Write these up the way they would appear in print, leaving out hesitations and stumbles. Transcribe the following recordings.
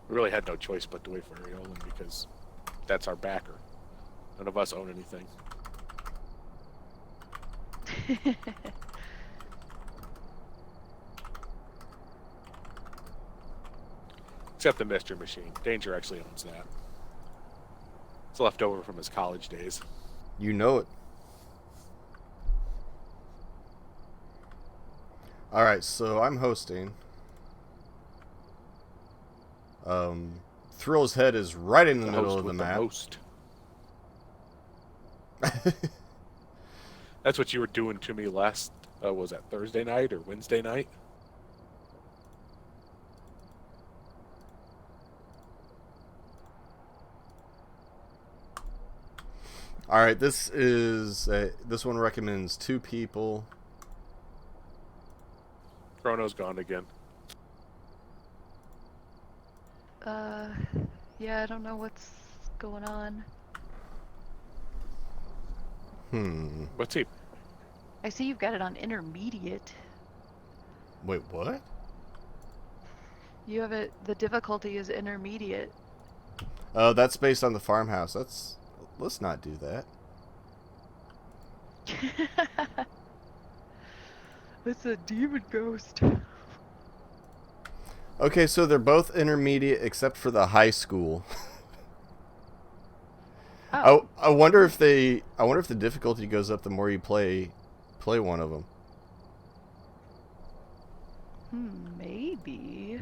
We really had no choice but to wait for Areolin because that's our backer. None of us own anything. Except the Mystery Machine. Danger actually owns that. It's left over from his college days. You know it. Alright, so I'm hosting. Thrill's head is right in the middle host of the with map. The most. That's what you were doing to me last, was that Thursday night or Wednesday night? Alright, this one recommends 2 people. Chrono's gone again. Yeah, I don't know what's going on. What's he? I see you've got it on intermediate. Wait, what? You have it, the difficulty is intermediate. Oh, that's based on the farmhouse. Let's not do that. It's a demon ghost. Okay, so they're both intermediate except for the high school. Oh. I wonder if the difficulty goes up the more you play one of them. Maybe.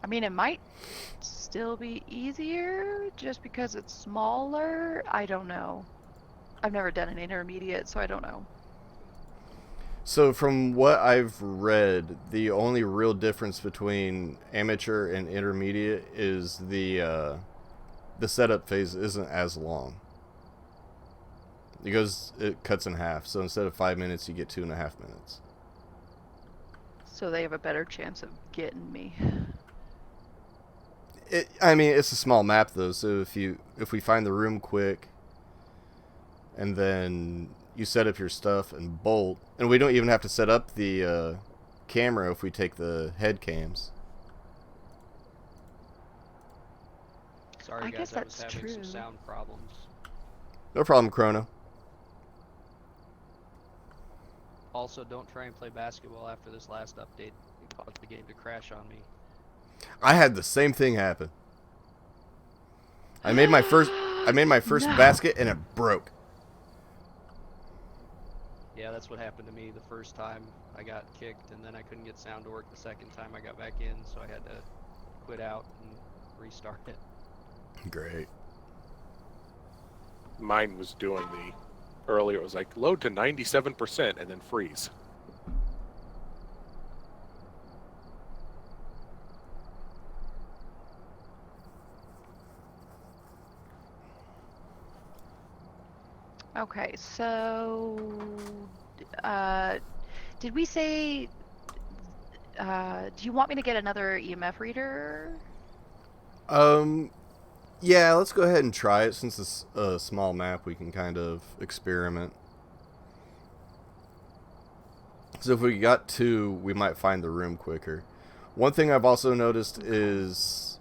I mean, it might still be easier just because it's smaller. I don't know. I've never done an intermediate, so I don't know. So from what I've read, the only real difference between amateur and intermediate is the setup phase isn't as long. It cuts in half. So instead of 5 minutes, you get 2.5 minutes. So they have a better chance of getting me. I mean, it's a small map though. So if we find the room quick, and then you set up your stuff and bolt, and we don't even have to set up the camera if we take the head cams. Sorry guys, I was having some sound problems. No problem, Chrono. Also, don't try and play basketball after this last update. It caused the game to crash on me. I had the same thing happen. I made my first No. basket and it broke. Yeah, that's what happened to me the first time I got kicked, and then I couldn't get sound to work the second time I got back in, so I had to quit out and restart it. Great. Mine was doing earlier, it was like load to 97% and then freeze. Okay, so did we say do you want me to get another EMF reader? Yeah, let's go ahead and try it. Since it's a small map, we can kind of experiment. So if we got 2, we might find the room quicker. One thing I've also noticed is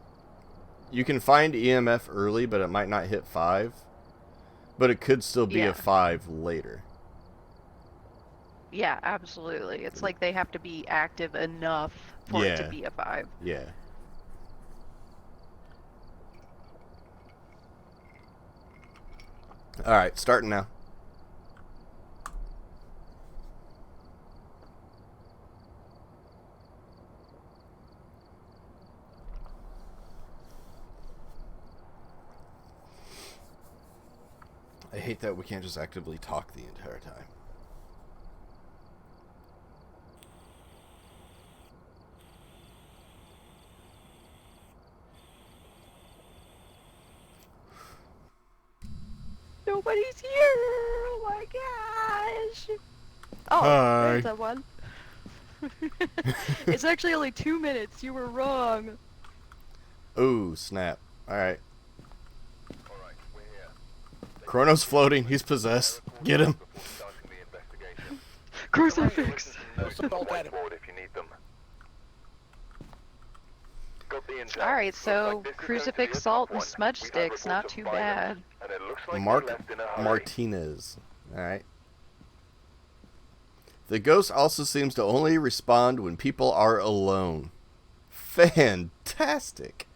you can find EMF early, but it might not hit 5. But it could still be a 5 later. Yeah, absolutely. It's like they have to be active enough for it to be a 5. Yeah. Alright, starting now. I hate that we can't just actively talk the entire time. Nobody's here! Oh my gosh! Oh, Hi. there's that one. It's actually only 2 minutes. You were wrong. Ooh, snap. Alright. Chrono's floating. He's possessed. Get him. Crucifix! All right, so crucifix, salt, and smudge sticks. Not too bad. Mark Martinez. Alright. The ghost also seems to only respond when people are alone. Fantastic.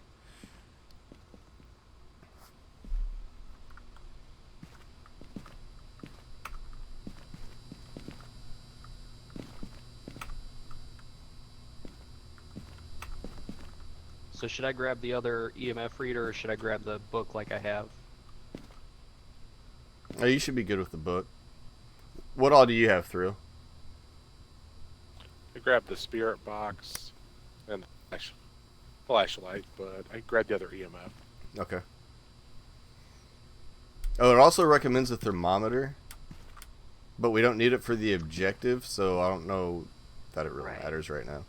So should I grab the other EMF reader, or should I grab the book like I have? Oh, you should be good with the book. What all do you have through? I grabbed the spirit box and the flashlight, but I grabbed the other EMF. Okay. Oh, it also recommends a thermometer, but we don't need it for the objective, so I don't know that it really Right. matters right now.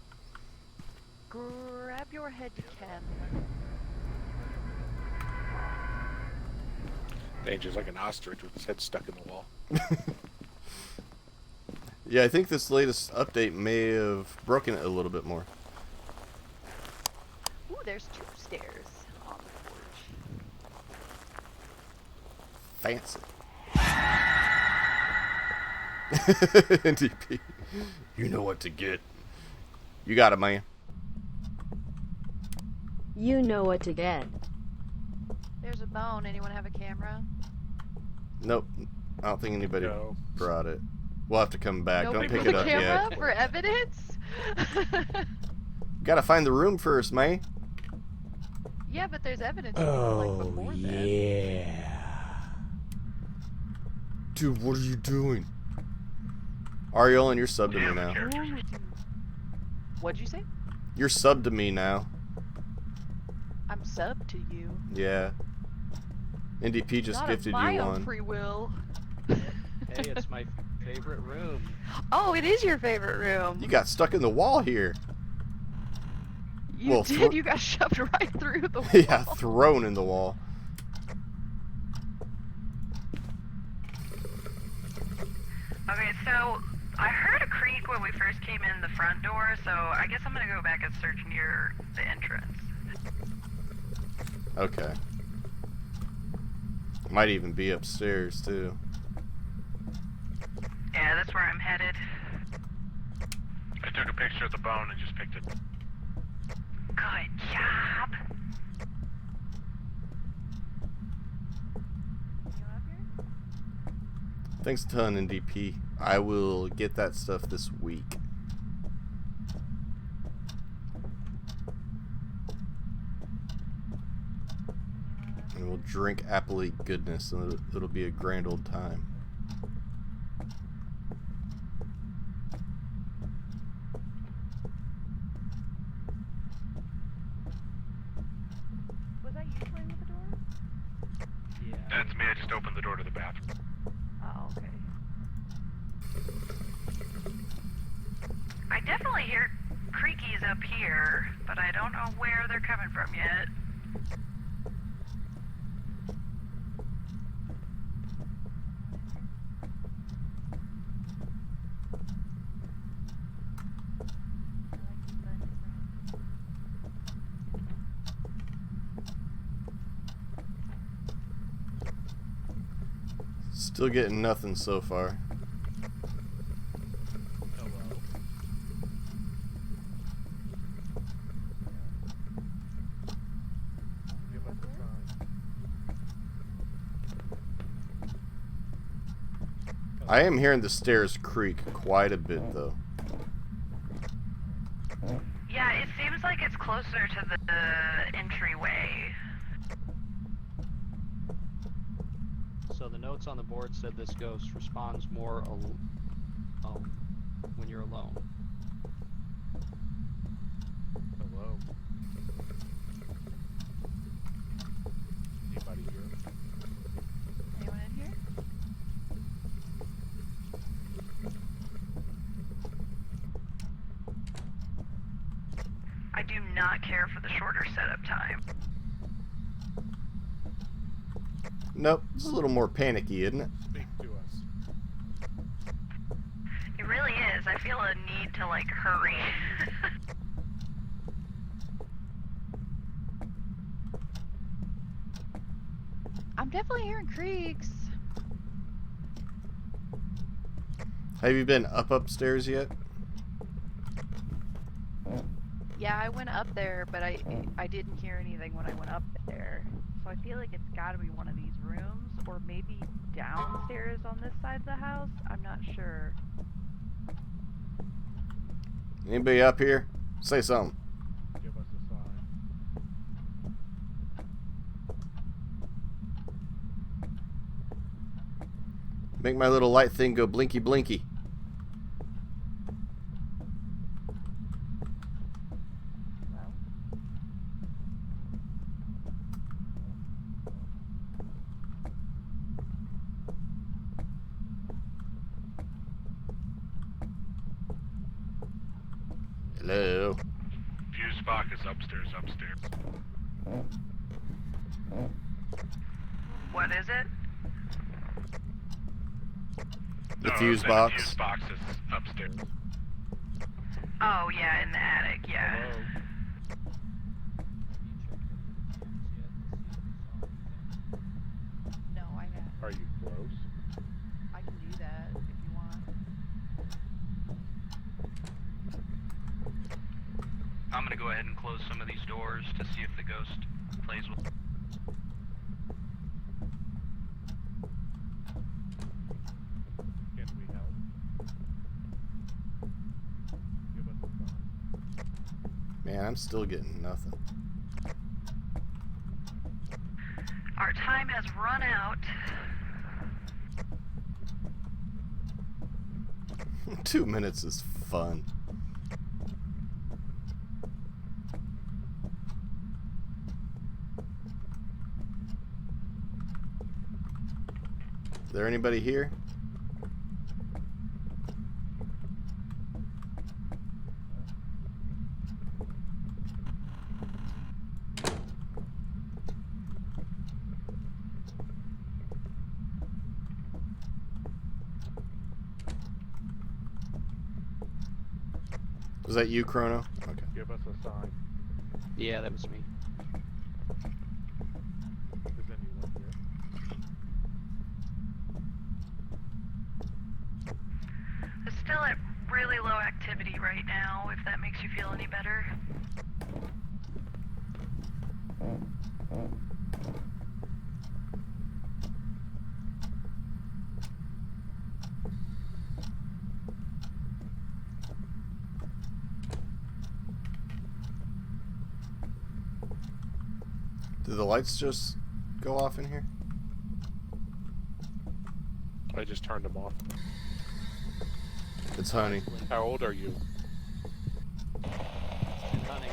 Grab your head, Ken. Danger's like an ostrich with his head stuck in the wall. Yeah, I think this latest update may have broken it a little bit more. Ooh, there's 2 stairs on the porch. Fancy. NDP. You know what to get. You got it, man. You know what to get. There's a bone. Anyone have a camera? Nope. I don't think anybody No. brought it. We'll have to come back. Nobody Don't pick brought it up a camera yet. for evidence? Gotta find the room first, man. Yeah, but there's evidence you can, like, before then. Dude, what are you doing? Ariel, and you're subbed to me now. What'd you say? You're subbed to me now. I'm sub to you. Yeah. NDP just Not gifted of my you own one. free will. Hey, it's my favorite room. Oh, it is your favorite room. You got stuck in the wall here. You well, did. You got shoved right through the wall. Yeah, thrown in the wall. Okay, so I heard a creak when we first came in the front door, so I guess I'm gonna go back and search near the entrance. Okay. Might even be upstairs, too. Yeah, that's where I'm headed. I took a picture of the bone and just picked it. Good job. Thanks a ton, NDP. I will get that stuff this week. And we'll drink Appley goodness, and it'll be a grand old time. Was that you playing with the door? Yeah. That's me, I just opened the door to the bathroom. Oh, okay. I definitely hear creakies up here, but I don't know where they're coming from yet. Still getting nothing so far. I am hearing the stairs creak quite a bit, though. Yeah, it seems like it's closer to the entryway. So the notes on the board said this ghost responds more when you're alone. Hello. Anybody here? Anyone in here? I do not care for the shorter setup time. Nope, it's a little more panicky, isn't it? Speak to us. It really is. I feel a need to, like, hurry. definitely hearing creaks. Have you been upstairs yet? Yeah, I went up there, but I didn't hear anything when I went up there. So I feel like it's got to be one of these rooms, or maybe downstairs on this side of the house. I'm not sure. Anybody up here? Say something. Give us a sign. Make my little light thing go blinky blinky. Well, Hello. Fuse box is upstairs. What is it? The No, fuse the box. fuse box is upstairs. Oh, yeah, in the attic, yeah. Hello? no, I haven't. Are you close? I can do that if you want. I'm gonna go ahead and close some of these doors to see if the ghost plays with. Can we help? Give us a sign. Man, I'm still getting nothing. Our time has run out. 2 minutes is fun. Is there anybody here? Was that you, Chrono? Okay. Give us a sign. Yeah, that was me. Is anyone here? It's still at really low activity right now, if that makes you feel any better. Did the lights just go off in here? I just turned them off. It's honey. How old are you? Honey.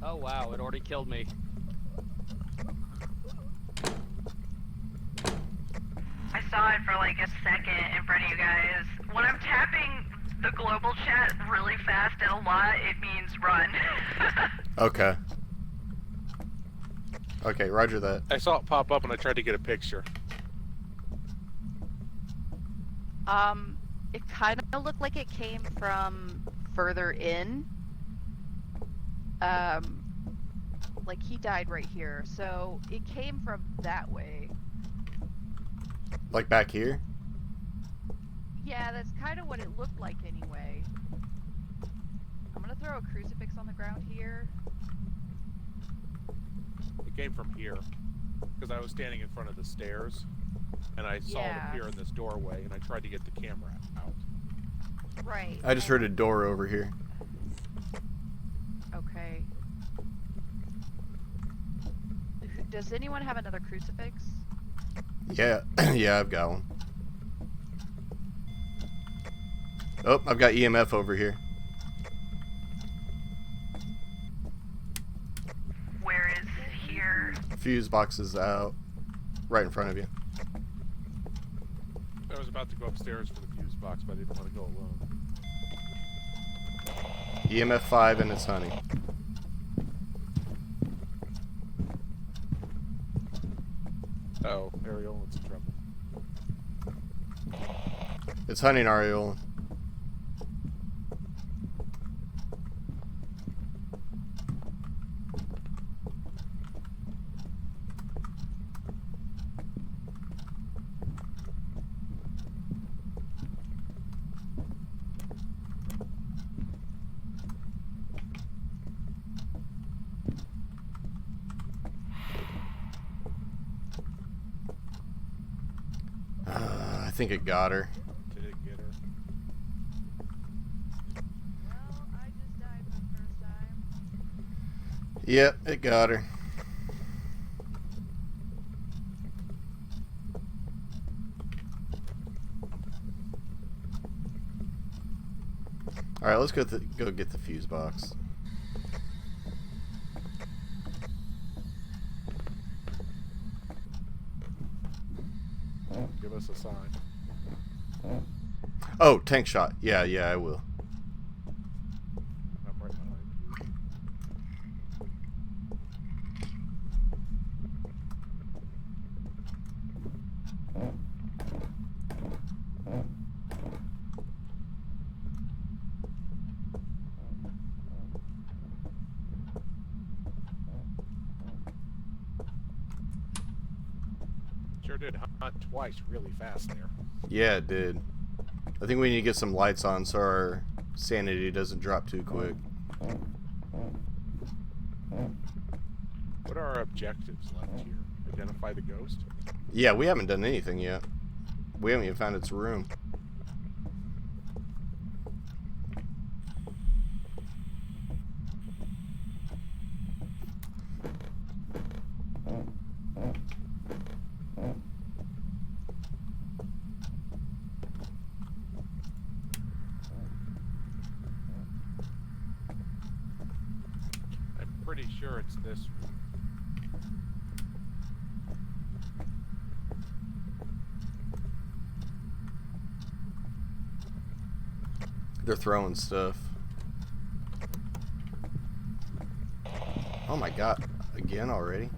Oh wow, it already killed me. I saw it for like a second in front of you guys. When I'm tapping the global chat really fast and a lot, it means run. Okay. Okay, roger that. I saw it pop up and I tried to get a picture. It kind of looked like it came from further in. Like he died right here, so it came from that way. Like back here? Yeah, that's kind of what it looked like anyway. I'm gonna throw a crucifix on the ground here. It came from here. Because I was standing in front of the stairs. And I saw it Yeah. appear in this doorway. And I tried to get the camera out. Right. I just heard a door over here. Okay. Does anyone have another crucifix? Yeah, yeah, I've got one. Oh, I've got EMF over here. Where is here? Fuse box is out. Right in front of you. I was about to go upstairs for the fuse box, but I didn't want to go alone. EMF 5 and it's honey. Uh-oh, Ariel, it's in trouble. It's hunting Ariola. I think it got her. Did it get her? Well, I just died for the first time. Yep, it got her. All right, let's go get the fuse box. Give us a sign. Oh, tank shot. Yeah, I will. I'm right behind you. Sure did hunt twice really fast there. Yeah, it did. I think we need to get some lights on so our sanity doesn't drop too quick. What are our objectives left here? Identify the ghost? Yeah, we haven't done anything yet. We haven't even found its room. I'm pretty sure it's this room. They're throwing stuff. Oh my god. Again already?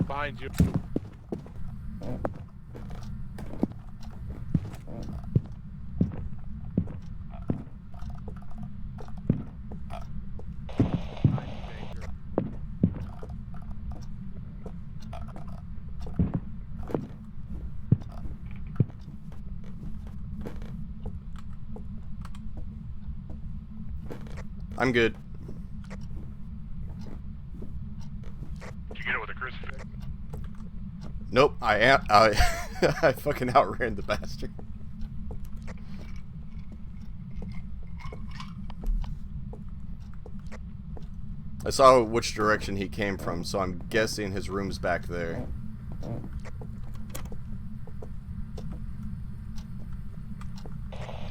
Behind you. Behind you, Baker. I'm good. Did you get it with a crucifix? Nope, I I fucking outran the bastard. I saw which direction he came from, so I'm guessing his room's back there.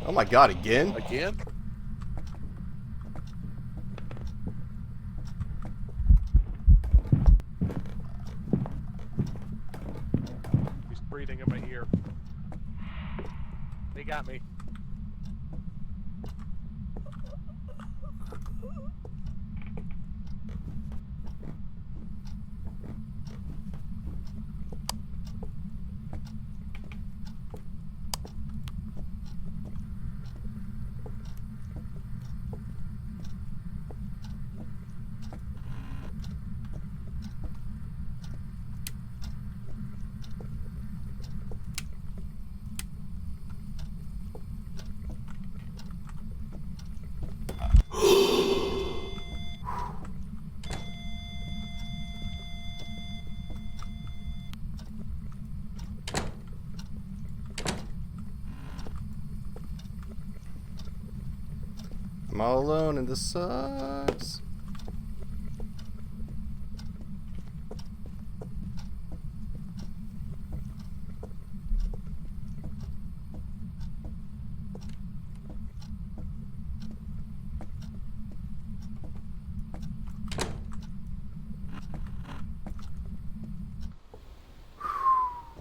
Oh my god, again? Again? He's breathing in my ear. They got me. I'm all alone and this sucks.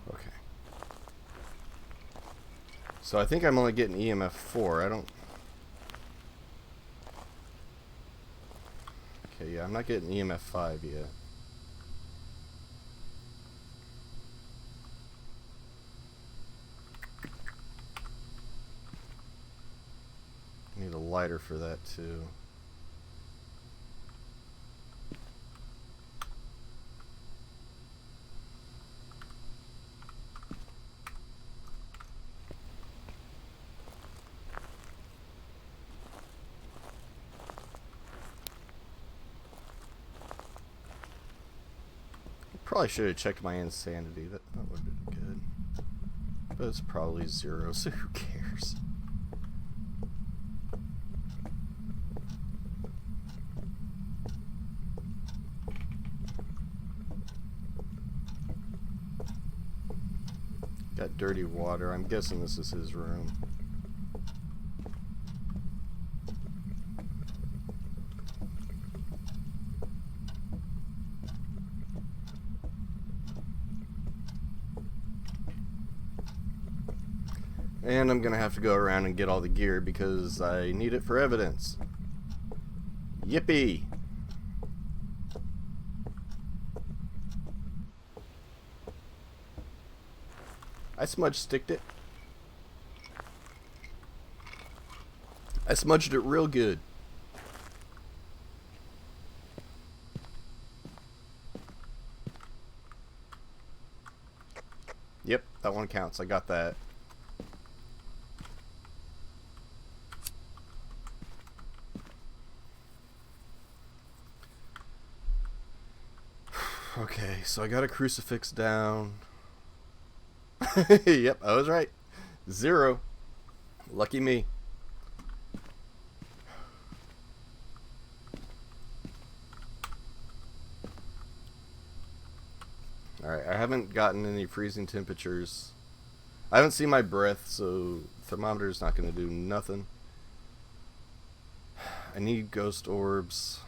Okay. So I think I'm only getting EMF 4. I don't... Okay, yeah, I'm not getting EMF 5 yet. Need a lighter for that too. Probably should have checked my insanity. That would have been good. But it's probably 0, so who cares? Got dirty water. I'm guessing this is his room. And I'm gonna have to go around and get all the gear because I need it for evidence. Yippee! I smudge sticked it. I smudged it real good. Yep, that one counts. I got that. Okay, so I got a crucifix down. Yep, I was right. 0. Lucky me. Alright, I haven't gotten any freezing temperatures. I haven't seen my breath, so thermometer's not going to do nothing. I need ghost orbs.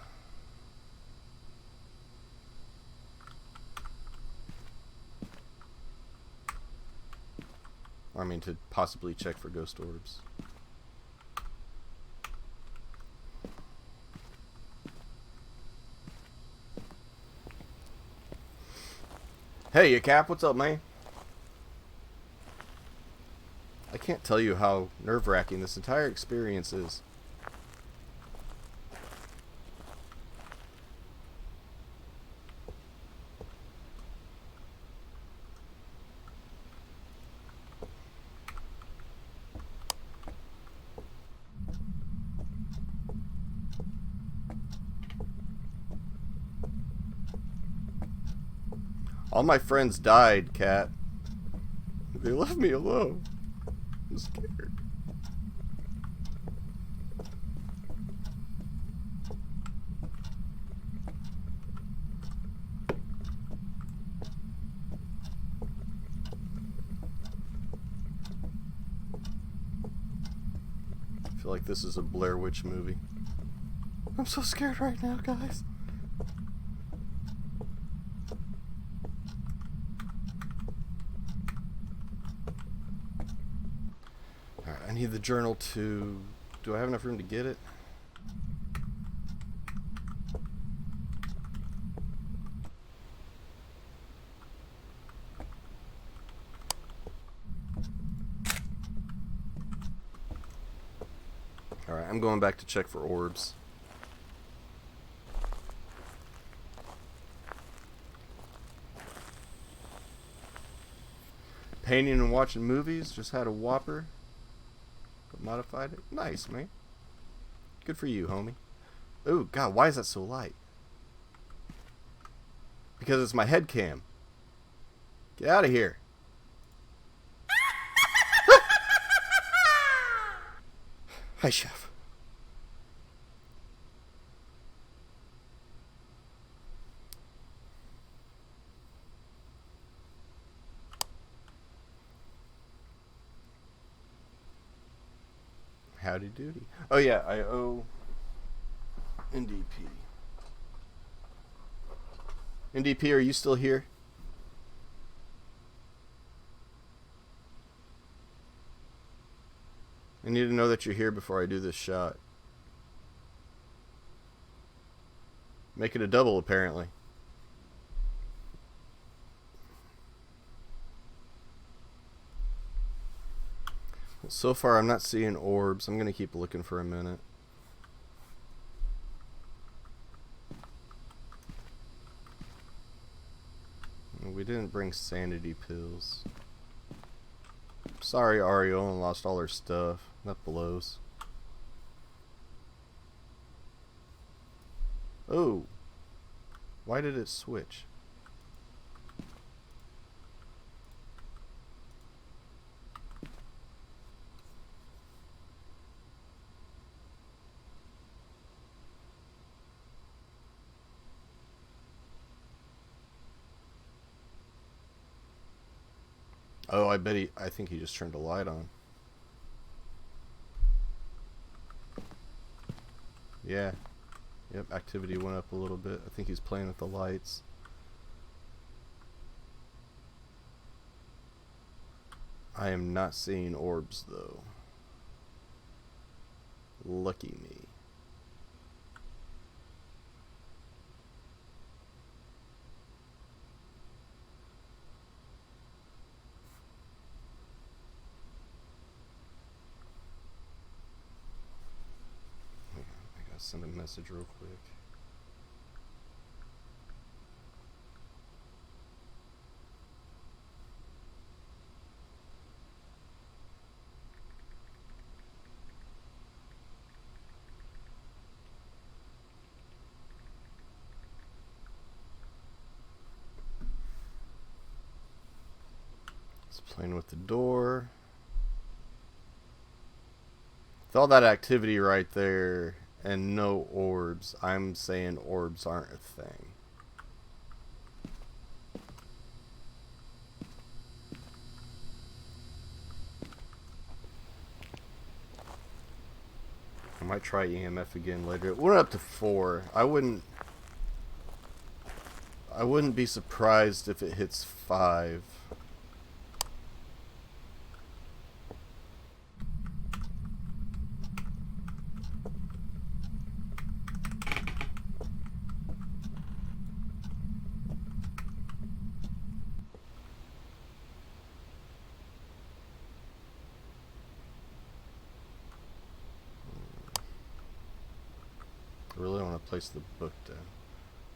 I mean, to possibly check for ghost orbs. Hey, you Cap, what's up, man? I can't tell you how nerve-wracking this entire experience is. All my friends died, Cat. They left me alone. I'm scared. I feel like this is a Blair Witch movie. I'm so scared right now, guys. I need the journal to... Do I have enough room to get it? Alright, I'm going back to check for orbs. Painting and watching movies. Just had a Whopper. Modified it. Nice, man. Good for you, homie. Ooh, God, why is that so light? Because it's my head cam. Get out of here. Hi, Chef. Howdy doody. Oh yeah, I owe NDP. NDP, are you still here? that you're here before I do this shot. Make it a double, apparently. Well, so far, I'm not seeing orbs. I'm going to keep looking for a minute. We didn't bring sanity pills. Sorry, Ariel, lost all her stuff. That blows. Oh. Why did it switch? Oh, I think he just turned a light on. Yeah. Yep, activity went up a little bit. I think he's playing with the lights. I am not seeing orbs, though. Lucky me. I gotta send a message real quick. It's playing with the door. With all that activity right there and no orbs, I'm saying orbs aren't a thing. I might try EMF again later. We're up to 4. I wouldn't be surprised if it hits 5. I really want to place the book down.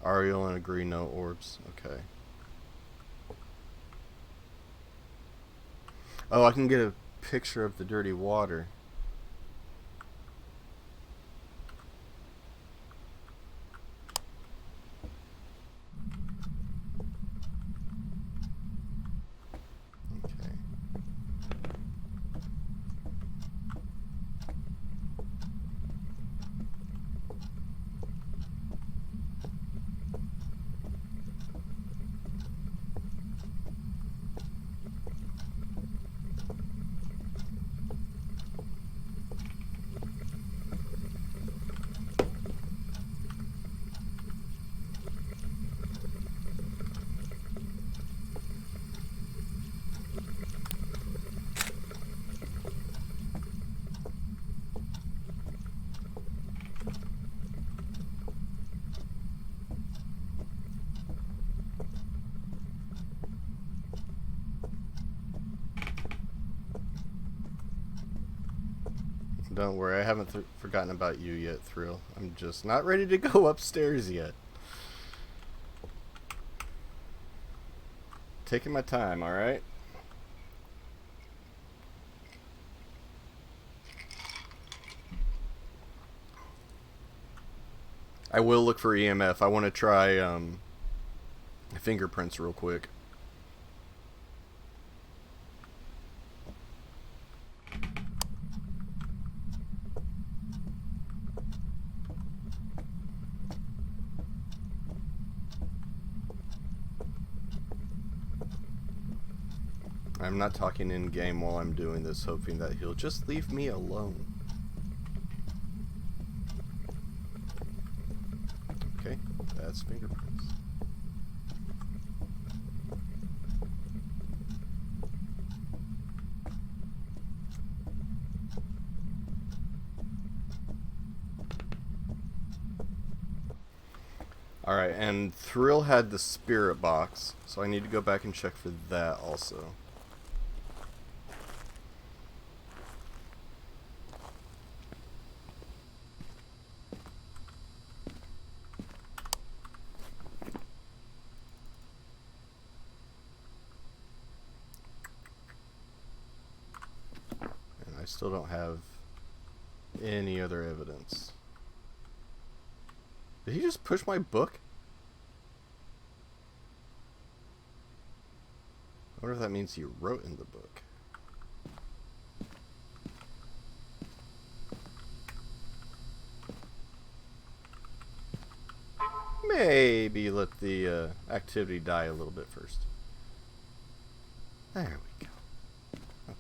Ariel and agree, no orbs. Okay. Oh, I can get a picture of the dirty water. Okay. Don't worry, I haven't forgotten about you yet, Thrill. I'm just not ready to go upstairs yet. Taking my time, alright? I will look for EMF. I want to try fingerprints real quick. I'm not talking in game while I'm doing this, hoping that he'll just leave me alone. Okay, that's fingerprints. Alright, and Thrill had the spirit box, so I need to go back and check for that also. And I still don't have any other evidence. Did he just push my book? I wonder if that means he wrote in the book. Maybe let the activity die a little bit first. There we go. Okay.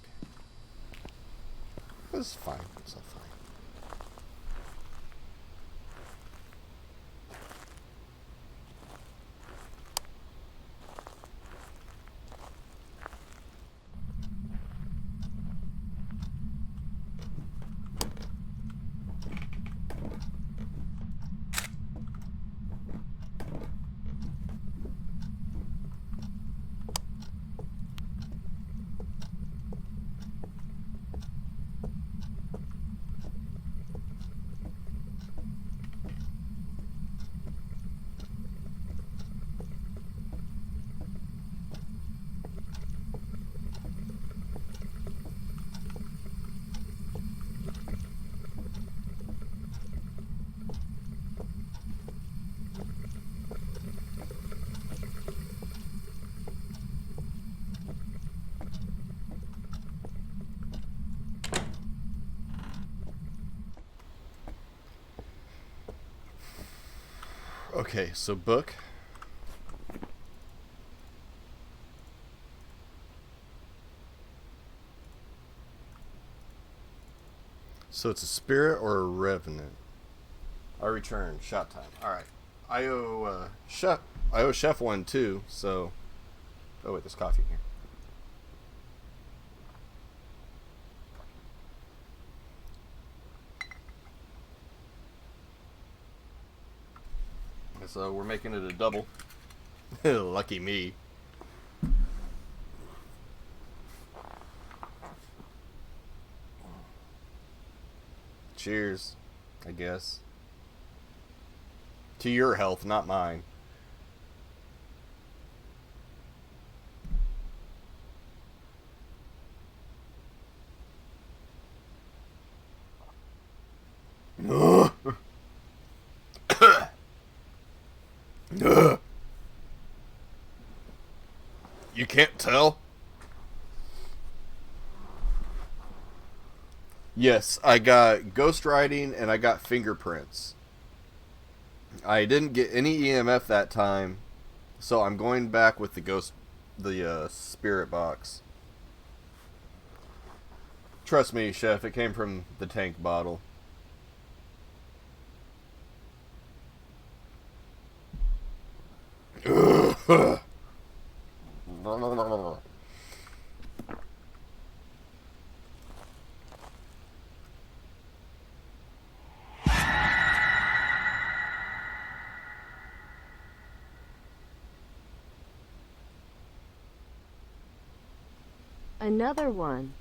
That's fine. It's all fine. Okay, so book. So it's a spirit or a revenant. I return. Shot time. Alright. I owe Chef one too, so oh wait, there's coffee in here. So we're making it a double. Lucky me. Cheers, I guess. To your health, not mine. You can't tell? Yes, I got ghost writing and I got fingerprints. I didn't get any EMF that time, so I'm going back with the spirit box. Trust me, Chef, it came from the tank bottle. Another one.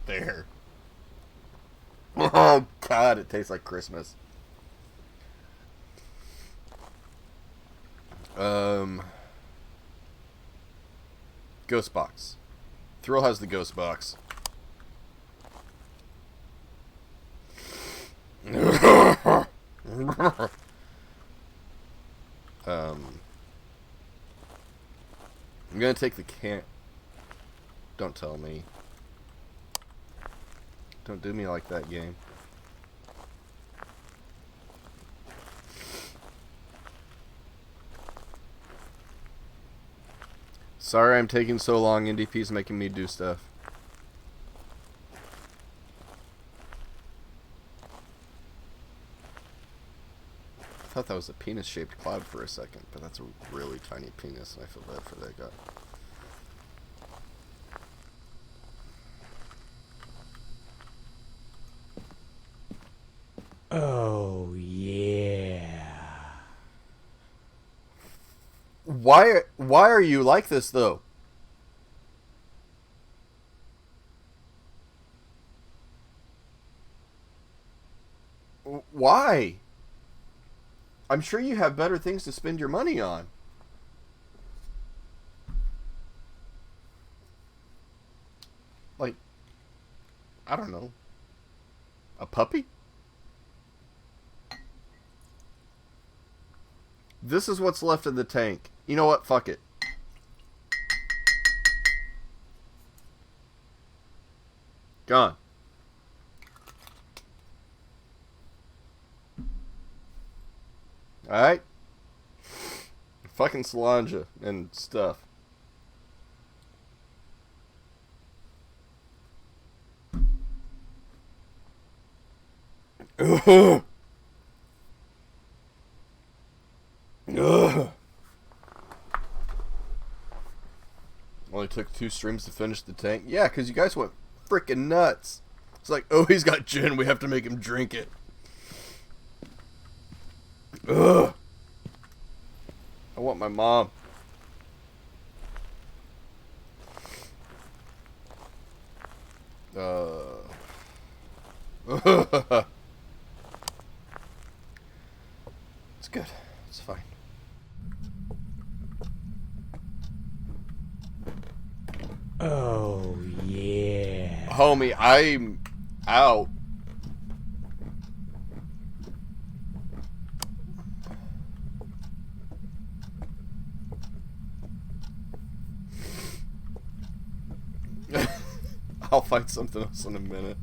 There. Oh God, it tastes like Christmas. Ghost box. Thrill has the ghost box. I'm gonna take the can. Don't tell me. Don't do me like that, game. Sorry I'm taking so long. NDP's making me do stuff. I thought that was a penis-shaped cloud for a second, but that's a really tiny penis, and I feel bad for that guy. Oh, yeah. Why are you like this, though? Why? I'm sure you have better things to spend your money on. Like, I don't know. A puppy? This is what's left in the tank. You know what? Fuck it. Gone. Alright? Fucking Solange and stuff. Ugh. Ugh. Only took 2 streams to finish the tank. Yeah, because you guys went freaking nuts. It's like, oh, he's got gin. We have to make him drink it. Ugh. I want my mom. It's good. It's fine. Oh, yeah. Homie, I'm out. I'll find something else in a minute.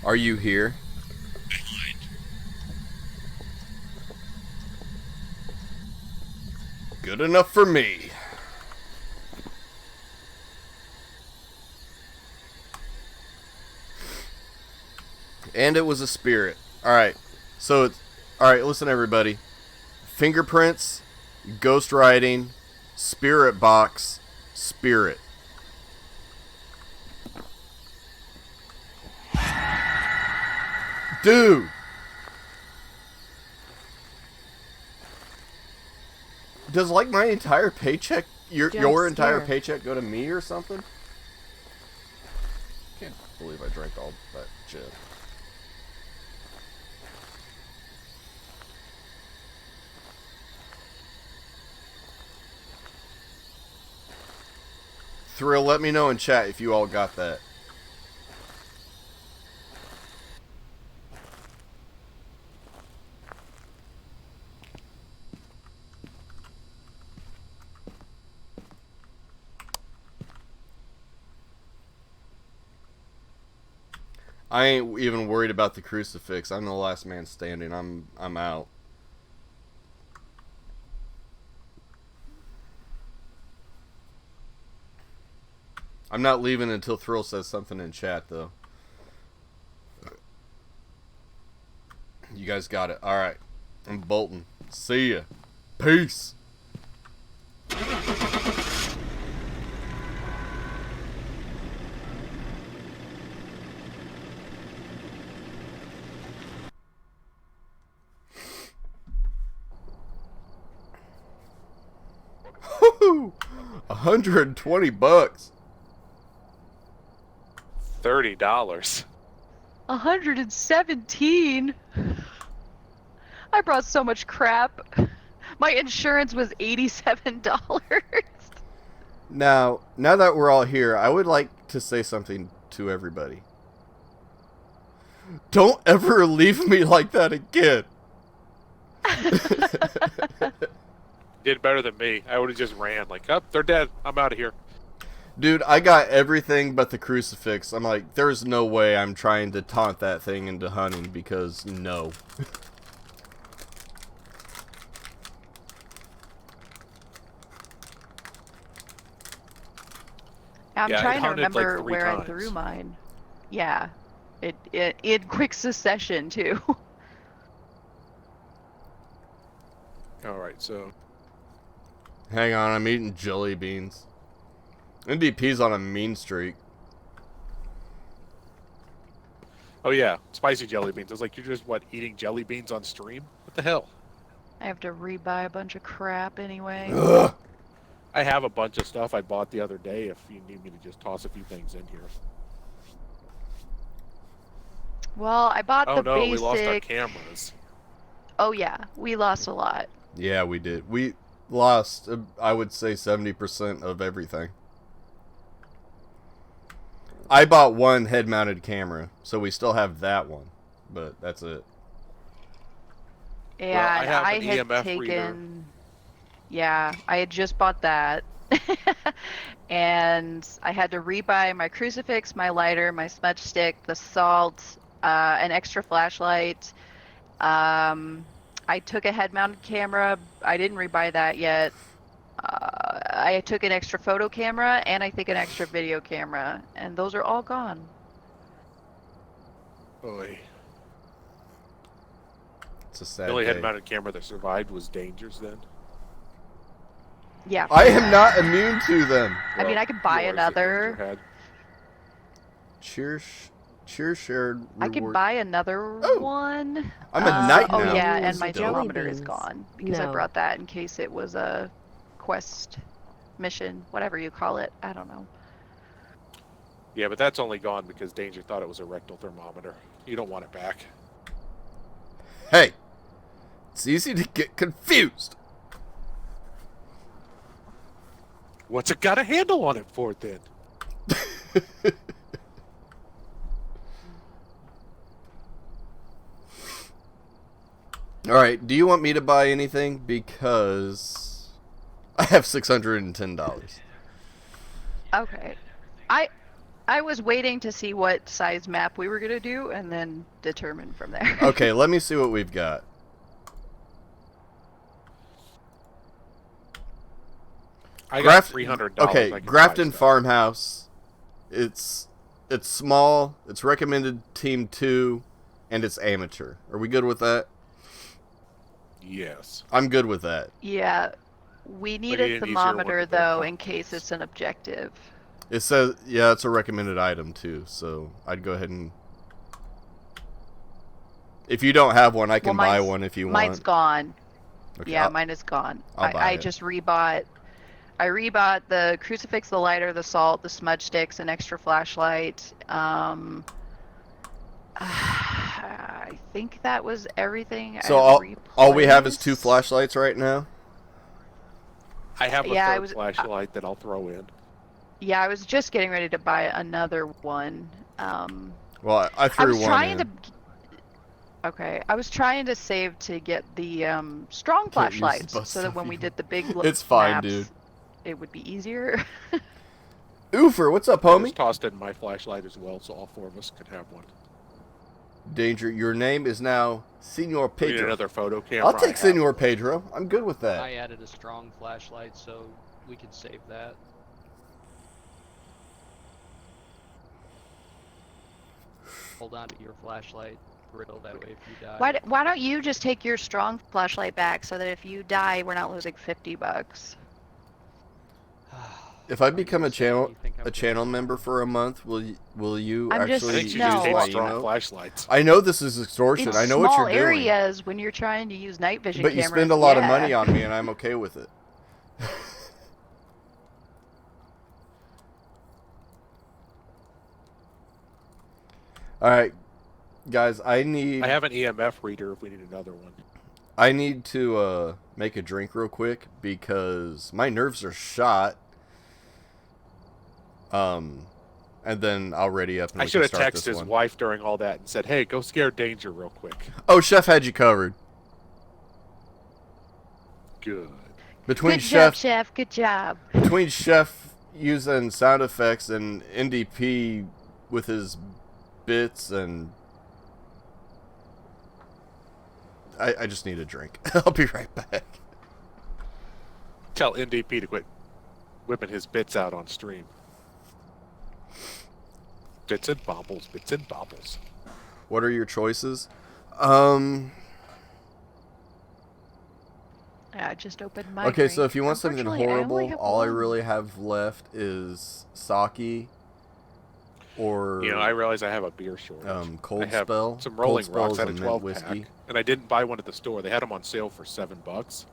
Are you here? Good enough for me. And it was a spirit. Alright. So, alright, listen everybody. Fingerprints, ghost writing, spirit box, spirit. Dude! Does like my entire paycheck, your entire scare. paycheck go to me or something? Can't believe I drank all that shit. Thrill, let me know in chat if you all got that. I ain't even worried about the crucifix. I'm the last man standing. I'm out. I'm not leaving until Thrill says something in chat, though. You guys got it. Alright. I'm bolting. See ya. Peace. Woo! $120. $30. 117. I brought so much crap. My insurance was $87. Now that we're all here, I would like to say something to everybody. Don't ever leave me like that again. Did better than me. I would have just ran. Like, oh, they're dead. I'm out of here. Dude, I got everything but the crucifix. I'm like, there's no way I'm trying to taunt that thing into hunting because no. I'm Yeah, it trying to hunted, like, remember 3 where I times. threw mine. Yeah. It in quick succession too. Alright, so... Hang on, I'm eating jelly beans. NDP's on a mean streak. Oh yeah, spicy jelly beans. I was like, you're just, what, eating jelly beans on stream? What the hell? I have to rebuy a bunch of crap anyway. Ugh. I have a bunch of stuff I bought the other day if you need me to just toss a few things in here. Well, I bought Oh the no, basic. we lost our cameras. Oh yeah, we lost a lot. Yeah, we did. We lost, I would say, 70% of everything. I bought one head-mounted camera, so we still have that one, but that's it. Yeah, I and have I an had EMF taken. reader. Yeah, I had just bought that. And I had to rebuy my crucifix, my lighter, my smudge stick, the salt, an extra flashlight. I took a head-mounted camera. I didn't rebuy that yet. I took an extra photo camera and I think an extra video camera, and those are all gone. Boy. It's a sad The only day. head-mounted camera that survived was Danger's then. Yeah. I am not immune to them. I mean, I could buy yours that another. Danger had. Cheer shared reward. I could buy another Oh. one. I'm a knight Oh now. yeah, Ooh, and my Dope. thermometer is Jelly gone beans. because I No. brought that in case it was a quest mission, whatever you call it. I don't know. Yeah, but that's only gone because Danger thought it was a rectal thermometer. You don't want it back. Hey, it's easy to get confused. What's it got a handle on it for then? Alright, do you want me to buy anything? Because I have $610. Okay. I was waiting to see what size map we were gonna do and then determine from there. Okay, let me see what we've got. I got $300. Okay, I can buy Grafton stuff. Farmhouse. It's small. It's recommended Team 2, and it's amateur. Are we good with that? Yes. I'm good with that. Yeah. We need you a need an easier one thermometer to build though from. in case it's an objective. It says, yeah, it's a recommended item too, so I'd go ahead and... If you don't have one, I can buy mine's- one if you Mine's want. gone. Okay, Yeah, I'll- mine is gone. I'll buy I it. just rebought. I rebought the crucifix, the lighter, the salt, the smudge sticks, an extra flashlight. I think that was everything. So I all we have is 2 replaced. flashlights right now? I have a Yeah, I third was- flashlight that I'll throw in. Yeah, I was just getting ready to buy another one. Well, I I threw was one trying in. to. Okay, I was trying to save to get the strong Can't use the flashlights bus so that when we anymore. did the big It's fine, maps, dude. it would be easier. Oofer, what's up, I homie? just tossed in my flashlight as well, so all 4 of us could have one. Danger, your name is now Senor We need Pedro. another photo camera. I'll I take have Senor one. Pedro. I'm good with that. I added a strong flashlight, so we could save that. Hold on to your flashlight grill, that way if you die. Why don't you just take your strong flashlight back so that if you die, we're not losing $50? If I become a channel You think I'm channel gonna- member for a month, will you I'm just- I actually think you No. just use take my strong email? flashlights. I know this is extortion. It's I know small what you're doing. areas when you're trying to use night vision But you cameras. spend a lot of yeah. money on me, and I'm okay with it. All right, guys. I have an EMF reader if we need another one. need to make a drink real quick because my nerves are shot. And then I'll ready up and I we should can have start texted this his one. wife during all that and said, "Hey, go scare Danger real quick." Oh, Chef had you covered. Good. Between Good Chef job, Chef. Good job. between Chef using sound effects and NDP with his bits and I just need a drink. I'll be right back. Tell NDP to quit whipping his bits out on stream. Bits and bobbles, bits and bobbles. What are your choices? Yeah, I just opened my Okay, drink. so if you want something Unfortunately, I only horrible, have all I one. really have left is sake or You know, I realize I have a beer shortage. Cold I have Spell. some Cold Rolling Spell Rocks is at a a mint 12 whiskey. pack, and I didn't buy one at the store. They had them on sale for $7.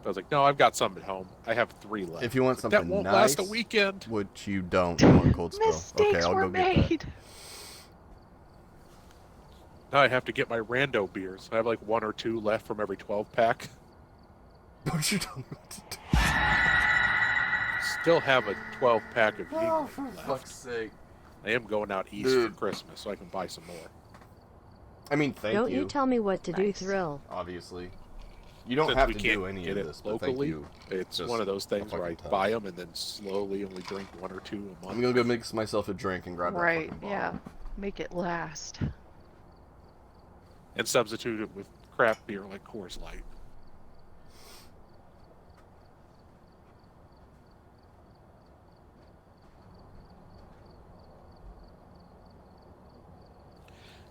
I was like, no, I've got some at home. I have 3 left. If you want But something that won't nice, last a weekend. which you don't, you want Cold Spell. Mistakes Okay, I'll were go get that. made. Now I have to get my rando beers. I have like 1 or 2 left from every 12 pack. Don't you tell me what to do. Still have a 12 pack of Oh, Yingling for left. fuck's sake. I am going out east Dude. for Christmas, so I can buy some more. I mean, thank Don't you. you tell me what to do, Nice. Thrill. Obviously. You don't Since have we to can't do any get of it this, but thank locally, you. it's Just one of those things a where I fucking buy them and then slowly only drink 1 or 2 a month. I'm gonna go mix myself a drink and grab that Right, fucking bottle. yeah. Make it last. And substitute it with crap beer like Coors Light.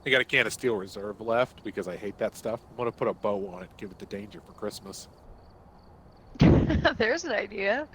I got a can of Steel Reserve left because I hate that stuff. I'm gonna put a bow on it, give it to Danger for Christmas. There's an idea.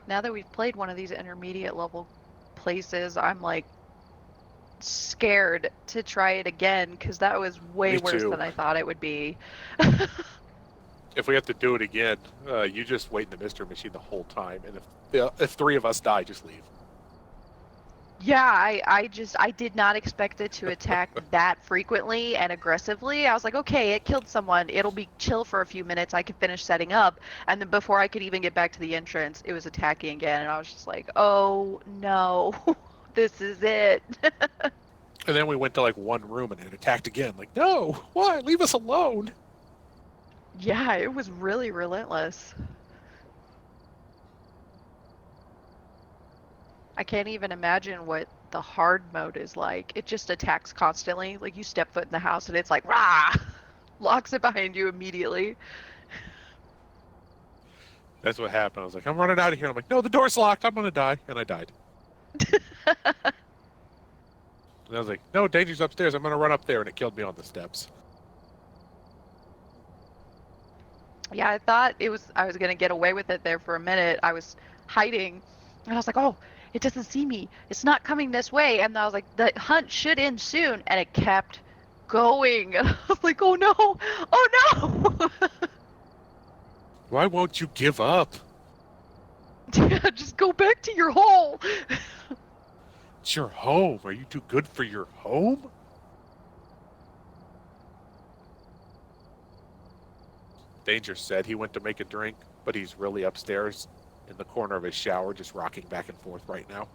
Now that we've played one of these intermediate level places, I'm like scared to try it again because that was way Me worse too. than I thought it would be. If we have to do it again, you just wait in the mystery machine the whole time, and if 3 of us die, just leave. Yeah, I did not expect it to attack that frequently and aggressively. I was like, okay, it killed someone. It'll be chill for a few minutes. I can finish setting up. And then before I could even get back to the entrance, it was attacking again. And I was just like, oh no, this is it. And then we went to like one room and it attacked again. Like, no, why? Leave us alone. Yeah, it was really relentless. I can't even imagine what the hard mode is like. It just attacks constantly. Like you step foot in the house and it's like, rah! Locks it behind you immediately. That's what happened. I was like, I'm running out of here. I'm like, no, the door's locked. I'm gonna die, and I died. And I was like, no, Danger's upstairs. I'm gonna run up there, and it killed me on the steps. Yeah, I thought I was gonna get away with it there for a minute. I was hiding and I was like, oh, it doesn't see me. It's not coming this way. And I was like, the hunt should end soon. And it kept going. I was like, oh no, oh no. Why won't you give up? Just go back to your hole. It's your home. Are you too good for your home? Danger said he went to make a drink, but he's really upstairs in the corner of his shower, just rocking back and forth right now.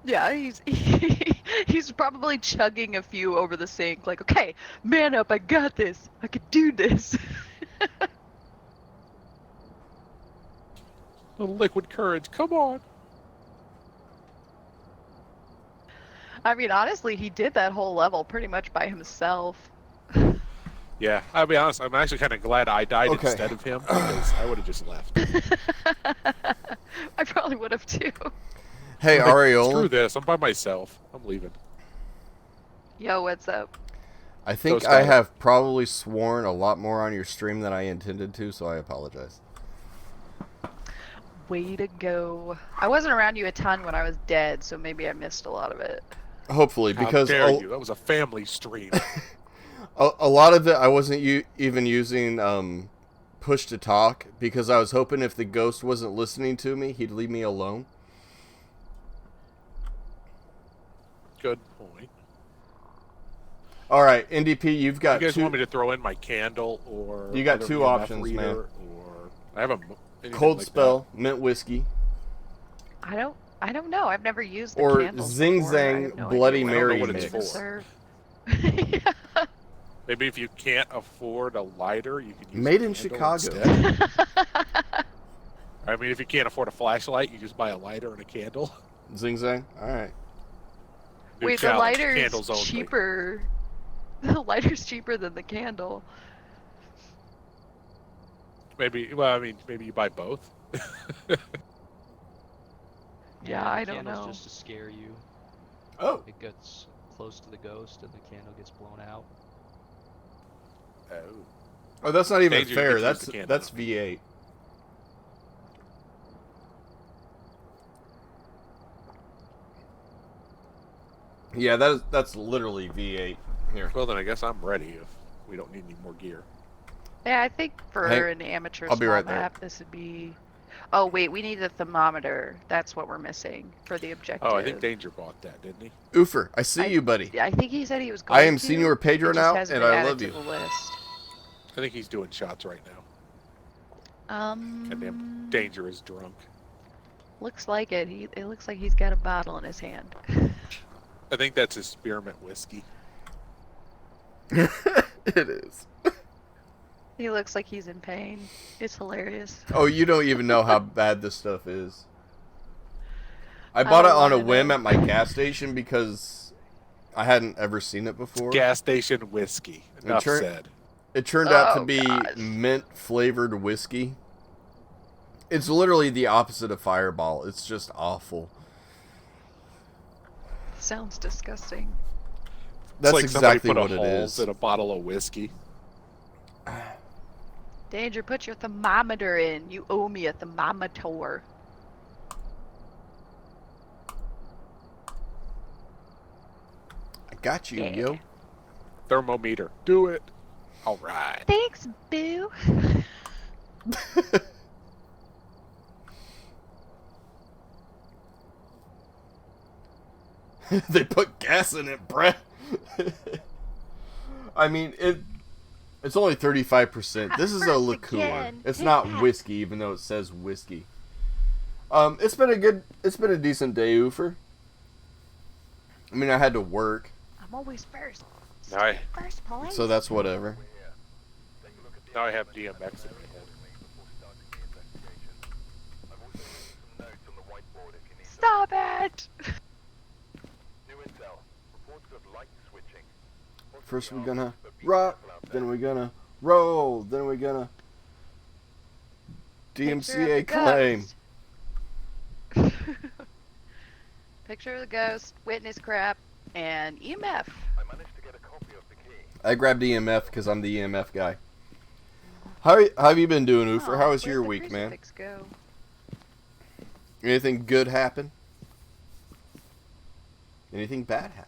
Yeah, he's probably chugging a few over the sink. Like, okay, man up, I got this. I could do this. Little liquid courage, come on. I mean, honestly, he did that whole level pretty much by himself. Yeah, I'll be honest, I'm actually kind of glad I died Okay. instead of him, because I would have just left. I probably would have too. Hey, Like, Ariola. Screw this, I'm by myself. I'm leaving. Yo, what's up? I think Go, I Scott. have probably sworn a lot more on your stream than I intended to, so I apologize. Way to go. I wasn't around you a ton when I was dead, so maybe I missed a lot of it. Hopefully, How because dare you? That was a family stream. a lot of it I wasn't even using push to talk because I was hoping if the ghost wasn't listening to me, he'd leave me alone. Good point. All right, NDP, you've got You guys two. want me to throw in my candle or You got other two EMF options, reader, man. Or I have a anything Cold like spell, mint whiskey, I don't know. I've never used the or candles Zing before. I Zang have no Bloody idea I don't know Mary what it's mix. for. Yeah. that. Maybe if you can't afford a lighter, you can use Made a in candle Chicago. instead. I mean, if you can't afford a flashlight, you just buy a lighter and a candle. Zing Zang. All right. New Wait, the challenge, lighter's candles only. cheaper. The lighter's cheaper than the candle. Maybe. Well, I mean, maybe you buy both. Yeah, the I don't candle's know. just to scare you. Oh. It gets close to the ghost and the candle gets blown out. Oh. Oh, that's not even Danger, you fair. get to use the candle. That's V8. Yeah, that's literally V8 here. Well, then I guess I'm ready if we don't need any more gear. Yeah, I think for Hey, an amateur I'll be small right there. map, this would be. Oh wait, we need a thermometer. That's what we're missing for the objective. Oh, I think Danger bought that, didn't he? Oofer, I see you, buddy. I think he said he was going I am to. Senior Pedro It just now, hasn't and been I added love to you. the list. I think he's doing shots right now. Goddamn Danger is drunk. Looks like it. It looks like he's got a bottle in his hand. I think that's his spearmint whiskey. It is. He looks like he's in pain. It's hilarious. Oh, you don't even know how bad this stuff is. I bought it don't on a wanna whim know. at my gas station because I hadn't ever seen it before. Gas station whiskey. Enough said. It turned out to Oh, be gosh. mint flavored whiskey. It's literally the opposite of Fireball. It's just awful. Sounds disgusting. That's it's like exactly somebody what put it a is. holes in a bottle of whiskey. Danger, put your thermometer in. You owe me a thermometer. I got you, Yeah. yo. Thermometer. Do it. All right. Thanks, boo. They put gas in it, bruh. I mean, it's only 35%. This is a liqueur. again. It's Take not that. whiskey, even though it says whiskey. It's been a decent day, Oofer. I mean, I had to work, I'm always first. Now I, First place. so that's whatever. now I have DMX in my head. Stop it! First we're gonna rock, then we're gonna roll, then we're gonna DMCA claim. Picture of the ghost, witness crap, and EMF. I grabbed EMF because I'm the EMF guy. How have you been doing, Oofer? Oh, How was where'd your the week, man? crucifix go? Anything good happen? Anything bad happen?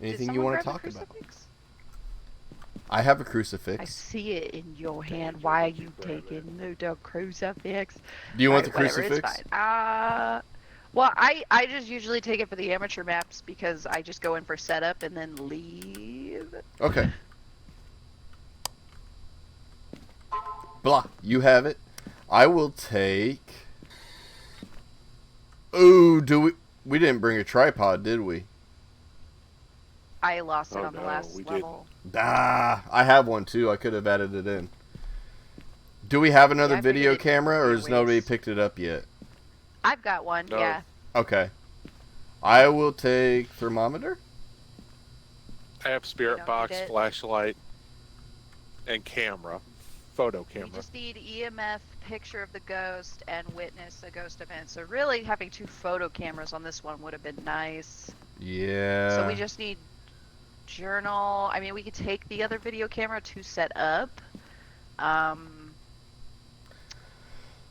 Did Anything you someone want to grab the talk about? crucifix? I have a I crucifix. see it in your hand. Why are you taking the crucifix? Do you want the Alright, whatever, crucifix? It's fine. Well, I just usually take it for the amateur maps because I just go in for setup and then leave. Okay. Blah. You have it. I will take. Ooh, we didn't bring a tripod, did we? I lost it Oh, on the no, last we level. Ah, I have one too. I could have added it in. Do we have another Yeah, I figured video it'd camera, or be a has nobody waste. picked it up yet? I've got one, No. yeah. Okay. I will take thermometer. I have spirit don't box, need it. flashlight, and camera. Photo We camera. just need EMF, picture of the ghost, and witness a ghost event. So really having 2 photo cameras on this one would have been nice. Yeah. So we just need journal. I mean, we could take the other video camera to set up.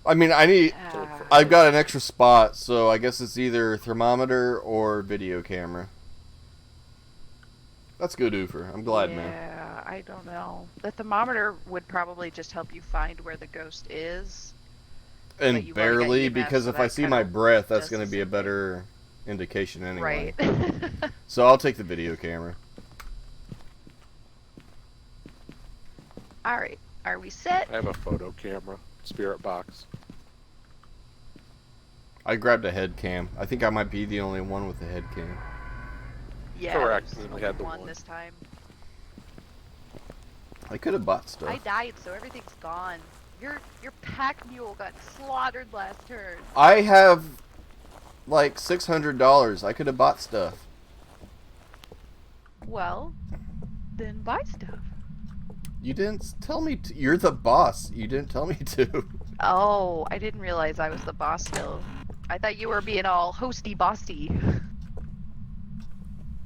I mean, Ah. I've got an extra spot, so I guess it's either thermometer or video camera. That's good, Oofer. I'm glad, man. Yeah, I don't know. The thermometer would probably just help you find where the ghost is. But And you've already got barely, EMF, because so if I that see kinda my breath, that's does going to the be a same thing. better indication anyway. Right. So I'll take the video camera. Alright, are we set? I have a photo camera, spirit box. I grabbed a head cam. I think I might be the only one with a head cam. Yeah, Correct, there's we only had the one one. this time. I could have bought stuff. I died, so everything's gone. Your pack mule got slaughtered last turn. I have like $600. I could have bought stuff. Well, then buy stuff. You didn't tell me to. You're the boss. You didn't tell me to. Oh, I didn't realize I was the boss still. I thought you were being all hosty bossy.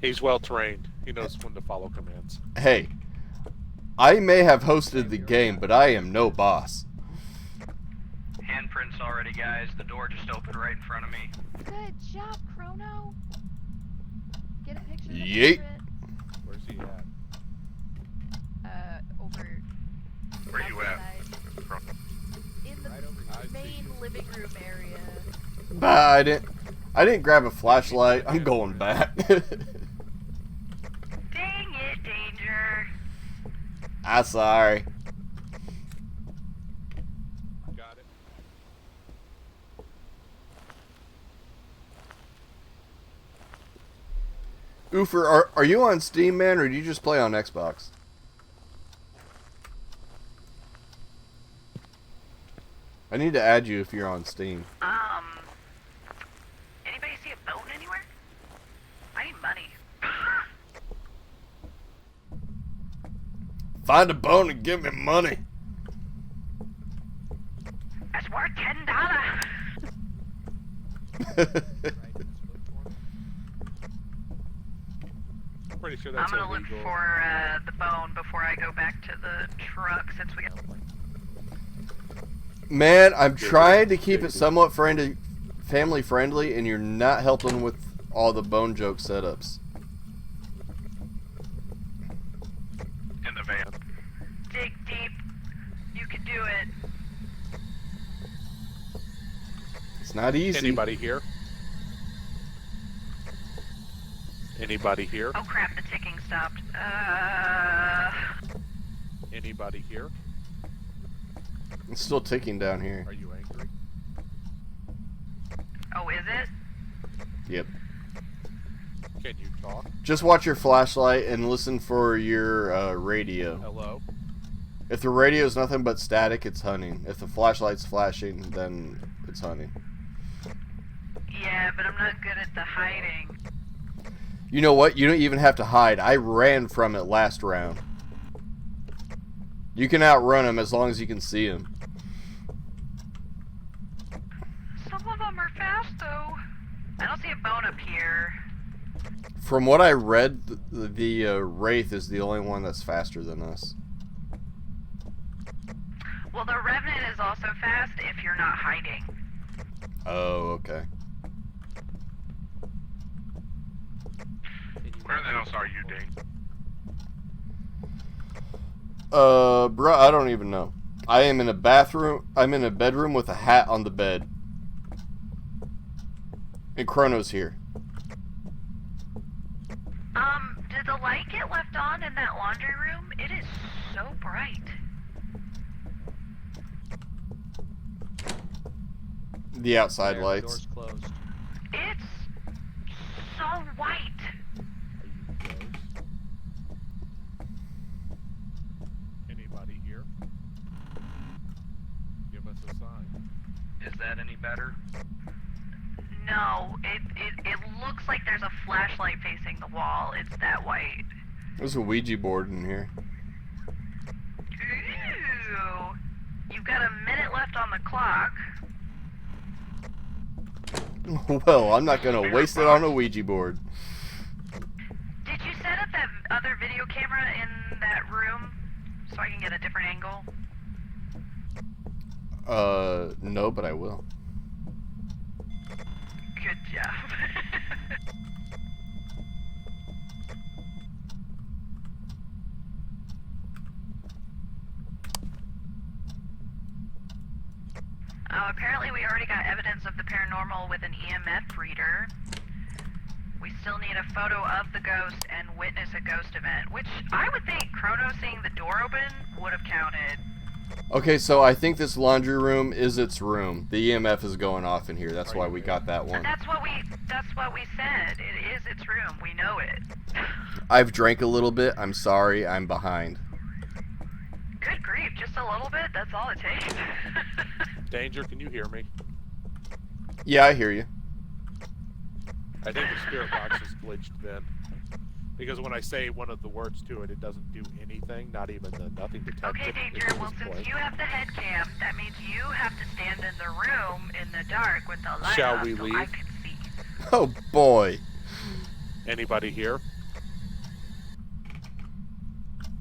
He's well trained. He knows when to follow commands. Hey, I may have hosted the game, but I am no boss. Handprints already, guys. The door just opened right in front of me. Good job, Chrono. Get a picture of the Yeet. portrait. Where's he at? Over Where you at? outside, in the main living room area. Bah, I didn't grab a flashlight. I'm going back. Dang it, Danger. I'm sorry. Got it. Oofer, are you on Steam, man, or do you just play on Xbox? I need to add you if you're on Steam. Anybody see a bone anywhere? I need money. Find a bone and give me money. That's worth $10. I'm pretty sure I'm that's gonna look illegal. for the bone before I go back to the truck since we got. Man, I'm trying to keep it somewhat family friendly, and you're not helping with all the bone joke setups. In the van. Dig deep. You can do it. It's not easy. Anybody here? Anybody here? Oh crap, the ticking stopped. Anybody here? It's still ticking down here. Are you angry? Oh, is it? Yep. Can you talk? Just watch your flashlight and listen for your radio. Hello? If the radio is nothing but static, it's hunting. If the flashlight's flashing, then it's hunting. Yeah, but I'm not good at the hiding. You know what? You don't even have to hide. I ran from it last round. You can outrun him as long as you can see him. Some of them are fast though. I don't see a bone up here. From what I read, the Wraith is the only one that's faster than us. Well, the Revenant is also fast if you're not hiding. Oh, okay. Where the else are you, Ding? Bro, I don't even know. I am in a bathroom. I'm in a bedroom with a hat on the bed. And Chrono's here. Did the light get left on in that laundry room? It is so bright. The outside There, the lights. door's closed. It's so white. Are you close? Anybody here? Give us a sign. Is that any better? No, it looks like there's a flashlight facing the wall. It's that white. There's a Ouija board in here. Ooh. You've got a minute left on the clock. Well, I'm not gonna waste it on a Ouija board. Did you set up that other video camera in that room so I can get a different angle? No, but I will. Good job. Apparently we already got evidence of the paranormal with an EMF reader. We still need a photo of the ghost and witness a ghost event, which I would think Chrono seeing the door open would have counted. Okay, so I think this laundry room is its room. The EMF is going off in here. That's why we got that one. That's what we said. It is its room. We know it. I've drank a little bit. I'm sorry. I'm behind. Good grief, just a little bit? That's all it takes. Danger, can you hear me? Yeah, I hear you. I think the spirit box is glitched then. Because when I say one of the words to it, it doesn't do anything, not even the nothing detected. Okay, Danger, well, since you have the head cam, that means you have to stand in the room in the dark with the light Shall off we so leave? I can see. Oh, boy. Anybody here?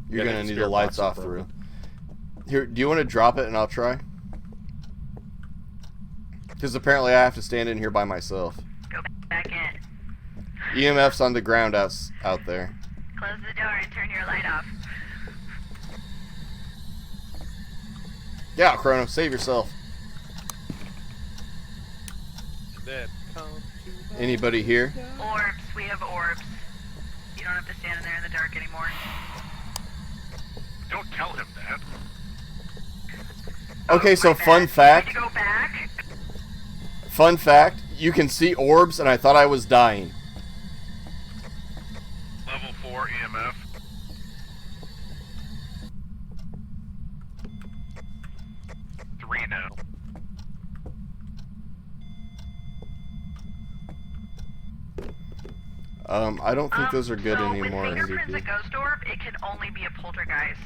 You're Yeah, going to the need the spirit lights box off is the room. broken. Here, do you want to drop it and I'll try? Because apparently I have to stand in here by myself. Go back in. EMF's on the ground out there. Close the door and turn your light off. Yeah, Chrono, save yourself. Then come to the Anybody here? Orbs, we have orbs. You don't have to stand in there in the dark anymore. Don't tell him that. Okay, so My bad. fun You fact. need to go back. Fun fact, you can see orbs and I thought I was dying. Level 4 EMF. Three now. I don't think those are good so anymore. with fingerprints MVP. a ghost orb, it can only be a poltergeist.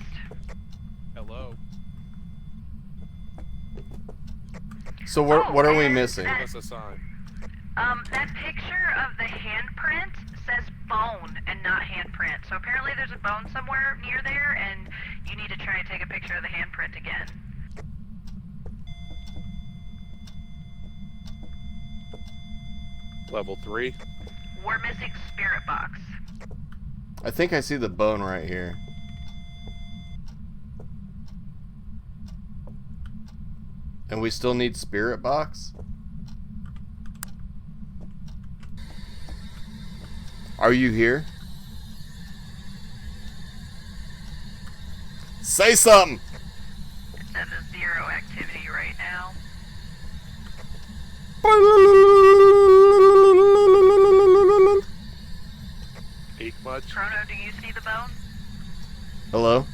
Hello. So what are we and missing? that- Give us a sign. That picture of the handprint says bone and not handprint. So apparently there's a bone somewhere near there, and you need to try and take a picture of the handprint again. Level 3. We're missing spirit box. I think I see the bone right here. And we still need spirit box? Are you here? Say something! It says a 0 activity right now. Peek much? Chrono, do you see the bone? Hello?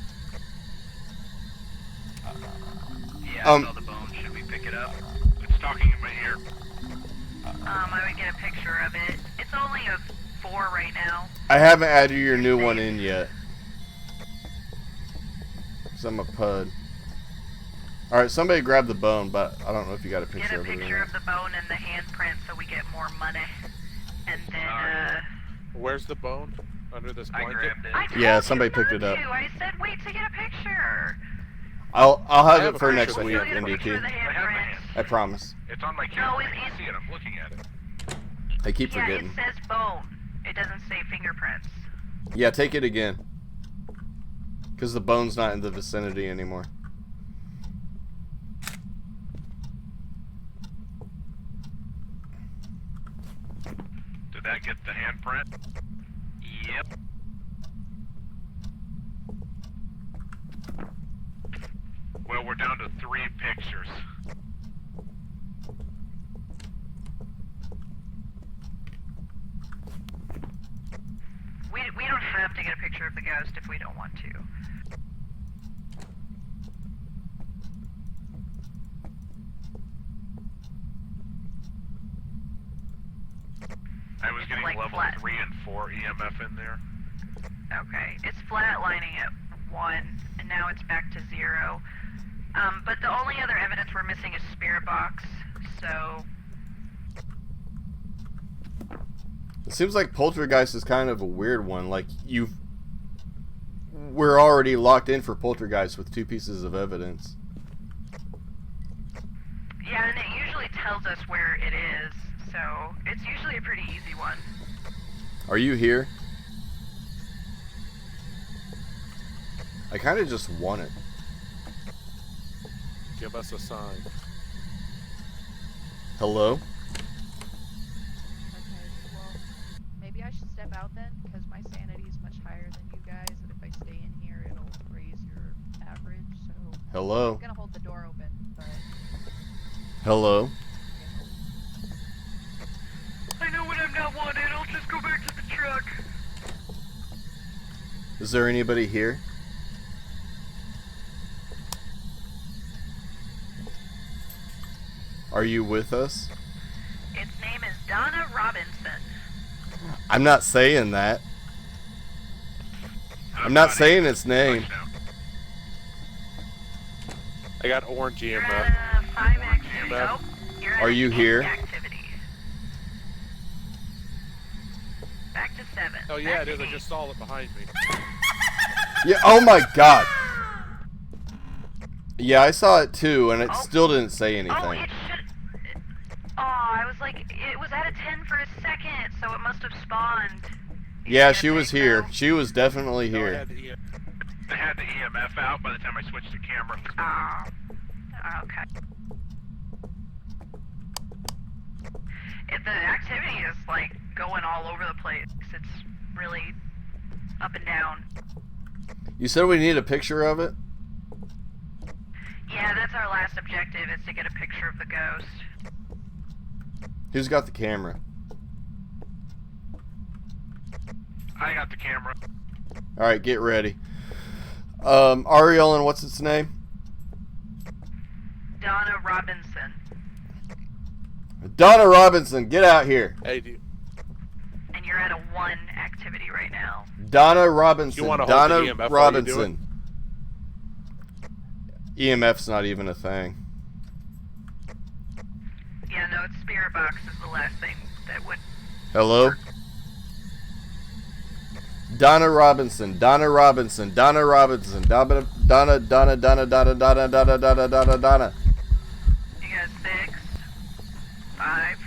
Yeah, I saw the bone. Should we pick it up? It's talking in my ear. I would get a picture of it. It's only a 4 right now. I haven't added your new one in yet. Cause I'm a pud. Alright, somebody grab the bone, but I don't know if you got a Get picture a of it or picture not. of the bone and the handprint so we get more money. And then, Where's the bone? Under this I blanket? grabbed it. I told Yeah, you somebody not picked it up. to. I said wait to get a picture. I'll I have have it a for picture next of week, the Go get a picture of the NDP. I have my handprint. hand. I promise. It's on my No, camera. it- I can see it. I'm looking at it. I keep Yeah, forgetting. it says bone. It doesn't say fingerprints. Yeah, take it again. Because the bone's not in the vicinity anymore. Did that get the handprint? Yep. Well, we're down to 3 pictures. We don't have to get a picture of the ghost if we don't want to. I was It's getting like level flat. 3 and 4 EMF in there. Okay, it's flatlining at 1, and now it's back to 0. But the only other evidence we're missing is spirit box, so It seems like Poltergeist is kind of a weird one. Like, we're already locked in for Poltergeist with 2 pieces of evidence. Yeah, and it usually tells us where it is, so it's usually a pretty easy one. Are you here? I kind of just want it. Give us a sign. Hello? Okay, well, maybe I should step out then, because my sanity is much higher than you guys, and if I stay in here, it'll raise your average, so... Hello? I'm gonna hold the door open, but... Hello? I know when I'm not wanted, I'll just go back to the truck. Is there anybody here? Are you with us? Its name is Donna Robinson. I'm not saying that. I'm not saying its name. I got orange You're EMF. at a 5 activity. EMF. Oh, you're at Are an you 8 here? Activity. Back to 7. Oh yeah, Back it is. to I 8. just saw it behind me. Yeah, oh my god. Yeah, I saw it too, and it Oh. still didn't say Oh, anything. it should. Oh, I was like, it was at a 10 for a second, so it must have spawned. Yeah, You she get a was big here. now? She was definitely No, I here. had the EMF. I had the EMF out by the time I switched to camera. Oh, okay. The activity is like going all over the place. It's really up and down. You said we need a picture of it? Yeah, that's our last objective, is to get a picture of the ghost. Who's got the camera? I got the camera. Alright, get ready. Ariel, and what's its name? Donna Robinson. Donna Robinson, get out here. Hey, do And you're at a 1 activity right now. Donna Robinson. You wanna hold the Donna EMF while you do it? Robinson. EMF's not even a thing. Yeah, no, it's Spirit Box is the last thing that would... Hello? Donna Robinson. Donna Robinson. Donna Robinson. Donna. Donna. Donna. Donna. Donna. Donna. Donna. Donna. Donna. Donna. You got 6, 5,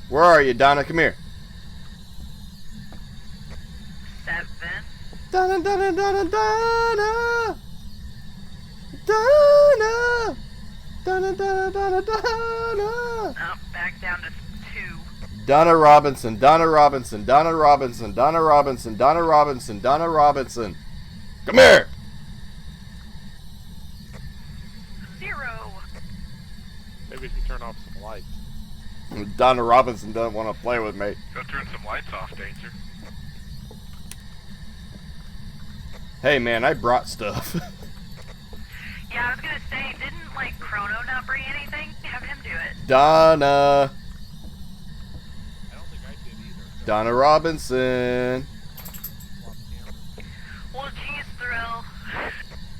Where are you, Donna? Come here. 7. Donna. Donna. Donna. Donna. Donna. Donna. Donna. Donna. Donna. Oh, back down to 2. Donna Robinson, Donna Robinson, Donna Robinson, Donna Robinson, Donna Robinson, Donna Robinson. Come here! 0. maybe if you turn off some lights. Donna Robinson doesn't want to play with me. Go turn some lights off, Danger. Hey man, I brought stuff. Yeah, I was gonna say, didn't, like, Chrono not bring anything? Have him do it. Donna. I don't think I did either. Donna Robinson. Well, geez, Thrill.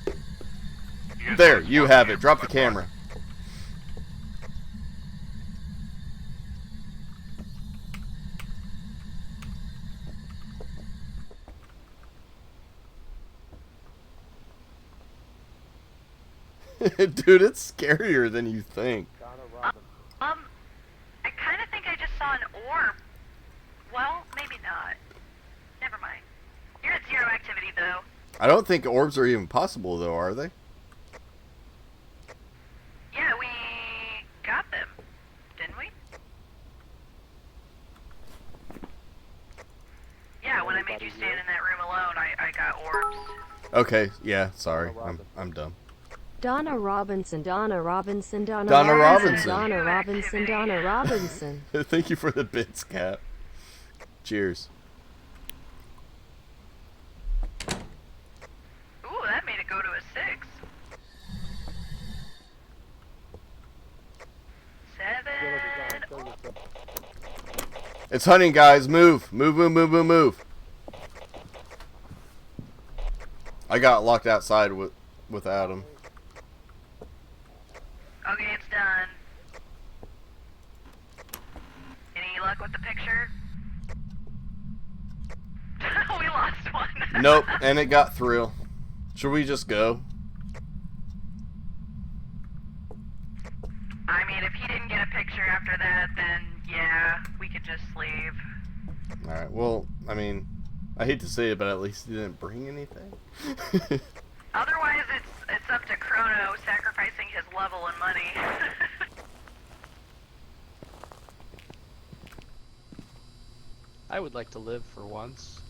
guys There, want to you swap have it. cameras Drop the by camera. Dude, it's scarier than you think. Donna Robinson. I kind of think I just saw an orb. Well, maybe not. Never mind. You're at 0 activity, though. I don't think orbs are even possible, though, are they? Yeah, we got them, didn't we? Yeah, when I made you stand in that room alone, I got orbs. Okay, yeah, sorry. I'm dumb. Donna Robinson, Donna Robinson, Donna, Donna Robinson, Robinson. Donna Robinson, Donna Robinson. Thank you for the bits, Cap. Cheers. Ooh, that made it go to a 6. 7. It's hunting, guys. Move. Move, move, move, move, move. I got locked outside without him. Okay, it's done. Any luck with the picture? We lost one. Nope, and it got through. Should we just go? just leave. Alright, well, I mean, I hate to say it, but at least he didn't bring anything. Otherwise, it's up to Chrono sacrificing his level and money. I would like to live for once.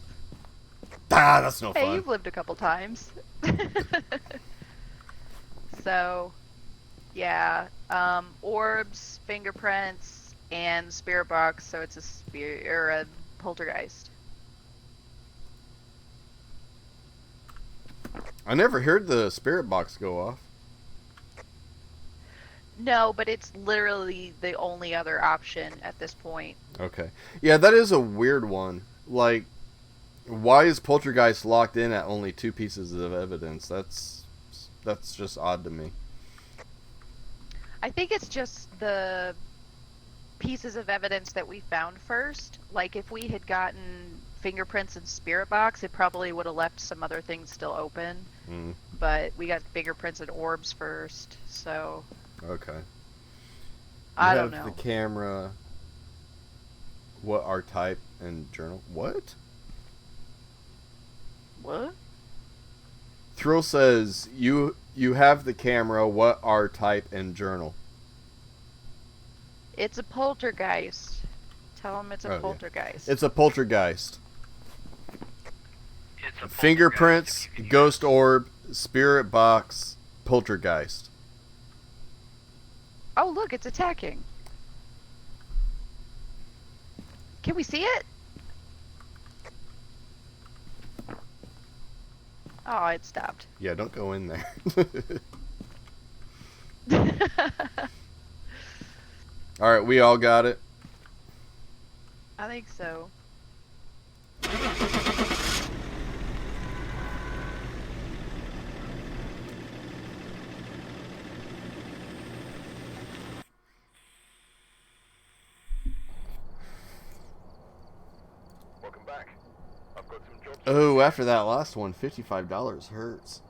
Ah, that's no Hey, fun. you've lived a couple times. So, yeah, orbs, fingerprints, and spirit box. So it's a poltergeist. I never heard the spirit box go off. No, but it's literally the only other option at this point. Okay. Yeah, that is a weird one. Like, why is Poltergeist locked in at only 2 pieces of evidence? That's just odd to me. I think it's just the pieces of evidence that we found first. Like, if we had gotten fingerprints and spirit box, it probably would have left some other things still open. Mm, But we got fingerprints and orbs first, so okay. I don't know. The camera. What are type and journal? What? What? Thrill says you have the camera. What are type and journal? It's a poltergeist. Tell him it's a Oh, yeah. poltergeist. It's a poltergeist. It's a Fingerprints, poltergeist. ghost orb, spirit box, poltergeist. Oh, look, it's attacking. Can we see it? Oh, it stopped. Yeah, don't go in there. All right, we all got it. I think so. Welcome back. I've got some jobs. Oh, after that last one, $55 hurts.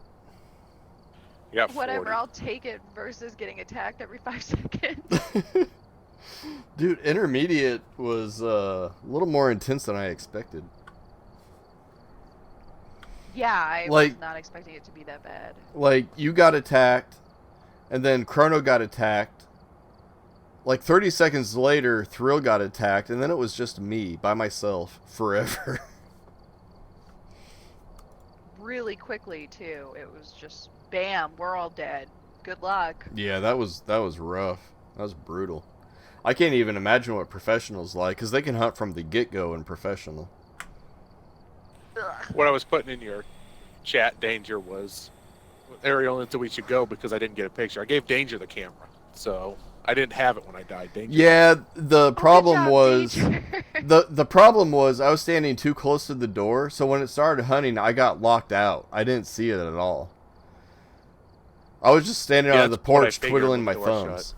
You got 40. Whatever, I'll take it versus getting attacked every 5 seconds. Dude, intermediate was a little more intense than I expected. Yeah, I Like- was not expecting it to be that bad. Like, you got attacked, and then Chrono got attacked. Like, 30 seconds later, Thrill got attacked, and then it was just me, by myself, forever. Really quickly, too. It was just, bam, we're all dead. Good luck. Yeah, that was rough. That was brutal. I can't even imagine what professionals like, because they can hunt from the get-go in professional. Ugh. What I was putting in your chat, Danger, was Ariel until we should go because I didn't get a picture. I gave Danger the camera, so I didn't have it when I died. Danger. Yeah, the problem job, was... Danger. The problem was I was standing too close to the door, so when it started hunting, I got locked out. I didn't see it at all. I was just standing Yeah, on the that's what I porch figured twiddling with my the door thumbs. shut.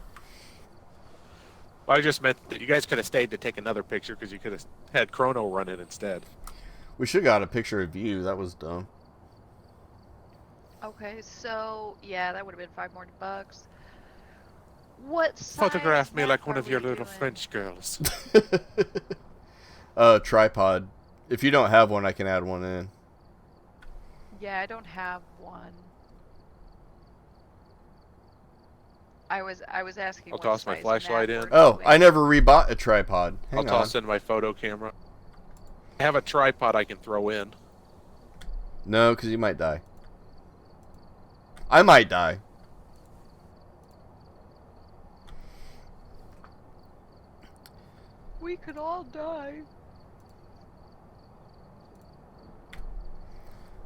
I just meant that you guys could have stayed to take another picture because you could have had Chrono run it instead. We should have got a picture of you. That was dumb. Okay, so, yeah, that would have been $5 more. What size Photograph me map like one are of your we little doing? French girls. Tripod. If you don't have one, I can add one in. Yeah, I don't have one. I was asking. I'll what toss my size flashlight map in. we're Oh, doing. I never rebought a tripod. I'll Hang on. toss in my photo camera. I have a tripod I can throw in. No, because you might die. I might die. We could all die.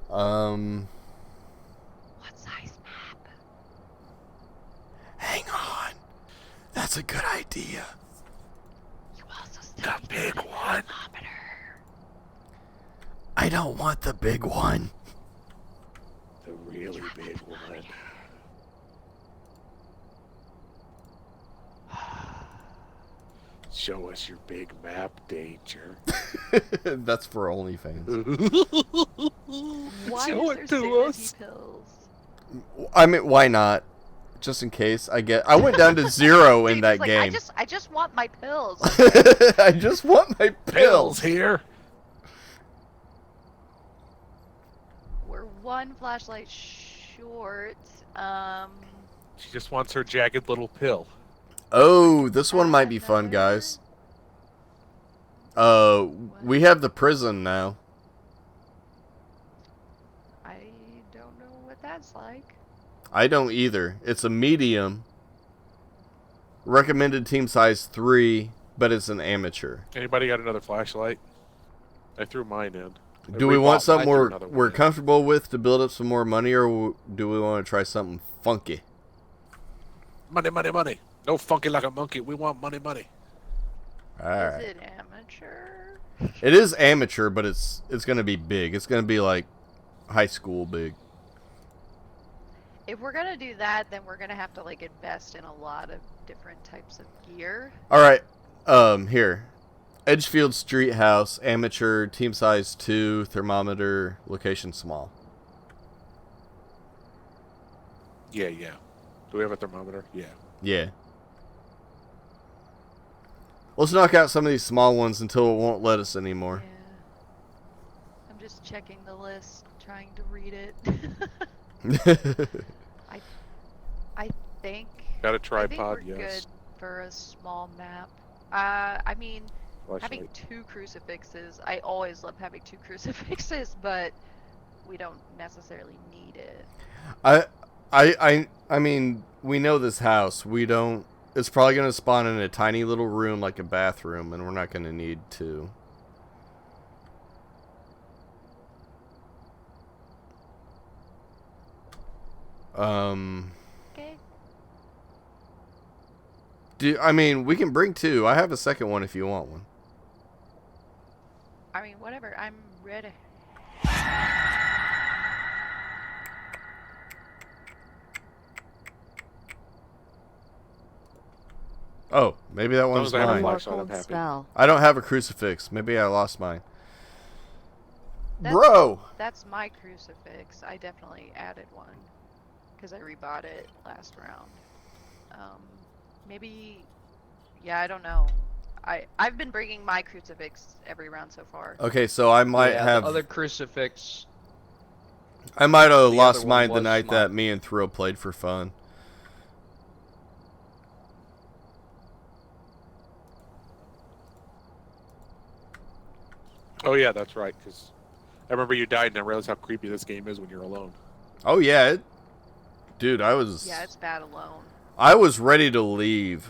What size map? Hang on. That's a good idea. You also still The need big a one. thermometer. I don't want the big one. The really big one. Show us your big map, Danger. That's for OnlyFans. Why Show is it there to sanity us. pills? I mean, why not? just in case I went down to 0 in He's that like, game. I just want my pills. I just want my pills. here. We're one flashlight short. She just wants her jagged little pill. Oh, this one might be fun, guys. We have the prison now. I don't know what that's like. I don't either. It's a medium. Recommended team size 3, but it's an amateur. Anybody got another flashlight? I threw mine in. Do we want something I threw we're another one we're in. comfortable with to build up some more money, or do we want to try something funky? Money, money, money. No funky like a monkey. We want money, money. All right. Is it amateur? It is amateur, but it's gonna be big. It's gonna be like high school big. If we're gonna do that, then we're gonna have to like invest in a lot of different types of gear. All right. Here, Edgefield Street House, amateur, team size 2, thermometer, location small. Yeah, yeah. Do we have a thermometer? Yeah. Yeah. Let's knock out some of these small ones until it won't let us anymore. Yeah. I'm just checking the list, trying to read it. I think. Got a I think tripod, we're yes. good for a small map. I mean, having Flashlight. 2 crucifixes. I always love having 2 crucifixes, but we don't necessarily need it. I mean, we know this house. We don't. It's probably gonna spawn in a tiny little room like a bathroom, and we're not gonna need 2. Okay. I mean, we can bring 2. I have a second one if you want one. I mean, whatever. I'm ready. Oh, maybe that one's Those I have a mine. flashlight, I'm Cold happy. spell. I don't have a crucifix. Maybe I lost mine. That's, Bro! That's my crucifix. I definitely added one because I rebought it last round. Maybe. Yeah, I don't know. I've been bringing my crucifix every round so far. Okay, so I might Yeah, have. the other crucifix. I might have the lost other one mine the was night mine. that me and Thrill played for fun. Oh, yeah, that's right, because I remember you died and I realized how creepy this game is when you're alone. Oh yeah, dude, I was. Yeah, it's bad alone. I was ready to leave.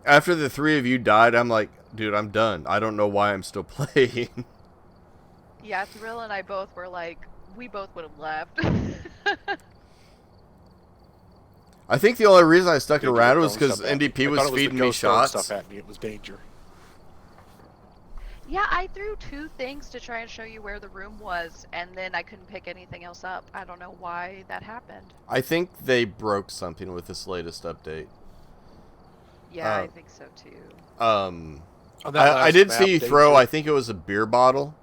After the 3 of you died, I'm like, dude, I'm done. I don't know why I'm still playing. Yeah, Thrill and I both were like, we both would have left. I think the only reason I stuck Dude, you around were was throwing because stuff at me. NDP I was thought it the feeding me ghost throwing shots. Stuff at me. It was danger. Yeah, I threw 2 things to try and show you where the room was, and then I couldn't pick anything else up. I don't know why that happened. I think they broke something with this latest update. Yeah, I think so too. On that I last did map, see you they throw, did- I think it was a beer bottle.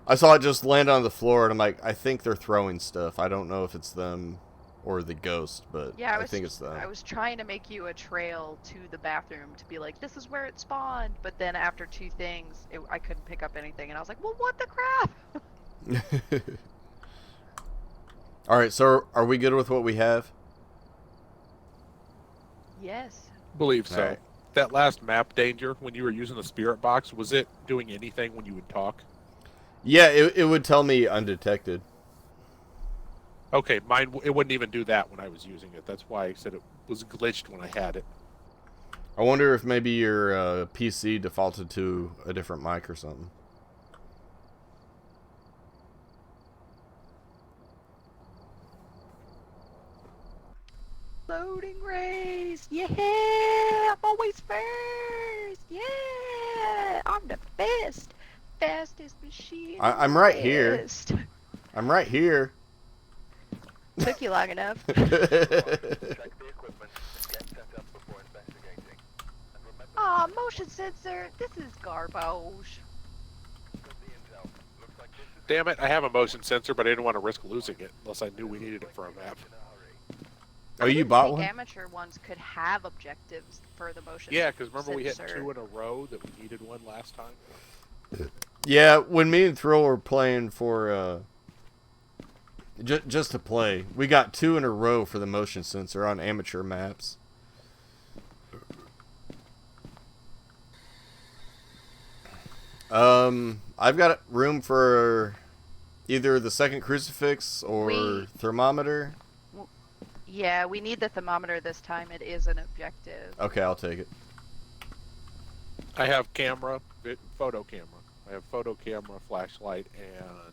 I saw it just land on the floor, and I'm like, I think they're throwing stuff. I don't know if it's them or the ghost, but Yeah, I think it's them. I was trying to make you a trail to the bathroom to be like, this is where it spawned. But then after 2 things, I couldn't pick up anything, and I was like, well, what the crap? Alright, so are we good with what we have? Yes. Believe so. Alright. That last map, Danger, when you were using the spirit box, was it doing anything when you would talk? Yeah, it would tell me undetected. Okay, mine, it wouldn't even do that when I was using it. That's why I said it was glitched when I had it. I wonder if maybe your PC defaulted to a different mic or something. Loading race! Yeah! I'm always first! Yeah! I'm the best! Fastest machine. I'm right here. best. I'm right here. Took you long enough. Aw, motion sensor! This is garbage. Damn it, I have a motion sensor, but I didn't want to risk losing it unless I knew we needed it for a map. Oh, I you didn't bought think one? amateur ones could have objectives for the motion. Yeah, because remember we hit sensor. 2 in a row that we needed one last time? Yeah, when me and Thrill were playing for, just to play, we got 2 in a row for the motion sensor on amateur maps. I've got room for either the second crucifix or thermometer. Yeah, we need the thermometer this time. It is an objective. Okay, I'll take it. I have camera, photo camera. I have photo camera, flashlight, and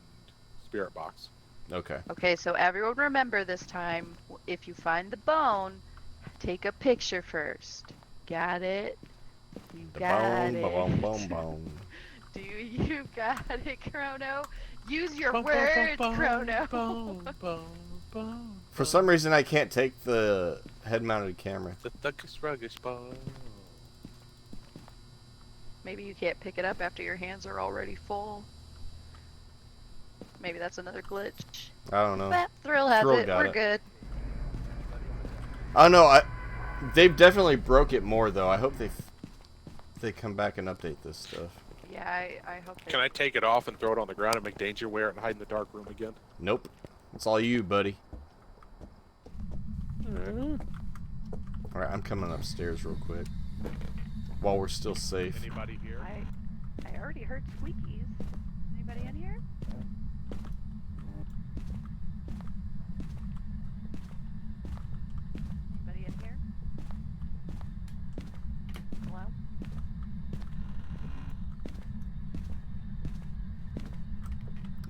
spirit box. Okay. Okay, so everyone remember this time, if you find the bone, take a picture first. Got it? You got it. Bone. Do you got it, Chrono? Use your words, Chrono. For some reason, I can't take the head-mounted camera. The thuggish ruggish bone. Maybe you can't pick it up after your hands are already full. Maybe that's another glitch. I don't know. But Thrill has Thrill it. got We're it. good. I know. They've definitely broke it more though. I hope they come back and update this stuff. Yeah, I hope they... Can I take it off and throw it on the ground and make Danger wear it and hide in the dark room again? Nope. It's all you, buddy. Alright, I'm coming upstairs real quick. While we're still safe. Anybody here? I already heard squeakies. Anybody in here? Anybody in here? Hello?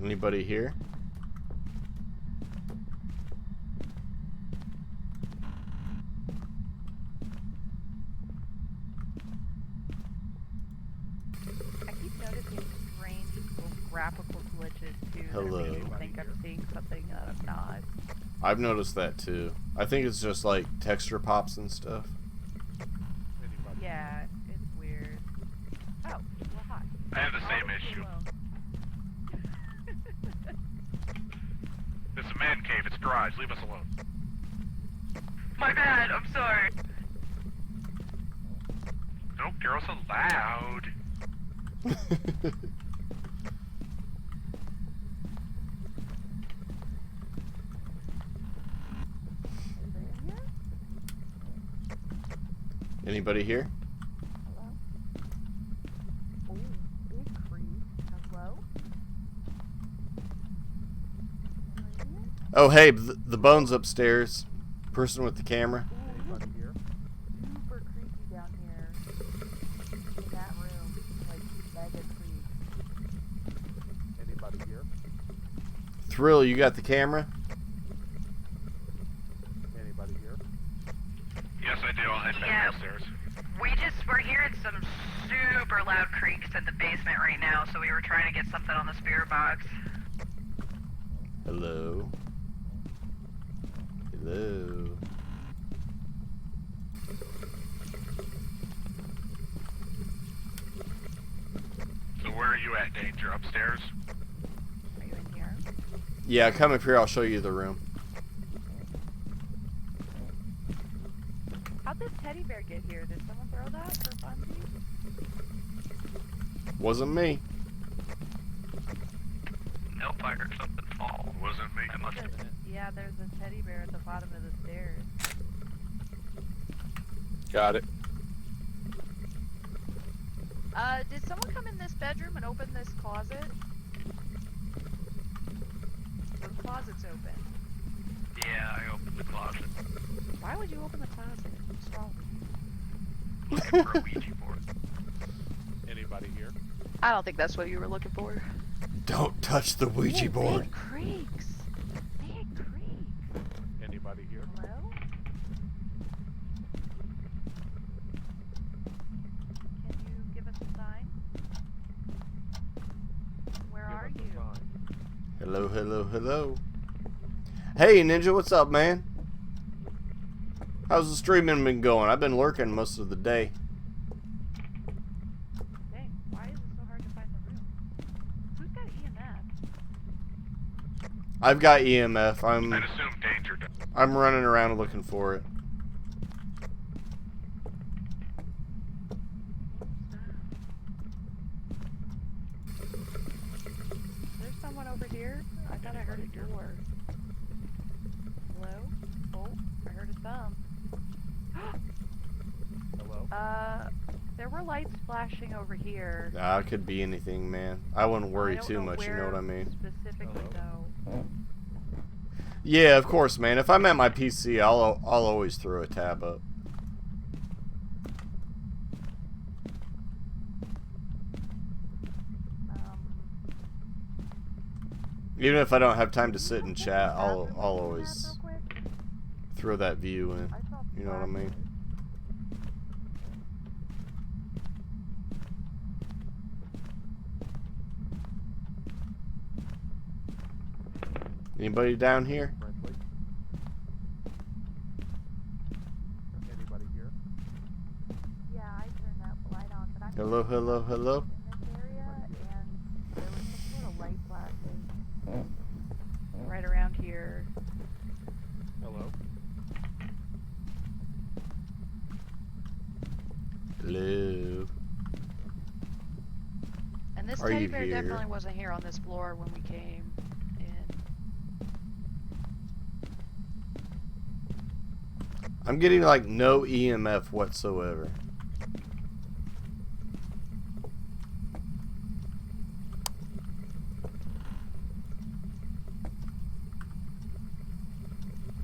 Anybody here? I keep noticing strange little graphical glitches too. Hello. That make me think I'm seeing something that I'm not. I've noticed that too. I think it's just like texture pops and stuff. Anybody? Yeah, it's weird. Oh, well, hi. I have the same issue. This is a man cave. It's garage. Leave us alone. My bad, I'm sorry. Nope, you're also loud. Anybody here? Hello? Oh, big creep. Hello? Oh, hey, the bone's upstairs. Person with the camera. Anybody here? Super creepy down here. In that room. Like, mega creepy. Anybody here? Thrill, you got the camera? Anybody here? Yes, I do. I'll head back Yeah. downstairs. We're hearing some super loud creaks in the basement right now, so we were trying to get something on the spirit box. Hello? Hello? So where are you at, Danger? Upstairs? Are you in here? Yeah, come up here. I'll show you the room. How'd this teddy bear get here? Did someone throw that for funsies? Wasn't me. Nope, I heard something fall. Wasn't me. I must have been it. Yeah, there's a teddy bear at the bottom of the stairs. Got it. Did someone come in this bedroom and open this closet? The closet's open. Yeah, I opened the closet. Why would you open the closet? What's wrong with you? Looking for a Ouija board. Anybody here? I don't think that's what you were looking for. Don't touch the Ouija Ooh, board. Big creaks. Big creak. Anybody here? Hello? Can you give us a sign? Where are Give us a you? sign. Hello, hello, hello. Hey, Ninja, what's up, man? How's the streaming been going? I've been lurking most of the day. Dang, why is it so hard to find the room? Who's got EMF? I've got EMF. I'd assume Danger does. I'm running around looking for it. There's someone over here. I thought I heard a door. Hello? Oh, I heard a thumb. Hello? There were lights flashing over here. Nah, it could be anything, man. I wouldn't worry I don't too know much, you know where what I mean? Specifically, though. Yeah, of course, man. If I'm at my PC, I'll always throw a tab up. Even if I don't have time to sit and chat, I'll always throw that view in. You know what I mean? Anybody down here? Friendly. Anybody here? Yeah, I turned that light on, but I'm Hello, hello, hello. in this area, and there was some sort of light flashing right around here. Hello? Hello. And this Are teddy you bear here? definitely wasn't here on this floor when we came in. I'm getting like no EMF whatsoever.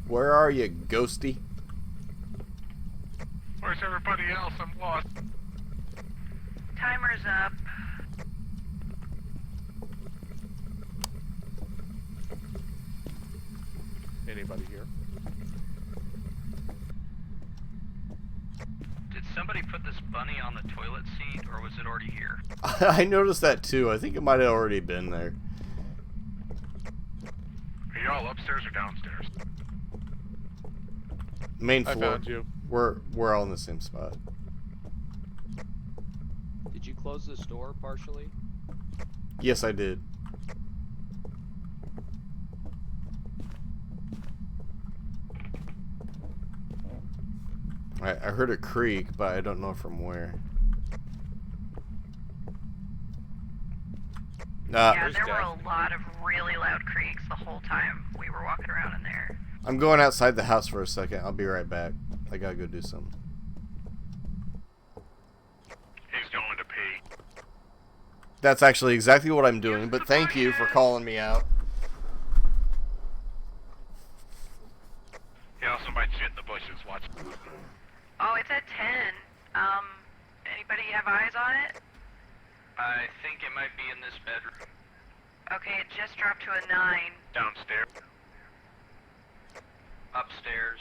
Where are you, ghosty? Where's everybody else? I'm lost. Timer's up. Anybody here? Did somebody put this bunny on the toilet seat, or was it already here? I noticed that too. I think it might have already been there. Are you all upstairs or downstairs? Main I floor. found you. We're all in the same spot. Did you close this door partially? Yes, I did. I heard a creak, but I don't know from where. Yeah, There's there were Dad. a lot of really loud creaks the whole time we were walking around in there. I'm going outside the house for a second. I'll be right back. I gotta go do something. He's going to pee. That's actually exactly what I'm doing, but thank you for calling me out. He also might sit in the bushes watching. Oh, it's at 10. Anybody have eyes on it? I think it might be in this bedroom. Okay, it just dropped to a 9. Downstairs. Upstairs.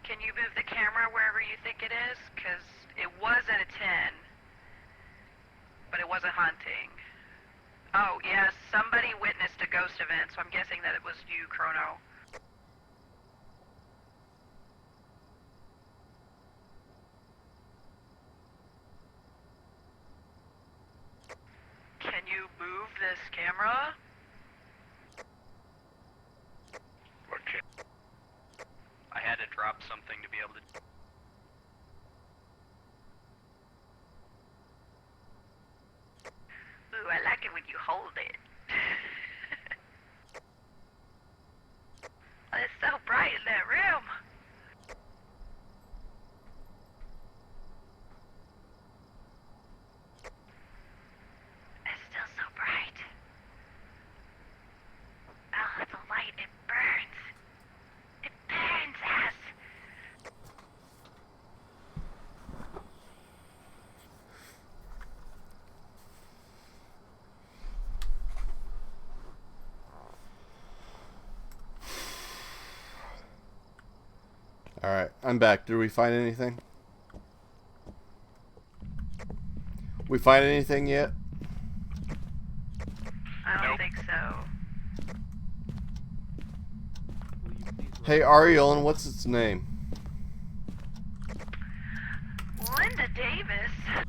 Can you move the camera wherever you think it is? Because it was at a 10, but it wasn't hunting. Oh, yeah, somebody witnessed a ghost event, so I'm guessing that it was you, Chrono. Can you move this camera? Okay. I had to drop something to be able to. Ooh, I like it when you hold it. Oh, it's so bright in that room. It's still so bright. Oh, the light, it burns. It burns us. Alright, I'm back. Did we find anything? We find anything yet? I don't Nope. think so. Will you please Hey, Ariel, and what's its name? Linda Davis. No,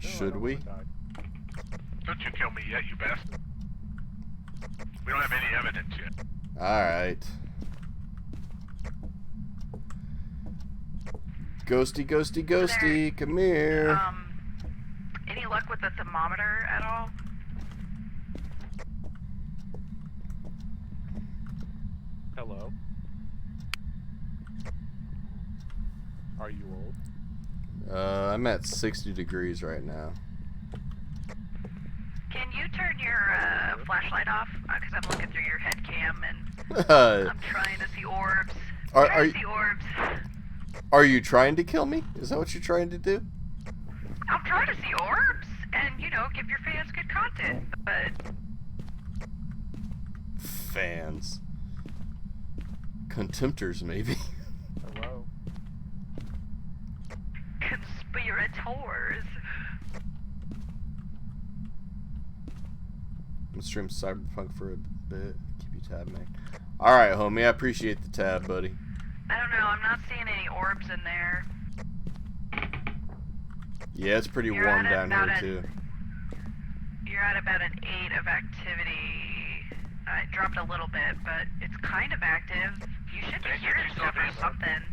I Should don't we? wanna die. Don't you kill me yet, you bastard. We don't have any evidence yet. Alright. Ghosty, ghosty, ghosty, come here. Any luck with the thermometer at all? Hello. Are you old? I'm at 60 degrees right now. Can you turn your flashlight off? Because I'm looking through your head cam and I'm trying to see orbs. Are you trying to kill me? Is that what you're trying to do? I'm trying to see orbs and, you know, give your fans good content, but... Fans. Contemptors, maybe. Hello. Conspirators. I'm gonna stream Cyberpunk for a bit. Keep you tab, man. Alright, homie. I appreciate the tab, buddy. I don't know, I'm not seeing any orbs in there. Yeah, it's pretty You're warm at down about here, a- too. You're at about an 8 of activity. It dropped a little bit, but it's kind of active. You should be hearing stuff or something.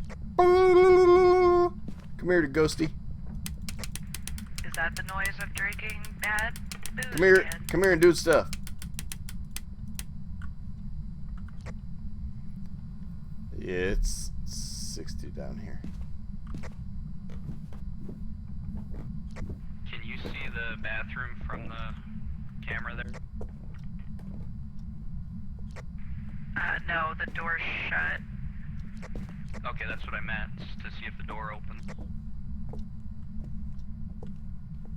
Come here, Ghosty. Is that the noise of drinking bad booze? Come here. again? Come here and do stuff. Yeah, it's 60 down here. Can you see the bathroom from the camera there? No, the door's shut. Okay, that's what I meant, to see if the door opens.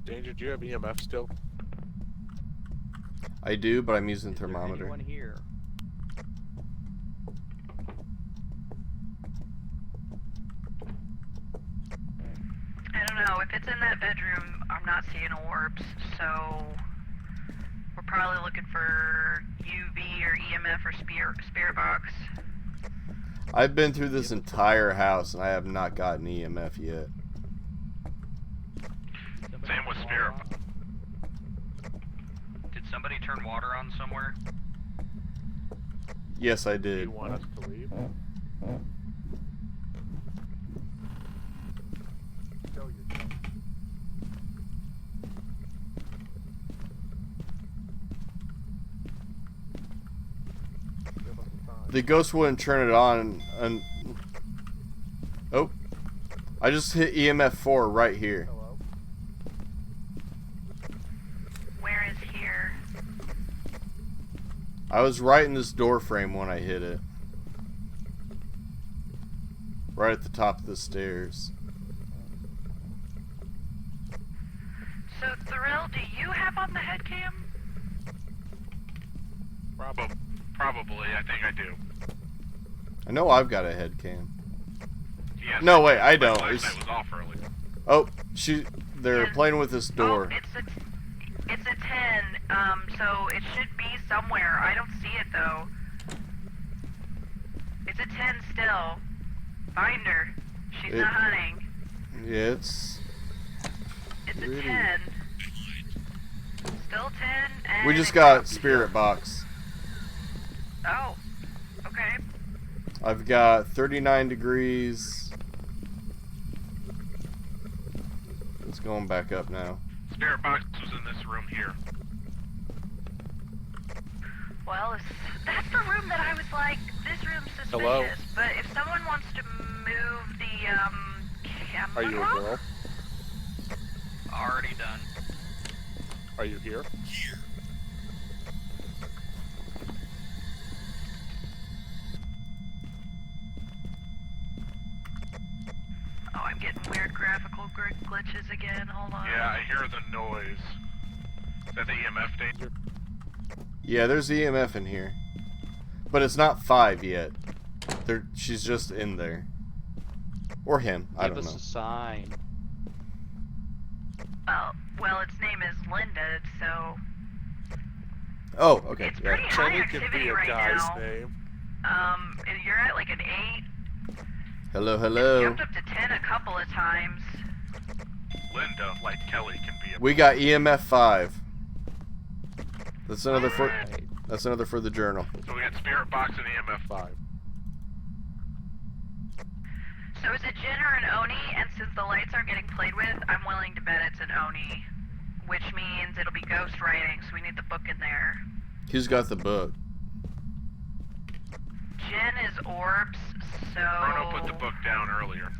Danger, do you have EMF still? I do, but I'm using Is there thermometer. anyone here? I don't know, if it's in that bedroom, I'm not seeing orbs, so... We're probably looking for UV or EMF or spirit box. I've been through this entire house and I have not gotten EMF yet. Somebody Same with turn spirit. water on? Did somebody turn water on somewhere? Yes, I Do you did. want us to leave? Show yourself. Give us a sign. The ghost wouldn't turn it on. Oh. I just hit EMF 4 right here. Hello. Where is here? I was right in this door frame when I hit it. Right at the top of the stairs. So, Thrill, do you have on the head cam? Probably, I think I do. I know I've got a head cam. Yes, No, wait, I my don't. flashlight was off earlier. Oh, they're Yeah. playing with this door. Oh, it's a 10, so it should be somewhere. I don't see it, though. It's a 10 still. Find her. She's It- not hunting. Yeah, it's... It's really- a 10. Still 10, and... We just it got dropped. spirit box. Oh, okay. I've got 39 degrees. It's going back up now. Spirit box was in this room here. Well, that's the room that I was like, this room's suspicious. Hello? But if someone wants to move the, camera... Are you a girl? Already done. Are you here? Oh, I'm getting weird graphical glitches again. Hold on. Yeah, I hear the noise. Is that the EMF danger? Yeah, there's EMF in here. But it's not 5 yet. She's just in there. Or him. I Give don't us know. a sign. Well, its name is Linda, so... Oh, okay. It's Yeah. pretty high Jenny can activity be a right guy's now. name. You're at like an 8. Hello, hello. Jumped up to 10 a couple of times. Linda, like Kelly, can be a... We got EMF 5. That's another foot. Right. That's another for the journal. So we got spirit box and EMF 5. So is it Jin or an Oni? And since the lights aren't getting played with, I'm willing to bet it's an Oni. Which means it'll be ghost writing, so we need the book in there. Who's got the book? Jin is orbs, so... Chrono put the book down earlier.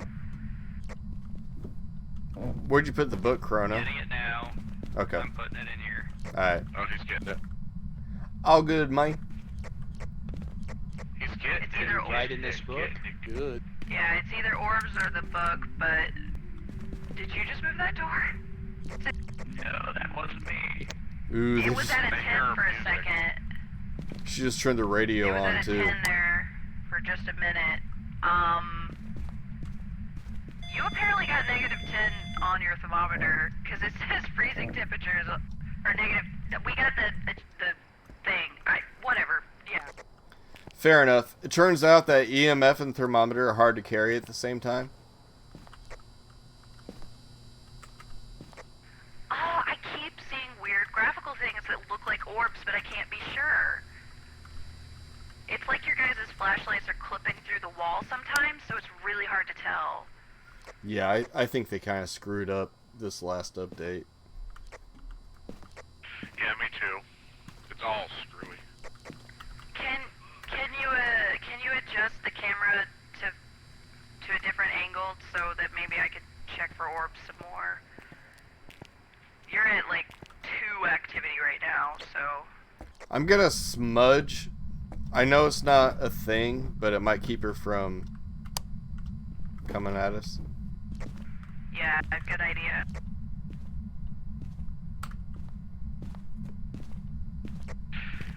Where'd you put the book, Chrono? Getting it now. Okay. I'm putting it in here. Alright. Oh, he's getting it. All good, man. He's getting It's it. either Right in this book? Good. Yeah, it's either orbs or the book, but... Did you just move that door? No, that wasn't me. Ooh, It this was is... at a I 10 hear for a music. second. She just turned the radio It was on, at a too. 10 there for just a minute. You apparently got negative 10 on your thermometer, because it says freezing temperatures are negative. We got the thing. Whatever. Yeah. Fair enough. It turns out that EMF and thermometer are hard to carry at the same time. Oh, I keep seeing weird graphical things that look like orbs, but I can't be sure. It's like your guys' flashlights are clipping through the wall sometimes, so it's really hard to tell. Yeah, I think they kind of screwed up this last update. Yeah, me too. It's all screwy. Can you adjust the camera to a different angle so that maybe I could check for orbs some more? You're at like 2 activity right now, so I'm gonna smudge. I know it's not a thing, but it might keep her from coming at us. yeah, good idea.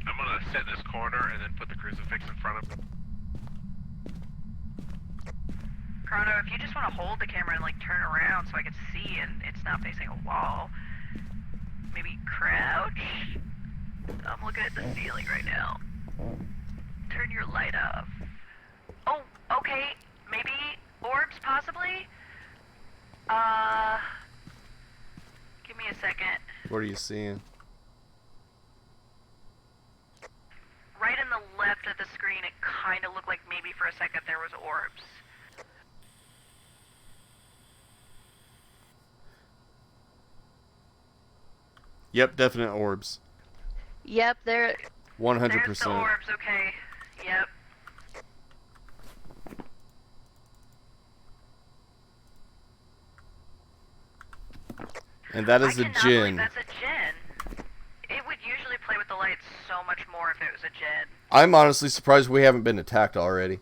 I'm gonna sit in this corner and then put the crucifix in front of me. Chrono, if you just want to hold the camera and like turn around so I can see and it's not facing a wall, maybe crouch. I'm looking at the ceiling right now. Turn your light off. Oh, okay, maybe orbs possibly? Give me a second. What are you seeing? Right in the left of the screen, it kind of looked like maybe for a second there was orbs. Yep, definite orbs. Yep, there. 100%. There's the orbs, okay. Yep. And that is I a cannot believe Jinn. that's a Jinn. It would usually play with the lights so much more if it was a Jinn. I'm honestly surprised we haven't been attacked already.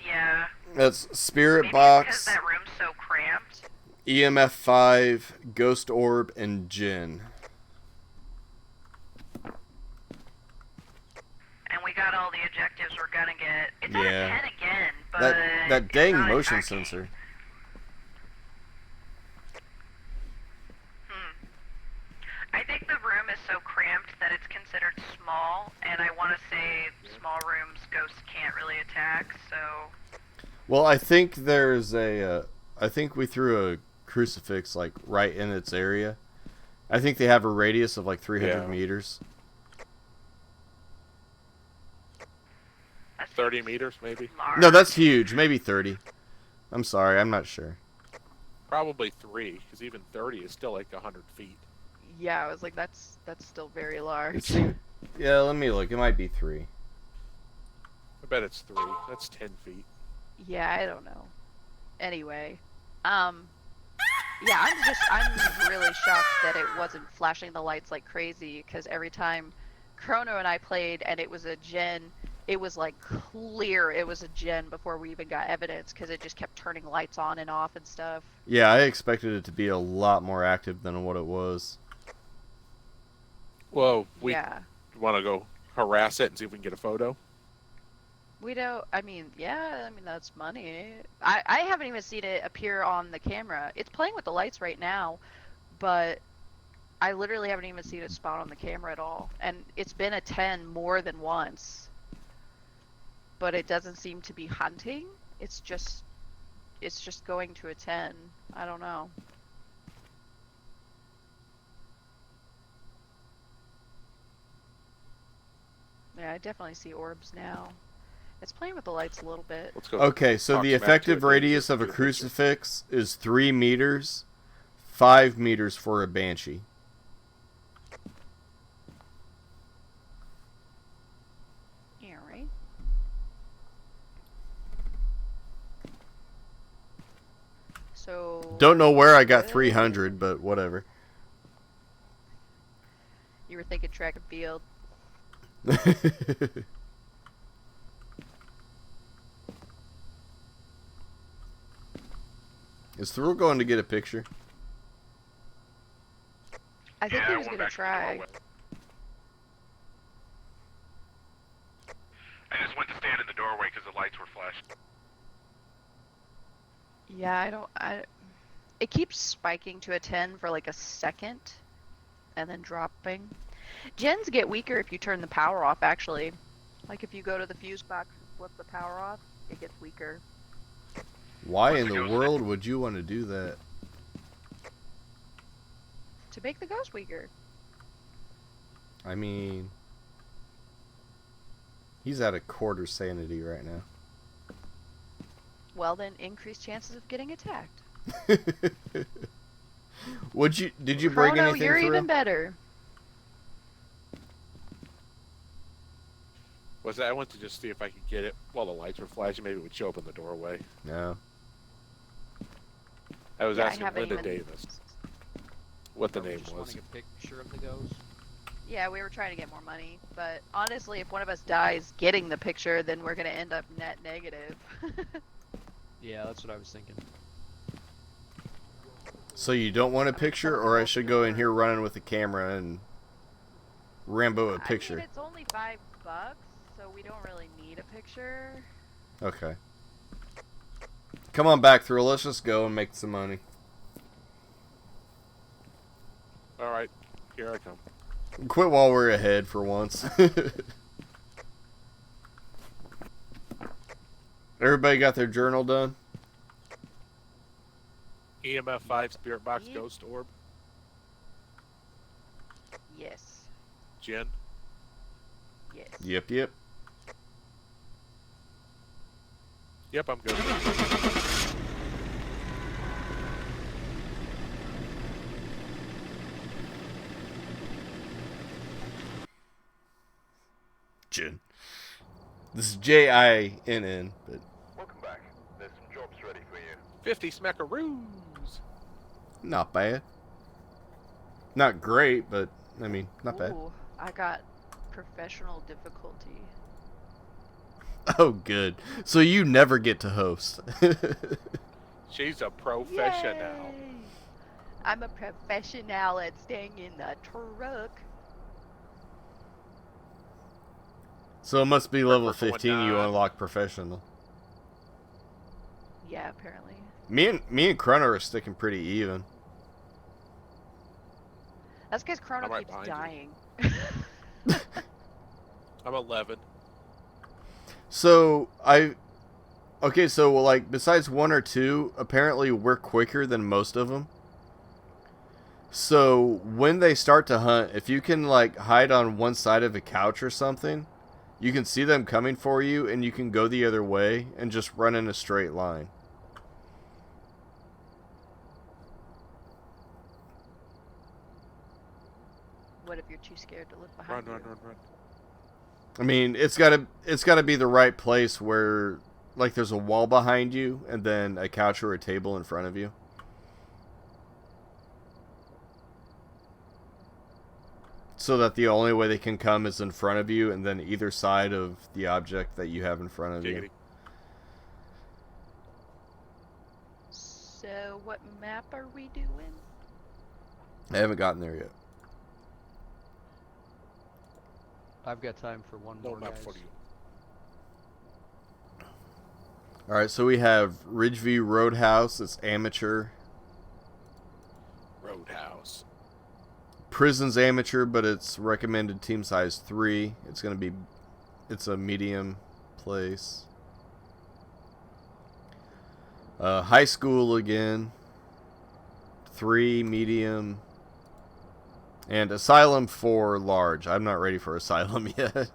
Yeah. That's Spirit Maybe Box, it's because that room's so cramped. EMF 5, Ghost Orb, and Jinn. And we got all the objectives we're gonna get. It's at Yeah. a 10 again, but That it's dang not motion attacking. sensor. I think the room is so cramped that it's considered small, and I want to say small rooms ghosts can't really attack, so... Well, I think there's a... I think we threw a crucifix, like, right in its area. I think they have a radius of, like, 300 Yeah. meters. That's 30 meters, maybe? large. No, that's huge. Maybe 30. I'm sorry, I'm not sure. Probably 3, because even 30 is still like 100 feet. Yeah, I was like, that's still very large. It seemed, yeah, let me look. It might be 3. I bet it's 3. That's 10 feet. Yeah, I don't know. Anyway, yeah, I'm really shocked that it wasn't flashing the lights like crazy, because every time Chrono and I played and it was a Jinn, it was like clear it was a Jinn before we even got evidence, because it just kept turning lights on and off and stuff. Yeah, I expected it to be a lot more active than what it was. Well, we Yeah. want to go harass it and see if we can get a photo. We don't, I mean, yeah, I mean, that's money. I haven't even seen it appear on the camera. It's playing with the lights right now, but I literally haven't even seen it spawn on the camera at all. And it's been a 10 more than once. But it doesn't seem to be hunting. It's just going to a 10. I don't know. Yeah, I definitely see orbs now. It's playing with the lights a little bit. Let's go. Okay, so talk the smack to effective it, then radius just of a do picture. crucifix is 3 meters, 5 meters for a banshee. Yeah, right? So... Don't know where I got Good. 300, but whatever. You were thinking track and field. Is Thurl going to get a picture? I think Yeah, he I was went gonna back to the try. doorway. I just went to stand in the doorway because the lights were flashing. Yeah, it keeps spiking to a 10 for like a second, and then dropping. Gens get weaker if you turn the power off, actually. Like if you go to the fuse box and flip the power off, it gets weaker. Why What's in the the ghost world thing? would you want to do that? To make the ghost weaker. I mean, he's at a quarter sanity right now. Well, then increased chances of getting attacked. Did you bring Chrono, anything you're through? even better. Was that? I went to just see if I could get it while the lights were flashing. Maybe it would show up in the doorway. No. I was Yeah, I asking haven't Linda even- Davis what the Are we name just was. wanting a picture of the ghost? Yeah, we were trying to get more money, but honestly, if one of us dies getting the picture, then we're gonna end up net negative. Yeah, that's what I was thinking. So you don't want a I mean, picture, some or I people should go in prefer- here running with the camera and Rambo a I picture? mean, it's only $5, so we don't really need a picture. Okay. Come on back through. Let's just go and make some money. All right, here I come. Quit while we're ahead for once. Everybody got their journal done? EMF 5 Spirit Box Yep. Ghost Orb. Yes. Jen. Yes. Yep. Yep, I'm good. Jin. This is Jinn, but Welcome back. There's some jobs ready for you. 50 smackaroos. not bad. Not great, but I mean, not bad. Ooh, I got professional difficulty. Oh, good. So you never get to host. She's a professional. Yay! I'm a professional at staying in the truck. So it must be level for going 15 you down. unlock professional. Yeah, apparently. Me and Chrono are sticking pretty even. That's because Chrono I'm right keeps behind dying. I'm 11. So so like besides 1 or 2, apparently we're quicker than most of them. So when they start to hunt, if you can like hide on one side of a couch or something, you can see them coming for you, and you can go the other way and just run in a straight line. What if you're too scared to look behind Run. you? I mean, it's gotta be the right place where like there's a wall behind you and then a couch or a table in front of you. So that the only way they can come is in front of you and then either side of the object that you have in front of you. Giggity. So, what map are we doing? I haven't gotten there yet. I've got time for one No more, map guys. for you. Alright, so we have Ridgeview Roadhouse. It's amateur. Roadhouse. Prison's amateur, but it's recommended team size 3. It's a medium place. High school again. 3 medium. And Asylum 4 large. I'm not ready for Asylum yet.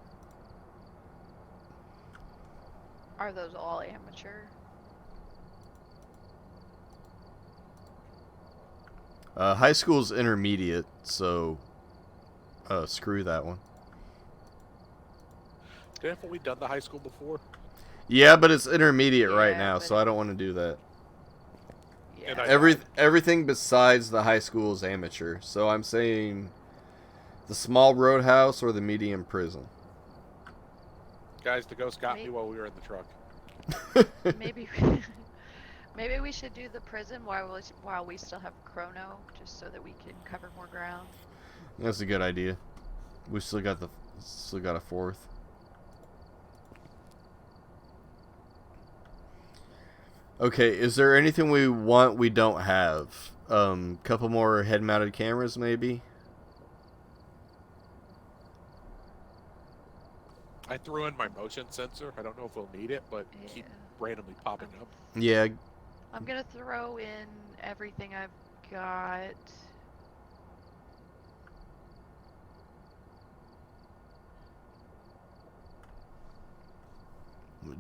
Are those all amateur? High school's intermediate, so screw that one. Haven't we done the high school before? Yeah, but it's intermediate right Yeah, now, but so I don't want to do that. Yeah. And I- Everything besides the high school is amateur, so I'm saying the small roadhouse or the medium prison. Guys, the ghost got me Maybe- while we were in the truck. maybe maybe we should do the prison while we still have chrono, just so that we can cover more ground. That's a good idea. We still got a fourth. Okay, is there anything we don't have? Couple more head-mounted cameras, maybe? I threw in my motion sensor. I don't know if we'll need it, but keep randomly popping up. Yeah. I'm gonna throw in everything I've got.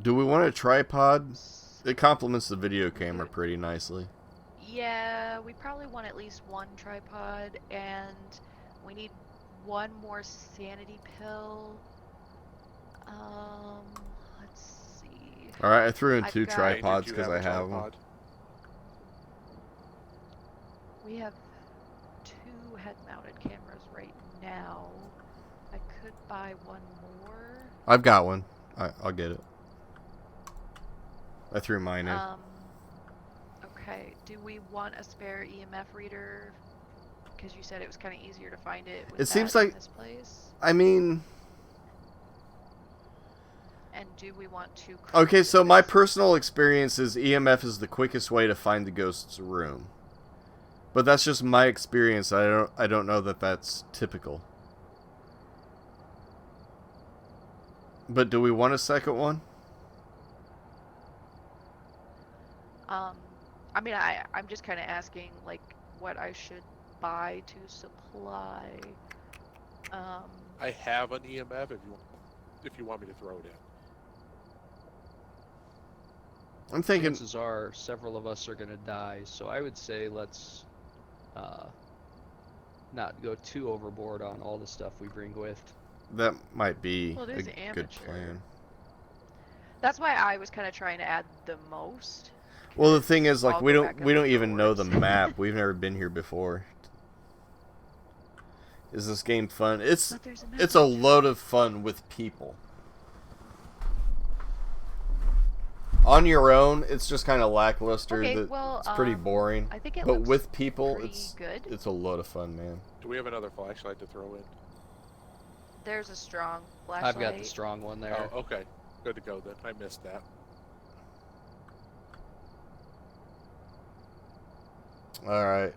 Do we want a tripod? It complements the video camera pretty nicely. Yeah, we probably want at least one tripod, and we need one more sanity pill. Let's see. Alright, I threw in I've 2 got- tripods Did you because have I a have them. tripod? We have 2 head-mounted cameras right now. I could buy one more. I've got one. I'll get it. I threw mine in. Okay. Do we want a spare EMF reader? Because you said it was kind of easier to find it. With It seems that in like- this place. I mean... And do we want to? Okay, so my personal experience is EMF is the quickest way to find the ghost's room. But that's just my experience. I don't know that that's typical. But do we want a second one? I mean, I'm just kind of asking, like, what I should buy to supply. I have an EMF if you want me to throw it in. I'm thinking... Chances are several of us are going to die, so I would say let's not go too overboard on all the stuff we bring with. That might be Well, it a is good amateur. plan. That's why I was kind of trying to add the most. Well, the thing is, like, I'll we go don't back we and don't look even know the forwards. map. We've never been here before. Is this game fun? It's But there's a map it's a right there. load of fun with people. On your own, it's just kind of lackluster. Okay, That well, it's pretty boring. I think it But looks with people, pretty it's good. a load of fun, man. Do we have another flashlight to throw in? There's a strong flashlight. I've got the strong one there. Oh, okay. Good to go then. I missed that. All right.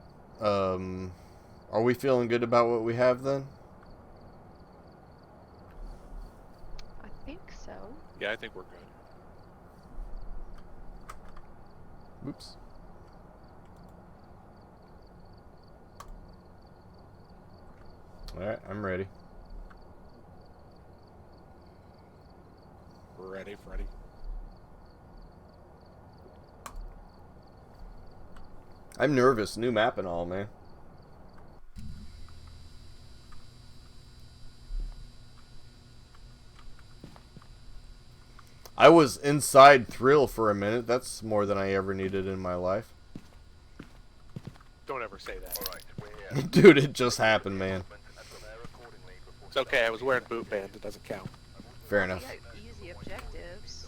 Are we feeling good about what we have then? I think so. Yeah, I think we're good. Oops. All right, I'm ready. We're ready, Freddy. I'm nervous. New map and all, man. I was inside Thrill for a minute. That's more than I ever needed in my life. Don't ever say that. Alright, we're here. Dude, it just happened, man. And prepare accordingly before It's okay. I was wearing boot band. It doesn't count. Fair We enough. got easy objectives,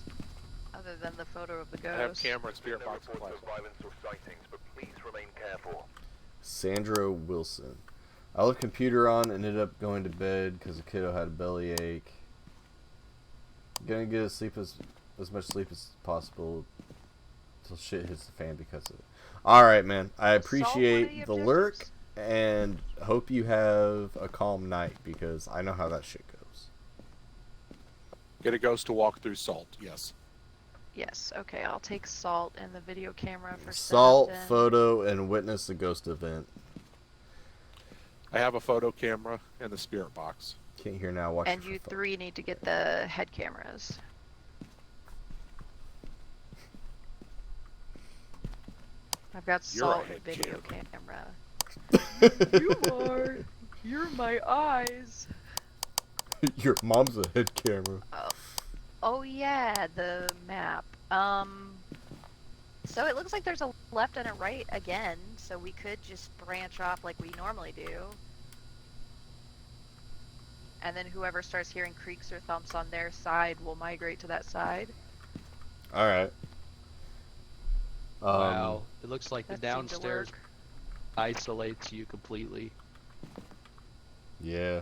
other than the photo of the I have ghost. camera, spirit no box, and reports of flashlight. violence or sightings, but please remain careful. Sandra Wilson. I left computer on and ended up going to bed because the kiddo had a bellyache. Gonna get as much sleep as possible till shit hits the fan because of it. Alright, man. I Solve one of appreciate the lurk objectives? and hope you have a calm night because I know how that shit goes. Get a ghost to walk through salt. Yes. Yes. Okay. I'll take salt and the video camera for Salt, then. photo, and witness the ghost event. I have a photo camera and the spirit box. Can't hear now. Watch And it for you photo. 3 need to get the head cameras. I've got You're a salt head video camera. camera. You are. You're my eyes. Your mom's a head camera. Oh yeah, the map. So it looks like there's a left and a right again, so we could just branch off like we normally do. And then whoever starts hearing creaks or thumps on their side will migrate to that side. Alright. Wow, it looks like the That seemed to downstairs work. isolates you completely. Yeah.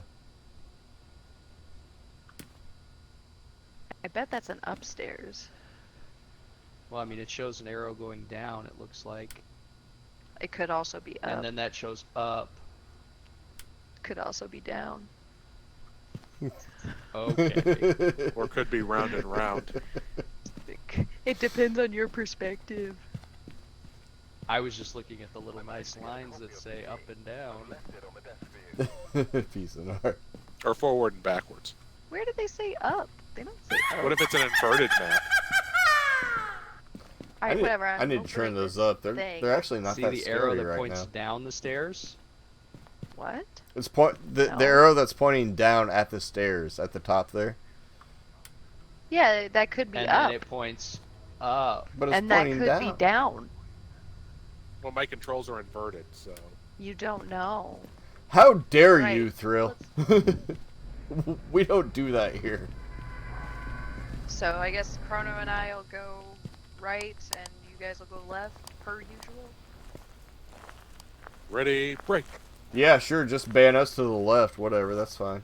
I bet that's an upstairs. Well, I mean, it shows an arrow going down, it looks like. It could also be up. And then that shows up. Could also be down. Okay. Or could be round and round. It depends on your perspective. I was just looking at the little nice lines that say up and down. Left it on the desk for you. Piece of art. Or forward and backwards. Where did they say up? They don't say up. What if it's an inverted map? Alright, whatever. I need to turn those up. They're actually not See that the scary arrow that right points now. down the stairs? What? It's No. the arrow that's pointing down at the stairs at the top there. Yeah, that could be And up. then it points up. But it's And that pointing could down. be down. Well, my controls are inverted, so. You don't know. How dare Right. you, Thrill? We don't do that here. So I guess Chrono and I will go right, and you guys will go left, per usual. Ready, break. Yeah, sure. Just ban us to the left. Whatever. That's fine.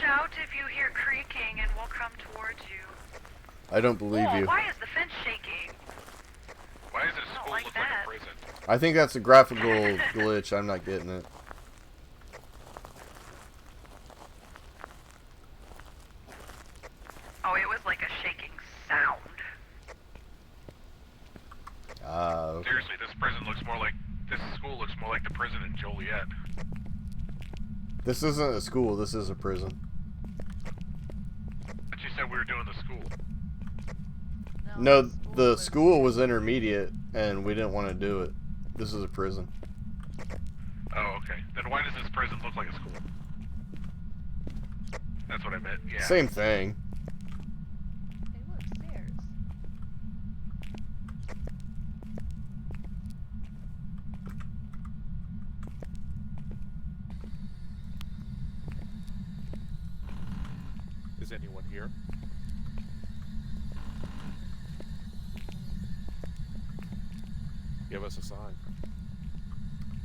Shout if you hear creaking and we'll come towards you. I don't believe Whoa, you. why is the fence shaking? Why does this I don't school like look that. like a prison? I think that's a graphical glitch. I'm not getting it. Oh, it was like a shaking sound. Okay. Seriously, this prison looks more like this school looks more like the prison in Joliet. This isn't a school. This is a prison. But you said we were doing the school. No, the school was intermediate, and we didn't want to do it. This is a prison. Oh, okay. Then why does this prison look like a school? That's what I meant. Yeah. Same thing. Hey, look, stairs. Is anyone here? Give us a sign.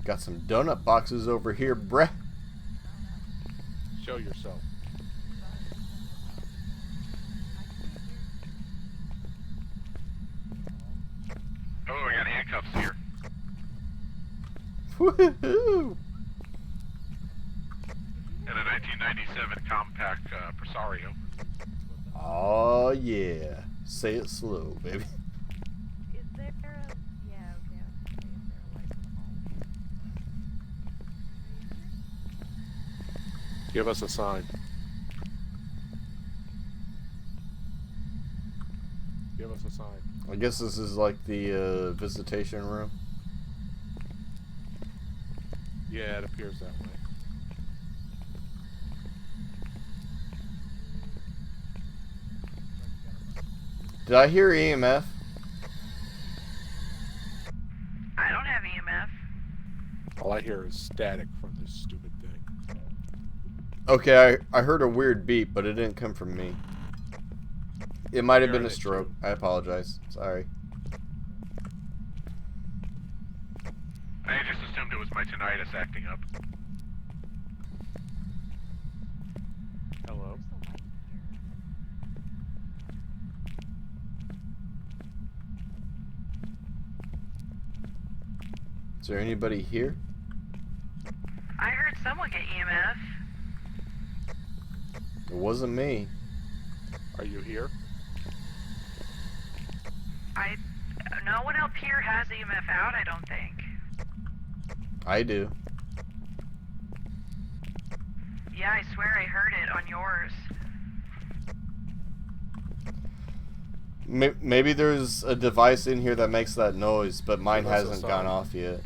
Got some donut boxes over here, bruh. Show yourself. Oh, I got handcuffs here. Woohoo! And a 1997 compact Presario. Oh yeah. Say it slow, baby. Is there a... Yeah, okay, I was gonna say, is there a light in the hall? Give us a sign. Give us a sign. I guess this is like the visitation room. Yeah, it appears that way. Did I hear EMF? I don't have EMF. All I hear is static from this stupid thing. Okay, I heard a weird beep, but it didn't come from me. It might have been Hearing a it stroke. too. I apologize. Sorry. I just assumed it was my tinnitus acting up. Hello? Where's the light here? Is there anybody here? I heard someone get EMF. It wasn't me. Are you here? No one up here has EMF out, I don't think. I do. Yeah, I swear I heard it on yours. Maybe there's a device in here that makes that noise, but mine Give us a hasn't gone sign. off yet.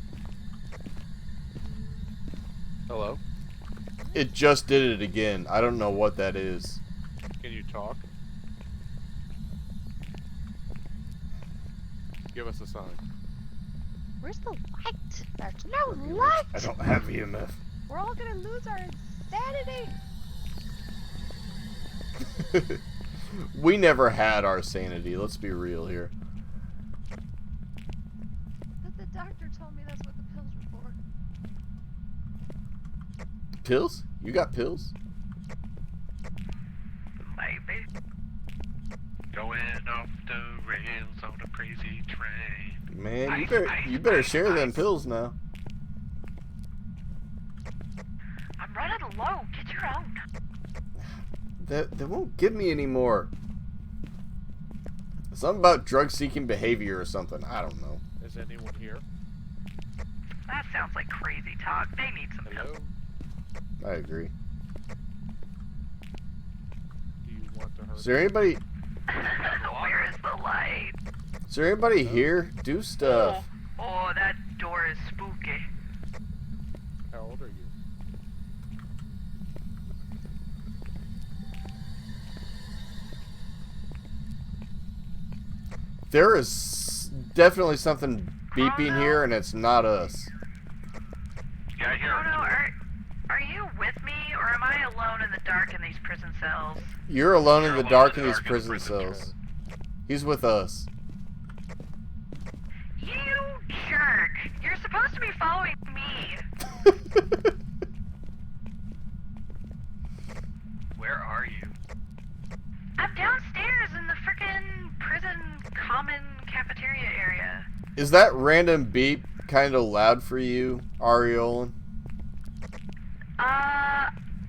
Hello? It just did it again. I don't know what that is. Can you talk? Give us a sign. Where's the light? There's no light! I don't have EMF. We're all gonna lose our insanity! We never had our sanity. Let's be real here. But the doctor told me that's what the pills were for. Pills? You got pills? Maybe. Going off the rails on a crazy train. Man, Ice, you better ice, share them ice. pills now. I'm running low. Get your own. They won't give me any more. Something about drug-seeking behavior or something. I don't know. Is anyone here? That sounds like crazy talk. They need some Hello? pills. I agree. Do you want to hurt? Is there anybody? Where is the light? Is there anybody here? Do stuff. Oh, that door is spooky. How old are you? There is definitely something beeping here, and it's not us. Yeah, I hear Oh it. no, are you with me, or am I alone in the dark in these prison cells? You're alone in You're the alone dark in in the these dark in the prison prison cells. He's with us. You jerk! You're supposed to be following me. Where are you? I'm downstairs in the frickin' prison common cafeteria area. Is that random beep kind of loud for you, Ariolan?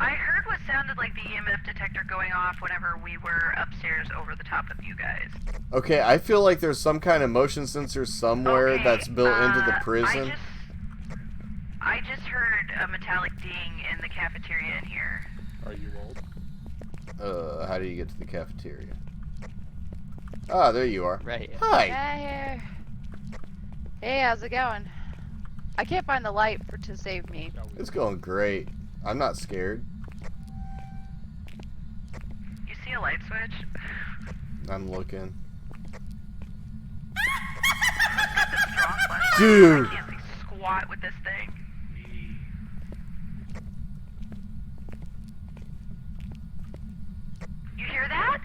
I heard what sounded like the EMF detector going off whenever we were upstairs over the top of you guys. Okay, I feel like there's some kind of motion sensor somewhere Okay, that's built into the prison. I just heard a metallic ding in the cafeteria in here. Are you old? How do you get to the cafeteria? Ah, there you are. Right. Hi. Yeah, here. Hey, how's it going? I can't find the light to save me. Shall we? It's going great. I'm not scared. You see a light switch? I'm looking. Strong flashlight. Dude. I can't see squat with this thing. You hear that?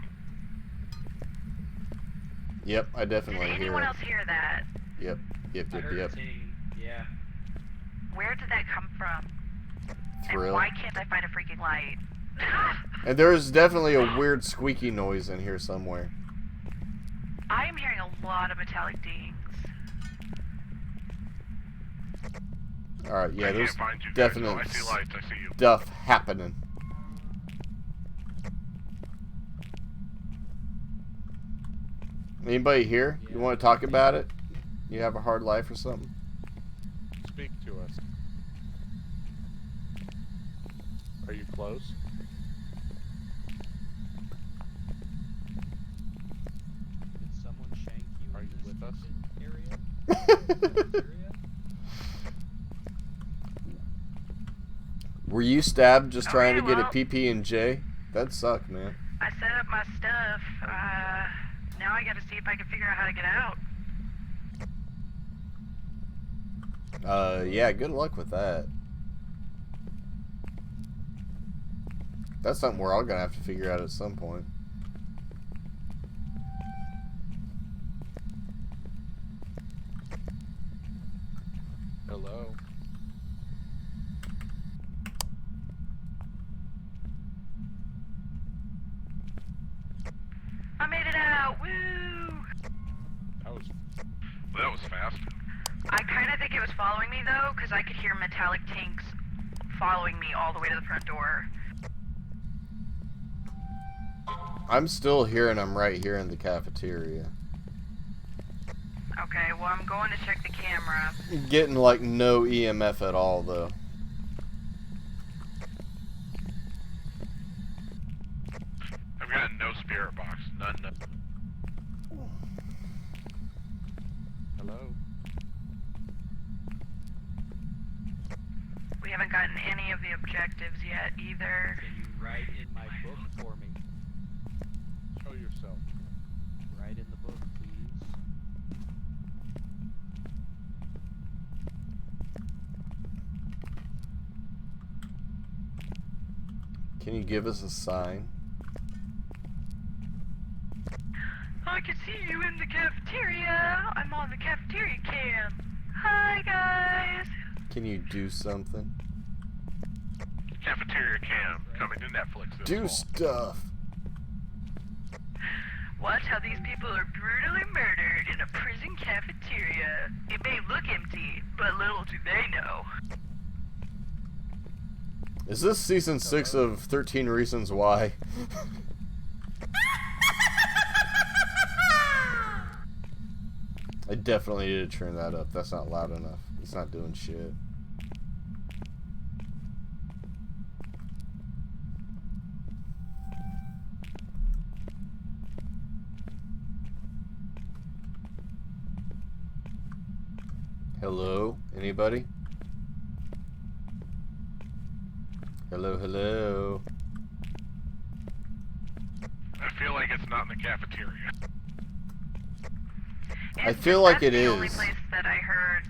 Yep, I Did definitely hear anyone it. else hear that? Yep, yep, I yep, heard yep. a ting. Yeah. Where did that come from? And Thrill. why can't I find a freaking light? And there is definitely a weird squeaky noise in here somewhere. I am hearing a lot of metallic dings. Alright, yeah, I there's can't find you guys. definite Oh, I see lights. I see you. stuff happening. Anybody here? You want to talk about it? You have a hard life or something? Speak to us. Are you close? Did someone shank you? Are in you this with us? Area? Were you stabbed just trying to Okay, get a well- PP and J? That'd suck, man. I set up my stuff. Now I gotta see if I can figure out how to get out. Yeah, good luck with that. That's something we're all gonna have to figure out at some point. Hello? I made it out! Woo! That was... Well, that was fast. I kind of think it was following me though, because I could hear metallic tinks following me all the way to the front door. I'm still hearing them right here in the cafeteria. Okay, well I'm going to check the camera. Getting like no EMF at all though. I've got no spirit box. None. Hello? We haven't gotten any of the objectives yet either. Can you write in my book for me? Show yourself. Write in the book, please. Can you give us a sign? I can see you in the cafeteria. I'm on the cafeteria cam. Hi, guys. Can you do something? Cafeteria cam coming to Netflix this Do fall. stuff! Watch how these people are brutally murdered in a prison cafeteria. It may look empty, but little do they know. Is this season 6 of 13 Reasons Why? I definitely need to turn that up. That's not loud enough. It's not doing shit. Hello? Anybody? Hello, hello. I feel like it's not in the cafeteria. I feel like it That's the is. only place that I heard.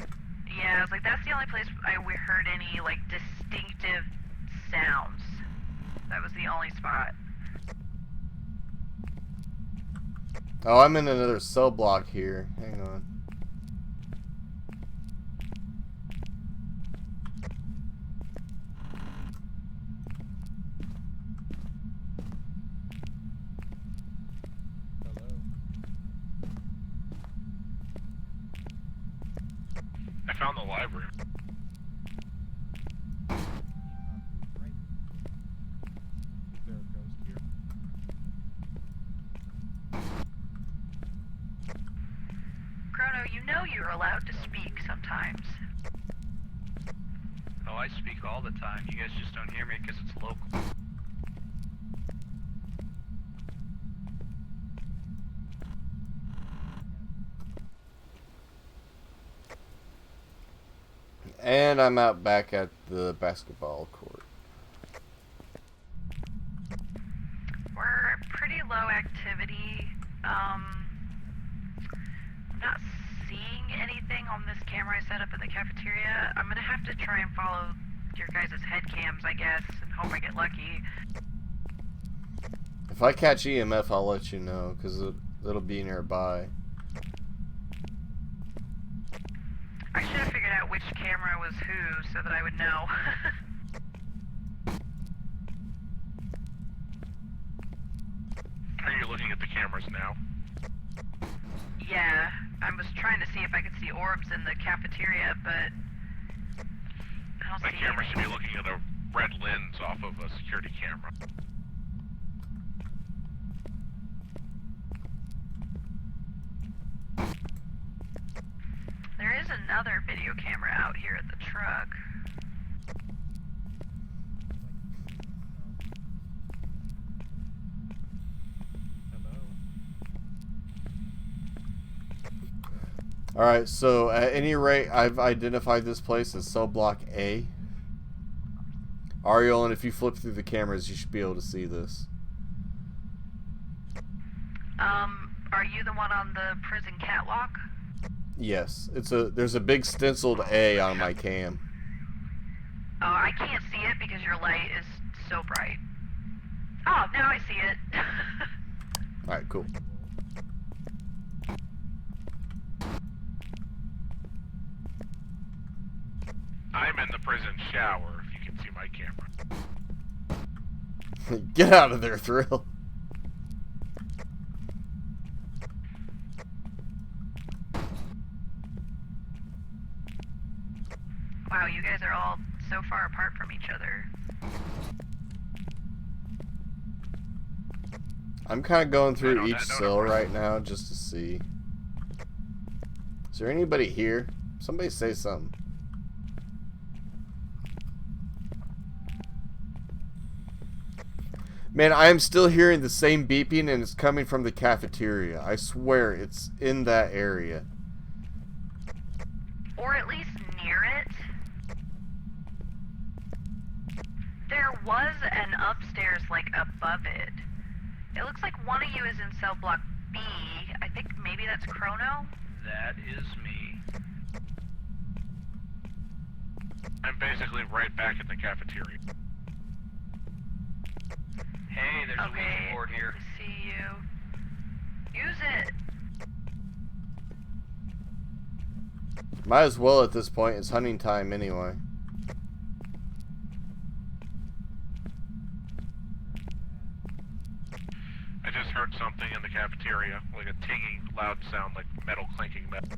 Yeah, I was like, that's the only place we heard any like distinctive sounds. That was the only spot. Oh, I'm in another cell block here. Hang on. I found the library. Is there a ghost here? Chrono, you know you're allowed to speak sometimes. Oh, I speak all the time. You guys just don't hear me because it's local. And I'm out back at the basketball court. We're pretty low activity. I'm not seeing anything on this camera I set up in the cafeteria. I'm gonna have to try and follow your guys' head cams, I guess, and hope I get lucky. If I catch EMF, I'll let you know, because it'll be nearby. I should have figured out which camera was who so that I would know. Are you looking at the cameras now? Yeah, I was trying to see if I could see orbs in the cafeteria, but I don't My see camera should be anything. looking at a red lens off of a security camera. There is another video camera out here at the truck. Alright, so at any rate, I've identified this place as cell block A. Ariel, and if you flip through the cameras, you should be able to see this. Are you the one on the prison catwalk? Yes, there's a big stenciled A on my cam. Oh, I can't see it because your light is so bright. Oh, now I see it. Alright, cool. I'm in the prison shower, if you can see my camera. Get out of there, Thrill. Wow, you guys are all so far apart from each other. I'm kind of going I through know each that, no, cell no. right now just to see. Is there anybody here? Somebody say something. Man, I am still hearing the same beeping and it's coming from the cafeteria. I swear it's in that area. Or at least near it. There was an upstairs, like, above it. It looks like one of you is in cell block B. I think maybe that's Chrono? That is me. I'm basically right back in the cafeteria. Hey, there's a Ouija board here. I see you. Use it. Might as well at this point. It's hunting time anyway. I just heard something in the cafeteria, like a tinging, loud sound, like metal clanking metal.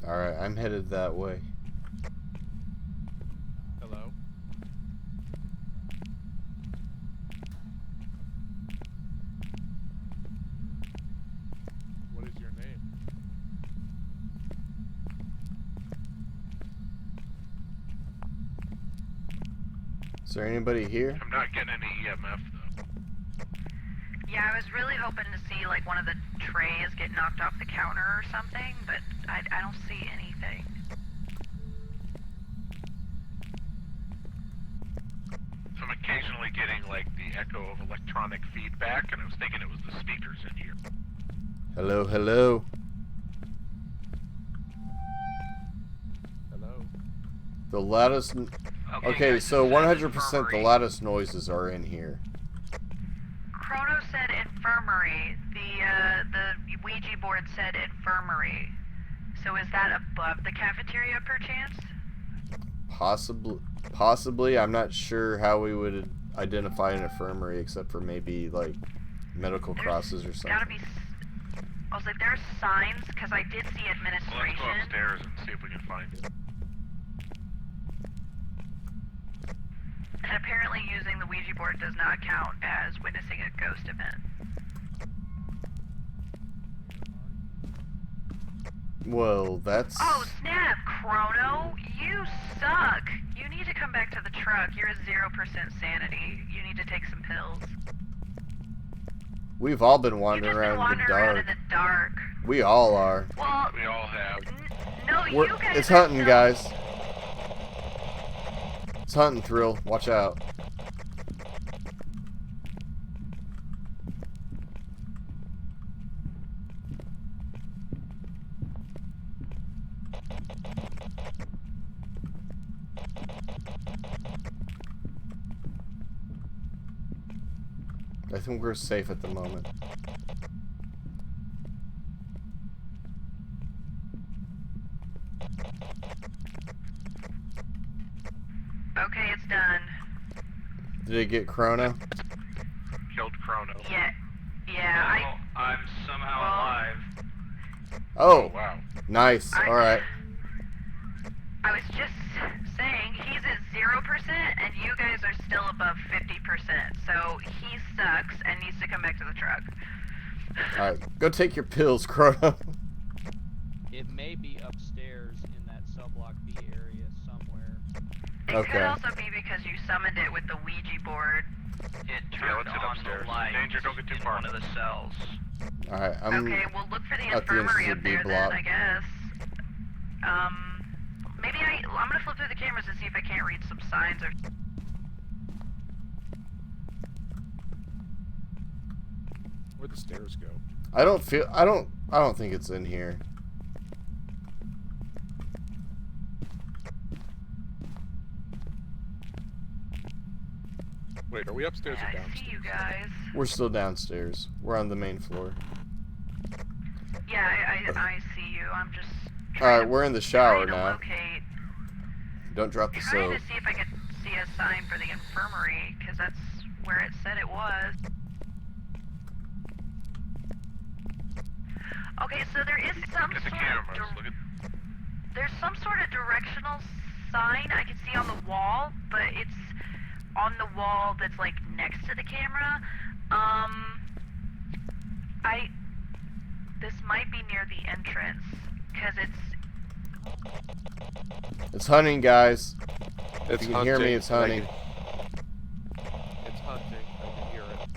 Alright, I'm headed that way. Hello? What is your name? Is there anybody here? I'm not getting any EMF, though. Yeah, I was really hoping to see, like, one of the trays get knocked off the counter or something, but I don't see anything. I'm occasionally getting, like, the echo of electronic feedback, and I was thinking it was the speakers in here. Hello, hello. Hello? The loudest... Okay, guys, so this is 100% the infirmary. loudest noises are in here. Chrono said infirmary. The Ouija board said infirmary. So is that above the cafeteria, perchance? Possibly. I'm not sure how we would identify an infirmary except for maybe, like, medical crosses or something. Gotta be... I was like, there's signs, because I did see Well, let's administration. go upstairs and see if we can find it. And apparently using the Ouija board does not count as witnessing a ghost event. Well, that's... Oh, snap, Chrono! You suck! You need to come back to the truck. You're at 0% sanity. You need to take some pills. We've all been You've wandering just been around in the wandering around in dark. the dark. We all are. Well, We all have. no, We're, you guys it's are hunting, still- guys. It's hunting, Thrill. Watch out. I think we're safe at the moment. Okay, it's done. Did it get Chrono? Killed Chrono. Yeah, I'm somehow Well- alive. Oh, Wow. nice. Alright. I was just saying, he's at 0%, and you guys are still above 50%, so he sucks and needs to come back to the truck. Alright, go take your pills, Chrono. It may be upstairs in that cell block B area somewhere. It Okay. could also be because you summoned it with the Ouija board. It turned on the light. Danger, don't get too far. In one of the cells. Alright, I'm Okay, we'll look for the at the infirmary entrance up of B there block. then, I guess. Maybe I'm gonna flip through the cameras and see if I can't read some signs or... Where'd the stairs go? I don't think it's in here. Wait, are we upstairs or Yeah, I downstairs? see you guys. We're still downstairs. We're on the main floor. Yeah, I see you. I'm just Alright, we're in the shower trying to now. locate, Don't drop the trying soap. to see if I could see a sign for the infirmary, because that's where it said it was. Okay, so there is some Look at the sort cameras. of Look at. there's some sort of directional sign I can see on the wall, but it's on the wall that's like next to the camera. This might be near the entrance, because It's hunting, guys. It's If you can hear me, it's hunting. It's hunting. I can hear it.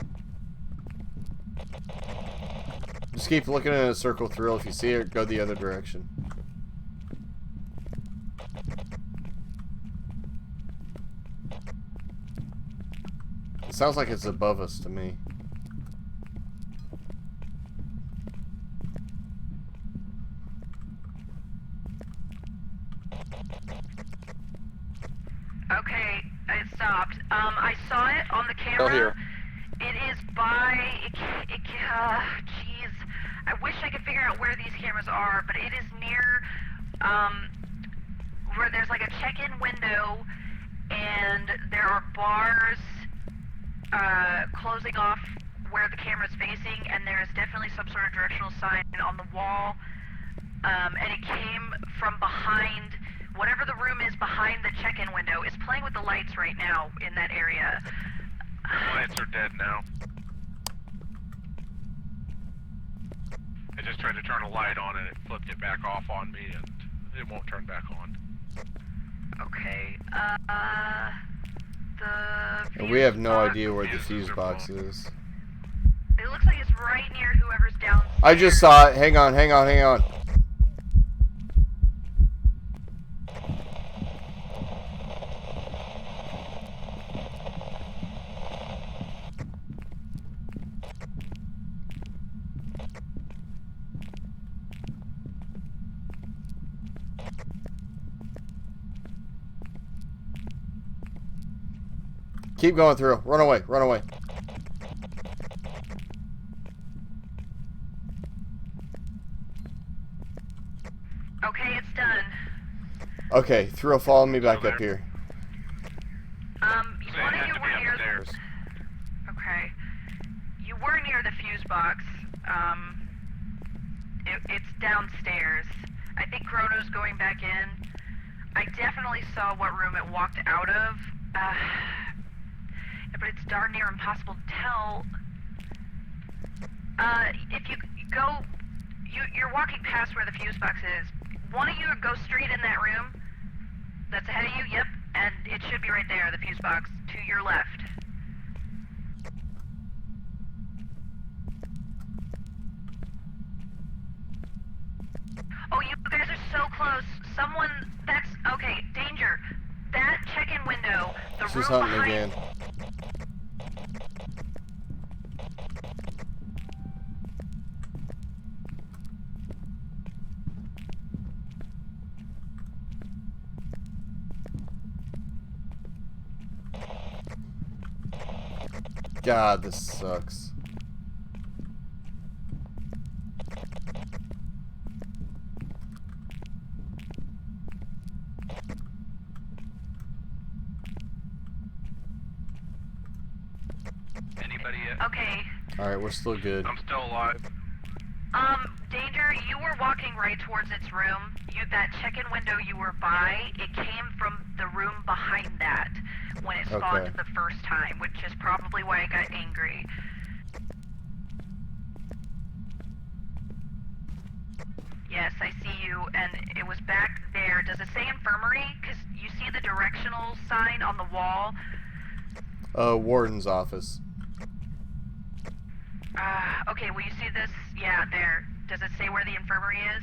Just keep looking in a circle, Thrill. If you see it, go the other direction. sounds like it's above us to me. Okay, it stopped. I saw it on the camera. Still here. It is by, jeez. I wish I could figure out where these cameras are, but it is near, where there's like a check-in window, and there are bars, closing off where the camera's facing, and there is definitely some sort of directional sign on the wall, and it came from behind. Whatever the room is behind the check-in window is playing with the lights right now in that area. The lights are dead now. I just tried to turn a light on and it flipped it back off on me and it won't turn back on. Okay, And we have no box- idea where the fuses fuse are box blown. is. It looks like it's right near whoever's downstairs. I just saw it. Hang on, hang on, hang on. Keep going through. Run away, run away. Okay, it's done. Okay, Thrill, follow me back up here. So One it of had you to were be near. upstairs. Okay, you were near the fuse box. It's downstairs. I think Chrono's going back in. I definitely saw what room it walked out of. But it's darn near impossible to tell. If you go, you're walking past where the fuse box is. One of you go straight in that room. That's ahead of you, yep. And it should be right there, the fuse box, to your left. Oh, you guys are so close. Someone, that's, okay, danger. That check-in window, the She's room hunting behind... again. God, this sucks. Anybody? Okay, Alright, we're still good. I'm still alive. Danger, you were walking right towards its room. That check-in window you were by, it came from the room behind that when it spawned Okay. the first time, which is probably why it got angry. Yes, I see you, and it was back there. Does it say infirmary? Because you see the directional sign on the wall. Warden's office. Okay, will you see this? Yeah, there. Does it say where the infirmary is?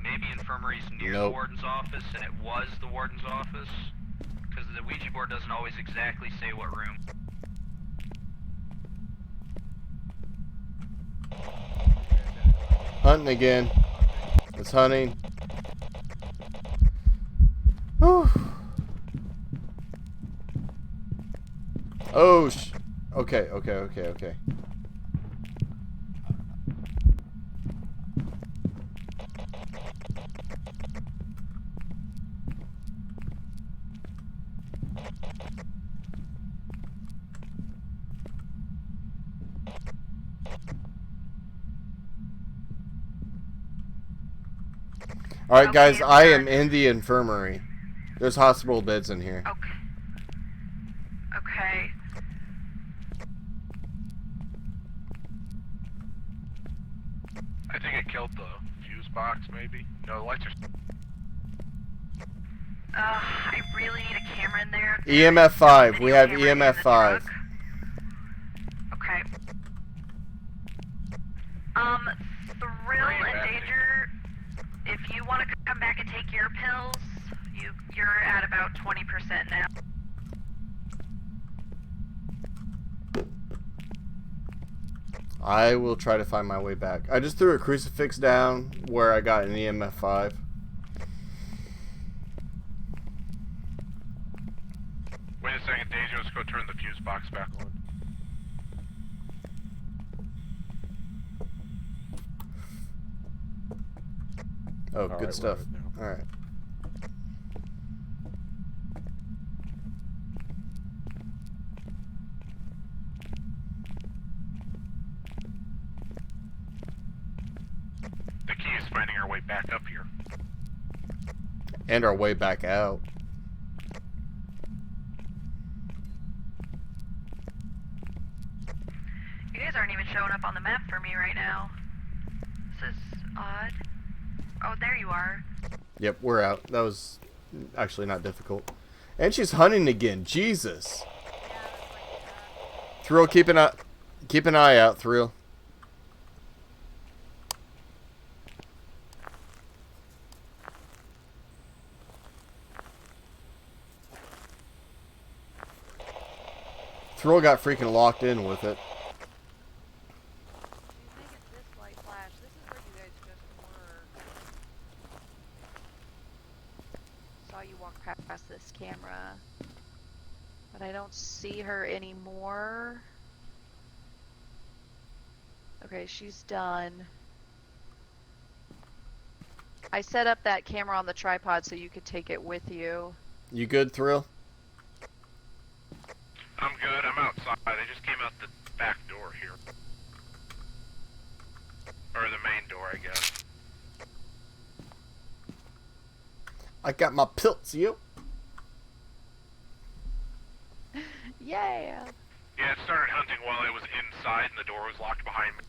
Maybe infirmary's near Nope. the warden's office, and it was the warden's office. Because the Ouija board doesn't always exactly say what room. Hunting again. It's hunting. Whew. Oh, okay, okay, okay, okay. Alright guys, I am in the infirmary. There's hospital beds in here. Okay. Okay. I think it killed the fuse box, maybe. No, the lights are. I really need a camera in there. EMF 5. We Video have camera in EMF the 5. truck. Okay. Thrill Bring it and back. Danger, if you want to come back and take your pills, You're at about 20% now. I will try to find my way back. I just threw a crucifix down where I got an EMF 5. Wait a second, Daisy. Let's go turn the fuse box back on. Oh, All good right, we're stuff. at it now. Alright. The key is finding our way back up here. And our way back out. You guys aren't even showing up on the map for me right now. This is odd. Oh, there you are. Yep, we're out. That was actually not difficult. And she's hunting again. Jesus. Thrill, keep an eye out, Thrill. Thrill got freaking locked in with it. This light flash. This is where you guys just were. Saw you walk past this camera, but I don't see her anymore. Okay, she's done. I set up that camera on the tripod so you could take it with you. You good, Thrill? I'm good. I'm outside. I just came out the back door here. Or the main door, I guess. I got my pills, you. Yeah. Yeah, it started hunting while I was inside and the door was locked behind me.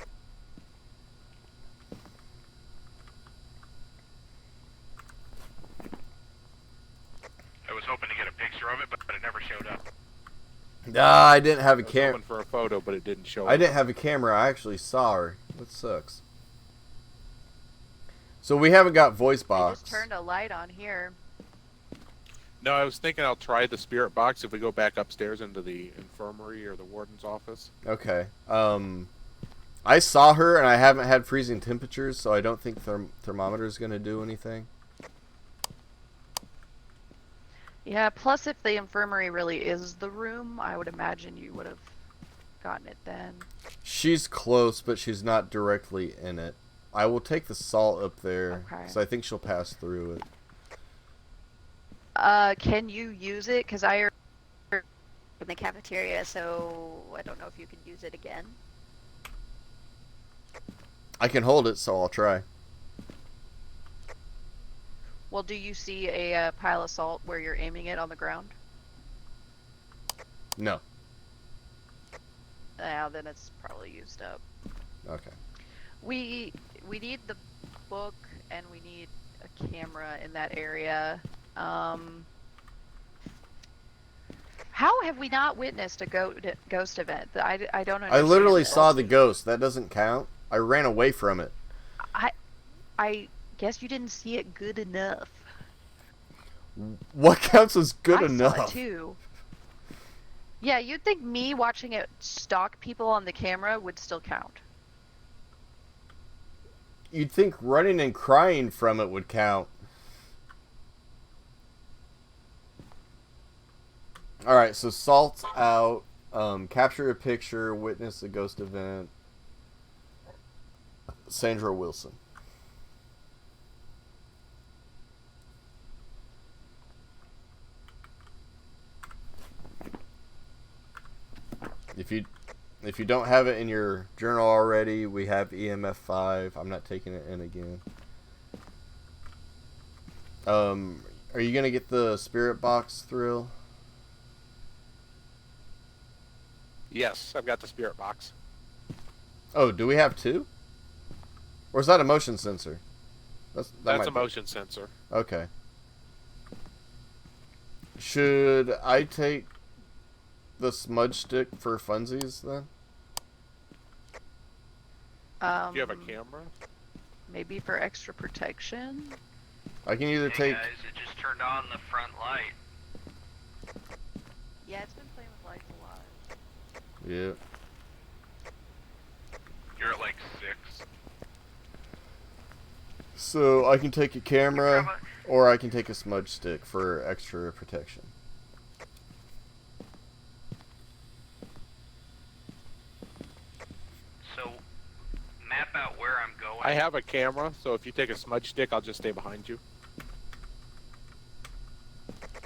I was hoping to get a picture of it, but it never showed up. Nah, I didn't have a I was camera. hoping for a photo, but it didn't show I up. didn't have a camera. I actually saw her. That sucks. So we haven't got voice I box. just turned a light on here. No, I was thinking I'll try the spirit box if we go back upstairs into the infirmary or the warden's office. Okay. I saw her and I haven't had freezing temperatures, so I don't think thermometer is going to do anything. Yeah, plus if the infirmary really is the room, I would imagine you would have gotten it then. She's close, but she's not directly in it. I will take the salt up there, Okay. so I think she'll pass through it. Can you use it? Because I In the cafeteria, so I don't know if you can use it again. I can hold it, so I'll try. Well, do you see a pile of salt where you're aiming it on the ground? No. Yeah, then it's probably used up. Okay. We need the book and we need a camera in that area. How have we not witnessed a ghost event? I don't understand. I literally this. saw the ghost. That doesn't count. I ran away from it. I guess you didn't see it good enough. What counts as good I enough? saw it too. Yeah, you'd think me watching it stalk people on the camera would still count. You'd think running and crying from it would count. Alright, so salt's out. Capture a picture, witness a ghost event. Sandra Wilson. If you don't have it in your journal already, we have EMF 5. I'm not taking it in again. Are you gonna get the spirit box, Thrill? Yes, I've got the spirit box. Oh, do we have 2? Or is that a motion sensor? That That's might a be- motion sensor. Okay. Should I take the smudge stick for funsies then? Do you have a camera? Maybe for extra protection. I can either take. Guys, it just turned on the front light. Yeah, it's been playing with lights a lot. Yeah. You're at like 6. So I can take a camera, or I can take a smudge stick for extra protection. So, map out where I'm going. I have a camera, so if you take a smudge stick, I'll just stay behind you.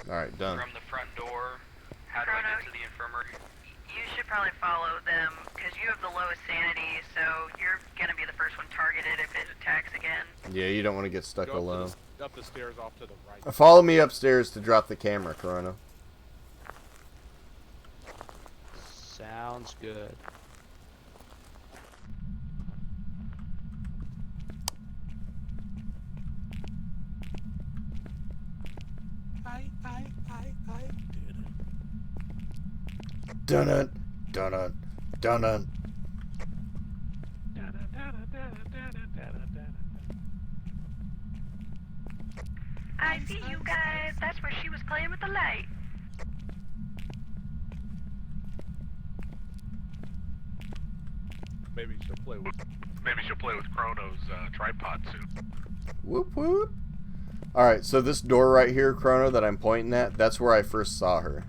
Alright, done. From the front door. How do I Chrono, get to the infirmary? You should probably follow them, because you have the lowest sanity, so you're gonna be the first one targeted if it attacks again. Yeah, you don't want to get stuck Go alone. up the stairs off to the right. Follow me upstairs to drop the camera, Corona. Sounds good. Dun it, dun it, dun it. I see you guys. That's where she was playing with the light. Maybe she'll play with. Maybe she'll play with Chrono's tripod soon. Whoop whoop. Alright, so this door right here, Chrono, that I'm pointing at, that's where I first saw her.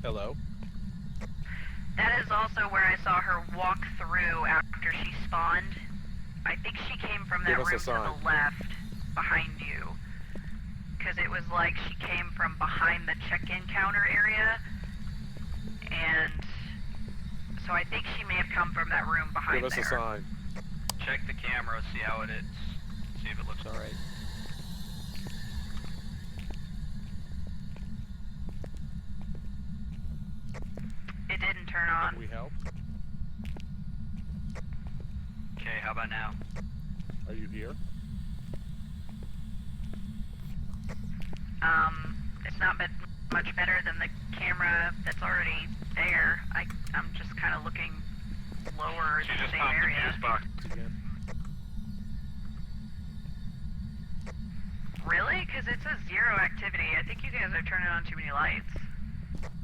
Hello. That is also where I saw her walk through after she spawned. I think she came from that Give us a room to sign. the left, behind you. Because it was like she came from behind the check-in counter area. And so I think she may have come from that room behind Give us there. a sign. Check the camera, see how it is. See if it looks alright. It didn't turn on. Can we help? Okay, how about now? Are you here? It's not been much better than the camera that's already there. I'm just kind of looking lower She in the just same popped the area. fuse box. Again. Really? Because it says 0 activity. I think you guys are turning on too many lights.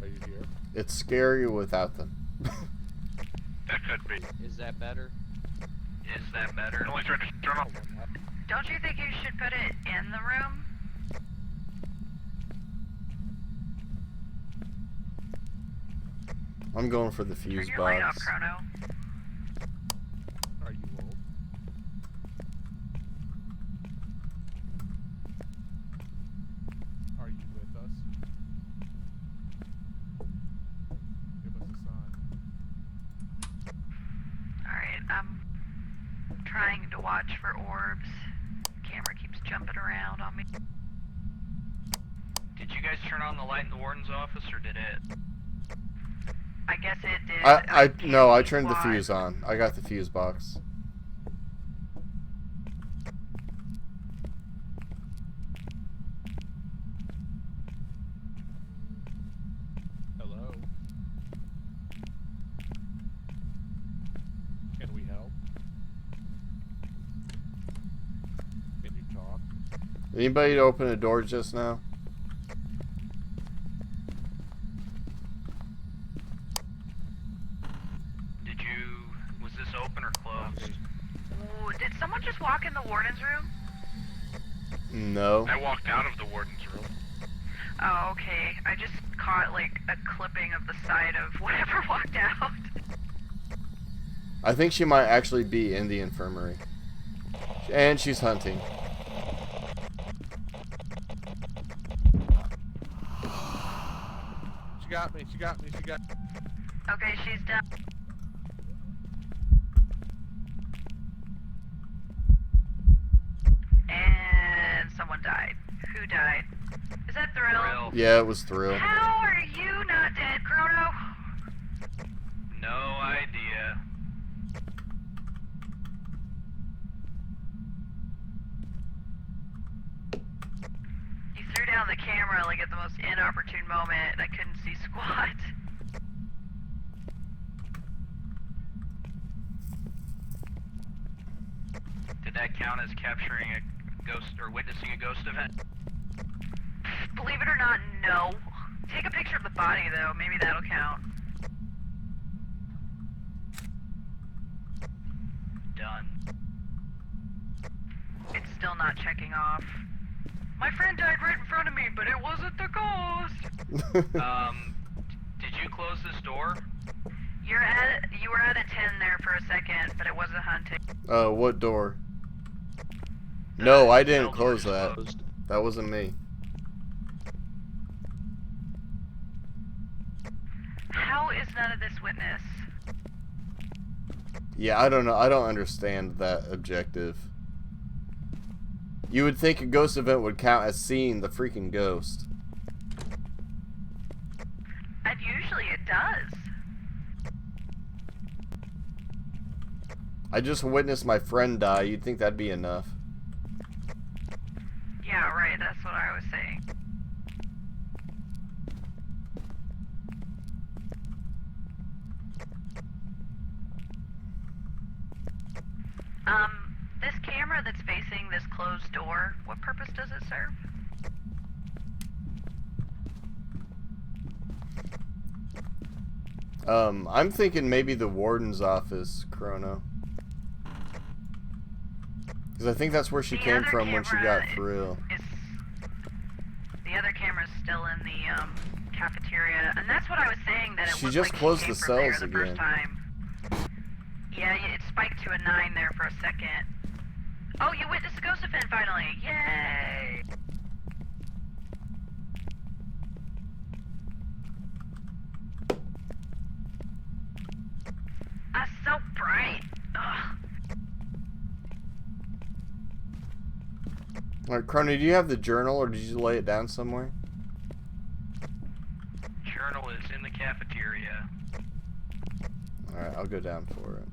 Are you here? It's scary without them. That could be. Is that better? Is that better? It only tried to turn off. Don't you think you should put it in the room? I'm going for the fuse Turn your light off, box. Chrono. Are you old? Are you with us? Give us a sign. Alright, I'm trying to watch for orbs. Camera keeps jumping around on me. Did you guys turn on the light in the warden's office, or did it? I guess it did. No, I can't turned the watch. fuse on. I got the fuse box. Hello. Can we help? Can you talk? Anybody open a door just now? Was this open or closed? Ooh, did someone just walk in the warden's room? No. I walked out of the warden's room. Oh, okay. I just caught like a clipping of the side of whatever walked out. I think she might actually be in the infirmary. And she's hunting. She got me. She got me. She got. Okay, she's done. And someone died. Who died? Is that Thrill? Yeah, it was Thrill. How are you not dead, Chrono? No idea. You threw down the camera like at the most inopportune moment, and I couldn't see squat. count as capturing a ghost or witnessing a ghost event? Believe it or not, no. Take a picture of the body, though. Maybe that'll count. Done. It's still not checking off. My friend died right in front of me, but it wasn't the ghost. Did you close this door? You were at a 10 there for a second, but it wasn't hunting. What door? No, I didn't Cell close door's that. closed. That wasn't me. How is none of this witness? Yeah, I don't know. I don't understand that objective. You would think a ghost event would count as seeing the freaking ghost. And usually it does. I just witnessed my friend die. You'd think that'd be enough. Yeah, right, that's what I was saying. This camera that's facing this closed door, what purpose does it serve? I'm thinking maybe the warden's office, Chrono. Because I think that's where she came from when she got through. The other camera's still in the cafeteria, and that's what I was saying, that it She looked just like closed she came the from there cells the first again. time. Yeah, it spiked to a 9 there for a second. Oh, you witnessed a ghost event finally! Yay! That's so bright! Ugh. Alright, Chrono, do you have the journal or did you lay it down somewhere? Journal is in the cafeteria. Alright, I'll go down for it.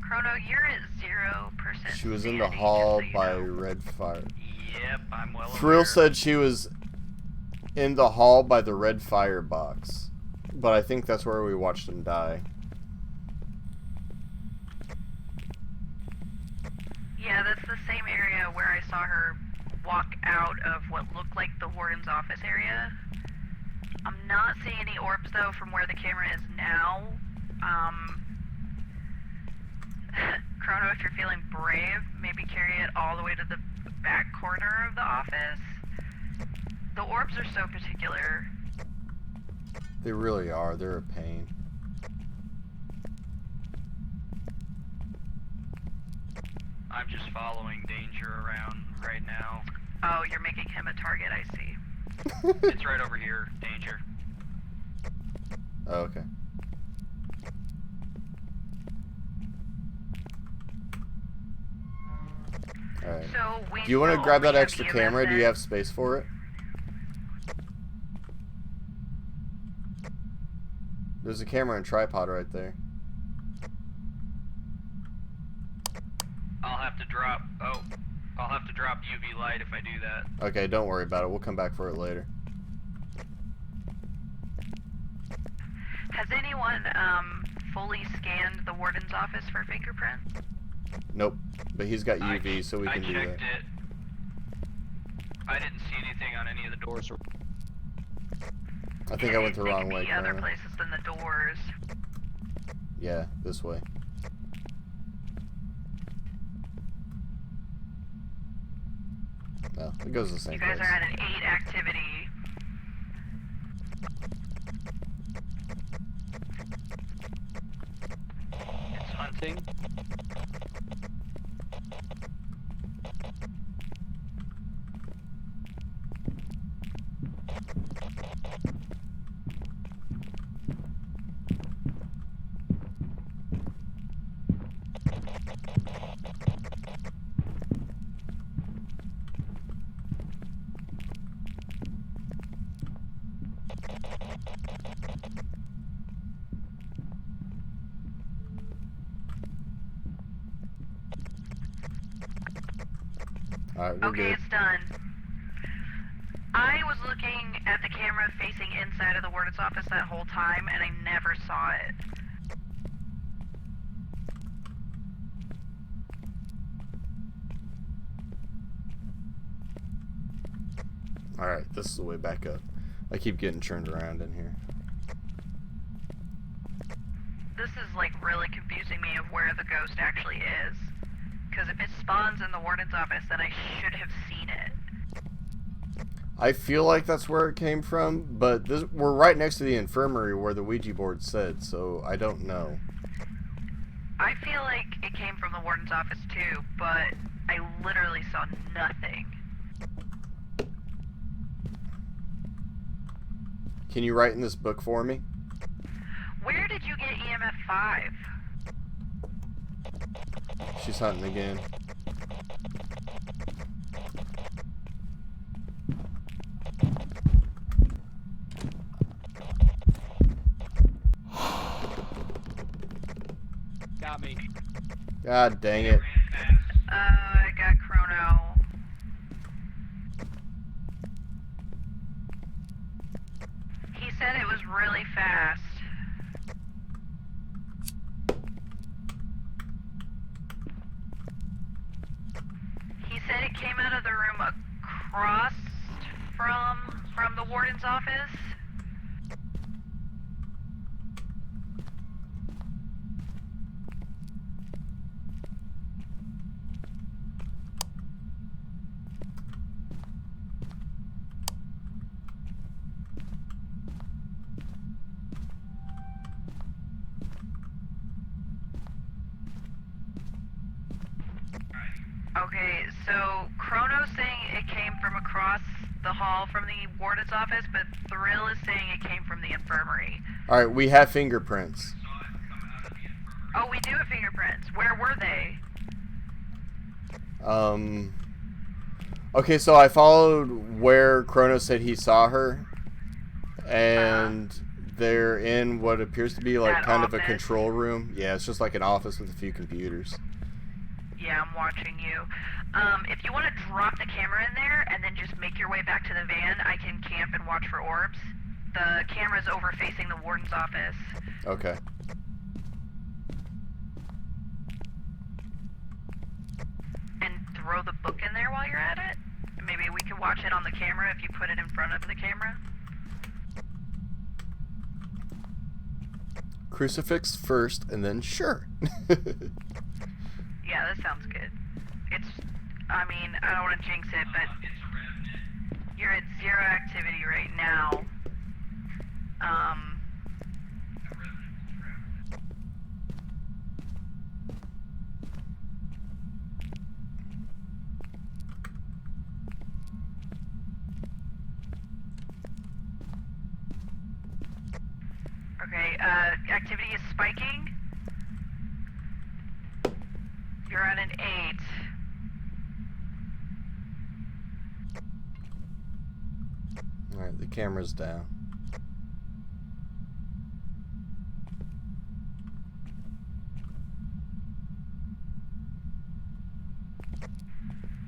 Chrono, you're at 0%. She was in the sanity, hall just so you by know. Red Fire. Yep, I'm well Thrill aware. said she was in the hall by the Red Fire box. But I think that's where we watched him die. Yeah, that's the same area where I saw her walk out of what looked like the warden's office area. I'm not seeing any orbs, though, from where the camera is now. Chrono, if you're feeling brave, maybe carry it all the way to the back corner of the office. The orbs are so particular. They really are. They're a pain. I'm just following Danger around right now. Oh, you're making him a target, I see. It's right over here, Danger. Oh, okay. Alright. So we Do you want to still grab that only have extra EMS camera? Do you then? have space for it? There's a camera and tripod right there. I'll have to drop. Oh, I'll have to drop UV light if I do that. Okay, don't worry about it. We'll come back for it later. Has anyone fully scanned the warden's office for fingerprints? Nope. But he's got UV, so we I can do checked that. it. I didn't see anything on any of the doors. I think I went the wrong way, Be other Chrono. places than the doors. Yeah, this way. No, it goes the same You guys place. are at an 8 activity. It's hunting. Alright, we're Okay, good. it's done. I was looking at the camera facing inside of the warden's office that whole time, and I never saw it. Alright, this is the way back up. I keep getting turned around in here. This is like really confusing me of where the ghost actually is. Because if it spawns in the warden's office, then I should have seen it. I feel like that's where it came from, but we're right next to the infirmary where the Ouija board said, so I don't know. I feel like it came from the warden's office too, but I literally saw nothing. Can you write in this book for me? Where did you get EMF 5? She's hunting again. Got me. God dang it. I got Chrono. He said it was really fast. He said it came out of the room across from the warden's office. Okay, so Chrono's saying it came from across the hall from the warden's office, but Thrill is saying it came from the infirmary. Alright, we have fingerprints. Oh, we do have fingerprints. Where were they? Okay, so I followed where Chronos said he saw her, and they're in what appears to be like That kind of a office? control room. Yeah, it's just like an office with a few computers. Yeah, I'm watching you. If you want to drop the camera in there and then just make your way back to the van, I can camp and watch for orbs. The camera's over facing the warden's office. Okay. And throw the book in there while you're at it. Maybe we can watch it on the camera if you put it in front of the camera. Crucifix first, and then sure. Yeah, that sounds good. I mean, I don't want to jinx it, but you're at 0 activity right now. Okay, activity is spiking. You're at an 8. Alright, the camera's down.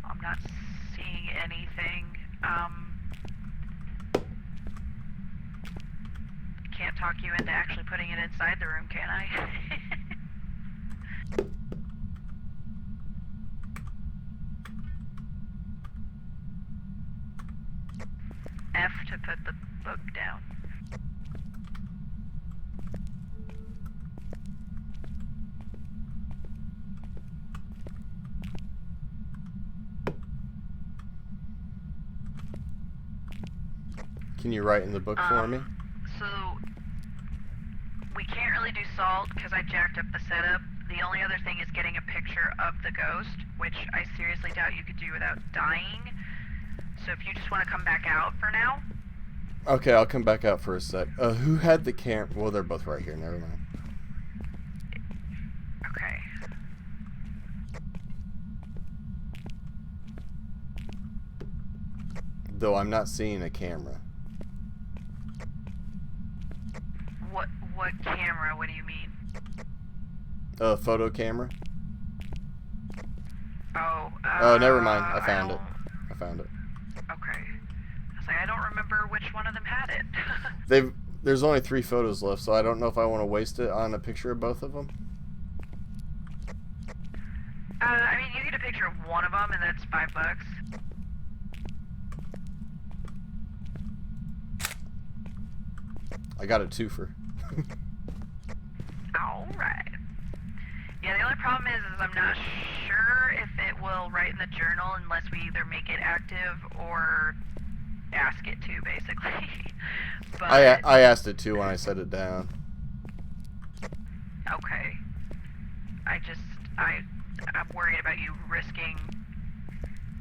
I'm not seeing anything. Can't talk you into actually putting it inside the room, can I? F to put the book down. Can you write in the book for me? So, we can't really do salt because I jacked up the setup. The only other thing is getting a picture of the ghost, which I seriously doubt you could do without dying. So if you just want to come back out for now. Okay, I'll come back out for a sec. Who had the camera? Well, they're both right here. Never mind. Okay. Though I'm not seeing a camera. What camera? What do you mean? A photo camera? Oh. Oh, never mind. I found it. I found it. Okay. I was like, I I don't remember which one of them had it. There's only 3 photos left, so I don't know if I want to waste it on a picture of both of them. I mean, you get a picture of one of them, and that's $5. I got a twofer. Alright. Yeah, the only problem is I'm not sure if it will write in the journal unless we either make it active or ask it to, basically. But I asked it too when I set it down. okay. I'm worried about you risking.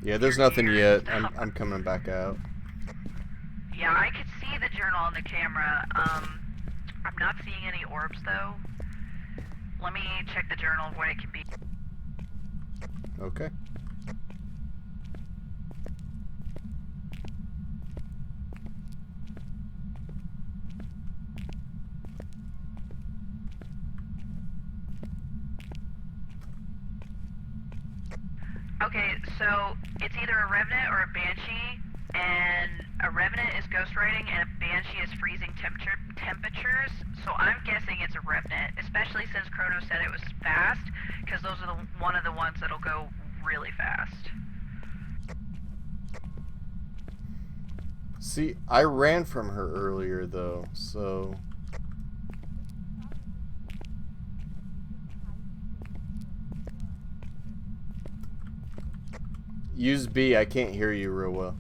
Yeah, there's your nothing ear yet. and stuff. I'm coming back out. Yeah, I could see the journal on the camera. I'm not seeing any orbs though. Let me check the journal of what it can be. Okay. Okay, so it's either a Revenant or a Banshee, and a Revenant is ghostwriting and a Banshee is freezing temperatures, so I'm guessing it's a Revenant, especially since Chrono said it was fast, because those are one of the ones that'll go really fast. See, I ran from her earlier though, so... Use B, I can't hear you real well.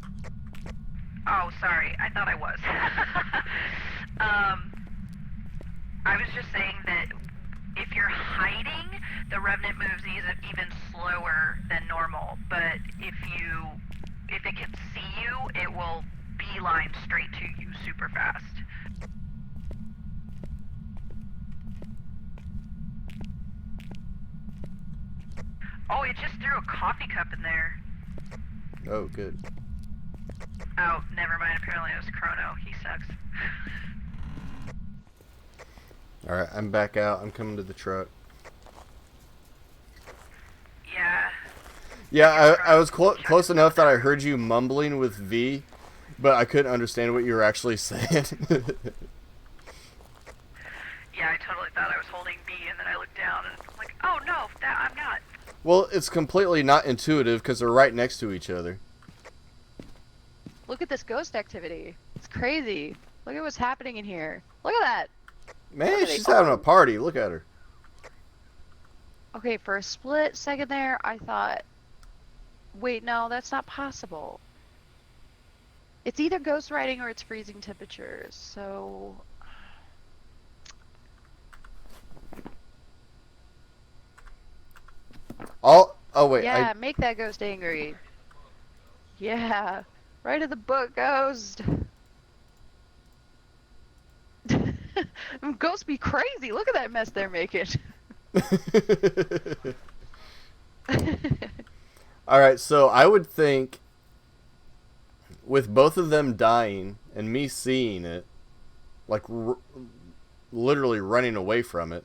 Oh, sorry, I thought I was. I was just saying that if you're hiding, the Revenant moves even slower than normal, but if it can see you, it will beeline straight to you super fast. Oh, it just threw a coffee cup in there. Oh, good. Oh, never mind. Apparently it was Chrono. He sucks. Alright, I'm back out. I'm coming to the truck. Yeah. Yeah, I was close enough that I heard you mumbling with V, but I couldn't understand what you were actually saying. Yeah, I totally thought I was holding B, and then I looked down, and I'm like, oh no, I'm not. Well, it's completely not intuitive because they're right next to each other. Look at this ghost activity. It's crazy. Look at what's happening in here. Look at that. Man, she's having a party. Look at her. Okay, for a split second there, I thought, wait, no, that's not possible. It's either ghost writing or it's freezing temperatures, so... Oh wait. Yeah, make that ghost angry. Yeah, right in the book, ghost. Ghosts be crazy. Look at that mess they're making. Alright, so I would think with both of them dying and me seeing it, like literally running away from it,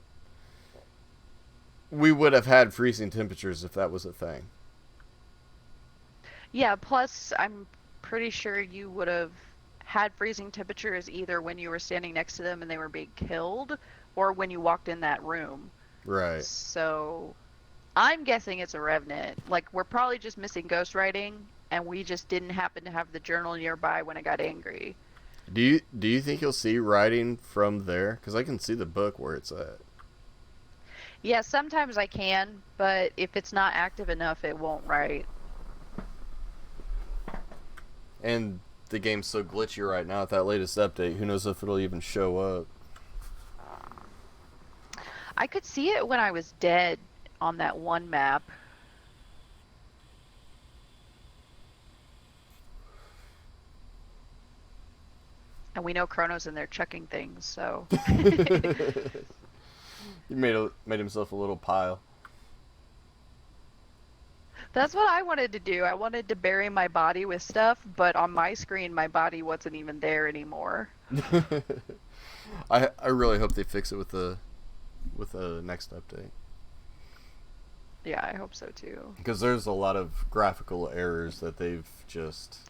we would have had freezing temperatures if that was a thing. Yeah, plus I'm pretty sure you would have had freezing temperatures either when you were standing next to them and they were being killed, or when you walked in that room. Right. So I'm guessing it's a Revenant. Like, we're probably just missing ghostwriting, and we just didn't happen to have the journal nearby when it got angry. Do you think you'll see writing from there? Because I can see the book where it's at. Yeah, sometimes I can, but if it's not active enough, it won't write. And the game's so glitchy right now with that latest update. Who knows if it'll even show up? I could see it when I was dead on that one map. And we know Chrono's in there checking things, so... He made himself a little pile. That's what I wanted to do. I wanted to bury my body with stuff, but on my screen, my body wasn't even there anymore. I really hope they fix it with the next update. Yeah, I hope so too. Because there's a lot of graphical errors that they've just...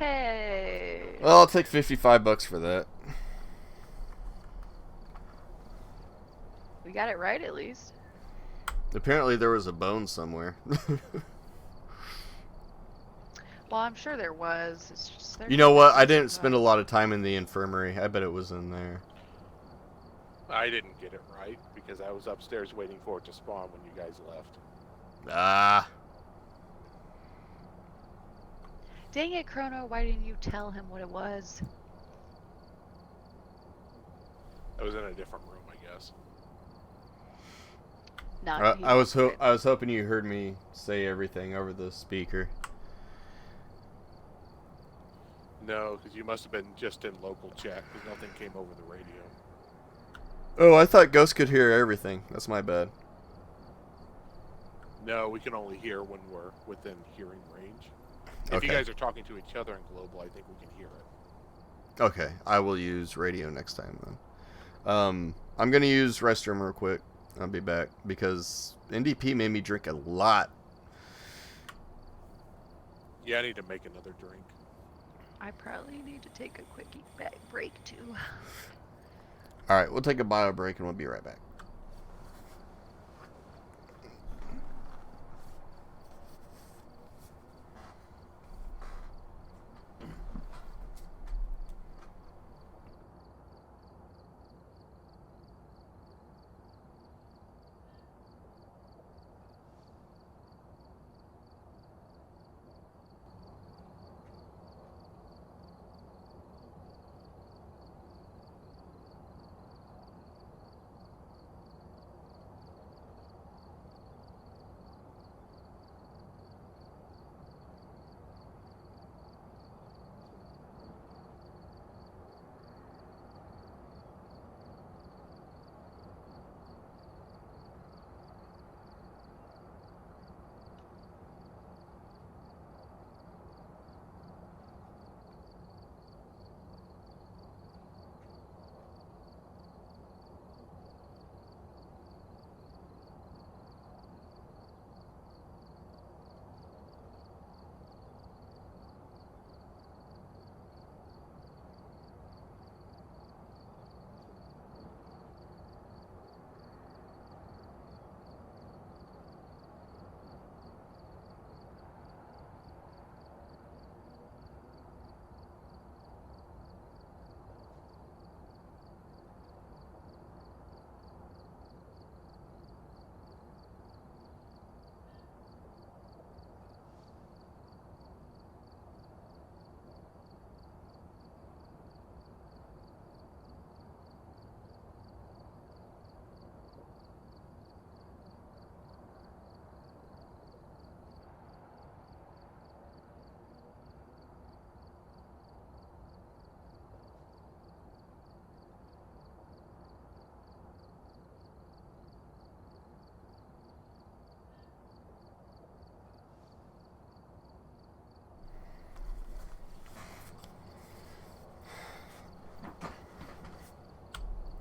Hey. Well, I'll take $55 for that. We got it right at least. Apparently there was a bone somewhere. Well, I'm sure there was. It's just You know what? I didn't spend a lot of time in the infirmary. I bet it was in there. I didn't get it right because I was upstairs waiting for it to spawn when you guys left. Ah. Dang it, Chrono, why didn't you tell him what it was? I was in a different room, I guess. Not I was hoping you heard me say everything over the speaker. No, because you must have been just in local chat because nothing came over the radio. Oh, I thought Ghost could hear everything. That's my bad. No, we can only hear when we're within hearing range. If Okay. you guys are talking to each other in global, I think we can hear it. Okay, I will use radio next time then. I'm gonna use restroom real quick. I'll be back because NDP made me drink a lot. Yeah, I need to make another drink. I probably need to take a quick break too. Alright, we'll take a bio break and we'll be right back.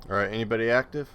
Alright, anybody active?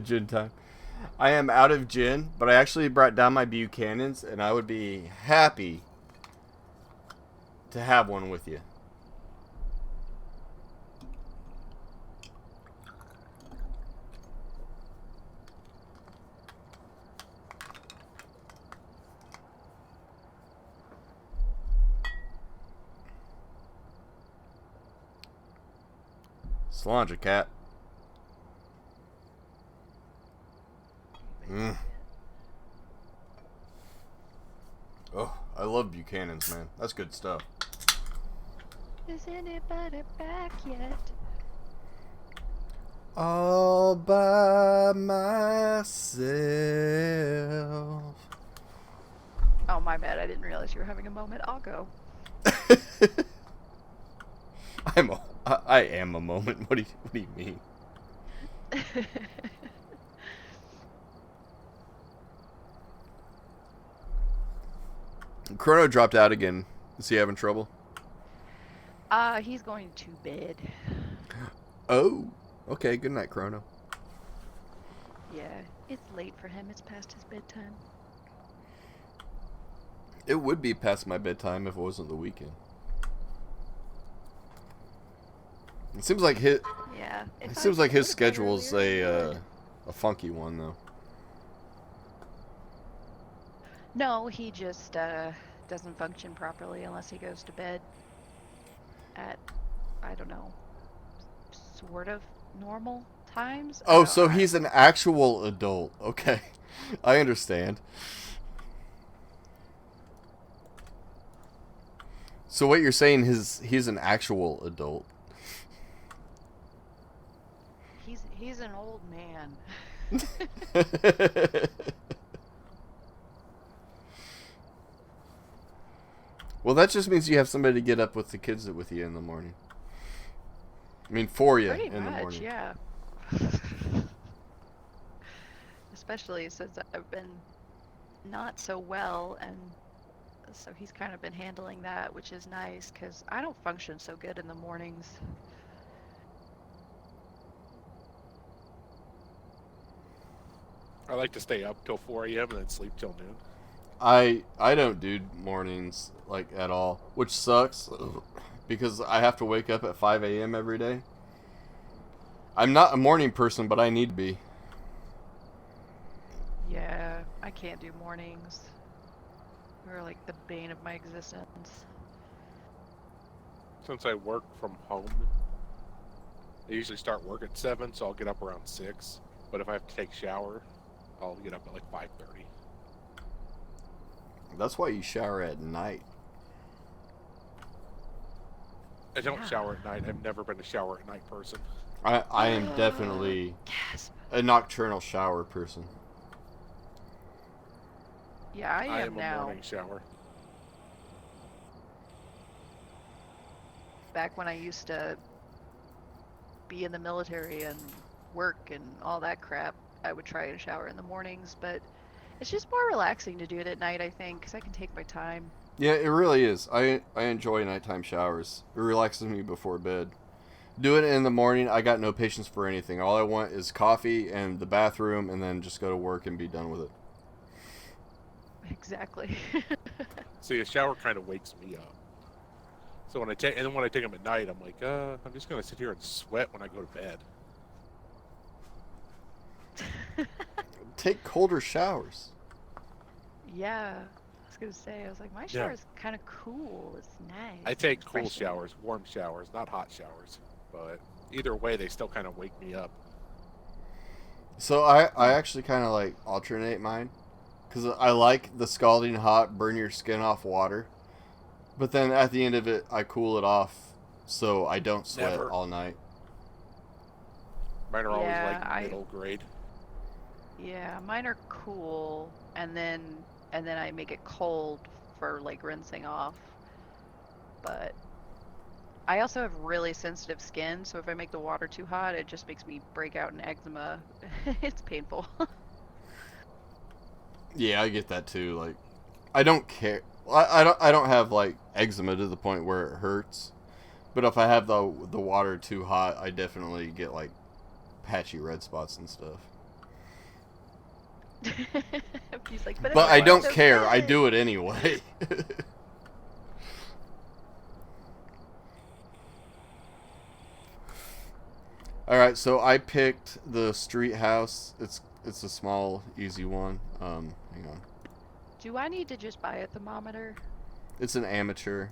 Gin time. I am out of gin, but I actually brought down my Buchanan's, and I would be happy to have one with you. Solange, cat. Oh, I love Buchanan's, man. That's good stuff. Is anybody back yet? All by myself. Oh, my bad. I didn't realize you were having a moment. I'll go. I am a moment. What do you mean? Chrono dropped out again. Is he having trouble? He's going to bed. Oh, okay. Good night, Chrono. Yeah, it's late for him. It's past his bedtime. It would be past my bedtime if it wasn't the weekend. It seems like his schedule's a funky one though. No, he just doesn't function properly unless he goes to bed at, I don't know, sort of normal times. Oh, so he's an actual adult. Okay. I understand. So what you're saying is he's an actual adult. He's an old man. Well, that just means you have somebody to get up with the kids with you in the morning. I mean, for you Pretty in the much, morning. yeah. Especially since I've been not so well, and so he's kind of been handling that, which is nice, because I don't function so good in the mornings. I like to stay up till 4 a.m. and then sleep till noon. I don't do mornings like at all, which sucks because I have to wake up at 5 a.m. every day. I'm not a morning person, but I need to be. Yeah, I can't do mornings. They're like the bane of my existence. Since I work from home, I usually start work at 7, so I'll get up around 6. But if I have to take a shower, I'll get up at like 5:30. That's why you shower at night. I don't shower at night. I've never been a shower at night person. I am definitely a nocturnal shower person. Yeah, I am a now. morning shower. Back when I used to be in the military and work and all that crap, I would try to shower in the mornings, but it's just more relaxing to do it at night, I think, because I can take my time. Yeah, it really is. I enjoy nighttime showers. It relaxes me before bed. Doing it in the morning, I got no patience for anything. All I want is coffee and the bathroom, and then just go to work and be done with it. Exactly. See, a shower kind of wakes me up. So when I take them at night, I'm like, I'm just gonna sit here and sweat when I go to bed. Take colder showers. Yeah, I was gonna say, I was like, my shower is kind of cool. It's nice. I take cool showers, warm showers, not hot showers. But either way, they still kind of wake me up. So I actually kind of like alternate mine. Because I like the scalding hot, burn your skin off water. But then at the end of it, I cool it off so I don't sweat all night. Mine are always like middle grade. Yeah, mine are cool, and then I make it cold for like rinsing off. But I also have really sensitive skin, so if I make the water too hot, it just makes me break out in eczema. It's painful. Yeah, I get that too. Like, I don't care. I don't have like eczema to the point where it hurts. But if I have the water too hot, I definitely get like patchy red spots and stuff. He's like, but I don't care. I do it anyway. All right, so I picked the street house. It's a small, easy one. Hang on. Do I need to just buy a thermometer? It's an amateur.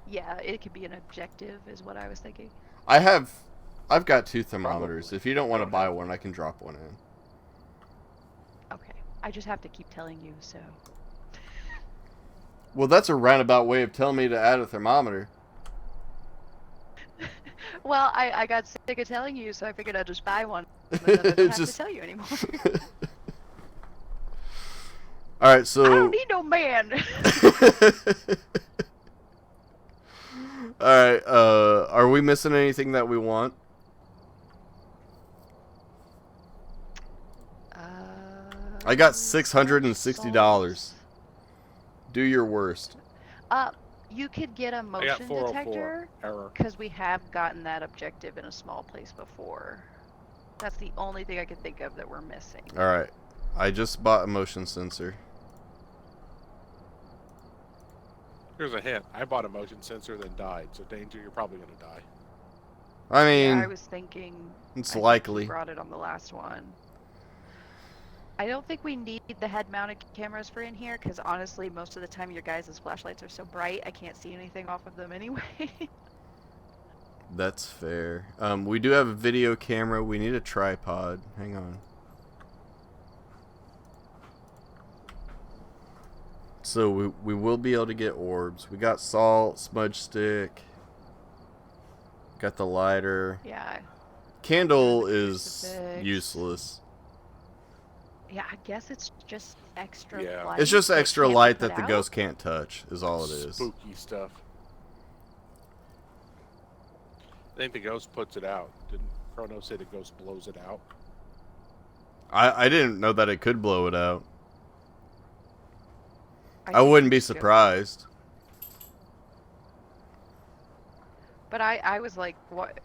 Yeah, it could be an objective, is what I was thinking. I've got 2 thermometers. Probably. If you don't want to Don't buy have one, I can drop one in. Okay. I just have to keep telling you, so. Well, that's a roundabout way of telling me to add a thermometer. Well, I got sick of telling you, so I figured I'd just buy one. And then I don't have to tell you anymore. Alright, I so... don't need no man! Alright, are we missing anything that we want? I got $660. Do your worst. You could get a I got motion 404. detector, Error. because we have gotten that objective in a small place before. That's the only thing I can think of that we're missing. Alright. I just bought a motion sensor. Here's a hint. I bought a motion sensor, then died. So, Danger, you're probably going to die. I mean... Yeah, I was thinking... It's I likely. think you brought it on the last one. I don't think we need the head-mounted cameras for in here, because honestly, most of the time your guys' flashlights are so bright, I can't see anything off of them anyway. That's fair. We do have a video camera. We need a tripod. Hang on. So we will be able to get orbs. We got salt, smudge stick. Got the lighter. Yeah. Candle is crucifix. Useless. Yeah, I guess it's just extra Yeah. light. It's just that extra can't be light put that the out. ghost can't touch, is all it is. Spooky stuff. I think the ghost puts it out. Didn't Chrono say the ghost blows it out? I didn't know that it could blow it out. I think wouldn't be it's good. surprised. But I was like, what?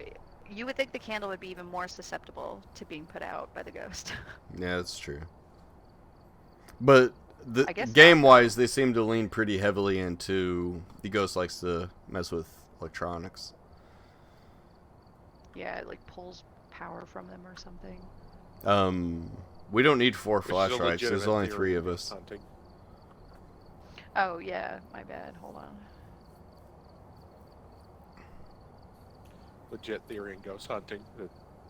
You would think the candle would be even more susceptible to being put out by the ghost. Yeah, that's true. But I guess game-wise, they seem to lean pretty heavily into the ghost likes to mess with electronics. Yeah, it like pulls power from them or something. We don't need 4 Which is a flashlights. There's legitimate only theory 3 in of us. ghost hunting. Oh yeah, my bad. Hold on. Legit theory in ghost hunting.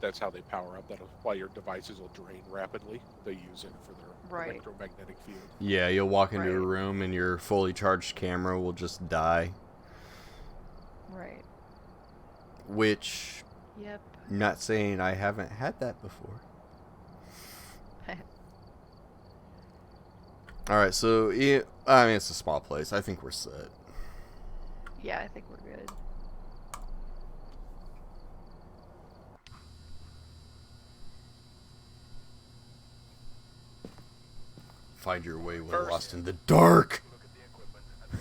That's how they power up. That's why your devices will drain rapidly. They use it for their Right. electromagnetic field. Yeah, you'll walk into a Right. room and your fully charged camera will just die. Right. Which, Yep. not saying I haven't had that before. Alright, so, I mean, it's a small place. I think we're set. Yeah, I think we're good. Find your way when First. lost in the dark.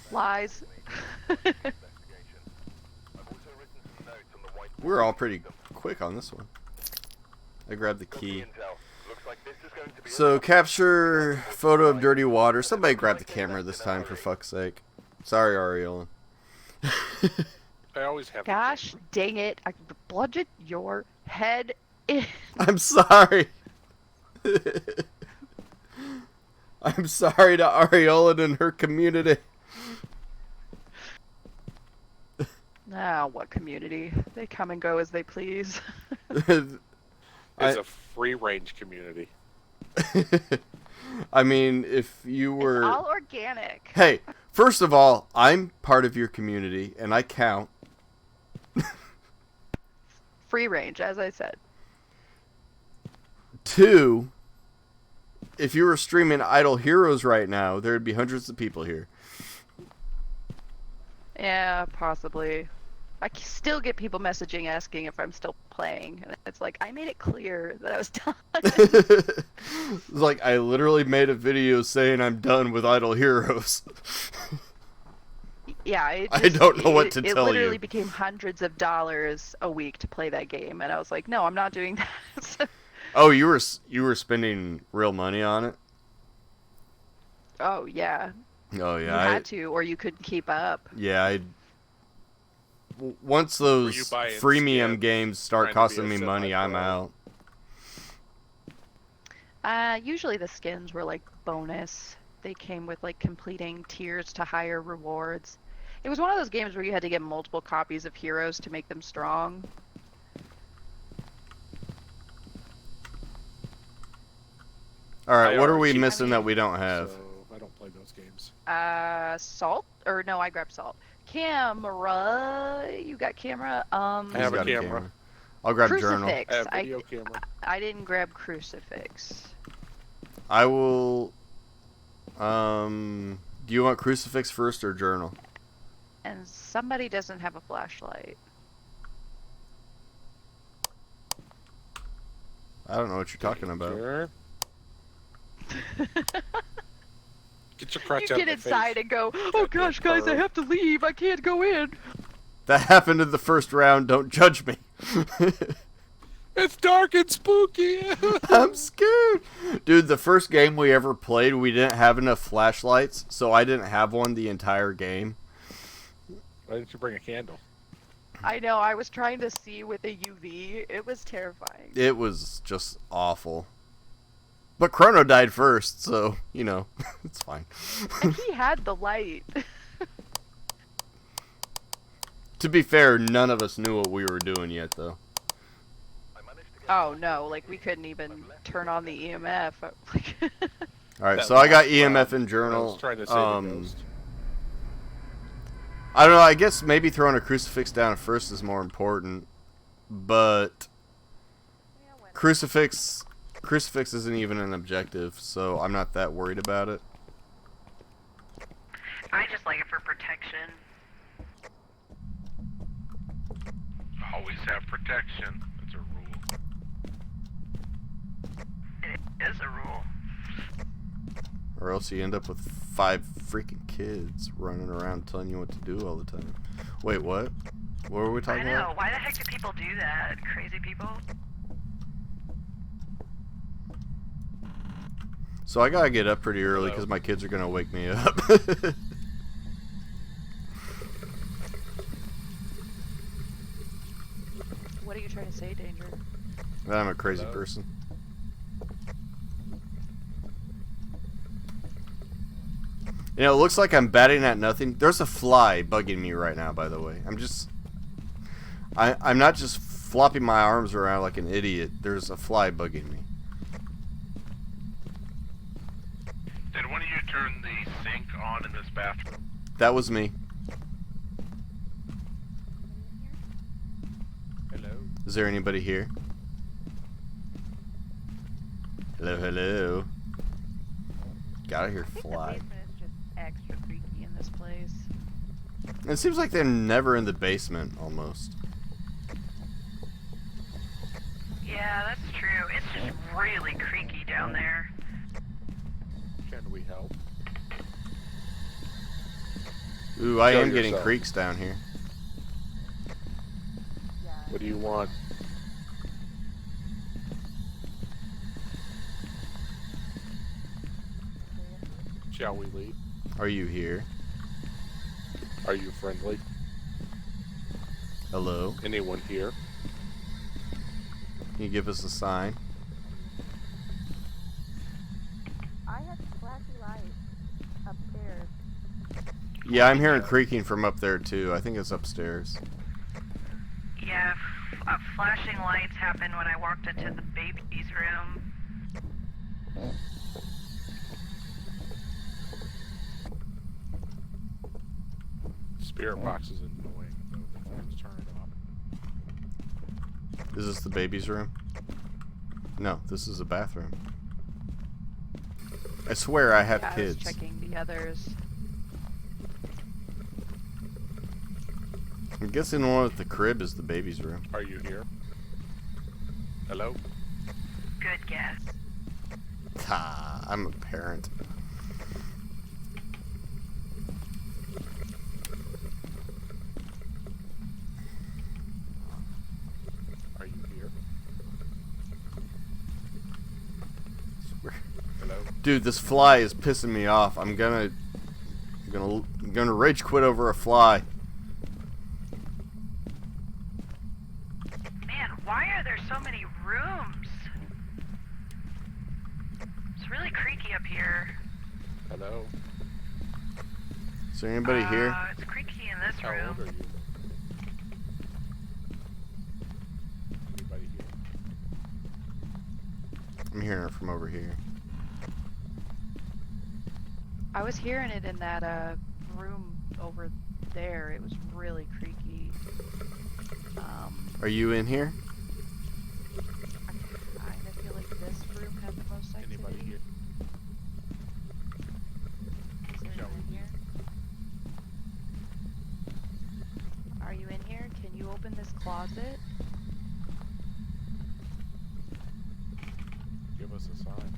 Lies. We're all pretty quick on this one. I grabbed the key. So, capture photo of dirty water. Somebody grab the camera this time, for fuck's sake. Sorry, Ariola. I always have. Gosh dang it! I bludgeoned your head in. I'm sorry. I'm sorry to Ariola and her community. Ah, what community? They come and go as they please. It's a free range community. I mean, if you were... It's all organic. Hey, first of all, I'm part of your community, and I count. Free range, as I said. 2, if you were streaming Idle Heroes right now, there'd be hundreds of people here. Yeah, possibly. I still get people messaging asking if I'm still playing, and it's like, I made it clear that I was done. It's like, I literally made a video saying I'm done with Idle Heroes. Yeah, I don't know what to it tell literally you. became hundreds of dollars a week to play that game, and I was like, no, I'm not doing that. Oh, you were spending real money on it? Oh, yeah. Oh, You yeah. had to, or you couldn't keep up. Yeah, once Were you those buying freemium skins, games start trying to be costing a me money, I'm semi-pro? out. Usually the skins were like bonus. They came with like completing tiers to higher rewards. It was one of those games where you had to get multiple copies of heroes to make them strong. Alright, what are we cheat, missing that we don't have? So I don't play those games. Salt? Or no, I grabbed salt. Camera. You got camera? I have Who's a got camera. I'll grab journal. Crucifix. I have video camera. I didn't grab crucifix. I will... do you want crucifix first or journal? And somebody doesn't have a flashlight. I don't know what you're talking about. Sure. Get your crutch You out get of my inside face. and go, oh gosh, guys, I have to leave. I can't go in. That happened in the first round. Don't judge me. It's dark and spooky. I'm scared. Dude, the first game we ever played, we didn't have enough flashlights, so I didn't have one the entire game. Why didn't you bring a candle? I know, I was trying to see with a UV. It was terrifying. It was just awful. But Chrono died first, so, you know, it's fine. And he had the light. To be fair, none of us knew what we were doing yet, though. Oh no, like we couldn't even turn on the EMF. Alright, That so I got last EMF round, and journal. I was trying to save a ghost. I don't know, I guess maybe throwing a crucifix down first is more important. But crucifix isn't even an objective, so I'm not that worried about it. I just like it for protection. Always have protection. That's a rule. It is a rule. Or else you end up with 5 freaking kids running around telling you what to do all the time. Wait, what? What were we I talking know. about? Why the heck do people do that? Crazy people. So I gotta get up pretty early Hello. because my kids are gonna wake me up. What are you trying to say, Danger? That I'm a crazy Hello. person. You know, it looks like I'm batting at nothing. There's a fly bugging me right now, by the way. I'm not just flopping my arms around like an idiot. There's a fly bugging me. Did one of you turn the sink on in this bathroom? That was me. Hello. Is there anybody here? Hello, hello. Gotta hear I think fly. the basement is just extra freaky in this place. It seems like they're never in the basement, almost. Yeah, that's true. It's just really creaky down there. Can we help? Ooh, I Show am getting yourself. creaks down here. What do you want? Shall we leave? Are you here? Are you friendly? Hello? Anyone here? Can you give us a sign? I had flashy lights upstairs. Yeah, I'm hearing creaking from up there too. I think it's upstairs. Yeah, flashing lights happened when I walked into the baby's room. Spirit box is annoying. Though. Let's turn it off. Is this the baby's room? No, this is a bathroom. I swear I have Yeah, I kids. was checking the others. I'm guessing the one with the crib is the baby's room. Are you here? Hello? Good guess. Ah, I'm a parent. Are you here? Swear. Hello? Dude, this fly is pissing me off. I'm gonna rage quit over a fly. Man, why are there so many rooms? It's really creaky up here. Hello? Is there anybody here? It's creaky in in this How room. old are you? Anybody here? I'm hearing it from over here. I was hearing it in that room over there. It was really creaky. Are you in here? I kind of feel like this room had the most activity. Anybody here? Is there Shall anyone we here? Are you in here? Can you open this closet? Give us a sign.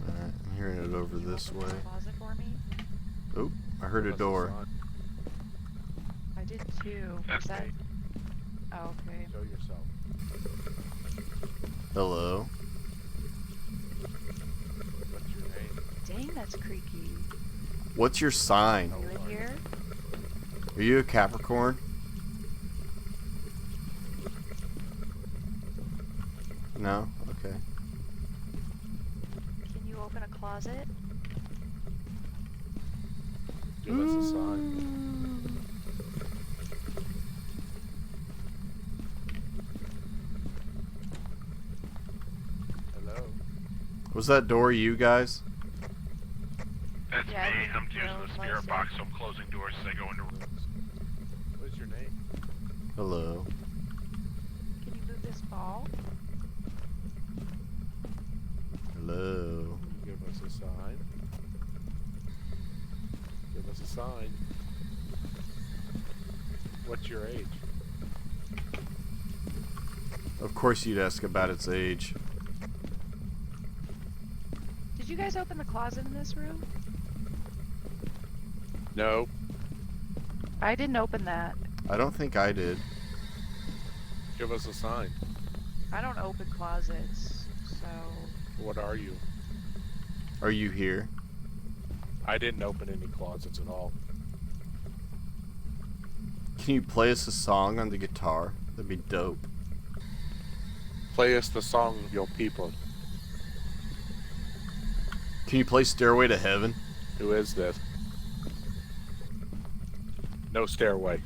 Alright, I'm hearing it over Can you this open way. this closet for me? Oh, I heard Give a us door. sign. I did too. That's Was that? me. Oh, okay. Show yourself. Hello. What's your name? Dang, that's creaky. What's your sign? Are you in here? Are you a Capricorn? No? Okay. Can you open a closet? Give us a sign. Hello. Was that door you guys? That's Yeah, I me. think I'm using Joe the spirit was box, so I'm closing doors as I go into rooms. What is your name? Hello. Can you move this ball? Hello. Can you give us a sign? Give us a sign. What's your age? Of course you'd ask about its age. Did you guys open the closet in this room? No. I didn't open that. I don't think I did. Give us a sign. I don't open closets, so... What are you? Are you here? I didn't open any closets at all. Can you play us a song on the guitar? That'd be dope. Play us the song of your people. Can you play Stairway to Heaven? Who is this? No stairway.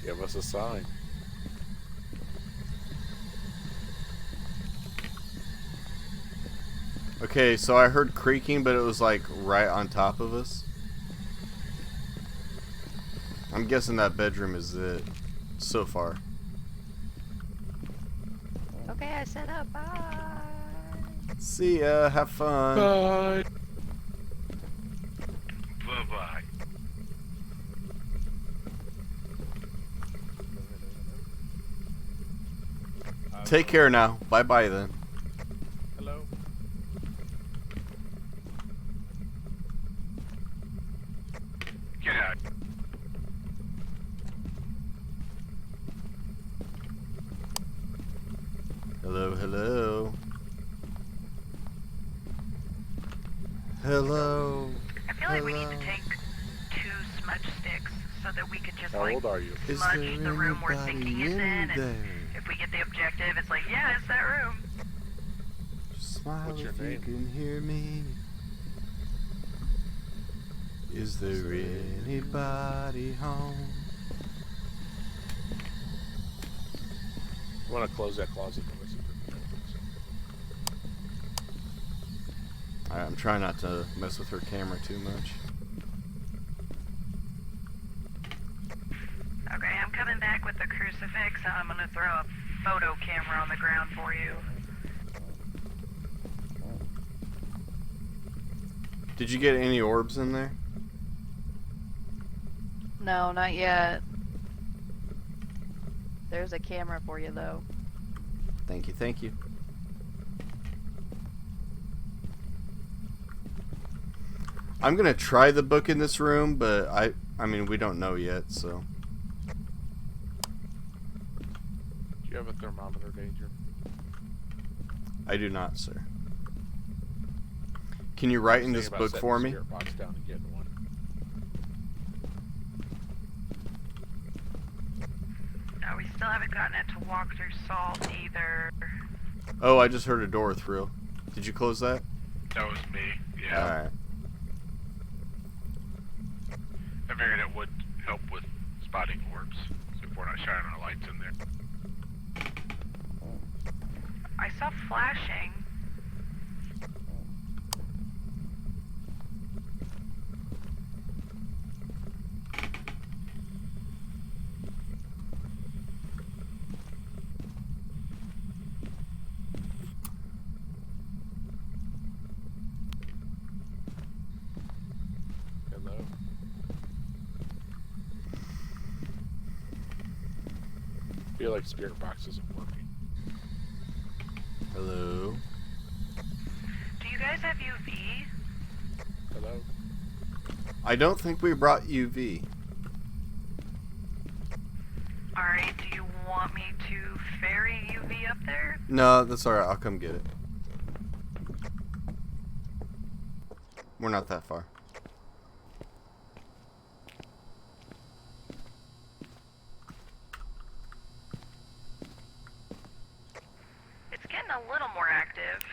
Give us a sign. Okay, so I heard creaking, but it was like right on top of us. I'm guessing that bedroom is it so far. Okay, I set up. Bye. See ya, have fun. Bye. Bye-bye. Take care now. Bye bye then. Hello. Get out. Hello, hello. Hello. I feel like we need to take 2 smudge sticks so that we could just How like old are you? Is smudge there the room we're anybody thinking it's in, in and there? if we get the objective, it's like, yeah, it's that room. Smile What's your if you name? can hear me. Is there anybody home? I want to close that closet door. Alright, I'm trying not to mess with her camera too much. Okay, I'm coming back with the crucifix, and I'm gonna throw a photo camera on the ground for you. Did you get any orbs in there? No, not yet. There's a camera for you, though. Thank you, thank you. I'm gonna try the book in this room, but I mean, we don't know yet, so. Do you have a thermometer, Danger? I do not, sir. Can you write in this Thinking about book setting for the me? spirit box down and getting one. No, we still haven't gotten it to walk through salt either. Oh, I just heard a door thrill. Did you close that? That was me. Yeah. Alright. I figured it would help with spotting orbs, so if we're not shining our lights in there. I saw flashing. Hello. I feel like spirit box isn't working. Hello. Do you guys have UV? Hello. I don't think we brought UV. Alright, do you want me to ferry UV up there? No, that's alright. I'll come get it. We're not that far. It's getting a little more active.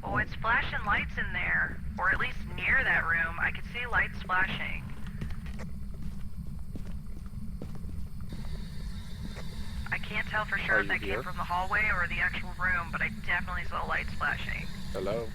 Oh, it's flashing lights in there. Or at least near that room. I could see lights flashing. I can't tell for sure Are if that you came here? from the hallway or the actual room, but I definitely saw lights flashing. Hello.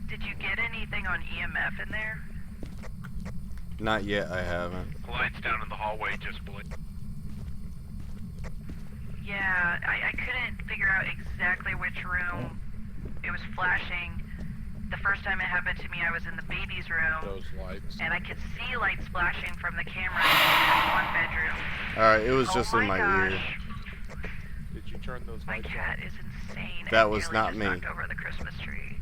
Did you get anything on EMF in there? Not yet, I haven't. The lights down in the hallway just blinked. Yeah, I couldn't figure out exactly which room it was flashing. The first time it happened to me, I was in the baby's room, Those lights. and I could see lights flashing from the camera in one bedroom. Alright, it was Oh just in my ear. gosh. Did you turn those My lights cat on? is insane. That and was nearly not just me. knocked over the Christmas tree.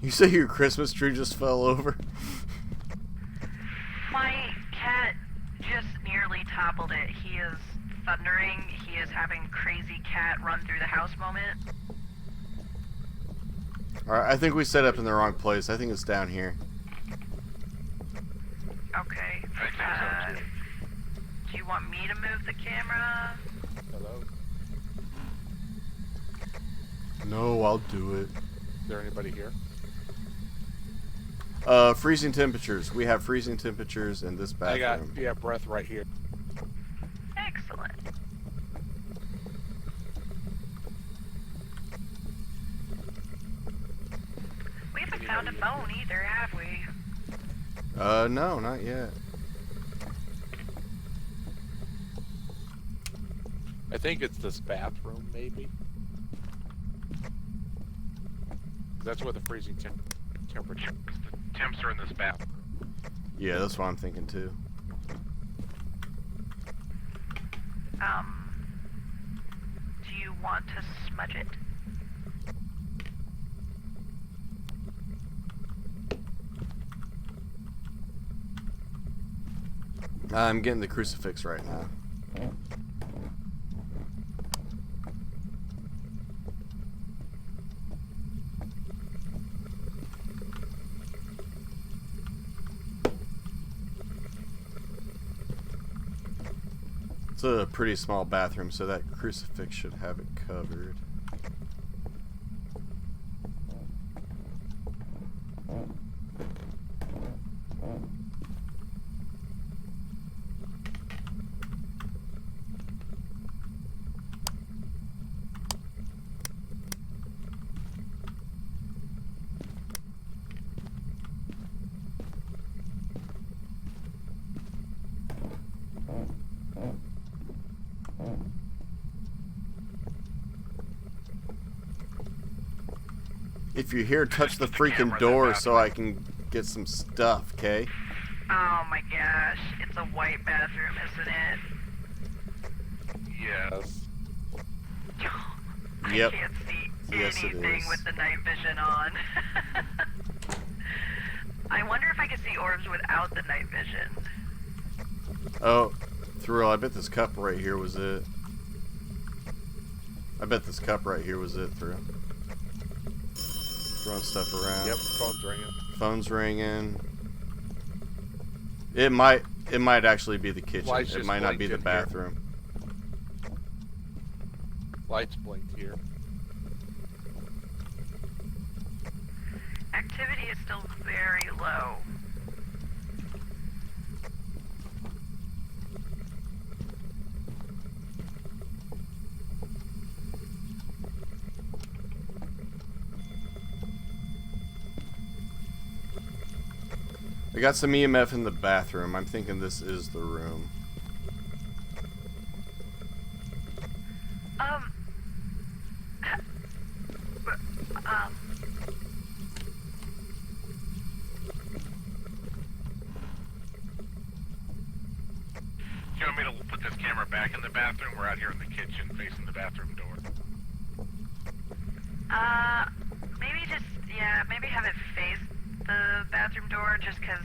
You say your Christmas tree just fell over? My cat just nearly toppled it. He is thundering. He is having crazy cat run through the house moment. Alright, I think we set up in the wrong place. I think it's down here. Okay. I think so too. Do you want me to move the camera? Hello. No, I'll do it. Is there anybody here? Freezing temperatures. We have freezing temperatures in this I got bathroom. breath right here. Excellent. We haven't found a phone either, have we? No, not yet. I think it's this bathroom, maybe. That's where the freezing temperature. The temps are in this bathroom. Yeah, that's what I'm thinking too. Do you want to smudge it? I'm getting the crucifix right now. It's a pretty small bathroom, so that crucifix should have it covered. If you're here, touch the freaking door so I can get some stuff, okay? Oh my gosh, it's a white bathroom, isn't it? Yes. I Yep. can't see Yes, it anything is. with the night vision on. I wonder if I could see orbs without the night vision. Oh, Thrill, I bet this cup right here was it. I bet this cup right here was it, Thrill. Throwing stuff around. Yep, phone's ringing. Phone's ringing. It might actually be the kitchen. Lights It just might not be blinked the in here. bathroom. Lights blinked here. Activity is still very low. I got some EMF in the bathroom. I'm thinking this is the room. Do you want me to put this camera back in the bathroom? We're out here in the kitchen facing the bathroom door. Maybe have it face the bathroom door just because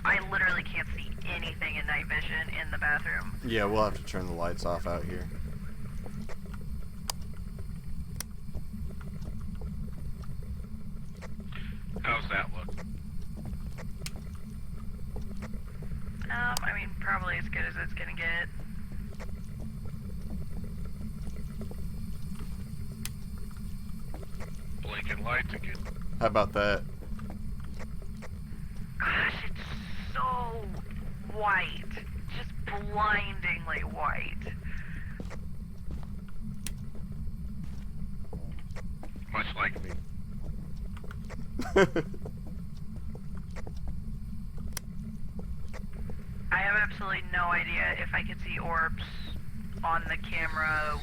I literally can't see anything in night vision in the bathroom. Yeah, we'll have to turn the lights off out here. How's that look? I mean, probably as good as it's gonna get. Blinking lights again. How about that? Gosh, it's so white. Just blindingly white. Much like me. I have absolutely no idea if I could see orbs on the camera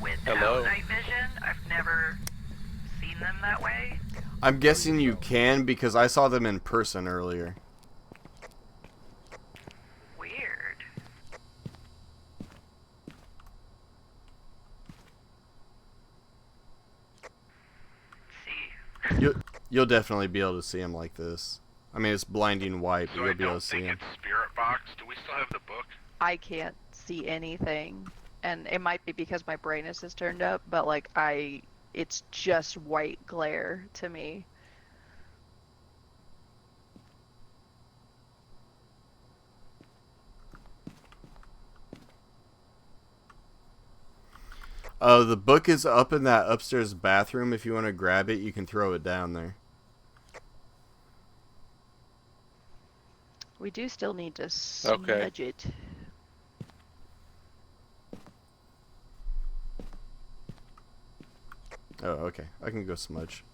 without Hello? night vision. I've never seen them that way. I'm guessing you can because I saw them in person earlier. Weird. Let's see. You'll definitely be able to see them like this. I mean, it's blinding white, but So I you'll be able don't to see think them. it's Spirit Box. Do we still have the book? I can't see anything, and it might be because my brightness is turned up, but like it's just white glare to me. Oh, the book is up in that upstairs bathroom. If you want to grab it, you can throw it down there. We do still need to smudge it. Oh, okay. I can go smudge.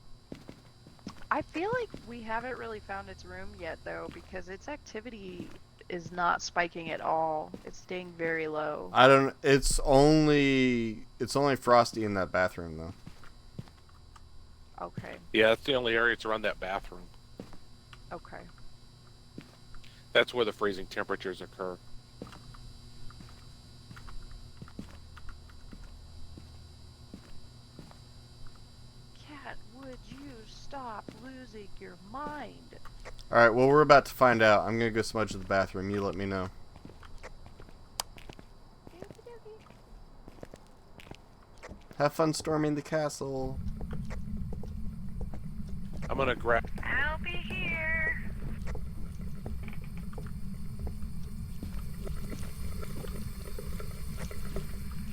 I feel like we haven't really found its room yet, though, because its activity is not spiking at all. It's staying very low. I don't. It's only Frosty in that bathroom though. Okay. Yeah, that's the only area that's around that bathroom. Okay. That's where the freezing temperatures occur. Cat, would you stop losing your mind? All right. Well, we're about to find out. I'm gonna go smudge the bathroom. You let me know. Have fun storming the castle. I'm gonna grab. I'll be here.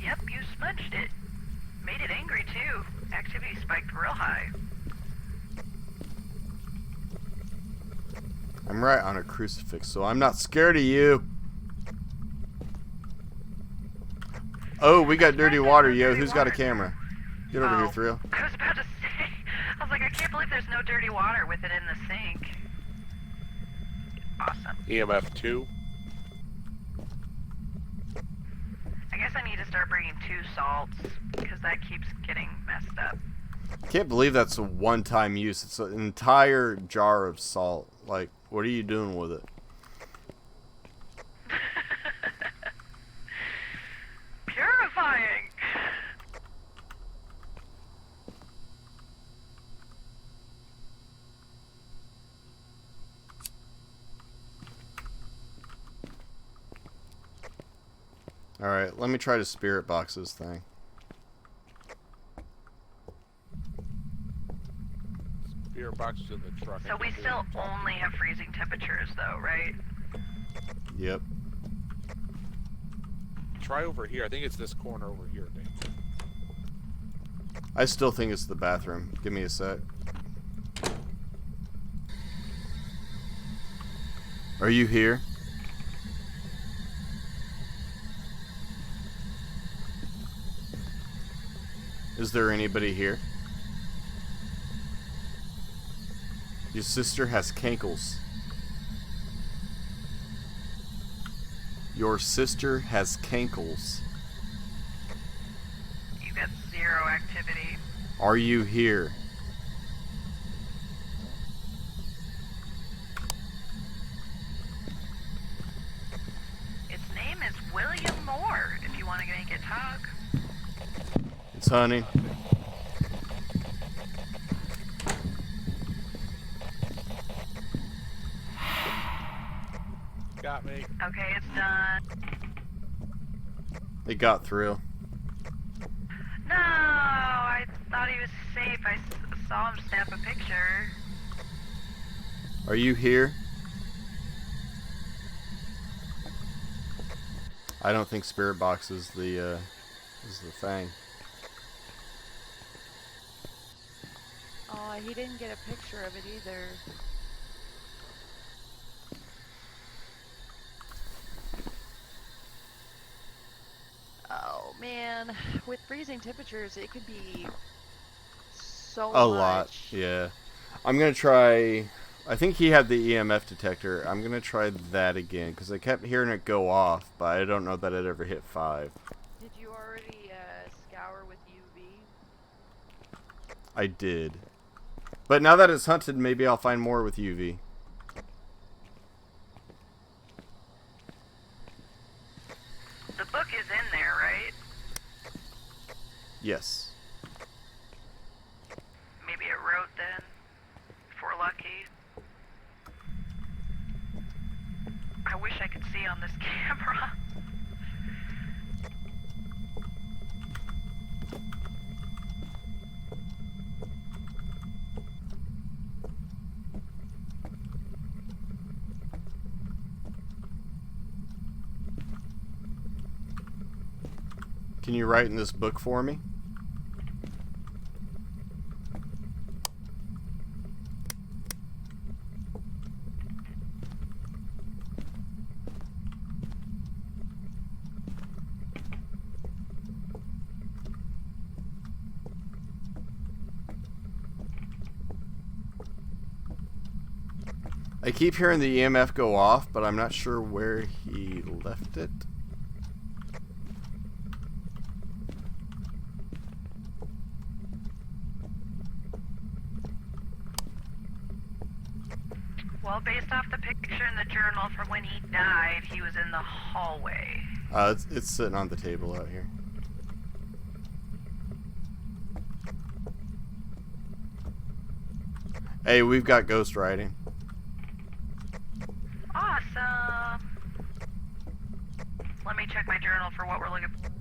Yep, you smudged it. Made it angry too. Activity spiked real high. I'm right on a crucifix, so I'm not scared of you. Oh, we got dirty water, yo. Who's got a camera? Get over here, Thrill. I was about to say, I was like, I can't believe there's no dirty water with it in the sink. Awesome. EMF 2. I guess I need to start bringing 2 salts, because that keeps getting messed up. Can't believe that's a one-time use. It's an entire jar of salt. Like, what are you doing with it? Purifying! Alright, let me try to spirit box this thing. Spirit box is in the truck. So we still only have freezing temperatures, though, right? Yep. Try over here. I think it's this corner over here, Dave. I still think it's the bathroom. Give me a sec. Are you here? Is there anybody here? Your sister has cankles. Your sister has cankles. You got 0 activity. Are you here? Its name is William Moore, if you want to make it talk. It's Honey. Got me. Okay, it's done. It got through. No, I thought he was safe. I saw him snap a picture. Are you here? I don't think Spirit Box is the thing. Oh, he didn't get a picture of it either. Oh man, with freezing temperatures, it could be so A much. lot, yeah. I'm gonna try. I think he had the EMF detector. I'm gonna try that again because I kept hearing it go off, but I don't know that it ever hit 5. Did you already scour with UV? I did, but now that it's hunted, maybe I'll find more with UV. The book is in there, right? Yes. Maybe it wrote then. If we're lucky. I wish I could see on this camera. Can you write in this book for me? I keep hearing the EMF go off, but I'm not sure where he left it. Well, based off the picture in the journal from when he died, he was in the hallway. It's sitting on the table out here. Hey, we've got ghost writing. Awesome. Let me check my journal for what we're looking for.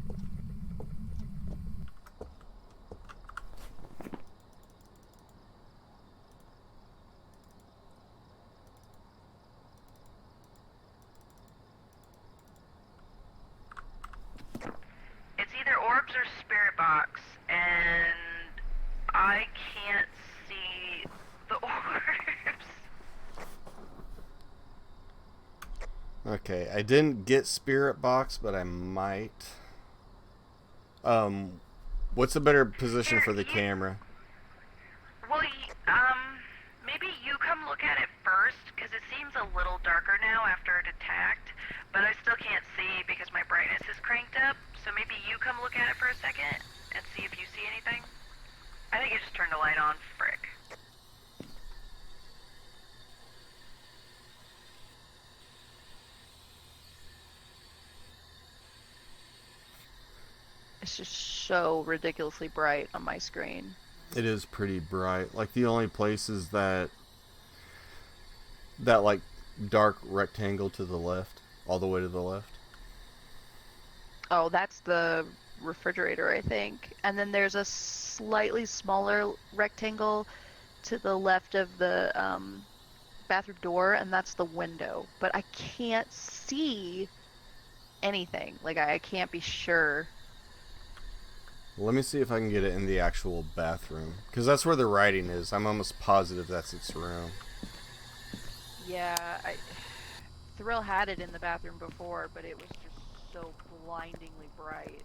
It's either orbs or spirit box, and I can't see the orbs. Okay, I didn't get Spirit Box, but I might. What's a better position for the camera? Well, maybe you come look at it first, because it seems a little darker now after it attacked, but I still can't see because my brightness is cranked up, so maybe you come look at it for a second and see if you see anything. I think you just turned the light on, frick. It's just so ridiculously bright on my screen. It is pretty bright. Like the only place is that like dark rectangle to the left, all the way to the left. Oh, that's the refrigerator, I think. And then there's a slightly smaller rectangle to the left of the bathroom door, and that's the window. But I can't see anything. Like, I can't be sure. Let me see if I can get it in the actual bathroom. Because that's where the writing is. I'm almost positive that's its room. Yeah, Thrill had it in the bathroom before, but it was just so blindingly bright.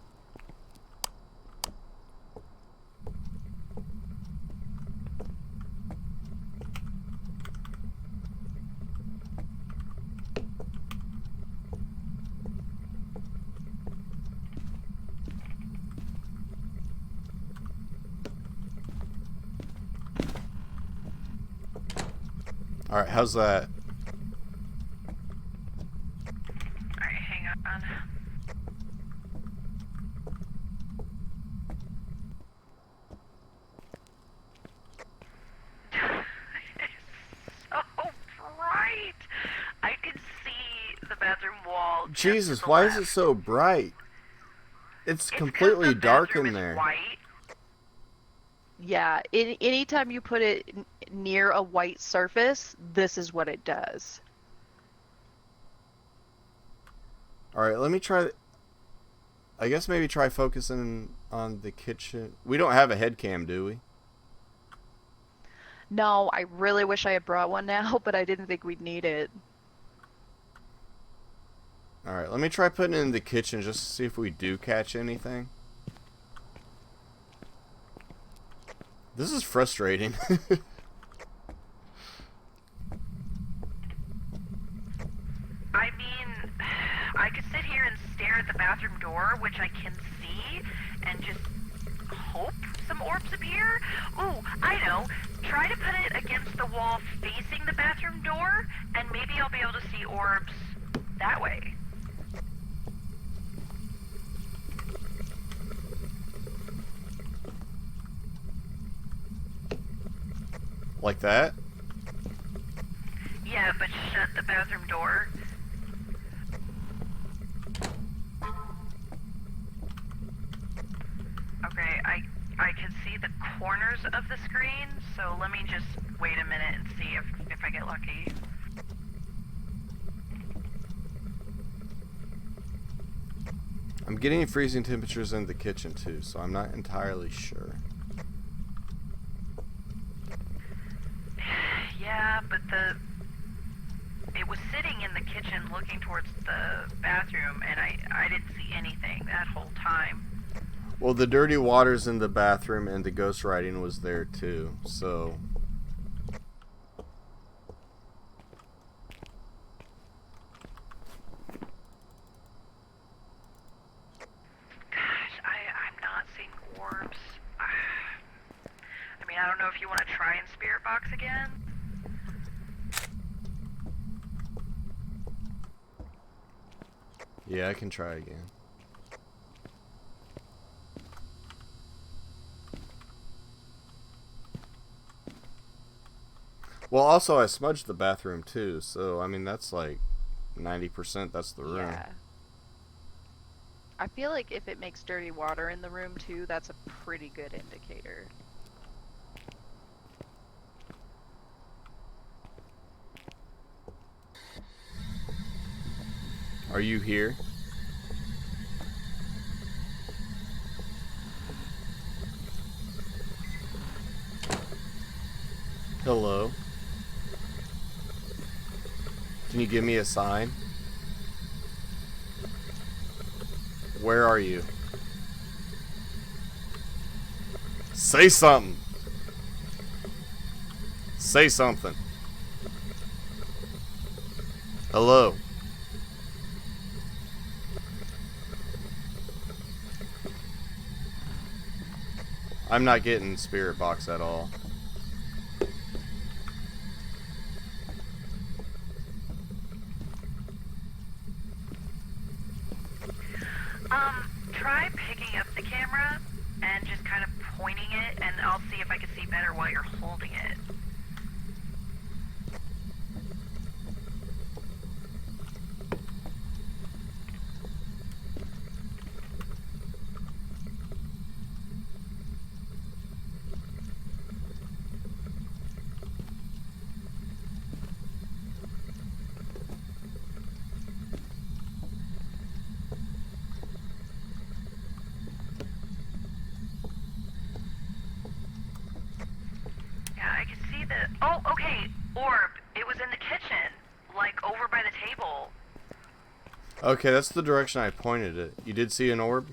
Alright, how's that? Alright, hang on. It's so bright! I can see the bathroom wall. just to Jesus, the why is it left. so bright? It's 'Cause completely the dark bathroom in is there. White. Yeah, anytime you put it near a white surface, this is what it does. Alright, let me try... I guess maybe try focusing on the kitchen. We don't have a head cam, do we? No, I really wish I had brought one now, but I didn't think we'd need it. Alright, let me try putting it in the kitchen just to see if we do catch anything. This is frustrating. I mean, I could sit here and stare at the bathroom door, which I can see, and just hope some orbs appear. Ooh, I know. Try to put it against the wall facing the bathroom door, and maybe I'll be able to see orbs that way. Like that? Yeah, but shut the bathroom door. Okay, I can see the corners of the screen, so let me just wait a minute and see if I get lucky. I'm getting freezing temperatures in the kitchen too, so I'm not entirely sure. Yeah, but it was sitting in the kitchen looking towards the bathroom, and I didn't see anything that whole time. Well, the dirty water's in the bathroom and the ghost writing was there too, so... Gosh, I'm not seeing orbs. I mean, I don't know if you want to try and spirit box again. Yeah, I can try again. Well, also I smudged the bathroom too, so I mean that's like 90% that's the room. Yeah. I feel like if it makes dirty water in the room too, that's a pretty good indicator. Are you here? Hello? Can you give me a sign? Where are you? Say something! Say something. Hello? I'm not getting spirit box at all. Try picking up the camera and just kind of pointing it, and I'll see if I can see better while you're holding it. Okay, that's the direction I pointed it. You did see an orb?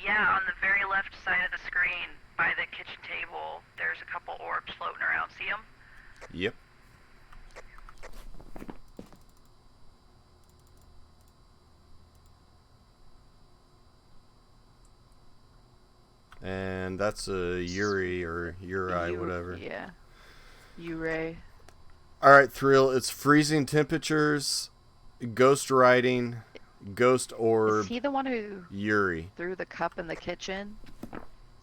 Yeah, on the very left side of the screen, by the kitchen table, there's a couple orbs floating around. See them? Yep. And that's a Yuri or Uri, whatever. Yeah. Uri. Alright, Thrill, it's freezing temperatures, ghost riding, ghost orb, Is he the one who Yuri. threw the cup in the kitchen?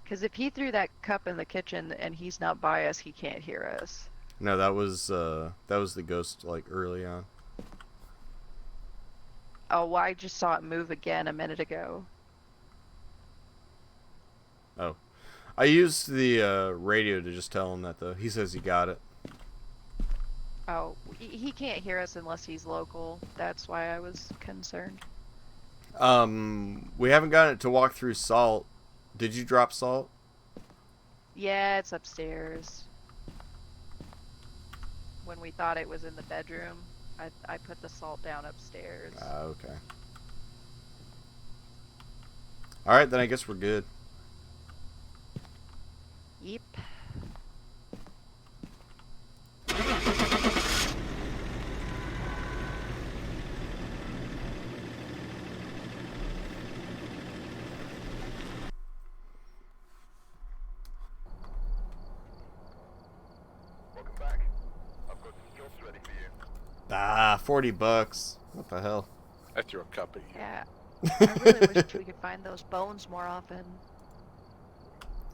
Because if he threw that cup in the kitchen and he's not by us, he can't hear us. No, that was the ghost, like, early on. Oh, well, I just saw it move again a minute ago. Oh. I used the radio to just tell him that, though. He says he got it. Oh, he can't hear us unless he's local. That's why I was concerned. We haven't gotten it to walk through salt. Did you drop salt? Yeah, it's upstairs. When we thought it was in the bedroom, I put the salt down upstairs. Okay. Alright, then I guess we're good. Yep. Welcome back. I've got some jobs ready for you. Ah, $40. What the hell? I threw a cup at you. Yeah. I really wish we could find those bones more often.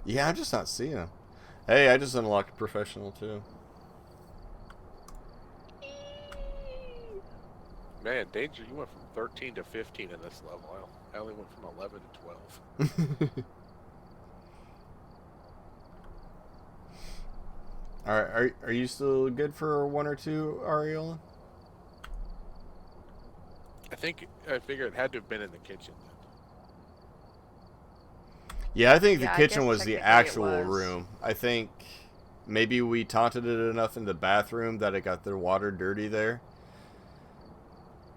Yeah, I'm just not seeing them. Hey, I just unlocked professional too. Man, Danger, you went from 13 to 15 in this level. I only went from 11 to 12. Alright, are you still good for 1 or 2, Ariola? I figured it had to have been in the kitchen then. Yeah, I think Yeah, the I kitchen guess was the technically it actual was. room. I think maybe we taunted it enough in the bathroom that it got the water dirty there.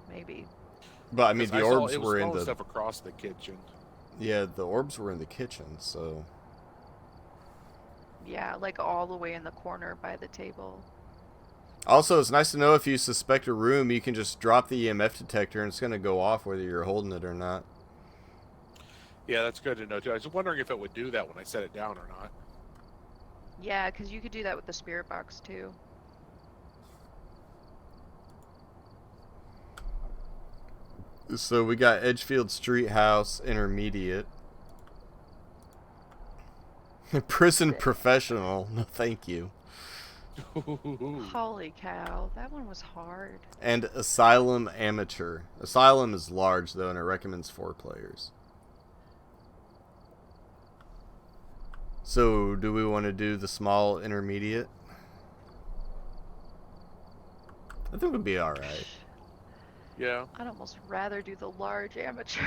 Maybe. But I mean, the orbs were in the stuff across the kitchen. yeah, the orbs were in the kitchen, so Yeah, like all the way in the corner by the table. also it's nice to know if you suspect a room, you can just drop the EMF detector and it's gonna go off whether you're holding it or not. Yeah, that's good to know too. I was wondering if it would do that when I set it down or not. Yeah, because you could do that with the spirit box too. So we got Edgefield Street House Intermediate. Prison Professional. No, thank you. Holy cow, that one was hard. And Asylum Amateur. Asylum is large though, and it recommends 4 players. So, do we want to do the small intermediate? I think it'd be alright. Yeah. I'd almost rather do the large amateur.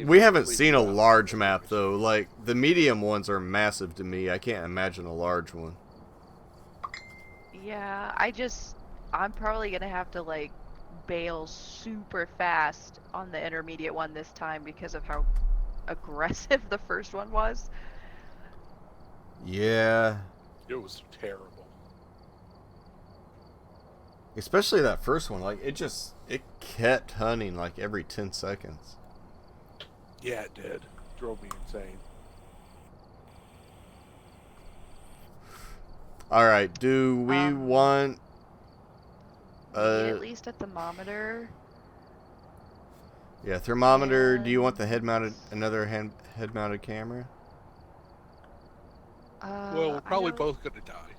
We haven't seen a large map though. Like, the medium ones are massive to me. I can't imagine a large one. Yeah, I'm probably gonna have to like bail super fast on the intermediate one this time because of how aggressive the first one was. Yeah. It was terrible. Especially that first one. Like, it kept hunting like every 10 seconds. Yeah, it did. Drove me insane. Alright, do we want... We need at least a thermometer. Yeah, thermometer. Do you want the another head-mounted camera? Well, we're probably both going to die.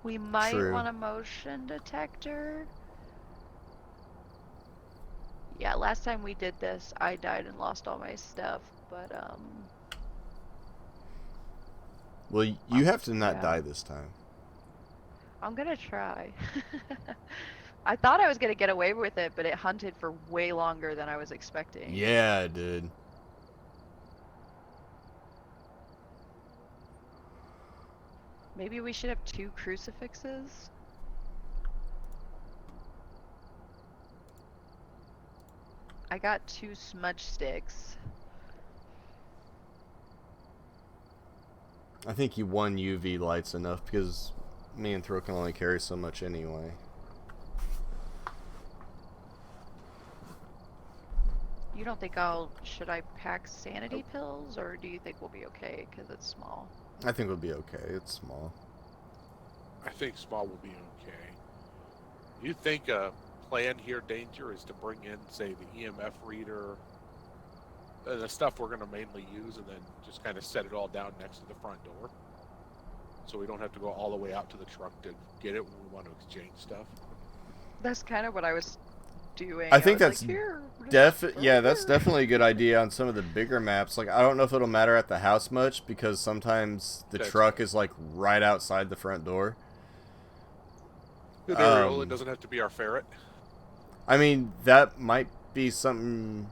We might True. want a motion detector. Yeah, last time we did this, I died and lost all my stuff, but Well, you have to not yeah. die this time. I'm gonna try. I thought I was gonna get away with it, but it hunted for way longer than I was expecting. Yeah, it did. Maybe we should have 2 crucifixes? I got 2 smudge sticks. I think you 1 UV light's enough because me and Throw can only carry so much anyway. You don't think should I pack sanity pills, or do you think we'll be okay because it's small? I think we'll be okay. It's small. I think small will be okay. You think a plan here, Danger, is to bring in, say, the EMF reader, the stuff we're going to mainly use, and then just kind of set it all down next to the front door? So we don't have to go all the way out to the truck to get it when we want to exchange stuff? That's kind of what I was doing. I think was that's like, here, yeah, that's definitely a good idea on some of the bigger maps. Like, I don't know if it'll matter at the house much because sometimes the truck is like right outside the front door. Good Ariel, it doesn't have to be our ferret. I mean, that might be something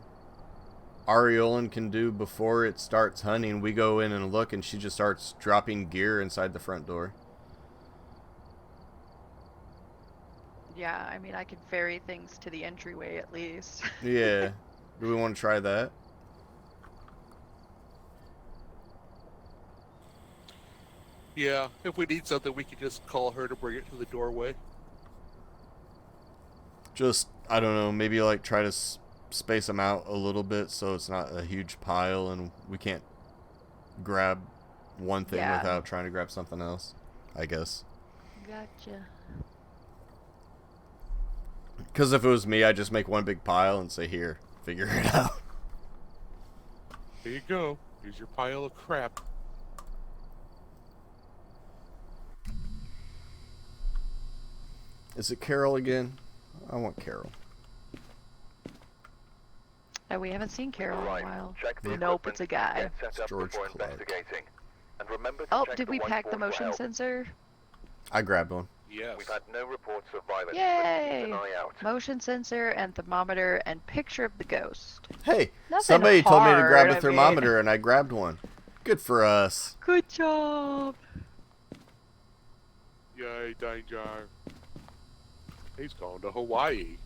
Ariolan can do before it starts hunting. We go in and look, and she just starts dropping gear inside the front door. Yeah, I mean, I can ferry things to the entryway at least. Yeah. Do we want to try that? Yeah, if we need something, we can just call her to bring it to the doorway. Just, I don't know, maybe like try to space them out a little bit so it's not a huge pile and we can't grab one thing without trying to grab something else, I guess. Gotcha. Because if it was me, I'd just make one big pile and say, here, figure it out. Here you go. Here's your pile of crap. Is it Carol again? I want Carol. We haven't seen Carol in a while. Check the Nope, it's a guy. Get set up George before Clark. investigating. And remember to Oh, check did we pack the whiteboard motion for help. sensor? I grabbed one. Yes. We've had no reports of violence. but Yay! keep an eye out. Motion sensor and thermometer and picture of the ghost. Hey, Nothing somebody told me to grab hard, a I thermometer and I grabbed one. Good for us. Good job. Yay, Danger. He's going to Hawaii.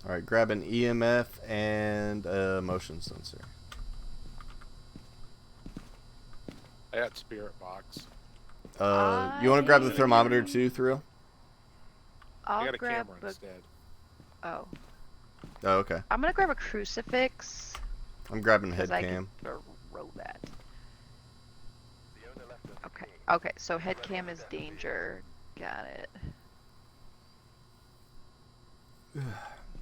Alright, grab an EMF and a motion sensor. I got spirit box. You want to grab the thermometer too, Thrill? I I'll got a grab camera a... instead. Oh. Oh, okay. I'm gonna grab a crucifix. I'm grabbing head 'cause I cam. can throw that. Okay. Okay, so head cam is danger. Got it.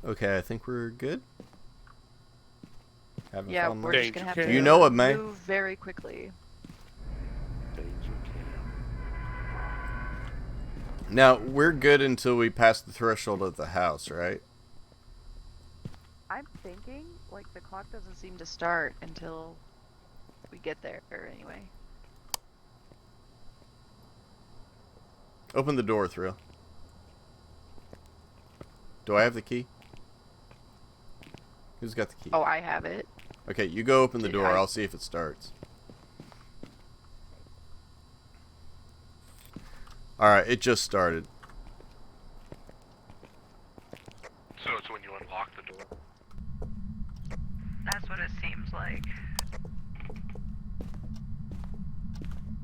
Okay, I think we're good. Haven't Yeah, found we're much. just gonna have Danger to You know it, man. move very quickly. Danger cam. Now, we're good until we pass the threshold of the house, right? I'm thinking, like, the clock doesn't seem to start until we get there, anyway. Open the door, Thrill. Do I have the key? Who's got the key? Oh, I have it. Okay, you go open the Did door. I- I'll see if it starts. Alright, it just started. So it's when you unlock the door. That's what it seems like.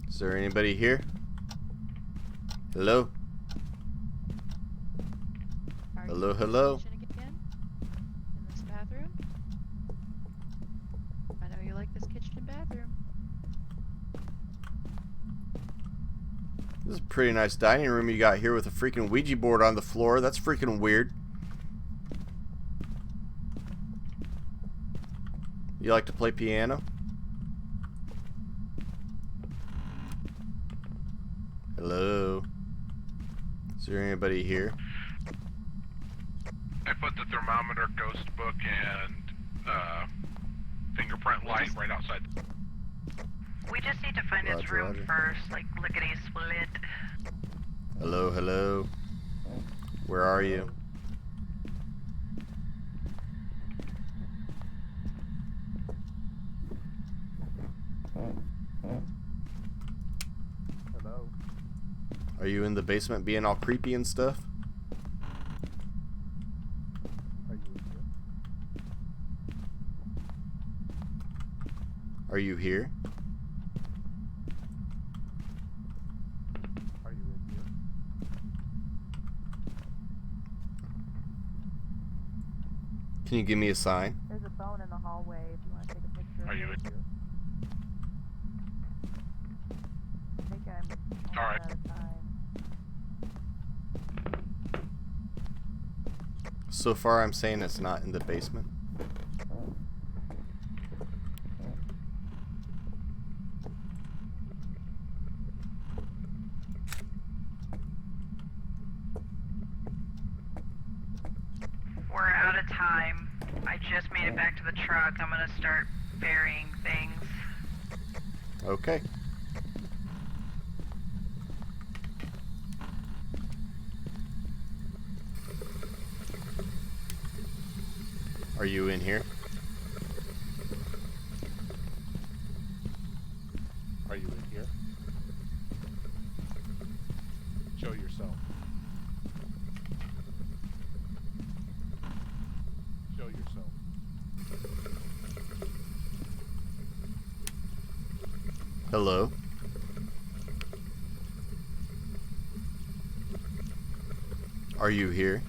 Is there anybody here? Hello? Are Hello, you in the hello? kitchen again? In this bathroom? I know you like this kitchen and bathroom. This is a pretty nice dining room you got here with a freaking Ouija board on the floor. That's freaking weird. You like to play piano? Hello? Is there anybody here? I put the thermometer, ghost book, and fingerprint light right outside. We just need to find its Roger, room roger. first, like lickety split. Hello, hello? Where are you? Hello. Are you in the basement being all creepy and stuff? Are you in here? Are you here? Are you in here? Can you give me a sign? There's a phone in the hallway if you want to take a picture. Are you in Here? I think I'm almost Alright. out of time. So far, I'm saying it's not in the basement. We're out of time. I just made it back to the truck. I'm gonna start burying things. Okay. Are you in here? Are you in here? Show yourself. Show yourself. Hello? Are you here?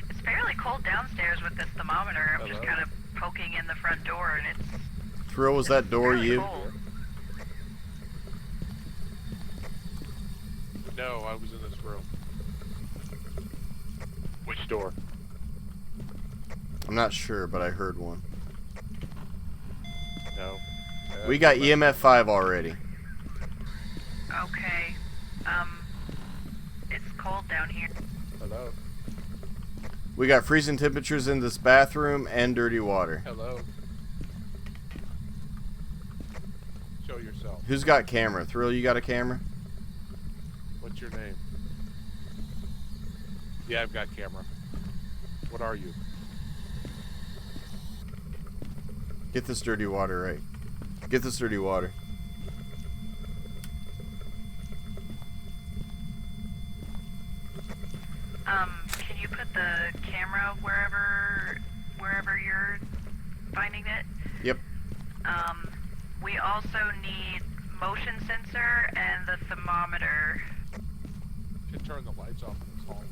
It's fairly cold downstairs with this thermometer. I'm just Hello? kind of poking in the front door, and it's Thrill, was that door fairly you? cold. No, I was in this room. Which door? I'm not sure, but I heard one. No. We got EMF 5 already. Okay. It's cold down here. Hello? We got freezing temperatures in this bathroom and dirty water. Hello? Show yourself. Who's got camera? Thrill, you got a camera? What's your name? Yeah, I've got camera. What are you? Get this dirty water right. Get this dirty water. Can you put the camera wherever you're finding it? Yep. We also need motion sensor and the thermometer. Should turn the lights off in this hallway.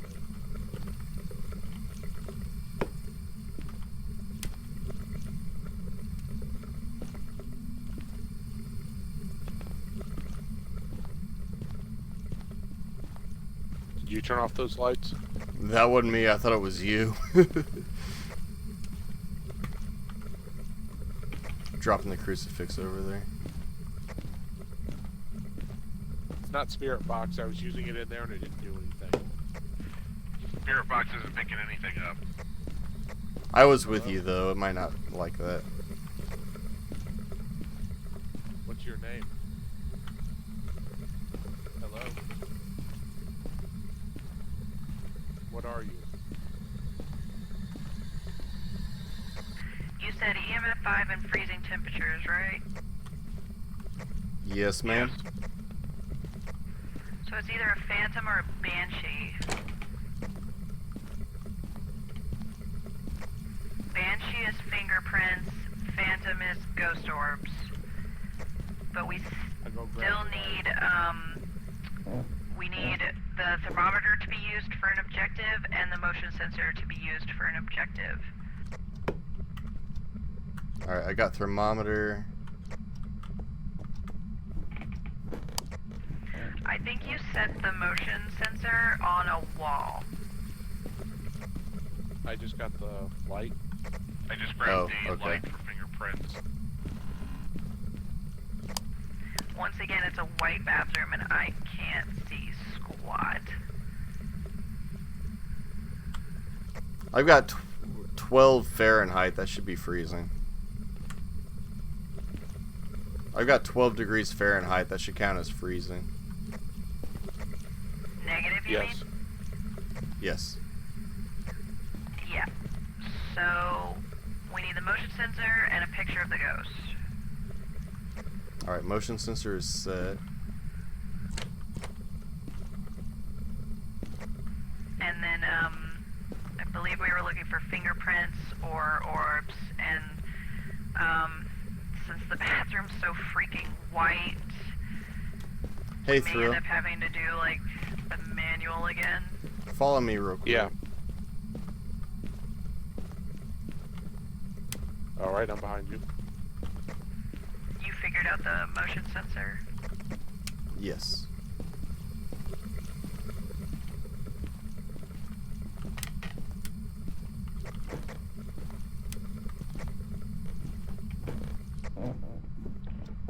Did you turn off those lights? That wasn't me. I thought it was you. Dropping the crucifix over there. It's not Spirit Box. I was using it in there and it didn't do anything. Spirit box isn't picking anything up. I was with you, though. It might not like that. What's your name? Hello? What are you? You said EMF 5 and freezing temperatures, right? Yes, ma'am. So it's either a phantom or a banshee. Banshee is fingerprints, phantom is ghost orbs. But we I go grab still the light. need, we need the thermometer to be used for an objective and the motion sensor to be used for an objective. Alright, I got thermometer. I think you set the motion sensor on a wall. I just got the light. I just grabbed the okay. light for fingerprints. Once again, it's a white bathroom and I can't see squat. I've got 12 Fahrenheit. That should be freezing. I've got 12 degrees Fahrenheit. That should count as freezing. Negative, you Yes. mean? Yes. Yeah. So, we need the motion sensor and a picture of the ghost. Alright, motion sensor is set. And then, I believe we were looking for fingerprints or orbs, and, since the bathroom's so freaking white, Hey, we may Thrill. end up having to do, like, the manual again. Follow me real quick. Yeah. Alright, I'm behind you. You figured out the motion sensor? Yes.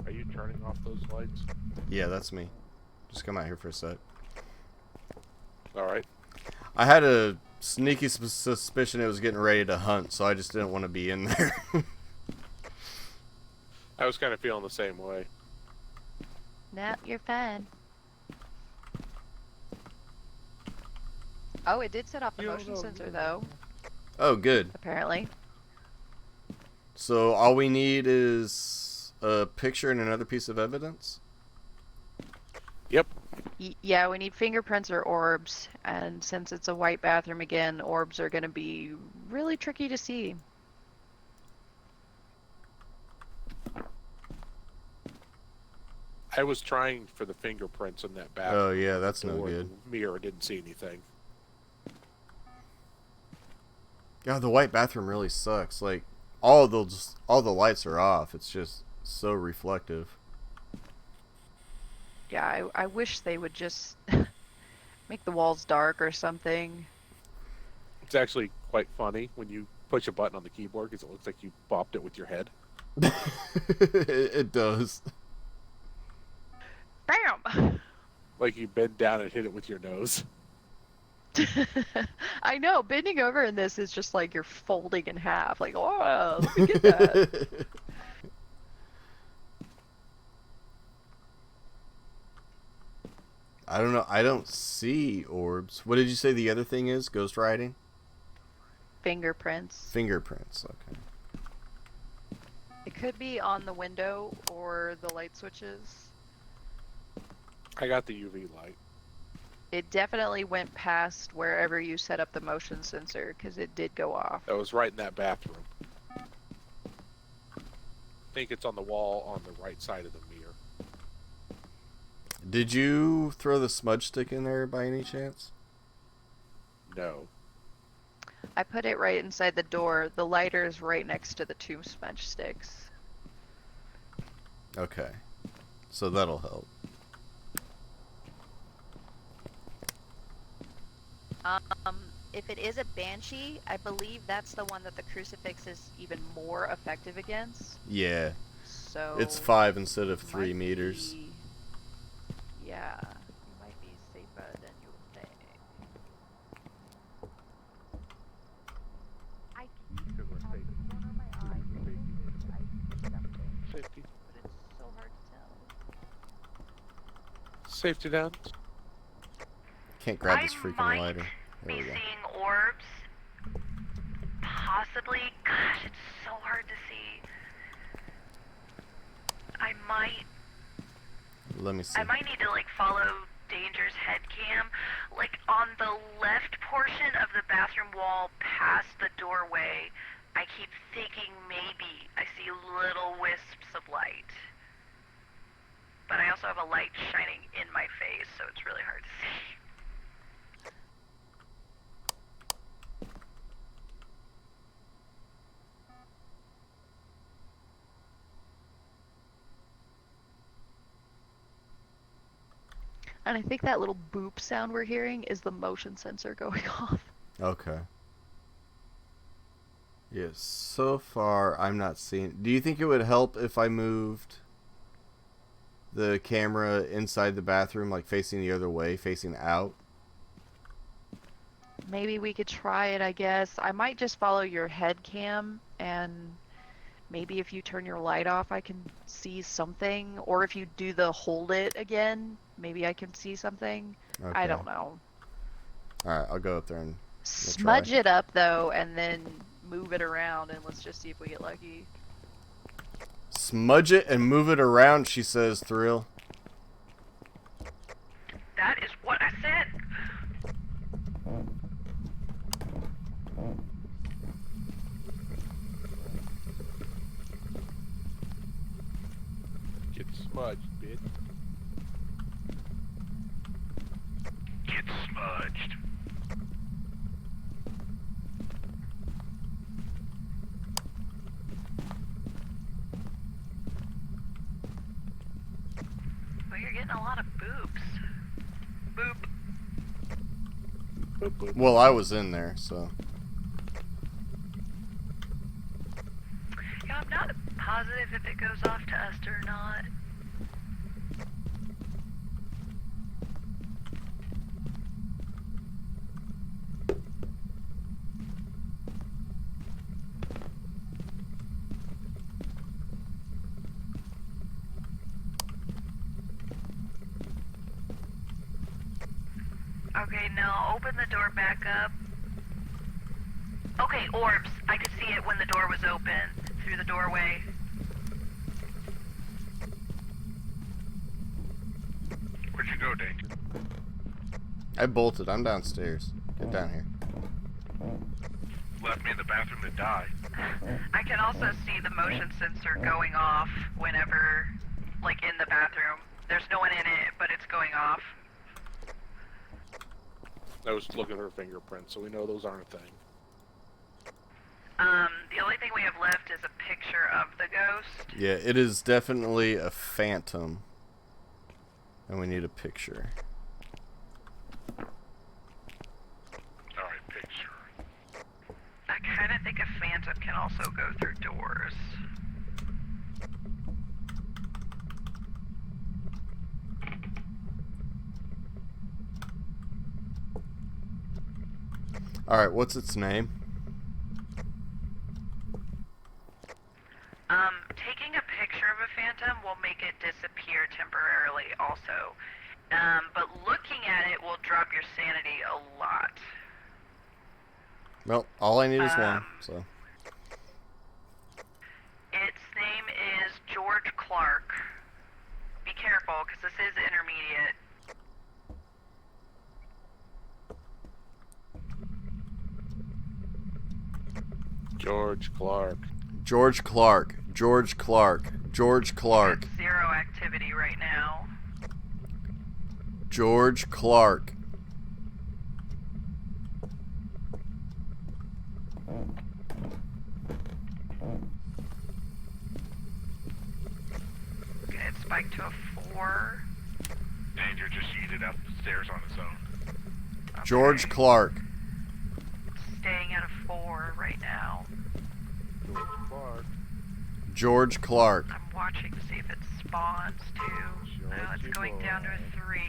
Are you turning off those lights? Yeah, that's me. Just come out here for a sec. Alright. I had a sneaky suspicion it was getting ready to hunt, so I just didn't want to be in there. I was kind of feeling the same way. No, you're fine. Oh, it did set off the motion sensor, though, Oh, good. apparently. So all we need is a picture and another piece of evidence? Yep. Yeah, we need fingerprints or orbs, and since it's a white bathroom again, orbs are going to be really tricky to see. I was trying for the fingerprints in that bathroom. Oh, yeah, that's no door. good. The mirror didn't see anything. God, the white bathroom really sucks. Like, all the lights are off. It's just so reflective. Yeah, I wish they would just make the walls dark or something. It's actually quite funny when you push a button on the keyboard because it looks like you bopped it with your head. It does. Bam! Like you bend down and hit it with your nose. I know, bending over in this is just like you're folding in half. Like, oh, let me get that. I don't know. I don't see orbs. What did you say the other thing is? Ghost riding? Fingerprints. Fingerprints. Okay. It could be on the window or the light switches. I got the UV light. It definitely went past wherever you set up the motion sensor because it did go off. That was right in that bathroom. I think it's on the wall on the right side of the mirror. Did you throw the smudge stick in there by any chance? No. I put it right inside the door. The lighter is right next to the two smudge sticks. Okay. So that'll help. If it is a banshee, I believe that's the one that the crucifix is even more effective against. Yeah. So It's 5 instead of you 3 might meters. be- Yeah, you might be safer than you think. I keep Because we're safe. one of my eyes. I see something, Safety. but it's so hard to tell. Safety down. Can't grab I this freaking might lighter. There be we go. seeing orbs. Possibly. Gosh, it's so hard to see. I might Let me see. need to like follow Danger's head cam. Like on the left portion of the bathroom wall past the doorway, I keep thinking maybe I see little wisps of light. But I also have a light shining in my face, so it's really hard to see. And I think that little boop sound we're hearing is the motion sensor going off. Okay. Yes, so far I'm not seeing. Do you think it would help if I moved the camera inside the bathroom, like facing the other way, facing out? Maybe we could try it, I guess. I might just follow your head cam, and maybe if you turn your light off, I can see something. Or if you do the hold it again, maybe I can see something. Okay. I don't know. Alright, I'll go up there and Smudge it up, though, and then move it around and let's just see if we get lucky. Smudge it and move it around, she says, Thrill. That is what I said. Get smudged, bitch. Get smudged. Well, you're getting a lot of boobs. Boop. Boop, boop. Well, I was in there, so. Yeah, I'm not positive if it goes off to us or not. Okay, now open the door back up. Okay, orbs. I could see it when the door was open through the doorway. Where'd you go, Danger? I bolted. I'm downstairs. Get down here. Left me in the bathroom to die. I can also see the motion sensor going off whenever, like, in the bathroom. There's no one in it, but it's going off. I was looking at her fingerprints, so we know those aren't a thing. The only thing we have left is a picture of the ghost. Yeah, it is definitely a phantom. And we need a picture. Alright, picture. I kind of think a phantom can also go through doors. Alright, what's its name? Taking a picture of a phantom will make it disappear temporarily also. But looking at it will drop your sanity a lot. Well, all I need is one, so. Its name is George Clark. Be careful, because this is intermediate. George Clark. George Clark. George Clark. George Clark. It's 0 activity right now. George Clark. Okay, it spiked to a 4. Danger just yeeted up the stairs on its own. Okay. George Clark. Staying at a 4 right now. George Clark. George Clark. I'm watching to see if it spawns too. No, it's going down to a 3.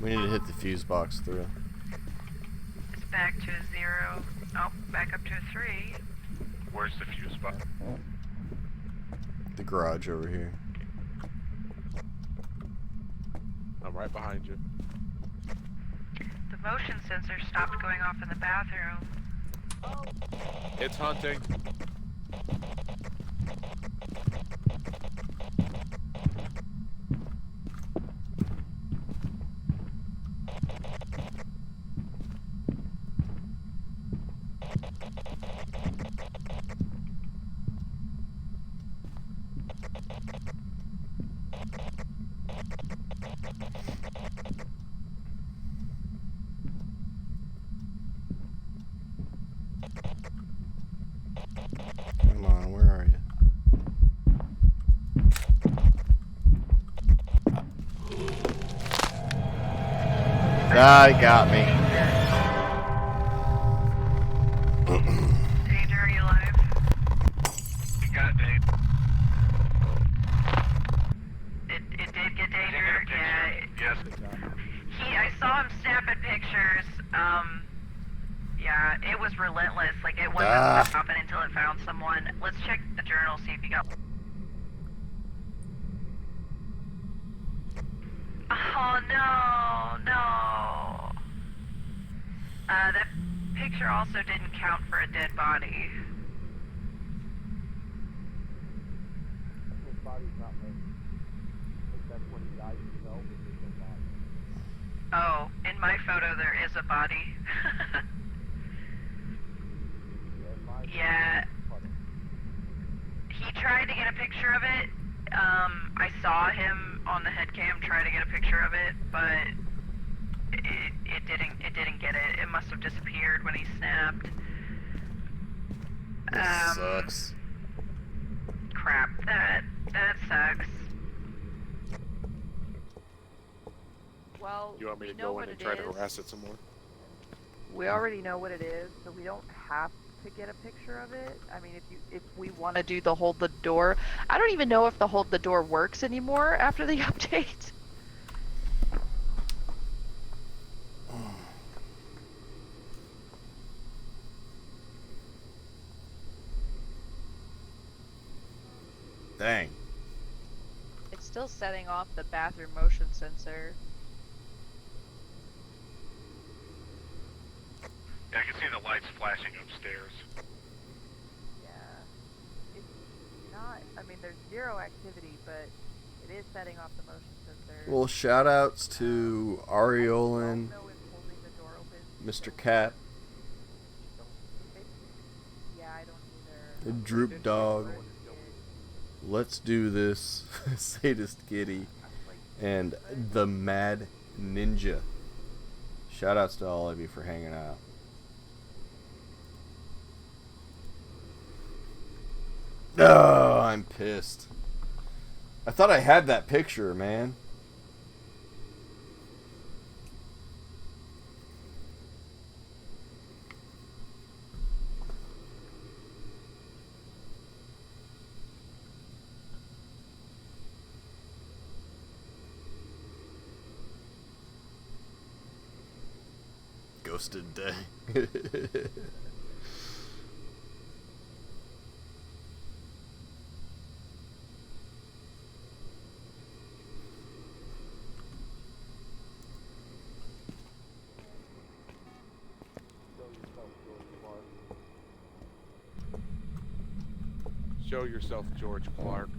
We need to hit the fuse box through. It's back to a 0. Oh, back up to a 3. Where's the fuse box? The garage over here. I'm right behind you. The motion sensor stopped going off in the bathroom. It's hunting. Come on, where are you? Ah, he got me. Danger, are you alive? You got Dave. It did get Taking Danger. a picture. Yeah. Yes. I saw him snapping pictures. Yeah, it was relentless. Like, it wasn't stopping until it found someone. Let's check the journal, see if you got... Oh, no, no. That picture also didn't count for a dead body. His body's not laying. Like that's when he died himself, and there's no body. Oh, in my photo there is a body. Yeah. He tried to get a picture of it. I saw him on the head cam try to get a picture of it, but it didn't get it. It must have disappeared when he snapped. This sucks. Crap. That sucks. Well, You want me we to know go what in and it try to is. harass it some more? We already know what it is, so we don't have to get a picture of it. I mean, if we want to do the hold the door, I don't even know if the hold the door works anymore after the update. Dang. It's still setting off the bathroom motion sensor. Yeah, I can see the lights flashing upstairs. Yeah. It's not, I mean, there's zero activity, but it is setting off the motion sensor. Well, shout outs to Ariolin, I don't know if holding the door open Mr. Cat, yeah, I don't either. Droop Dog, Let's Do This, Sadist Kitty, and the Mad Ninja. Shout outs to all of you for hanging out. Oh, I'm pissed. I thought I had that picture, man. Ghosted day. Show yourself, George Clark.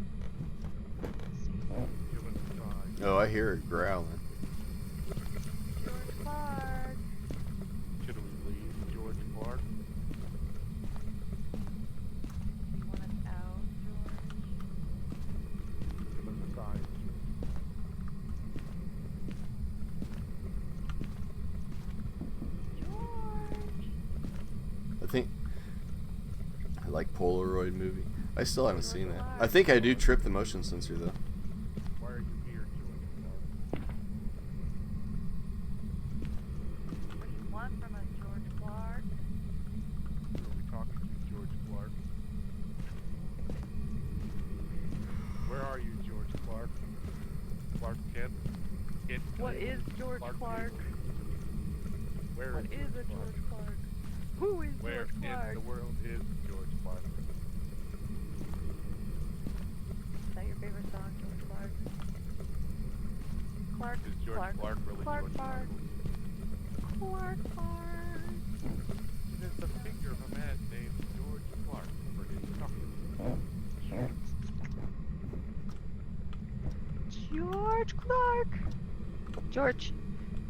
Oh, I hear it growling. George Clark. Should we leave, George Clark? You want us out, George? Give us a sign. George. I think I like Polaroid movie. I still haven't seen that. I think I do trip the motion sensor though. Why are you here, George Clark? What do you want from us, George Clark? Who are we talking to, George Clark? Where are you, George Clark? Clark Kent? What is George Clark? Where What is a George Clark? Who is Where George Clark? in the world is George Clark? Is that your favorite song, George Clark? Clark, Is George Clark really Clark, George Clark? Clark, Clark. It is the figure of a man named George Clark for his chocolate. George Clark. George.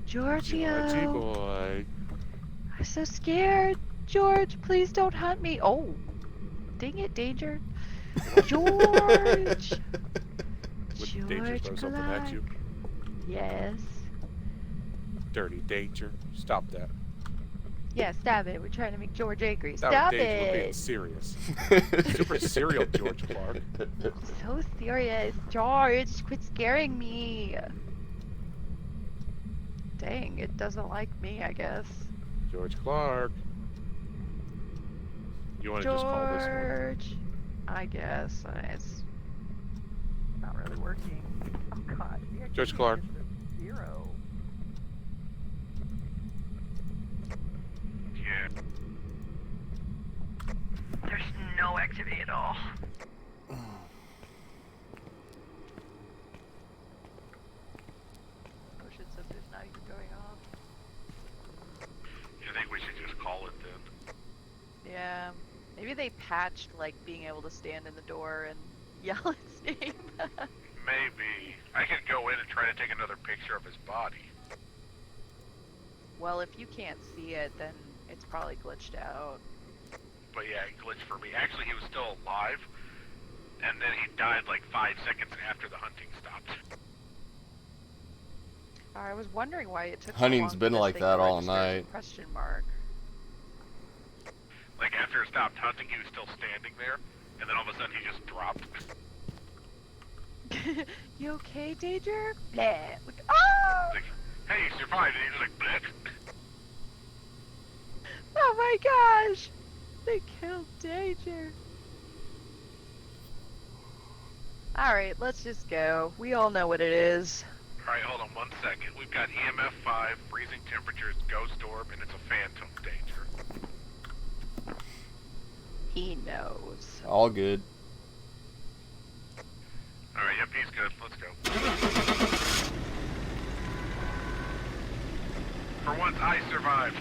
Giorgio. Georgie boy. I'm so scared. George, please don't hunt me. Oh. Dang it, Danger. George. When Danger throws something at you. Yes. Dirty Danger. Stop that. Yeah, stop it. We're trying to make George angry. Stop Stop Danger, we're being it. serious. Super serial, George Clark. So serious. George, quit scaring me. Dang, it doesn't like me, I guess. George Clark. You want to just call this one? George. I guess. It's not really working. Oh, God. the activity George Clark. is at 0. Yeah. There's no activity at all. Motion sensor's not even going off. I think we should just call it then. they patched like being able to stand in the door and yell its name. Maybe. I could go in and try to take another picture of his body. Well, if you can't see it, then it's probably glitched out. But yeah, it glitched for me. Actually, he was still alive, and then he died like 5 seconds after the hunting stopped. I was wondering why it took Hunting's so long been for this like thing that to all register night. Question mark. Like after it stopped hunting, he was still standing there, and then all of a sudden he just dropped. You okay, Danger? Blah. Oh! Like, hey, you survived, and he was like, bleh. Oh my gosh! They killed Danger. Alright, let's just go. We all know what it is. Alright, hold on 1 second. We've got EMF 5, freezing temperatures, ghost orb, and it's a phantom danger. He knows. All good. Alright, yep, he's good. Let's go. For once, I survived.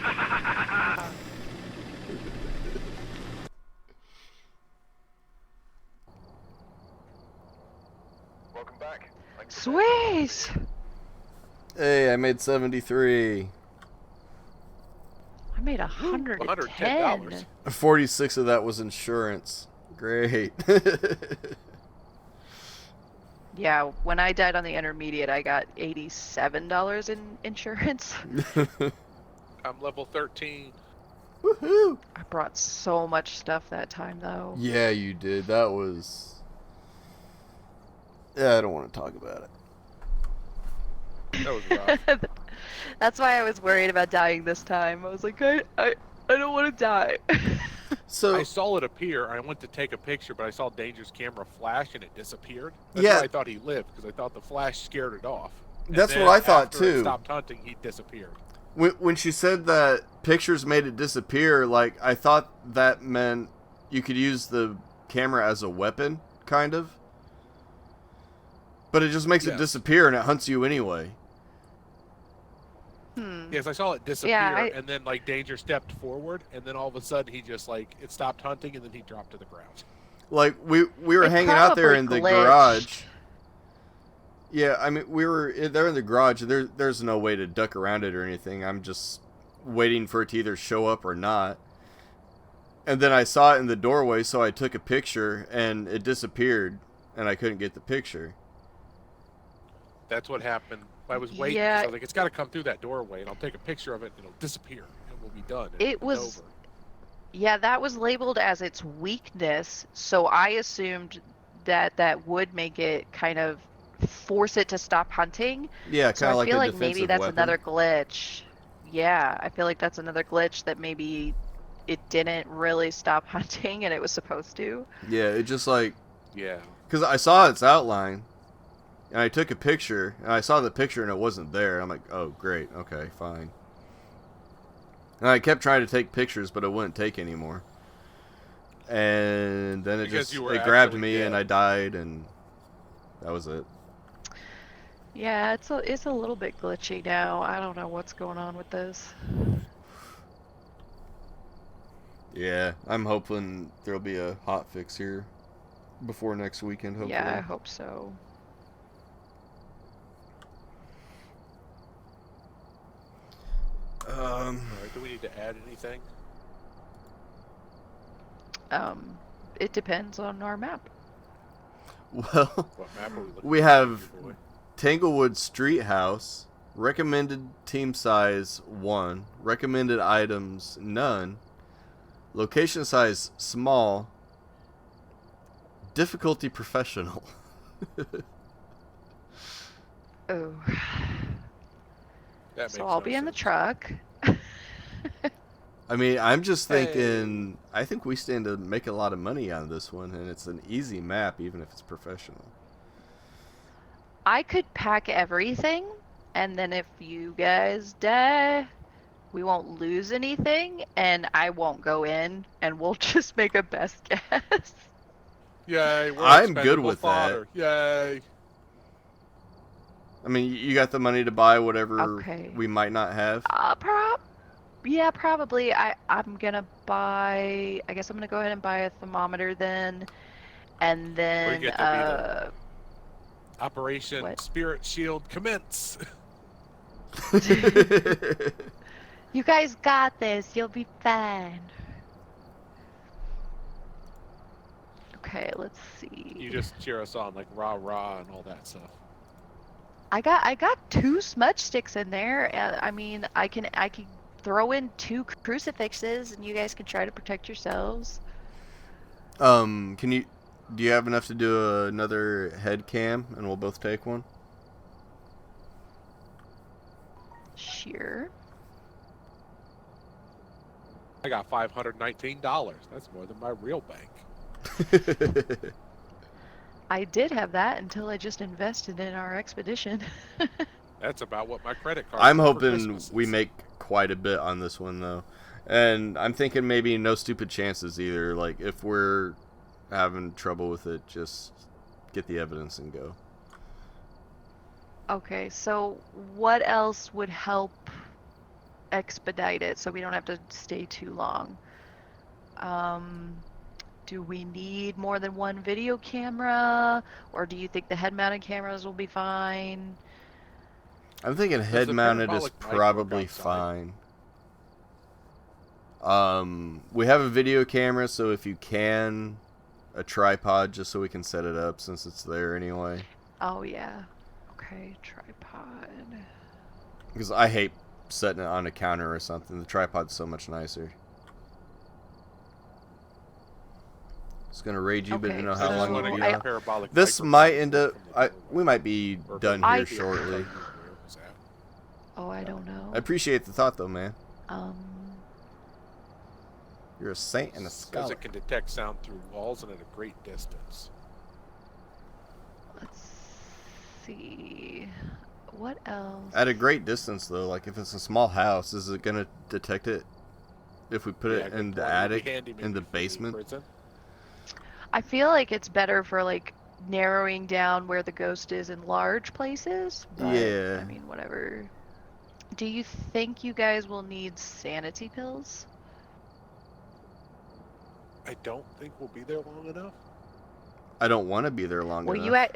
Welcome back. Sweet! Hey, I made 73. I made $110. 46 of that was insurance. Great. Yeah, when I died on the intermediate, I got $87 in insurance. I'm level 13. Woohoo! I brought so much stuff that time, though. Yeah, you did. That was... Yeah, I don't want to talk about it. That was rough. That's why I was worried about dying this time. I was like, I don't want to die. So I saw it appear. I went to take a picture, but I saw Danger's camera flash and it disappeared. That's Yeah. why I thought he lived, because I thought the flash scared it off. And That's then what I thought, after too. It stopped hunting, he disappeared. when she said that pictures made it disappear, like, I thought that meant you could use the camera as a weapon, kind of. But it just makes it Yes. disappear and it hunts you anyway. Yes, I saw it disappear, Yeah, and then like Danger stepped forward, and then all of a sudden he just like it stopped hunting, and then he dropped to the ground. Like, we were It hanging out there probably in the glitched. garage. Yeah, I mean, we were there in the garage. There's no way to duck around it or anything. I'm just waiting for it to either show up or not. And then I saw it in the doorway, so I took a picture, and it disappeared, and I couldn't get the picture. That's what happened. I was waiting. 'Cause Yeah. I was like, it's got to come through that doorway, and I'll take a picture of it, and it'll disappear, and we'll be done. and It it's was- over. Yeah, that was labeled as its weakness, so I assumed that would make it kind of force it to stop hunting. Yeah, So kind I of like feel a like defensive maybe that's weapon. another glitch. Yeah, I feel like that's another glitch that maybe it didn't really stop hunting and it was supposed to. Yeah, it just like... Yeah. Because I saw its outline, and I took a picture, and I saw the picture, and it wasn't there. I'm like, oh, great, okay, fine. And I kept trying to take pictures, but it wouldn't take anymore. And then it Because just you were it grabbed actually me, and dead. I died, and that was it. Yeah, it's a little bit glitchy now. I don't know what's going on with this. Yeah, I'm hoping there'll be a hot fix here before next weekend, hopefully. Yeah, I hope so. All right, do we need to add anything? It depends on our map. Well, What map are we looking we at, have Danger Boy? Tanglewood Street House, recommended team size 1, recommended items none, location size small, difficulty professional. Oh. That So makes I'll no be in the sense. truck. I mean, I'm just Hey. thinking, I think we stand to make a lot of money on this one, and it's an easy map, even if it's professional. I could pack everything, and then if you guys die, we won't lose anything, and I won't go in, and we'll just make a best guess. Yay, we're I'm good expendable with that. fodder. Yay. I mean, you got the money to buy whatever Okay. we might not have. Yeah, probably. I'm gonna buy. I guess I'm gonna go ahead and buy a thermometer then, and Or then you get to be the Operation what? Spirit Shield commence. You guys got this. You'll be fine. Okay, let's see. You just cheer us on like rah rah and all that stuff. I got 2 smudge sticks in there. I mean, I can throw in 2 crucifixes, and you guys can try to protect yourselves. Do you have enough to do another head cam, and we'll both take one? Sure. I got $519. That's more than my real bank. I did have that until I just invested in our expedition. That's about what my credit card. I'm for hoping Christmas we is. make quite a bit on this one, though. And I'm thinking maybe no stupid chances either. Like, if we're having trouble with it, just get the evidence and go. Okay, so what else would help expedite it so we don't have to stay too long? Do we need more than one video camera, or do you think the head-mounted cameras will be fine? I'm thinking the head-mounted is parabolic mic work probably outside? fine. We have a video camera, so if you can, a tripod just so we can set it up since it's there anyway. Oh yeah. Okay, tripod. Because I hate setting it on a counter or something. The tripod's so much nicer. It's gonna rage you, but Okay, you know I how just long want to it'll get be a out. parabolic This microphone might end up. from the door. We might be Or done from here the shortly. where was that? Oh, I don't know. I appreciate the thought, though, man. Um, You're a saint and a Says scholar. it can detect sound through walls and at a great distance. let's see. What else? At a great distance, though, like if it's a small house, is it gonna detect it if we put Yeah, it good in the point. It'd be attic, handy maybe in the for basement? prison. I feel like it's better for like narrowing down where the ghost is in large places. But, Yeah. I mean, whatever. Do you think you guys will need sanity pills? I don't think we'll be there long enough. I don't want to be there long Well, enough.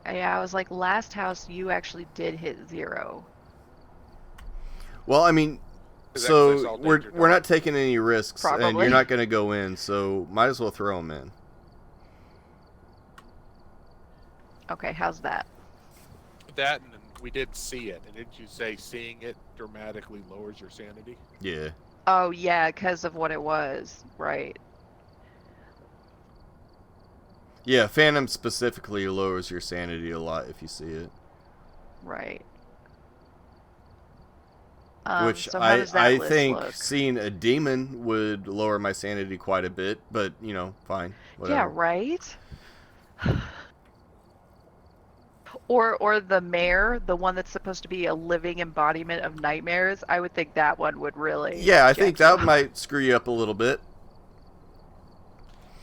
yeah, I was like, last house you actually did hit 0. Well, I mean, Is that 'cause I so saw we're Danger not Die? taking any risks, and Probably. you're not gonna go in, so might as well throw them in. Okay, how's that? That and we did see it, and didn't you say seeing it dramatically lowers your sanity? Yeah. Oh, yeah, because of what it was. Right. Yeah, Phantom specifically lowers your sanity a lot if you see it. Right. Which so how does that I list think look? seeing a demon would lower my sanity quite a bit, but, you know, fine. Whatever. Yeah, right? Or the mayor, the one that's supposed to be a living embodiment of nightmares. I would think that one would really. Yeah, I think jack you that up. might screw you up a little bit.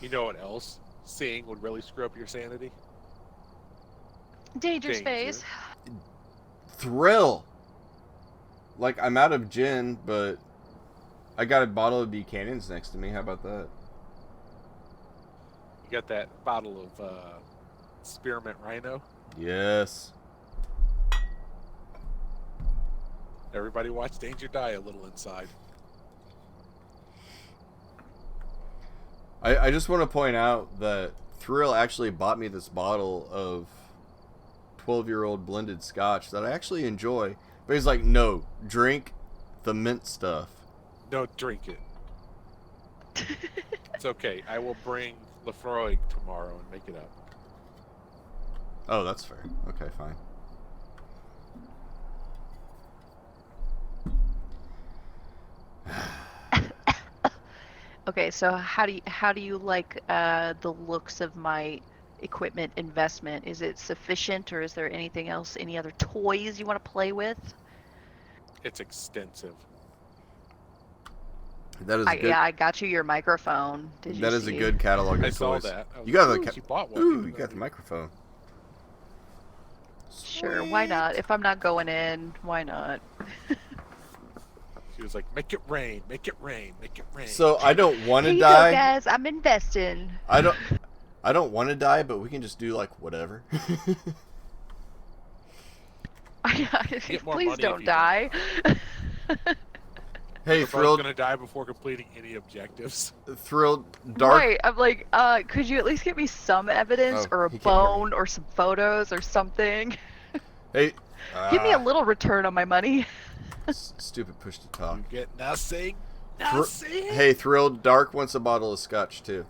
You know what else? Seeing would really screw up your sanity. Danger's Danger. phase. Thrill. Like, I'm out of gin, but I got a bottle of Buchanan's next to me. How about that? You got that bottle of Spearmint Rhino. Yes. Everybody watch Danger Die a little inside. I just want to point out that Thrill actually bought me this bottle of 12-year-old blended scotch that I actually enjoy. But he's like, no, drink the mint stuff. No, drink it. It's okay. I will bring Lefroy tomorrow and make it up. Oh, that's fair. Okay, fine. Okay, so how do you like the looks of my equipment investment? Is it sufficient, or is there anything else? Any other toys you want to play with? It's extensive. That is good. Yeah, I got you your microphone. Did you That is see? a good catalog of I saw toys. that. I was You got like, the "Ooh, she bought one." Ooh, you got the microphone. Sure, why not? If I'm not going in, why not? She was like, "Make it rain, make it rain, make it rain." So I don't want Here to you die. go, guys. I'm investing. I don't want to die, but we can just do like whatever. Get more Please money if don't you die. Hey, We're both Thrilled, gonna die before completing any objectives. Thrilled, Dark. Right. I'm like, could you at least get me some evidence Oh, or a he can't hear me. bone or some photos or something? Hey, Give me a little return on my money. stupid push to talk. You get nothing. Nothing. Hey, Thrilled, Dark wants a bottle of scotch too.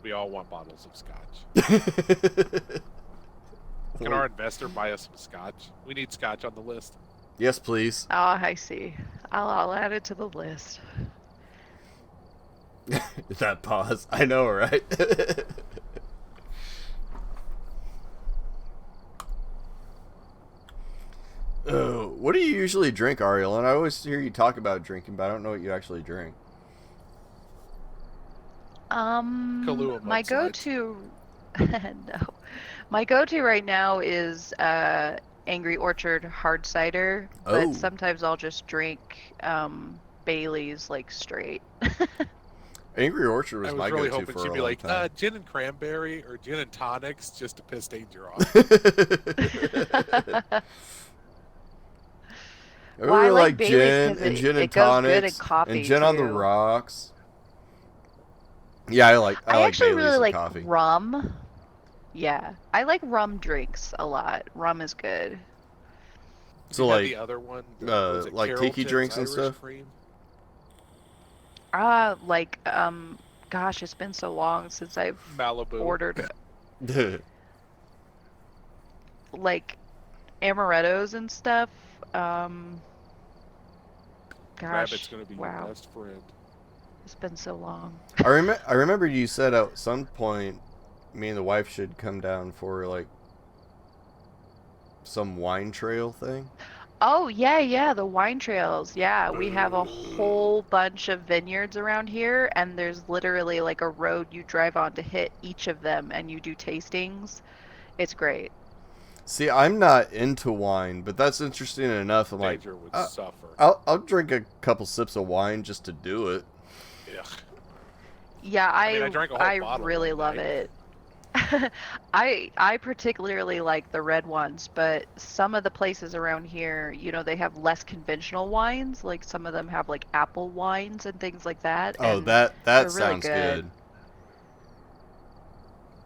We all want bottles of scotch. Can our investor buy us some scotch? We need scotch on the list. Yes, please. Oh, I see. I'll add it to the list. That pause. I know, right? What do you usually drink, Ariel? And I always hear you talk about drinking, but I don't know what you actually drink. Kahlua My mudslides. go-to, no, my go-to right now is Angry Orchard hard cider, but Oh. sometimes I'll just drink Bailey's like straight. Angry Orchard was I was my really go-to hoping for she'd a be long like, time. gin and cranberry or gin and tonics just to piss Danger off. I Well, I really like like Bailey's gin 'cause and gin and it goes good in tonics coffee, and gin on the too. rocks. Yeah, I like actually Bailey's really and like coffee. rum. Yeah, I like rum drinks a lot. Rum is good. So You had like, the other one, was it like tiki Carrollton's drinks and Irish stuff. Cream? Gosh, it's been so long since I've Malibu. ordered like amarettos and stuff. Rabbit's Gosh, gonna be wow, your best friend. it's been so long. I remember you said at some point me and the wife should come down for like some wine trail thing. Oh, yeah, the wine trails. Yeah, we have a whole bunch of vineyards around here, and there's literally like a road you drive on to hit each of them, and you do tastings. It's great. See, I'm not into wine, but that's interesting enough. I'm like, Danger would suffer. I'll drink a couple sips of wine just to do it. Yeah. Yeah, I mean, I drank a whole I bottle really one love night. it. I particularly like the red ones, but some of the places around here, they have less conventional wines. Like some of them have like apple wines and things like that. Oh, and that they're really sounds good.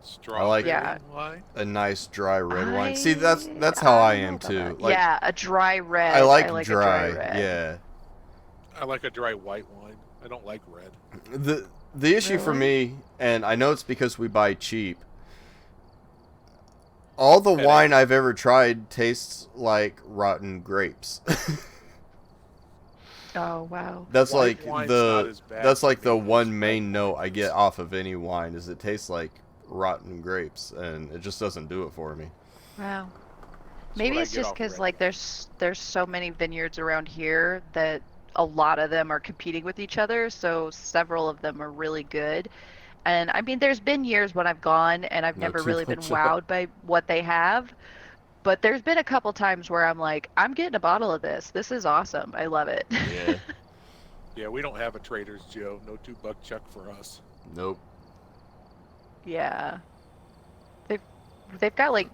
Strawberry Yeah. wine. A nice dry red wine. See, that's how I am too. Like, yeah, a dry red. I like a dry. red. Yeah. I like a dry white wine. I don't like red. The issue for Really? me, and I know it's because we buy cheap. All the Headache. wine I've ever tried tastes like rotten grapes. Oh, wow. That's White like wine's not as bad that's for like the me as one red main note I wines. get off of any wine is it tastes like rotten grapes, and it just doesn't do it for me. Wow. That's Maybe what I it's get just off because red like wine. there's so many vineyards around here that a lot of them are competing with each other, so several of them are really good. And I mean, there's been years when I've gone and I've No never too really been much. wowed by what they have, but there's been a couple times where I'm like, I'm getting a bottle of this. This is awesome. I love it. Yeah. Yeah, we don't have a Trader's Joe. No $2 chuck for us. Nope. Yeah. They've got like,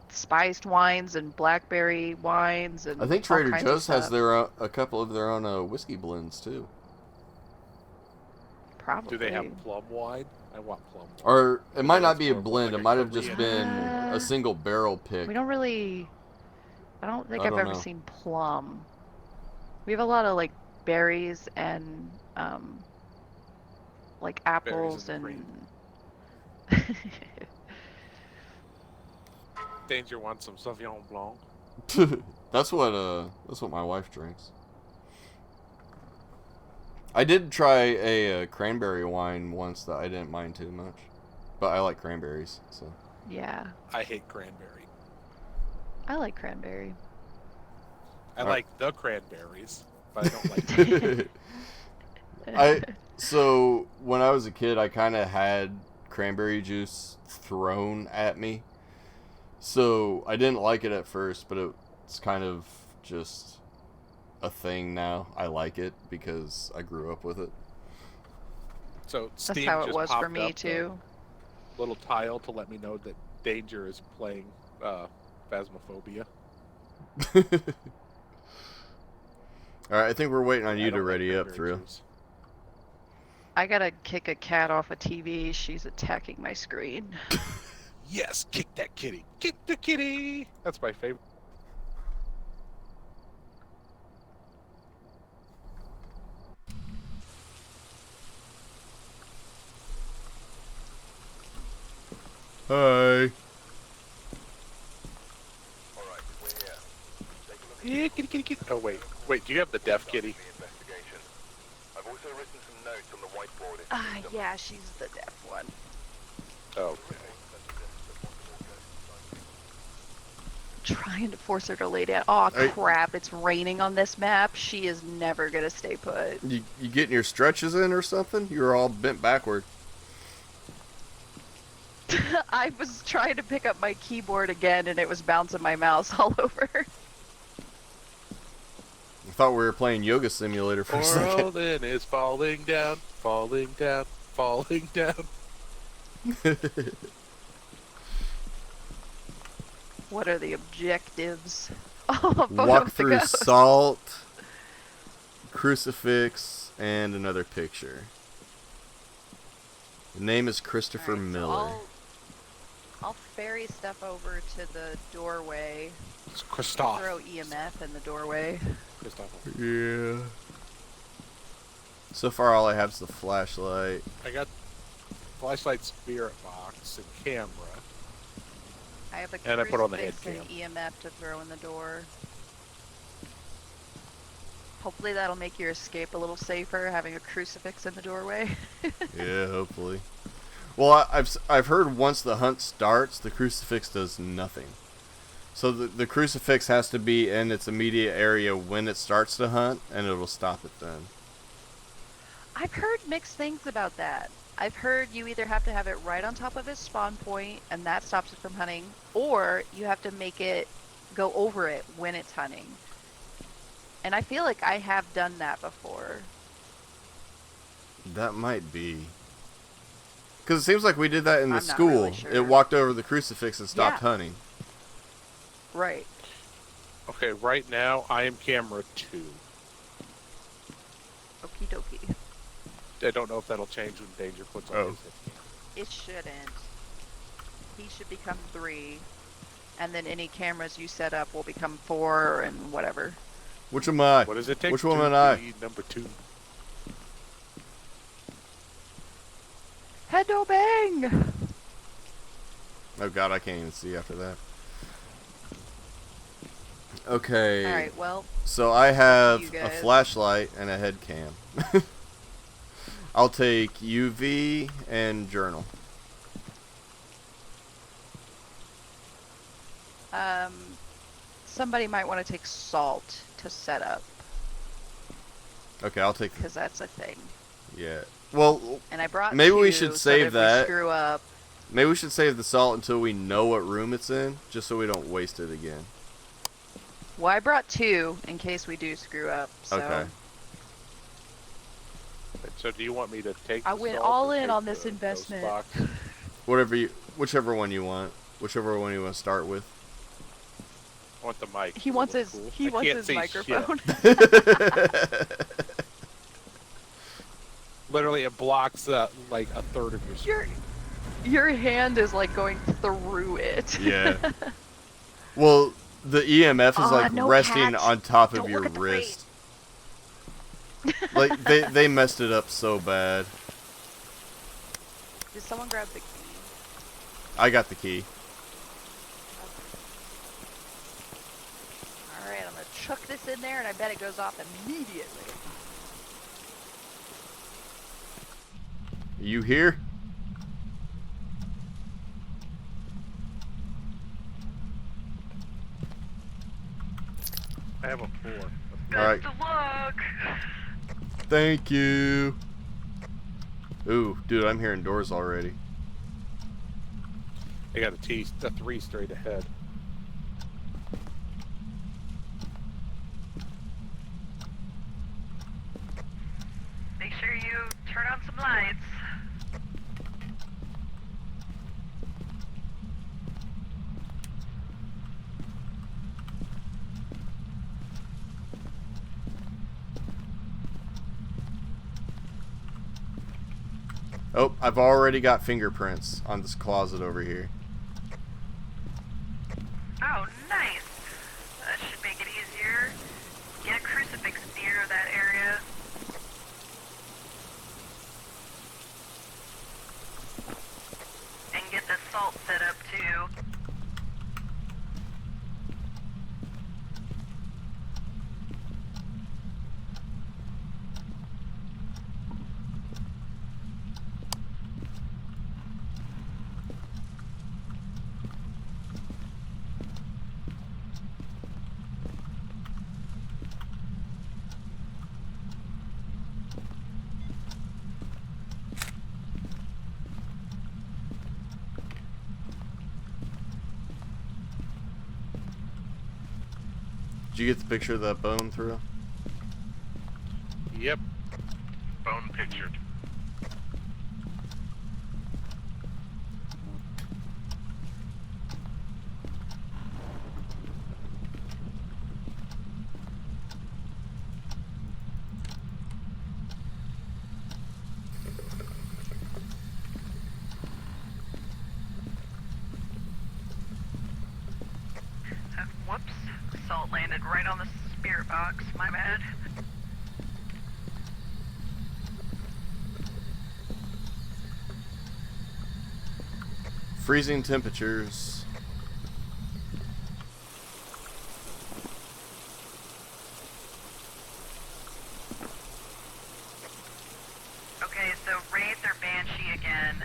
spiced wines and blackberry wines and I think all Trader kinds of Joe's has stuff. a couple of their own whiskey blends too. Probably. Do they have plum wine? I want plum wine. Or it might not That's be a more of blend. like It a might have just Korean been wine. a single barrel pick. We don't really. I don't think I I've don't ever know. seen plum. We have a lot of like berries and like apples and and. Danger wants some Sauvignon Blanc. That's what my wife drinks. I did try a cranberry wine once that I didn't mind too much, but I like cranberries, so. Yeah, I hate cranberry. I like cranberry. I like the cranberries, but I don't like So when I was a kid, I kind of had cranberry juice thrown at me So I didn't like it at first, but it's kind of just a thing now. I like it because I grew up with it. So That's Steam how it just was for popped me up too. a little tile to let me know that Danger is playing Phasmophobia. Alright, I think we're waiting on I you don't to like ready up, cranberry through. juice. I gotta kick a cat off a TV. She's attacking my screen. Yes, kick that kitty. Kick the kitty. That's my favorite. Hi. Alright, we're here. Take a look at Yeah, kitty, kitty, kitty. Oh, wait. Wait, do you have the deaf kitty? the investigation. I've also written some notes on the whiteboard. Yeah, she's the deaf one. Oh, Trying to force her to lay down. Aw, Hey. crap, it's raining on this map. She is never gonna stay put. You getting your stretches in or something? You were all bent backward. I was trying to pick up my keyboard again and it was bouncing my mouse all over. I thought we were playing Yoga Simulator for a second. World is falling down, falling down, falling down. What are the objectives? Oh, a photo Walk of the through ghost. salt, crucifix, and another picture. The name is Christopher Alright, so Miller. I'll ferry stuff over to the doorway. It's Christoph. Throw EMF in the doorway. Christoph. Yeah. So far, all I have is the flashlight. I got flashlight, spirit box, and camera. I have a And I put on the crucifix and EMF to throw in the door. Hopefully that'll make your escape a little safer, having a crucifix in the doorway. Yeah, hopefully. Well, I've heard once the hunt starts, the crucifix does nothing. So the crucifix has to be in its immediate area when it starts to hunt, and it'll stop it then. I've heard mixed things about that. I've heard you either have to have it right on top of its spawn point, and that stops it from hunting, or you have to make it go over it when it's hunting. And I feel like I have done that before. That might be. Because it seems like we did that in the I'm not school. really sure. It walked over the crucifix and stopped Yeah. hunting. Right. Okay, right now I am camera 2. Okie dokie. I don't know if that'll change when Danger puts on Oh. his head. It shouldn't. He should become 3. And then any cameras you set up will become 4 and whatever. Which am I? What does it take Which to one am I? be number 2? Head no bang! Oh god, I can't even see after that. Okay. Alright, well, So I have you a guys. flashlight and a head cam. I'll take UV and journal. somebody might want to take salt to set up, Okay, I'll take. because that's a thing. Yeah. Well, And I brought maybe we 2, should so save if that. we screw up. maybe we should save the salt until we know what room it's in, just so we don't waste it again. Well, I brought 2 in case we do screw up, so. Okay. So do you want me to take I the went salt all or in take on this the ghost investment. box? Whichever one you want. Whichever one you want to start with. I want the mic. He It wants looks his cool. he I wants can't his see microphone. shit. Literally, it blocks like a third of your screen. Your hand is like going through it. Yeah. Well, the EMF is like no resting cats. on top of Don't your look at the wrist. Like they messed it up so bad. Did someone grab the key? I got the key. Alright, I'm gonna chuck this in there and I bet it goes off immediately. You here? I have a 4. Alright. Best of luck. Thank you. Ooh, dude, I'm hearing doors already. They got a 3 straight ahead. Make sure you turn on some lights. Oh, I've already got fingerprints on this closet over here. Oh, nice. That should make it easier. Get a crucifix near that area. And get the salt set up too. Did you get the picture of that bone through? Yep. Bone pictured. Whoops. Salt landed right on the spirit box. My bad. Freezing temperatures. Okay, so Wraith or Banshee again.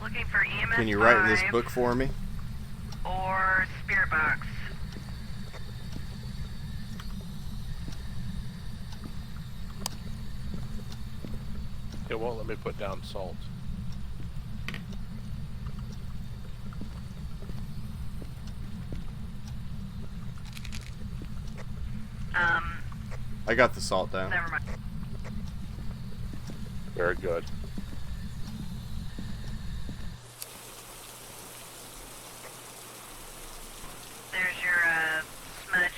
Looking for EMS Can you write in 5 this book for me? or spirit box. It won't let me put down salt. I got the salt down. Never mind. Very good. There's your smudge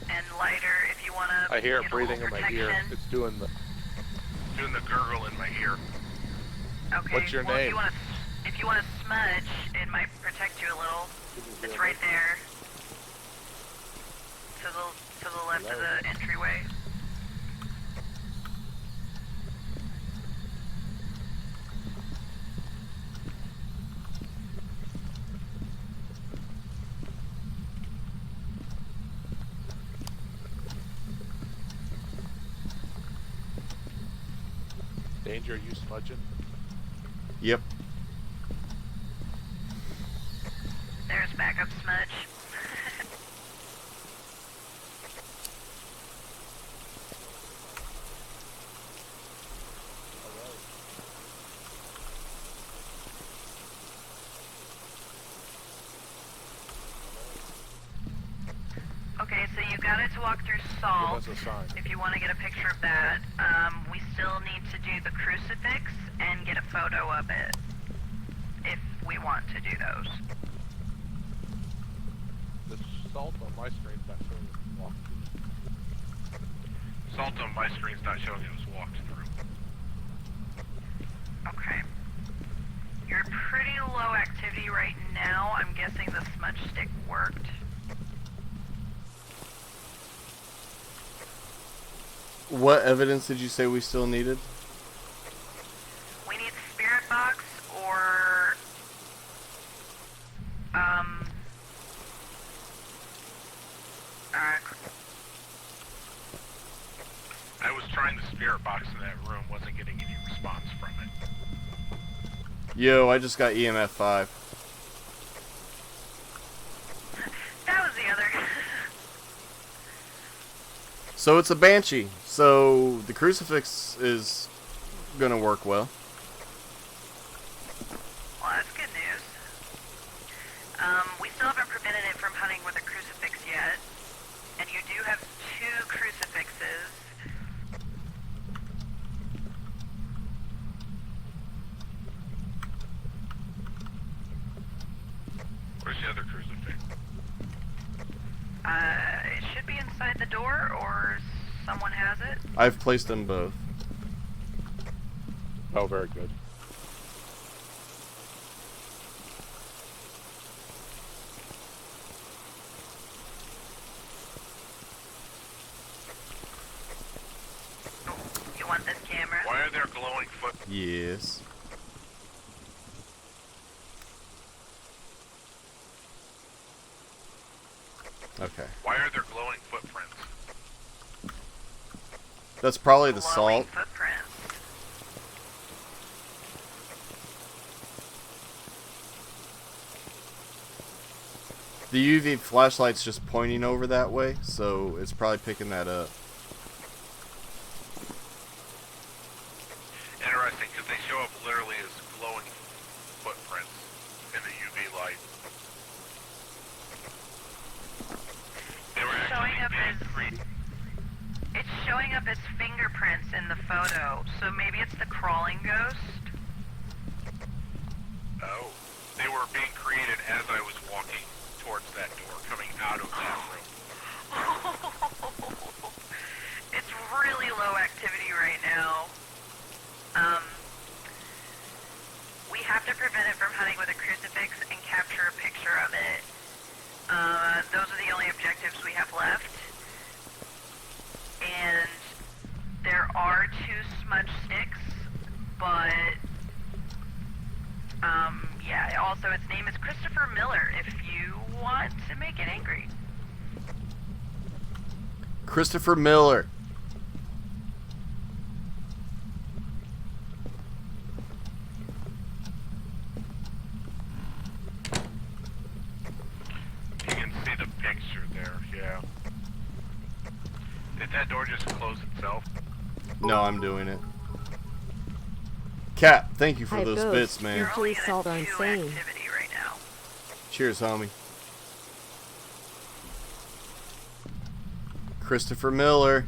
and lighter if you want to. I hear it breathing in my ear. It's doing the gurgle in my ear. Okay. What's your well, name? If you want to smudge, it might protect you a little. It's right there. To the left of the entryway. Danger, are you smudging? Yep. There's backup smudge. Okay, so you got it to walk through salt. Give us a sign. If you want to get a picture of that, we still need to do the crucifix and get a photo of it. If we want to do those. The salt on my screen's not showing it was walked through. Salt on my screen's not showing it was walked through. Okay. You're pretty low activity right now. I'm guessing the smudge stick worked. What evidence did you say we still needed? We need spirit box or I was trying the spirit box in that room, wasn't getting any response from it. Yo, I just got EMF 5. that was the other. So it's a banshee. So the crucifix is gonna work well. Well, that's good news. We still haven't prevented it from hunting with a crucifix yet. And you do have 2 crucifixes. Where's the other crucifix? It should be inside the door, or someone has it. I've placed them both. Oh, very good. You want this camera? Why are there glowing foot? Yes. Okay. Why are there glowing footprints? That's probably the Glowing salt. footprints. The UV flashlight's just pointing over that way, so it's probably picking that up. Interesting, because they show up literally as glowing footprints in the UV light. They were Showing actually up being as creepy. It's showing up as fingerprints in the photo, so maybe it's the crawling ghost. Oh. They were being created as I was walking towards that door, coming out of that room. It's really low activity right now. We have to prevent it from hunting with a crucifix and capture a picture of it. Those are the only objectives we have left. And there are 2 smudge sticks, but yeah, also its name is Christopher Miller if you want to make it angry. Christopher Miller. You can see the picture there, yeah. Did that door just close itself? No, I'm doing it. Cap, thank you for Hi, those Ghost. bits, man. You're only Please salt at are 2 insane. activity right now. Cheers, homie. Christopher Miller.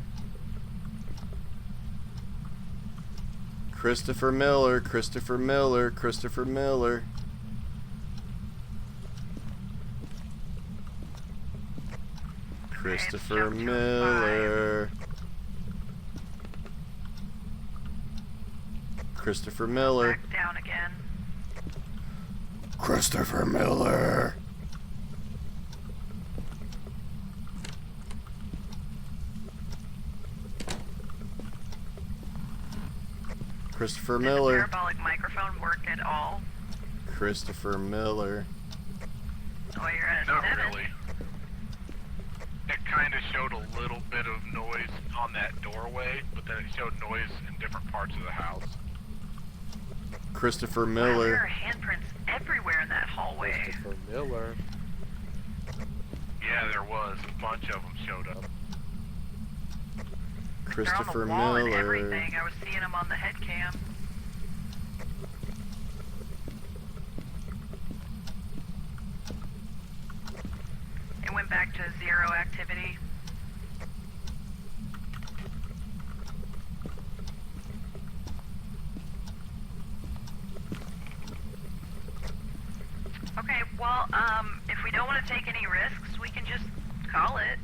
Christopher Miller, Christopher Miller, Christopher Miller. Christopher jumped to a Miller. Christopher Miller. Back down again. Christopher Miller. Christopher Did Miller. the parabolic microphone work at all? Christopher Miller. Oh, you're at a Not 7. really. It kind of showed a little bit of noise on that doorway, but then it showed noise in different parts of the house. Christopher Wow, there Miller. are handprints everywhere in that hallway. Christopher Miller. Yeah, there was. A bunch of them showed up. Christopher They're on the wall and Miller. everything. I was seeing them on the head cam. It went back to 0 activity. Okay, well, if we don't want to take any risks, we can just call it.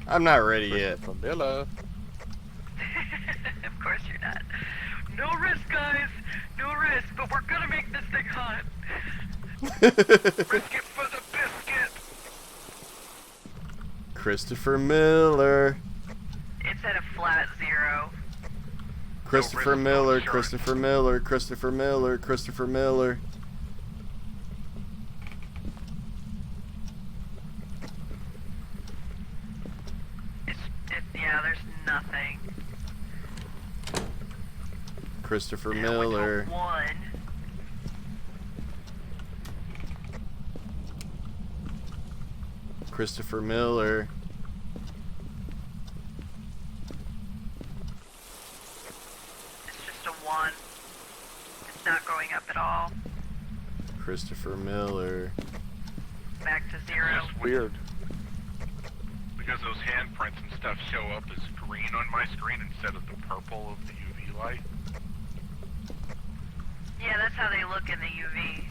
I'm not ready yet. Christopher Miller. Of course you're not. No risk, guys. No risk, but we're gonna make this thing hot. Risk it for the biscuit! Christopher Miller. It's at a flat 0. Christopher risk, no Miller. insurance. Christopher Miller. Christopher Miller. Christopher Miller. Yeah, there's nothing. Christopher And it went to Miller. 1. Christopher Miller. not going up at all. Christopher Miller. Back to 0. It's weird. Because those handprints and stuff show up as green on my screen instead of the purple of the UV light. Yeah, that's how they look in the UV.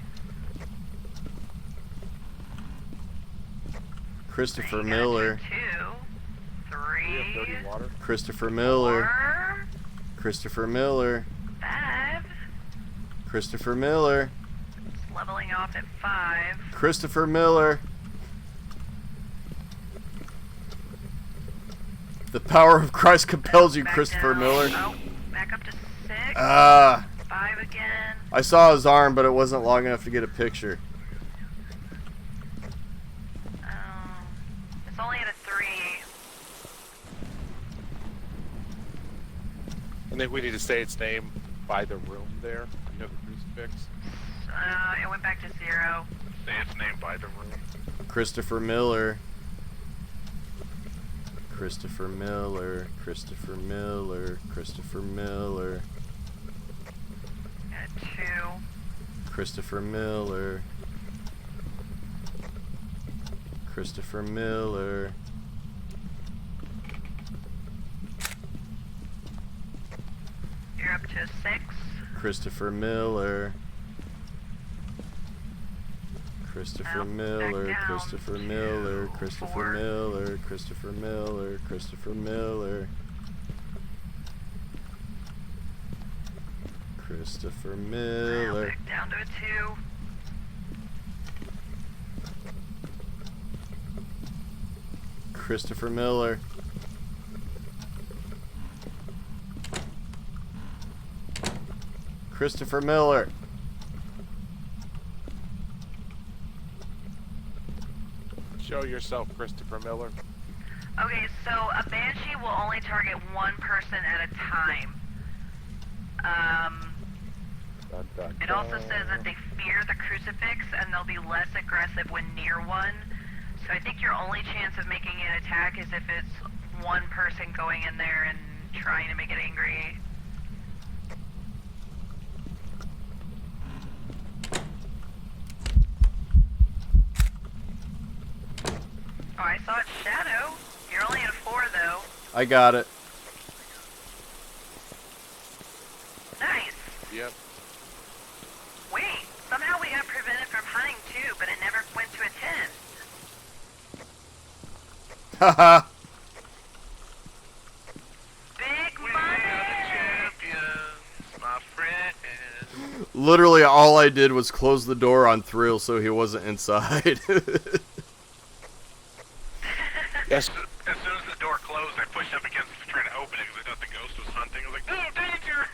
Christopher Miller. 2, 3, We have dirty water. Christopher Miller. 4, Christopher Miller. 5. Christopher Miller. It's leveling off at 5. Christopher Miller. The power of Christ compels you, Back Christopher down. Miller. Oh, back up to 6. 5 again. I saw his arm, but it wasn't long enough to get a picture. It's only at a 3. I think we need to say its name by the room there. You know, the crucifix. It went back to 0. Say its name by the room. Christopher Miller. Christopher Miller. Christopher Miller. Christopher Miller. At 2. Christopher Miller. Christopher Miller. You're up to 6. Christopher Miller. Christopher Miller. down Christopher to Miller. Christopher 4. Miller. Christopher Miller. Christopher Miller. Christopher Miller. Back down to a 2. Christopher Miller. Christopher Miller. Show yourself, Christopher Miller. Okay, so a banshee will only target one person at a time. Dun, dun, It also dun. says that they fear the crucifix and they'll be less aggressive when near one. So I think your only chance of making an attack is if it's one person going in there and trying to make it angry. Oh, I saw its shadow. You're only at a 4 though. I got it. Nice. Yep. Wait, somehow we got prevented from hunting too, but it never went to a 10. Haha. Big We money! are the champions, my friend. Literally all I did was close the door on Thrill so he wasn't inside. Yes. As soon as the door closed, I pushed up against it to try to open it because I thought the ghost was hunting. I was like, no, danger!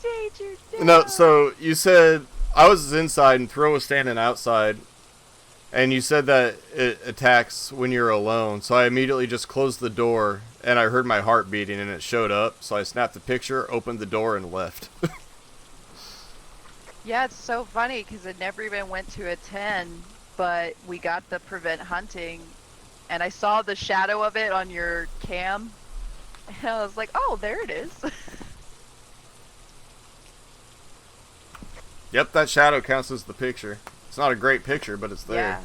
Danger, No, so you said I was inside and Thrill was standing outside, and you said that it attacks when you're alone. So I immediately just closed the door, and I heard my heart beating, and it showed up. So I snapped the picture, opened the door, and left. Yeah, it's so funny because it never even went to a 10, but we got the prevent hunting, and I saw the shadow of it on your cam, and I was like, oh, there it is. Yep, that shadow counts as the picture. It's not a great picture, but it's there. Yeah.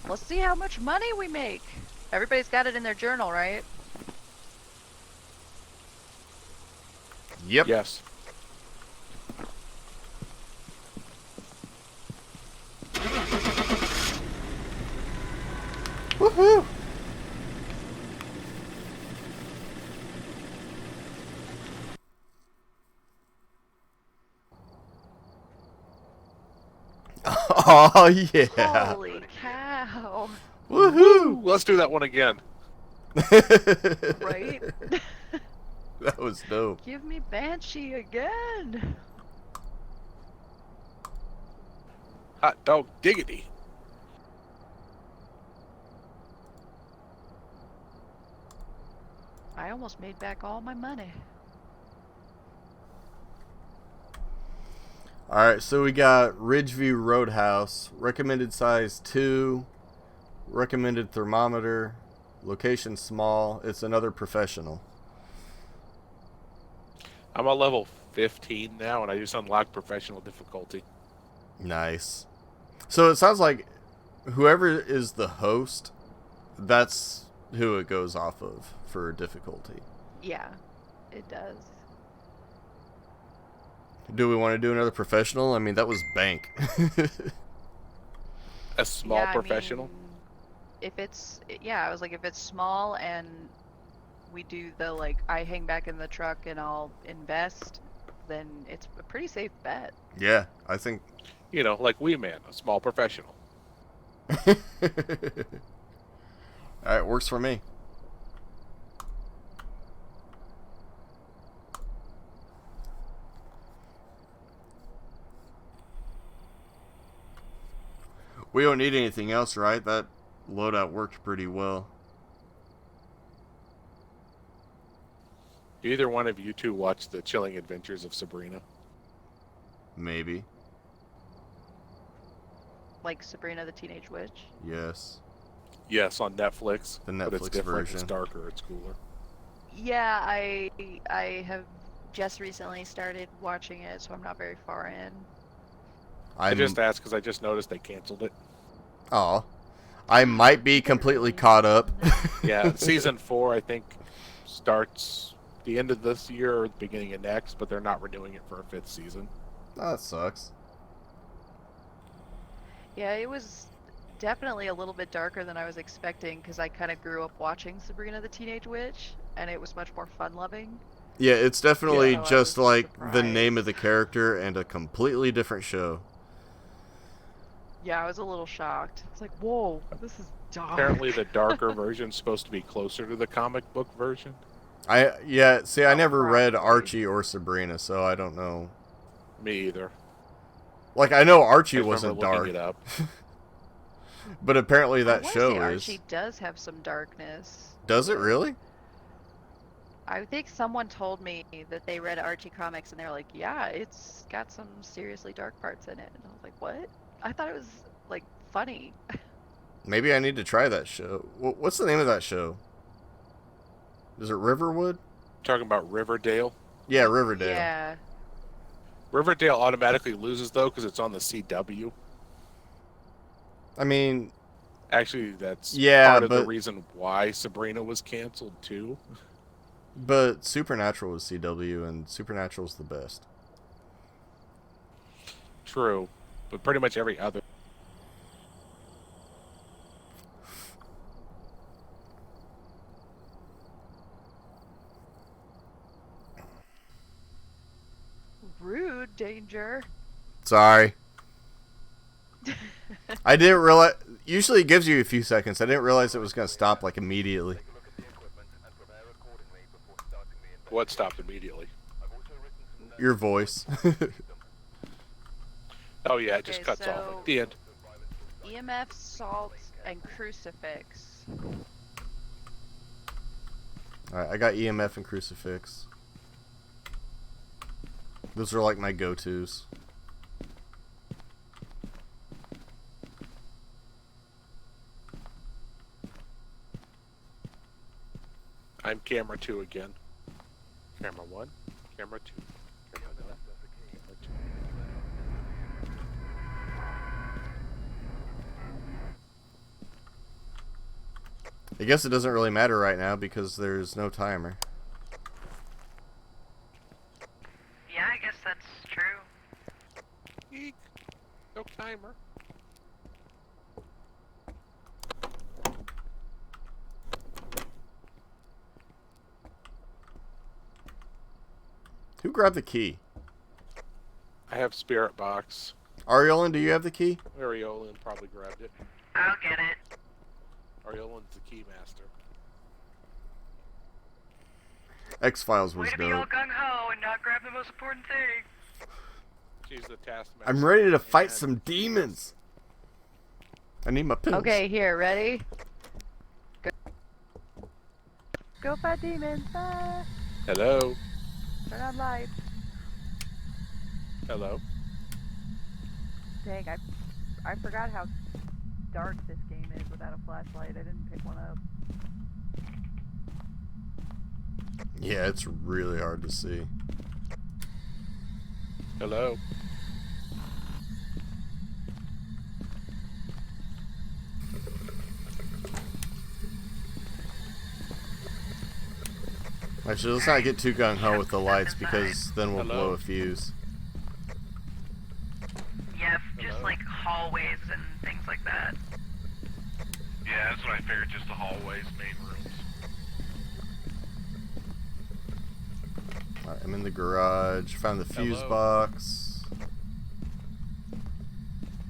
Let's see how much money we make. Everybody's got it in their journal, right? Yep. Yes. Woohoo! Oh yeah! Holy cow. Woohoo! Let's do that one again. Right? That was dope. Give me Banshee again. Hot dog diggity. I almost made back all my money. Alright, so we got Ridgeview Roadhouse, recommended size 2, recommended thermometer, location small, it's another professional. I'm on level 15 now, and I just unlocked professional difficulty. Nice. So it sounds like whoever is the host, that's who it goes off of for difficulty. Yeah, it does. Do we want to do another professional? I mean, that was bank. A small Yeah, I professional? mean, if it's, yeah, I was like, if it's small and we do the, like, I hang back in the truck and I'll invest, then it's a pretty safe bet. Yeah, I think. You know, like Wee Man, a small professional. Alright, works for me. We don't need anything else, right? That loadout worked pretty well. Do either one of you two watch The Chilling Adventures of Sabrina? Maybe. Like Sabrina the Teenage Witch. Yes. Yes, on Netflix. The But it's Netflix different. version. It's darker. It's cooler. Yeah, I have just recently started watching it, so I'm not very far in. I just asked because I just noticed they canceled it. Oh, I might be completely caught up. Yeah, season 4 I think starts the end of this year or the beginning of next, but they're not renewing it for a 5th season. Oh, that sucks. Yeah, it was definitely a little bit darker than I was expecting because I kind of grew up watching Sabrina the Teenage Witch, and it was much more fun-loving. Yeah, it's definitely Yeah, just like the surprised. name of the character and a completely different show. Yeah, I was a little shocked. It's like, whoa, this is dark. Apparently the darker version's supposed to be closer to the comic book version. I never read Archie or Sabrina, so I don't know. Me either. Like, I know Archie I just wasn't remember dark. looking it up. But apparently that I wanna show say is. Archie does have some darkness. Does it really? I think someone told me that they read Archie comics and they were like, yeah, it's got some seriously dark parts in it. And I was like, what? I thought it was, like, funny. Maybe I need to try that show. What's the name of that show? Is it Riverwood? Talking about Riverdale. Yeah, Riverdale. Yeah. Riverdale automatically loses though because it's on the CW. I mean, actually, that's part of the reason why Sabrina was canceled too. But Supernatural was CW, and Supernatural's the best. True, but pretty much every other. Rude, Danger. Sorry. I didn't realize. Usually it gives you a few seconds. I didn't realize it was going to stop like immediately. What stopped immediately? Your voice. Oh yeah, it just Okay, cuts off so- at the end. EMF, salt, and crucifix. Alright, I got EMF and Crucifix. Those are like my go-tos. I'm camera 2 again. Camera 1, camera 2, camera 1, camera 2. I guess it doesn't really matter right now because there's no timer. Yeah, I guess that's true. Eek. No timer. Who grabbed the key? I have Spirit Box. Ariolan, do you have the key? Ariolan probably grabbed it. I'll get it. Ariolan's the key master. X-Files was Way to be all dope. gung-ho and not grab the most important thing. She's the taskmaster. I'm ready to fight some demons. I need my pills. Okay, here, ready? Go fight demons! Ah! Hello. Turn on lights. Hello. Dang, I forgot how dark this game is without a flashlight. I didn't pick one up. Yeah, it's really hard to see. Hello? Actually, let's not get too gung-ho with the lights because then we'll Hello? blow a fuse. Yeah, just Hello? like hallways and things like that. Yeah, that's what I figured, just the hallways, main rooms. Alright, I'm in the garage. Found the fuse Hello? box.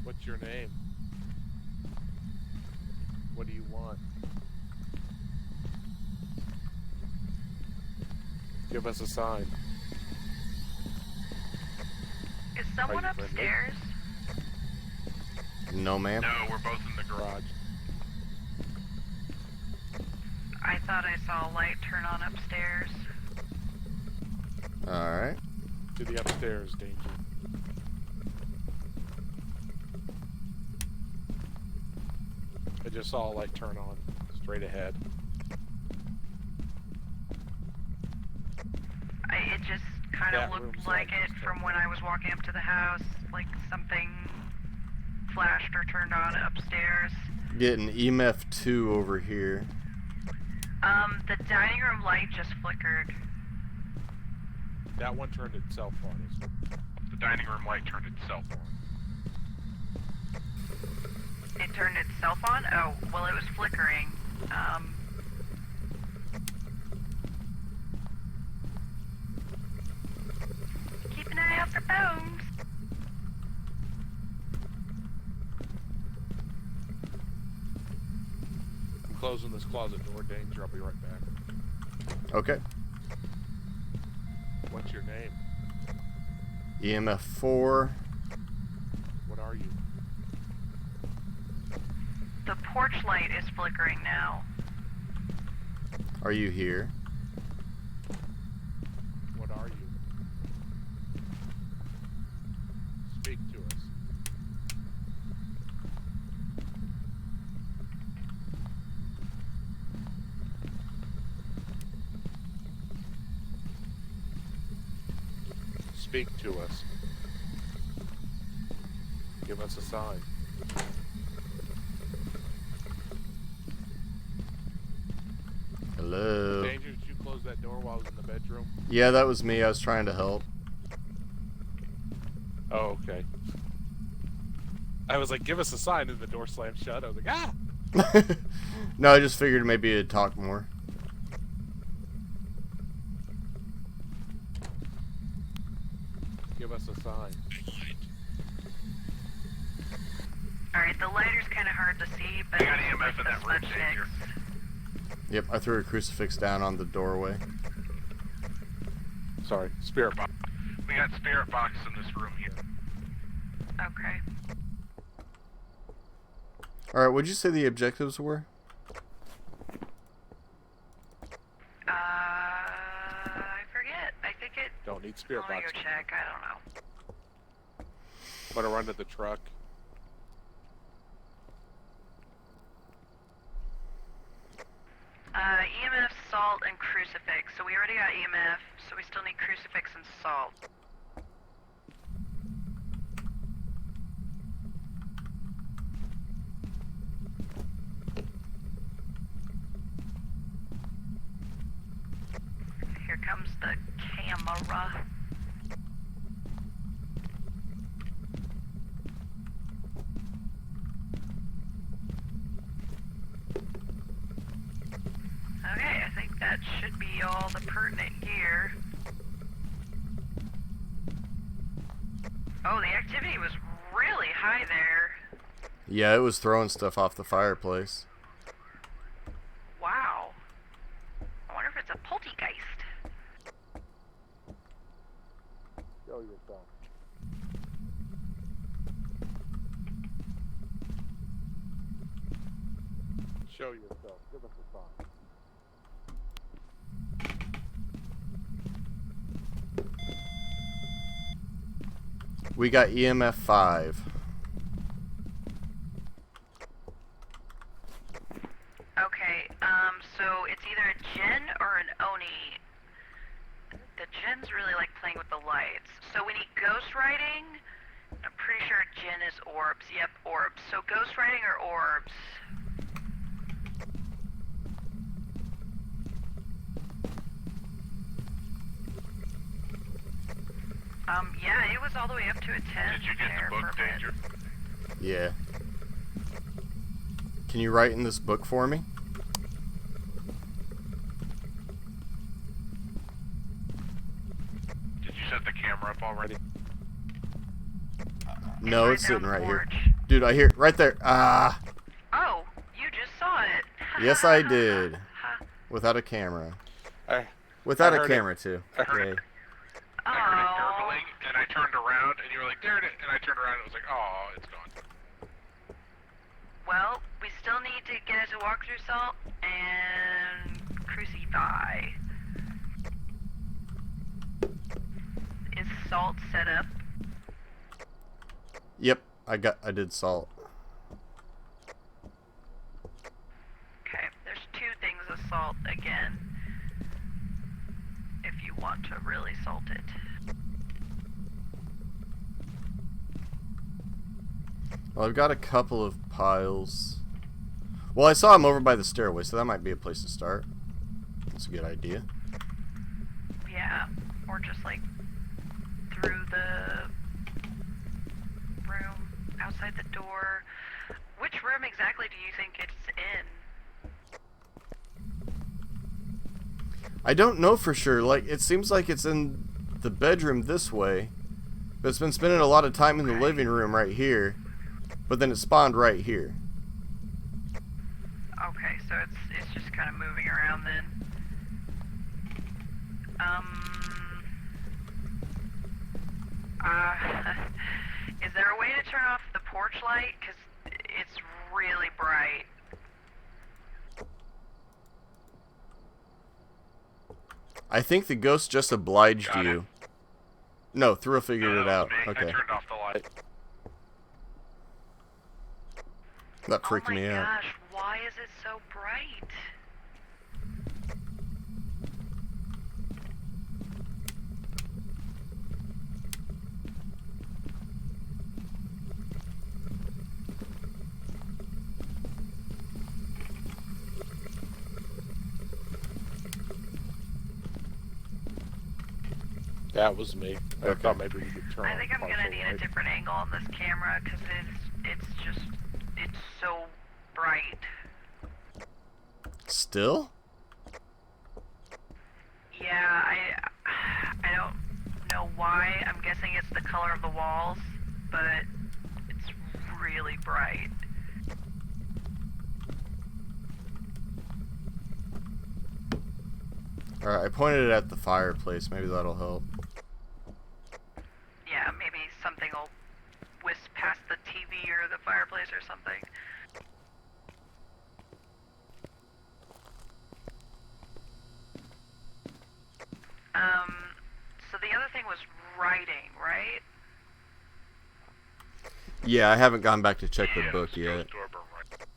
What's your name? What do you want? Give us a sign. Is someone you friendly? upstairs? No, ma'am. No, we're both in the garage. I thought I saw a light turn on upstairs. Alright. To the upstairs, Danger. I just saw a light turn on straight ahead. It just kind That of room's looked like light it was from turned when I was walking up to the house, like something flashed or turned on upstairs. Getting EMF 2 over here. The dining room light just flickered. That one turned itself on. The dining room light turned itself on. It turned itself on? Oh, well, it was flickering. Keep an eye out for bones. I'm closing this closet door, Danger. I'll be right back. Okay. What's your name? EMF 4. What are you? The porch light is flickering now. Are you here? What are you? Speak to us. Speak to us. Give us a sign. Hello? Danger, did you close that door while I was in the bedroom? Yeah, that was me. I was trying to help. Oh, okay. I was like, give us a sign, and the door slammed shut. I was like, ah! No, I just figured maybe it'd talk more. Give us a sign. Alright, the lighter's kind of hard to see, but I got EMF in the that room, smudge Danger. sticks. Yep, I threw a crucifix down on the doorway. Sorry, spirit box. We got spirit box in this room here. Okay. Alright, what'd you say the objectives were? I forget. I think it... Don't need spirit Let me box. go check. I don't know. I'm gonna run to the truck. EMF, salt, and crucifix. So we already got EMF, so we still need crucifix and salt. Here comes the camera. Okay, I think that should be all the pertinent gear. Oh, the activity was really high there. Yeah, it was throwing stuff off the fireplace. Wow. I wonder if it's a poltergeist. Show yourself. Show yourself. Give us a sign. We got EMF 5. Okay, so it's either a Jinn or an Oni. The Jinn's really like playing with the lights. So we need Ghost Rider is orbs. Yep, orbs. So ghost writing or orbs? Yeah, it was all the way up to a 10. Did you get the book, Danger? Yeah. Can you write in this book for me? Did you set the camera up already? No, it's down sitting the right here. porch. Dude, I hear it right there. Ah. Oh, you just saw it. Yes, I did. Without a camera. Without I a heard camera, too. I heard Yay. it. I heard it gurgling, and I turned around, and you were like, there it is. And I turned around, and it was like, oh, it's gone. Well, we still need to get it to walkthrough Salt and Crucify. Is Salt set up? Yep, I did salt. Okay, there's two things of Salt again. If you want to really salt it. Well, I've got a couple of piles. Well, I saw him over by the stairway, so that might be a place to start. That's a good idea. Yeah, or just like through the room, outside the door. Which room exactly do you think it's in? I don't know for sure. Like, it seems like it's in the bedroom this way, but it's been spending a lot of time in the living room right here, but then it spawned right here. Okay, so it's just kind of moving around then. Is there a way to turn off the porch light? Because it's really bright. I think the ghost just obliged Got you. No, Thrill figured it out. Me. I Okay. turned off the light. That freaked me out. Oh my gosh, why is it so bright? That was me. I Okay. thought maybe you could turn I on think I'm gonna partial need a light. different angle on this camera because it's so bright. Still? Yeah, I don't know why. I'm guessing it's the color of the walls, but it's really bright. Alright, I pointed it at the fireplace. Maybe that'll help. Yeah, maybe something will wisp past the TV or the fireplace or something. So the other thing was writing, right? Yeah, I haven't gone back to check the Yeah, book it's yet. ghost orb right.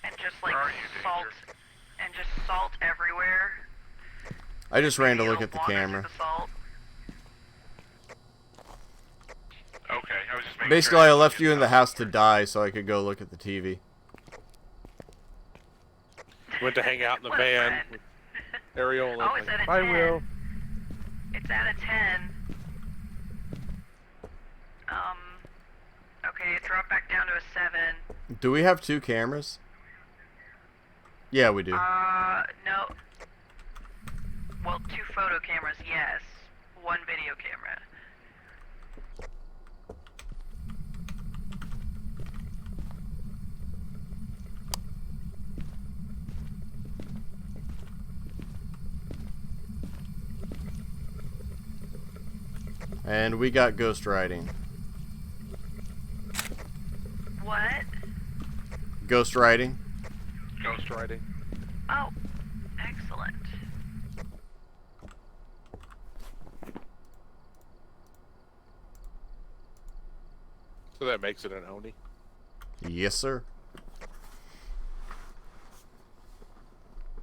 And just like Where are you, salt, Danger? and just salt everywhere. I just ran to Maybe look it'll at the wander camera. through the salt. Okay, I was just making Basically, sure I didn't left get you in the stuff. house to die so I could go look at the TV. Went to hang out in the What a van friend. with Ariel and Oh, it's at a I 10. will. It's at a 10. Okay, it dropped back down to a 7. Do we have 2 cameras? Yeah, we do. No. Well, 2 photo cameras, yes. 1 video camera. And we got ghost writing. What? Ghost writing? Ghost writing. Oh, excellent. So that makes it an Oni. Yes, sir.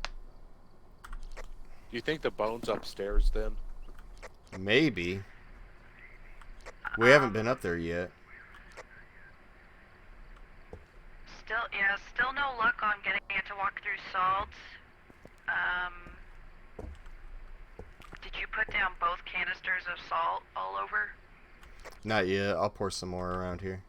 Do you think the bone's upstairs then? Maybe. We haven't been up there yet. Still no luck on getting it to walk through salt. Did you put down both canisters of salt all over? Not yet. I'll pour some more around here.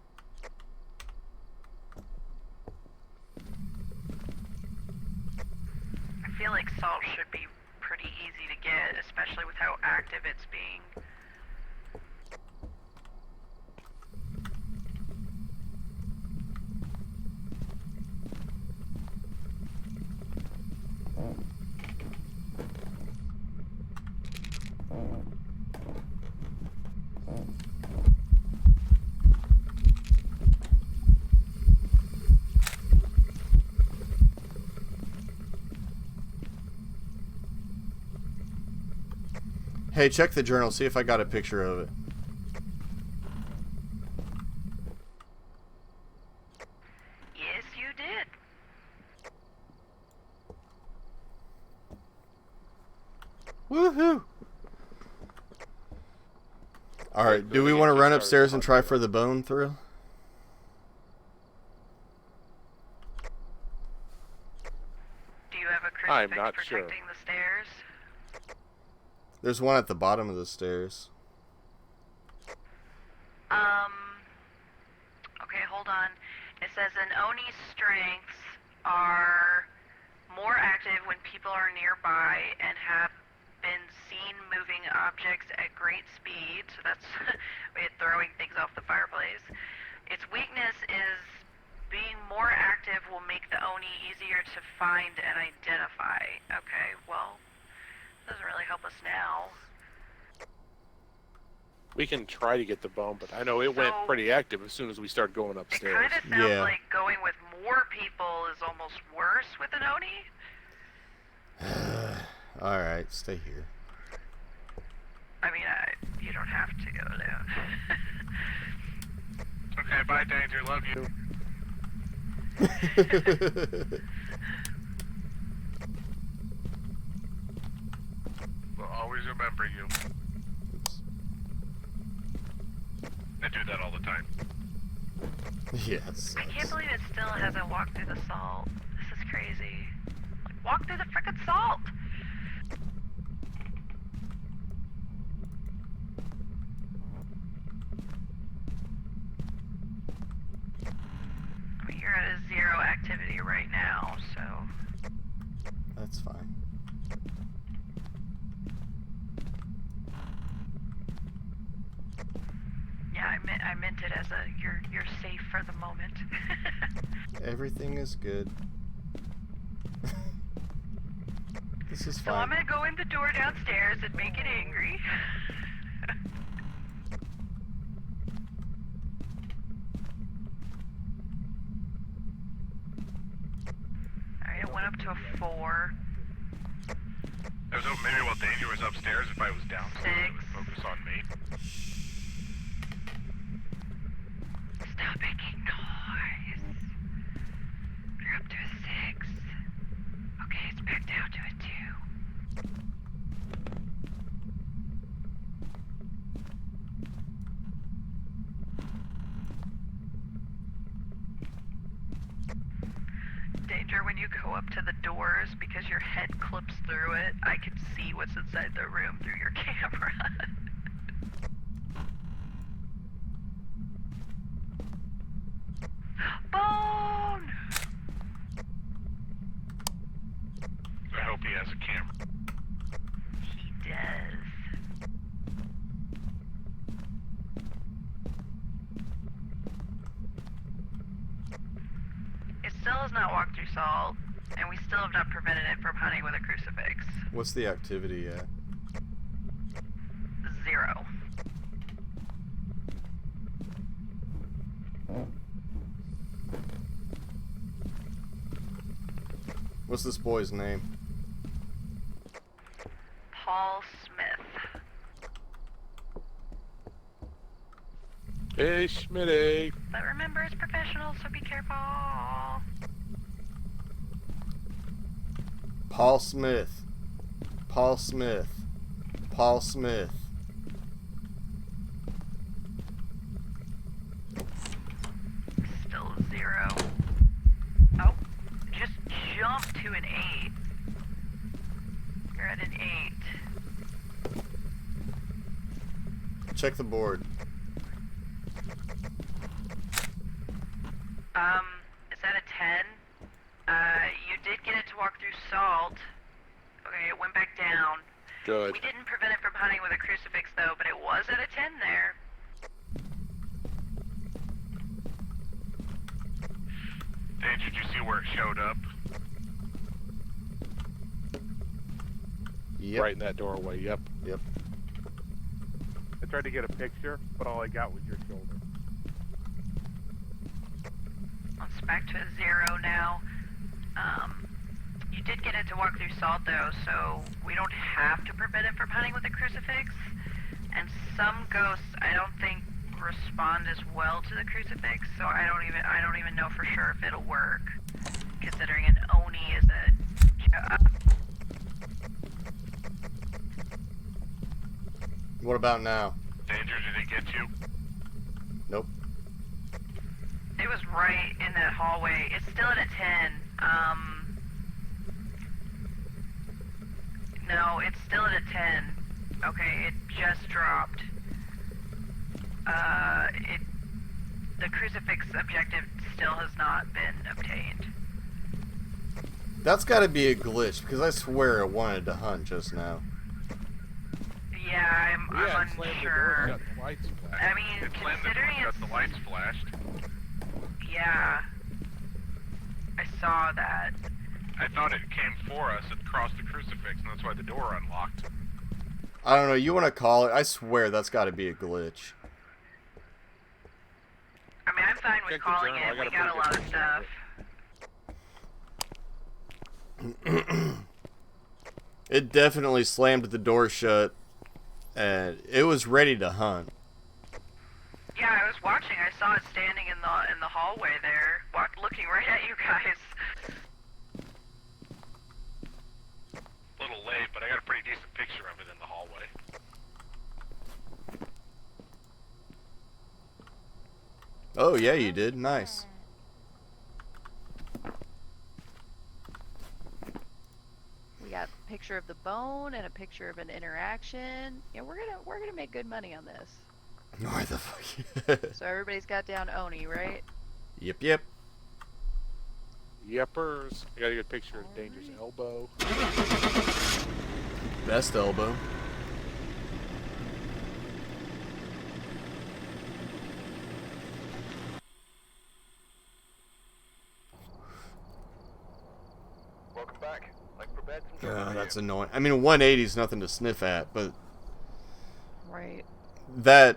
I feel like salt should be pretty easy to get, especially with how active it's being. Hey, check the journal. See if I got a picture of it. Yes, you did. Woohoo! Alright, do we want to run upstairs and try for the bone thrill? Do you have a I'm crucifix not sure. protecting the stairs? There's one at the bottom of the stairs. Okay, hold on. It says an Oni's strengths are more active when people are nearby and have been seen moving objects at great speed. So that's throwing things off the fireplace. Its weakness is being more active will make the Oni easier to find and identify. Okay, well, doesn't really help us now. We can try to get the bone, but I know it went pretty active as soon as we started going It upstairs. kind of sounds Yeah. like going with more people is almost worse with an Oni. Alright, stay here. I mean, you don't have to go down. Okay, bye, Danger. Love you. We'll always remember you. I do that all the time. Yes. I can't believe it still hasn't walked through the salt. This is crazy. Like, walk through the frickin' salt! I mean, you're at a 0 activity right now, so... That's fine. Yeah, I meant it as a you're safe for the moment. Everything is good. This is So I'm fine. gonna go in the door downstairs and make it angry. Alright, it went up to a 4. I was hoping maybe while Danger was upstairs, if I was downstairs, it would focus on me. Stop making noise. You're up to a 6. Okay, it's back down to a 2. Danger when you go up to the doors, because your head clips through it, I can see what's inside the room through your camera. Bone! I hope he has a camera. He does. It still has not walked through salt, and we still have not prevented it from hunting with a crucifix. What's the activity at? 0. What's this boy's name? Paul Smith. Hey, Schmitty. But remember, it's professional, so be careful. Paul Smith. Paul Smith. Paul Smith. check the board. Is that a 10? You did get it to walk through salt. Okay, it went back down. Good. We didn't prevent it from hunting with a crucifix, though, but it was at a 10 there. Danger, did you see where it showed up? Yep. Right in that doorway, yep. Yep. I tried to get a picture, but all I got was your shoulder. It's back to a 0 now. You did get it to walk through salt, though, so we don't have to prevent it from hunting with a crucifix. And some ghosts, I don't think, respond as well to the crucifix, so I don't even know for sure if it'll work, considering an Oni is a. What about now? Danger, did it get you? Nope. It was right in that hallway. It's still at a 10. No, it's still at a 10. Okay, it just dropped. The crucifix objective still has not been obtained. That's got to be a glitch, because I swear it wanted to hunt just now. Yeah, I'm unsure. The lights flashed. I mean, It slammed the door considering shut, it's... the lights flashed. Yeah. I saw that. I thought it came for us and crossed the crucifix, and that's why the door unlocked. I don't know, you want to call it? I swear that's got to be a glitch. I mean, I'm fine with Check the calling journal, I it. got We a got a lot of pretty good stuff. It definitely slammed the door shut, and it was ready to hunt. Yeah, I was watching. I saw it standing in the hallway there, looking right at you guys. A little late, but I got a pretty decent picture of it in the hallway. Oh yeah, you did. Nice. We got a picture of the bone and a picture of an interaction. Yeah, we're gonna make good money on this. Why the fuck? So everybody's got down Oni, right? Yep, yep. Yeppers. I got a good picture of Danger's elbow. Best elbow. Welcome back. I've prepared some trouble for That's you. annoying. I mean, 180 is nothing to sniff at, but Right. that,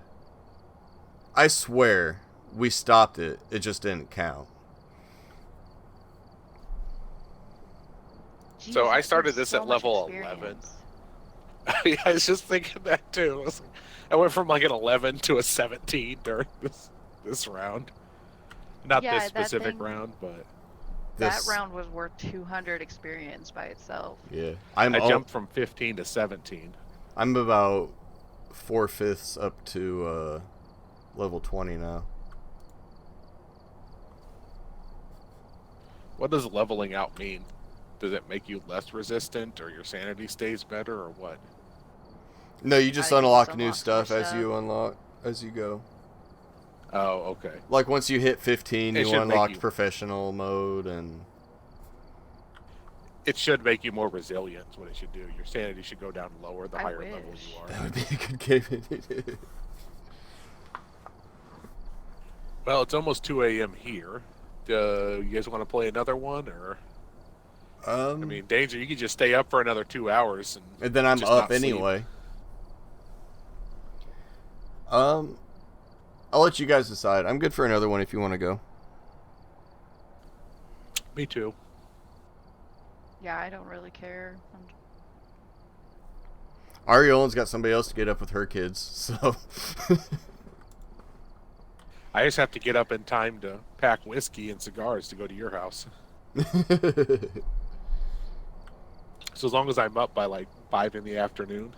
I swear, we stopped it. It just didn't count. Jeez, So I that started takes this so at much level experience. 11. Yeah, I was just thinking that too. I went from like an 11 to a 17 during this round. Not Yeah, this that specific thing- round, but That This- round was worth 200 experience by itself. Yeah. I jumped from 15 to 17. I'm about 4/5 up to level 20 now. What does leveling out mean? Does it make you less resistant, or your sanity stays better, or what? No, you just I think unlock it's new unlock stuff more as you go. Oh, okay. Like once you hit 15, It you should make unlocked you- professional mode, and It should make you more resilient. Is what it should do. Your sanity should go down lower the I higher level wish. you are. that would be a good game. Well, it's almost 2 a.m. here. You guys want to play another one, or? I mean, Danger, you could just stay up for another 2 hours, and then I'm just up not sleep. anyway. I'll let you guys decide. I'm good for another one if you want to go. Me too. Yeah, I don't really care. Ariolan's got somebody else to get up with her kids, so. I just have to get up in time to pack whiskey and cigars to go to your house. So as long as I'm up by like 5 in the afternoon.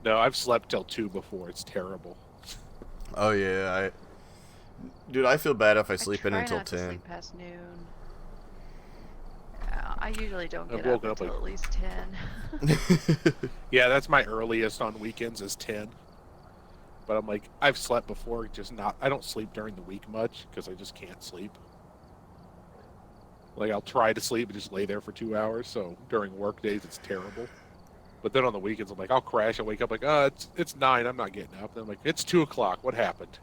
No, I've slept till 2 before. It's terrible. Oh yeah, dude, I feel bad if I sleep in try until not to 10. sleep past noon. I usually don't I've get up woken up until like- at least 10. Yeah, that's my earliest on weekends is 10. But I'm like, I've slept before, just not. I don't sleep during the week much because I just can't sleep. Like I'll try to sleep, but just lay there for 2 hours. So during work days, it's terrible. But then on the weekends, I'm like, I'll crash. I wake up like, it's 9. I'm not getting up. Then I'm like, it's 2 o'clock. What happened?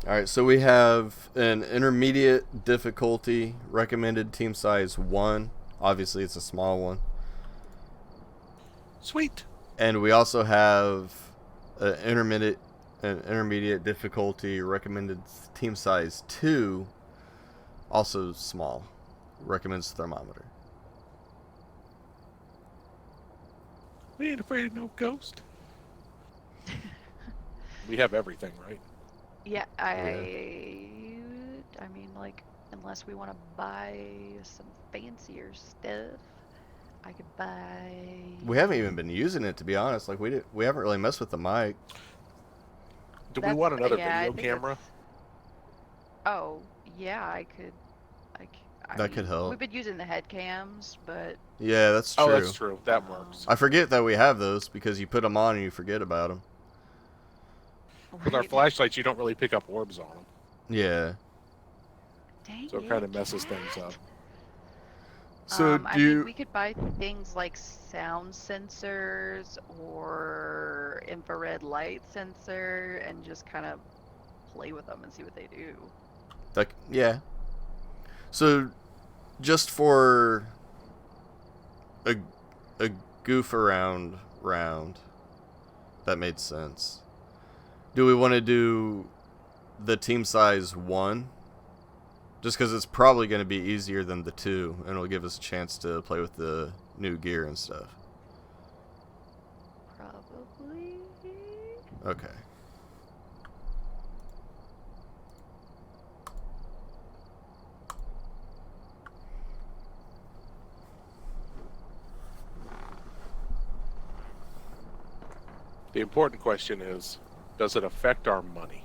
All right, so we have an intermediate difficulty, recommended team size 1. Obviously, it's a small one. Sweet. And we also have an intermediate difficulty, recommended team size 2, also small, recommends thermometer. We ain't afraid of no ghost. We have everything, right? Yeah, I mean, like, unless we want to buy some fancier stuff, I could buy. We haven't even been using it, to be honest. Like we haven't really messed with the mic. Do we want another yeah, I video think camera? that's- Oh, yeah, I could. That could help. We've been using the head cams, but Yeah, that's true. Oh, that's true. That works. I forget that we have those because you put them on and you forget about them. With our right. flashlights, you don't really pick up orbs on them. Yeah. Dang So it it, kind of messes cat. things up. So I mean, we could buy things like sound sensors or infrared light sensor and just kind of play with them and see what they do. Like, yeah. So, just for a goof around round, that made sense. Do we want to do the team size 1? Just because it's probably going to be easier than the 2, and it'll give us a chance to play with the new gear and stuff. Probably. Okay. The important question is, does it affect our money?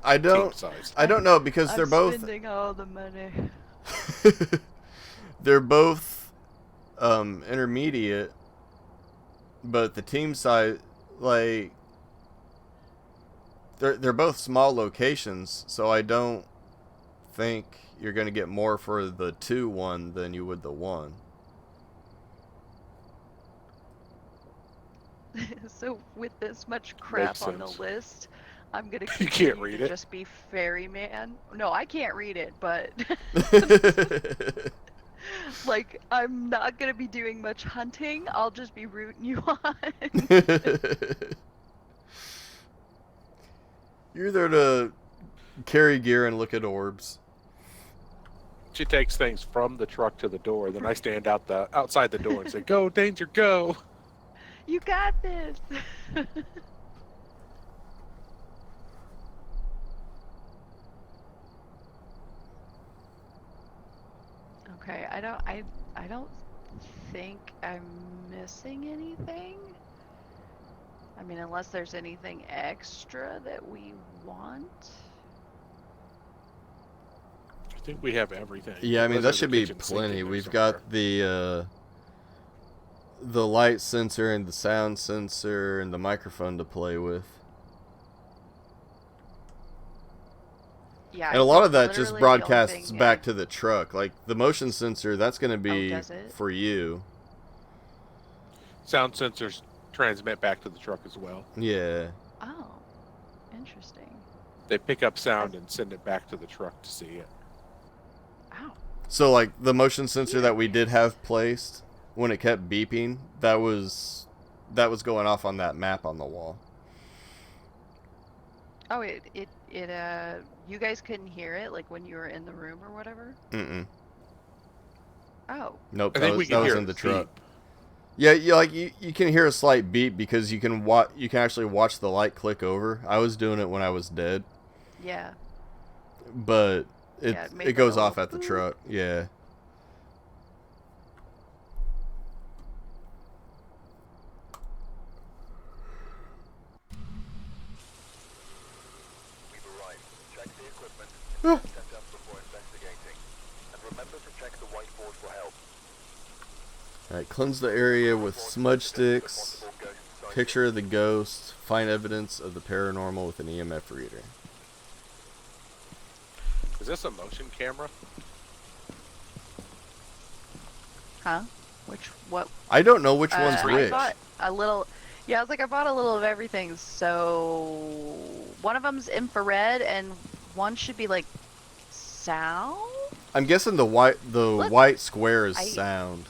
I don't Team size. I don't know because they're I'm both spending all the money. they're both intermediate, but the team size, like, they're both small locations, so I don't think you're going to get more for the 2-1 than you would the 1. So with this much crap Makes on the sense. list, I'm gonna You continue can't read to it? just be ferryman. No, I can't read it, but like I'm not gonna be doing much hunting. I'll just be rooting you on. You're there to carry gear and look at orbs. She takes things from the truck to the door. Then I stand outside the door and say, "Go, Danger, go!" You got this. Okay, I don't think I'm missing anything. I mean, unless there's anything extra that we want. I think we have everything. Yeah, I mean, Unless that there's a should be kitchen sink in plenty. there We've somewhere. got the light sensor and the sound sensor and the microphone to play with. Yeah, And a lot of that literally just the only broadcasts thing back to the truck. Like, the motion sensor, that's going to be does it? for you. Sound sensors transmit back to the truck as well. Yeah. Oh, interesting. They pick up sound and send it back to the truck to see it. Ow. So, like, the motion sensor that we did have placed, when it kept beeping, that was going off on that map on the wall. Oh, you guys couldn't hear it, like when you were in the room or whatever? Mm-mm. Oh. Nope, I that think we was, can that was hear in it the beep. truck. Yeah, you can hear a slight beep because you can actually watch the light click over. I was doing it when I was dead, Yeah. but Yeah, it made it the goes little off at the boop. truck. Yeah. We've arrived. Check the equipment and set up before investigating. Alright, cleanse the area with smudge sticks, picture of the ghost, find evidence of the paranormal with an EMF reader. Is this a motion camera? Huh? What? I don't know which one's I which. bought a little. Yeah, I was like, I bought a little of everything. So one of them's infrared, and one should be like sound. I'm guessing the white square is I- sound.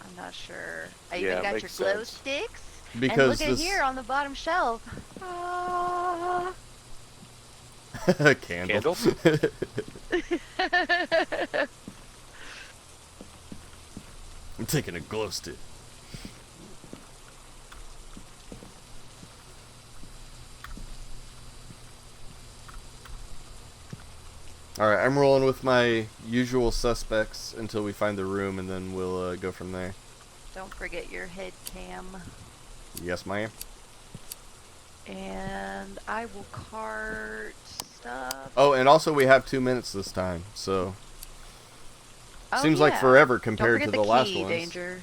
I'm not sure. I Yeah, even got your makes glow sense. sticks. Because and look this at here on the bottom shelf. Ah. candle. Candles? I'm taking a glow stick. Alright, I'm rolling with my usual suspects until we find the room, and then we'll go from there. Don't forget your head cam. Yes, ma'am. And I will cart stuff. Oh, and also we have 2 minutes this time, so Oh, seems like yeah. forever Don't compared to forget the last key, ones. Danger.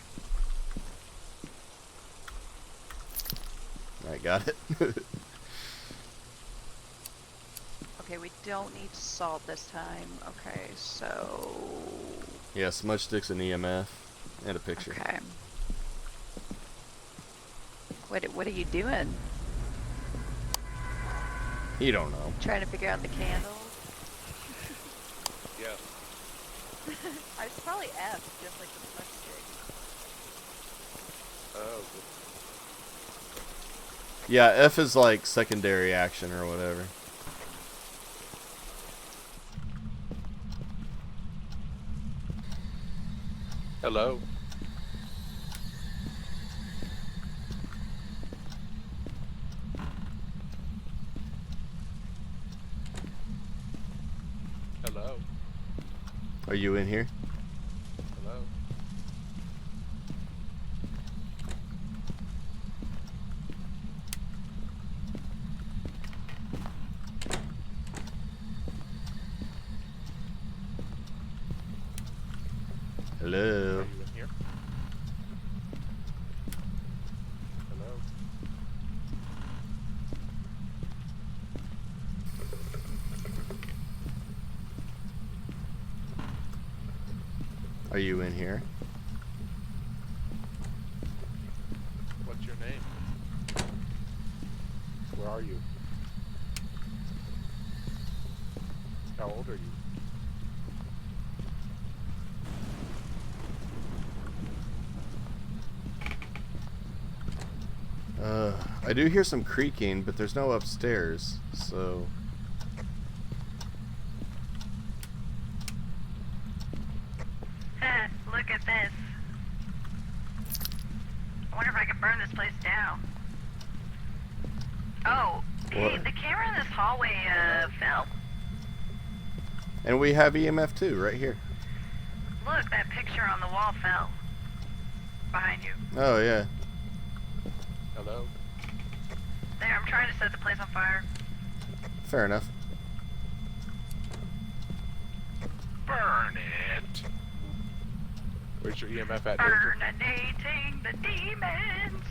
I got it. Okay, we don't need salt this time. Okay, so Yeah, smudge sticks and EMF and a picture. okay. What are you doing? You don't know. Trying to figure out the candles? Yeah. It's probably F, just like the smudge stick. Oh. Yeah, F is like secondary action or whatever. Hello. Hello. Are you in here? Hello. Hello. Are you in here? Hello. Are you in here? What's your name? Where are you? How old are you? I do hear some creaking, but there's no upstairs, so... Look at this. I wonder if I could burn this place down. Oh, hey, What? the camera in this hallway fell. And we have EMF too, right here. Look, that picture on the wall fell. Behind you. Oh, yeah. Hello. There, I'm trying to set the place on fire. Fair enough. Burn it. Where's your EMF at, Danger? Burninating the demons.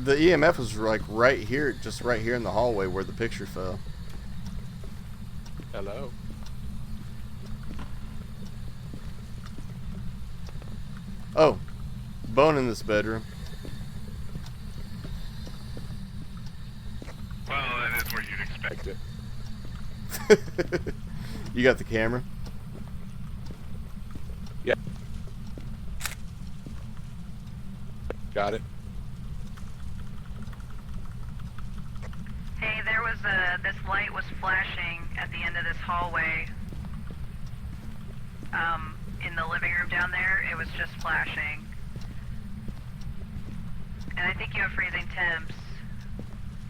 The EMF was like right here, just right here in the hallway where the picture fell. Hello. Oh, bone in this bedroom. Well, that is where you'd expect it. You got the camera? Yeah. Got it. Hey, there was this light was flashing at the end of this hallway. In the living room down there, it was just flashing. And I think you have freezing temps.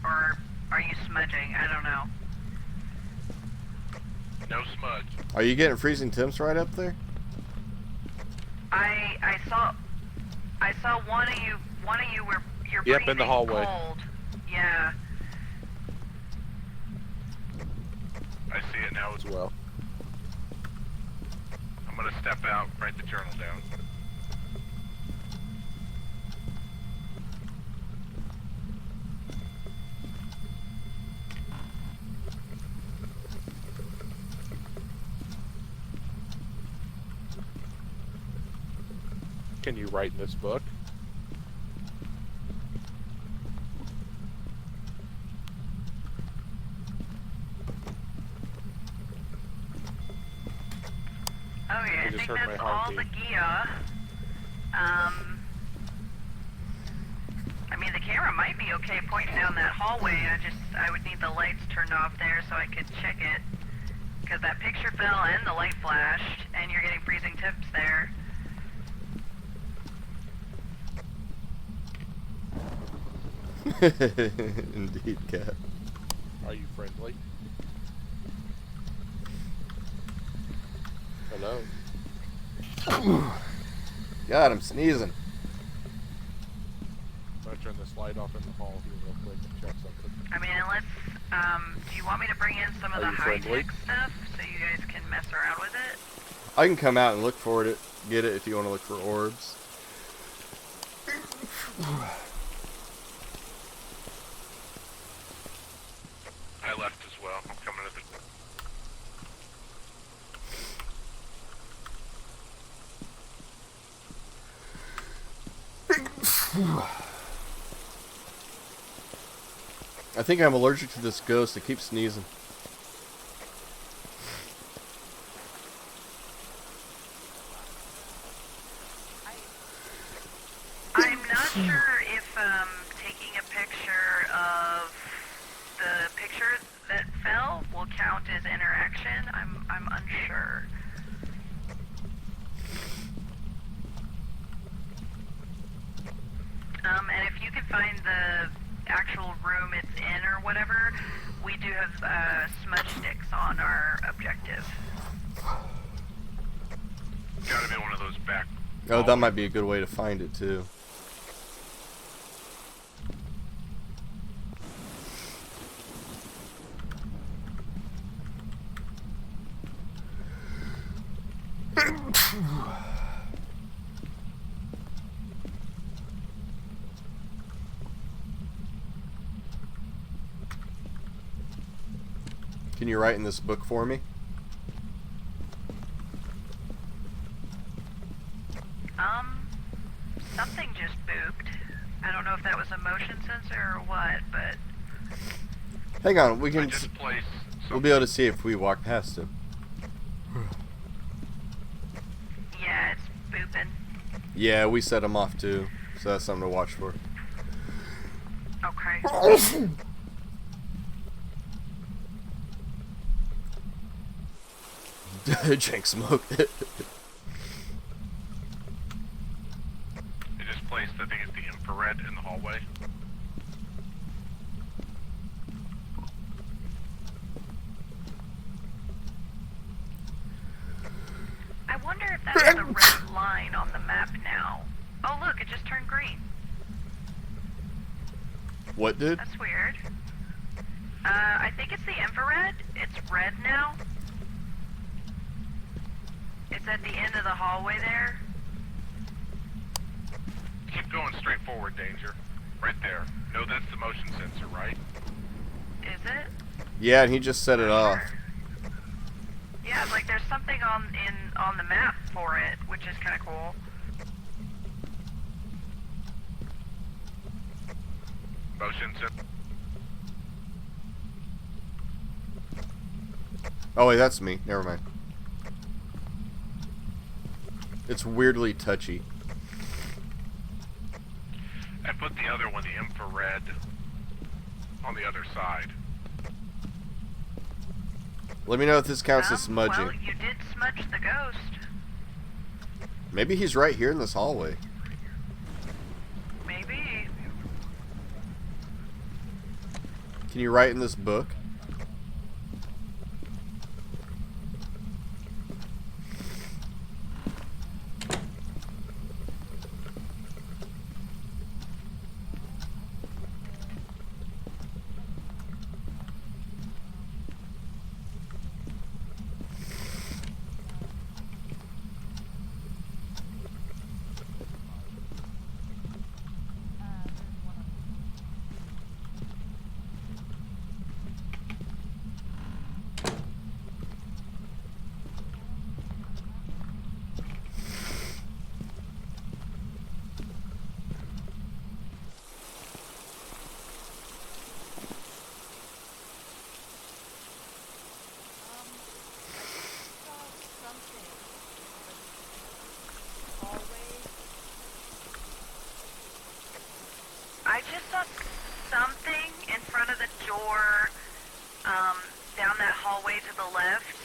Or are you smudging? I don't know. No smudge. Are you getting freezing temps right up there? I saw one of you were you're Yep, in the breathing hallway. cold. Yeah. I see it now as As well. I'm gonna step out, write the journal down. Can you write in this book? Oh yeah, I just think heard my that's heart all the beat. gear. I mean, the camera might be okay pointing down that hallway. I would need the lights turned off there so I could check it. Because that picture fell and the light flashed, and you're getting freezing temps there. Indeed, Cat. Are you friendly? Hello? God, I'm sneezing. I'm gonna turn this light off in the hall here real quick and check something. I mean, unless, do you want me to bring in some of Are the you friendly? high-tech stuff so you guys can mess around with it? I can come out and look for it, get it if you want to look for orbs. I left as well. I'm coming to the... I think I'm allergic to this ghost. It keeps sneezing. I'm not sure if taking a picture of the picture that fell will count as interaction. I'm unsure. And if you can find the actual room it's in or whatever, we do have smudge sticks on our objective. Gotta be one of those back... Oh, that might be a good way to find it, too. Can you write in this book for me? Something just booped. I don't know if that was a motion sensor or what, but... Hang on, we I can. just placed... We'll be able to see if we walk past him. Yeah, it's booping. Yeah, we set him off too, so that's something to watch for. Okay. Jank smoked it. I just placed, I think it's the infrared in the hallway. I wonder if that's the red line on the map now. Oh look, it just turned green. What did? That's weird. I think it's the infrared. It's red now. It's at the end of the hallway there. Keep going straight forward, Danger. Right there. No, that's the motion sensor, right? Is it? Yeah, and he just set it off. Yeah, like there's something on the map for it, which is kind of cool. Motion sensor. Oh wait, that's me. Never mind. It's weirdly touchy. I put the other one, the infrared, on the other side. Let me know if this counts as smudging. Well, you did smudge the ghost. Maybe he's right here in this hallway. Maybe. Can you write in this book? just saw something in front of the door, down that hallway to the left.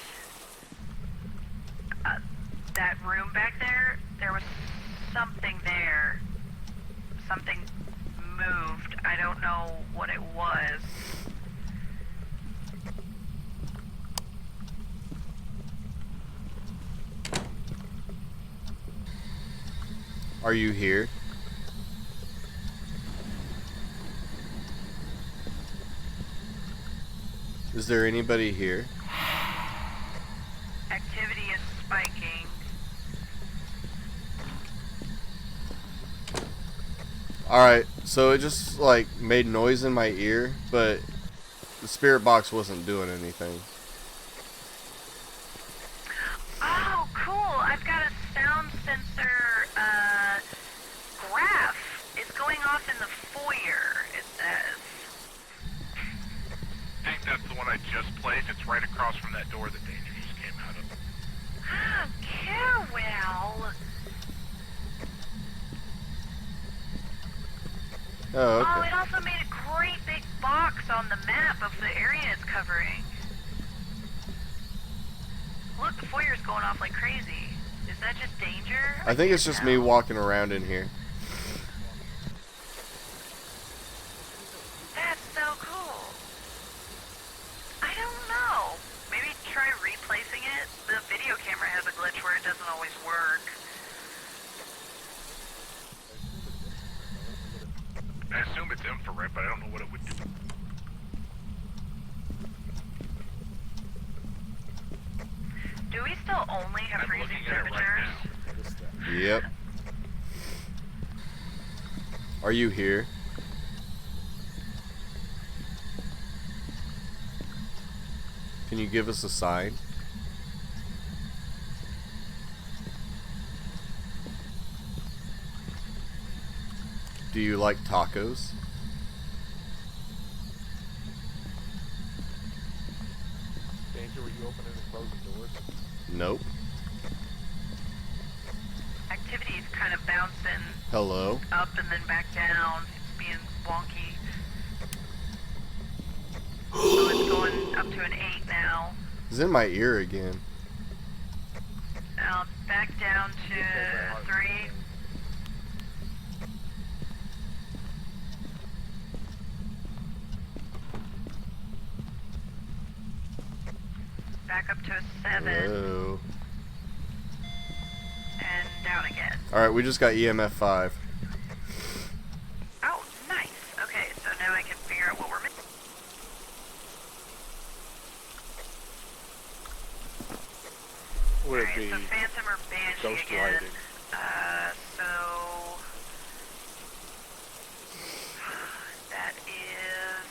That room back there, there was something there. Something moved. I don't know what it was. Are you here? Is there anybody here? Activity is spiking. Alright, so it just like made noise in my ear, but the spirit box wasn't doing anything. Oh, cool. I've got a sound sensor, graph. It's going off in the foyer, it says. I think that's the one I just placed. It's right across from that door that Danger just came out of. Ah, Carewell. Oh, Oh, okay. it also made a great big box on the map of the area it's covering. Look, the foyer's going off like crazy. Is that just Danger? I think it's just me walking around in here. That's so cool. I don't know. Maybe try replacing it. The video camera has a glitch where it doesn't always work. I assume it's infrared, but I don't know what it would do. Do we still only have I'm freezing looking at it temperatures? right now. Yep. Are you here? Can you give us a sign? Do you like tacos? Danger, were you opening and closing doors? Nope. Activity's kind of bouncing Hello? up and then back down. It's being wonky. So it's going up to an 8 now. It's in my ear again. Now back down to 3. Back up to a 7. Hello. And down again. Alright, we just got EMF 5. Oh, nice. Okay, so now I can figure out what we're missing. Would it Alright, be so Phantom or Banshee ghost again. lighting? So that is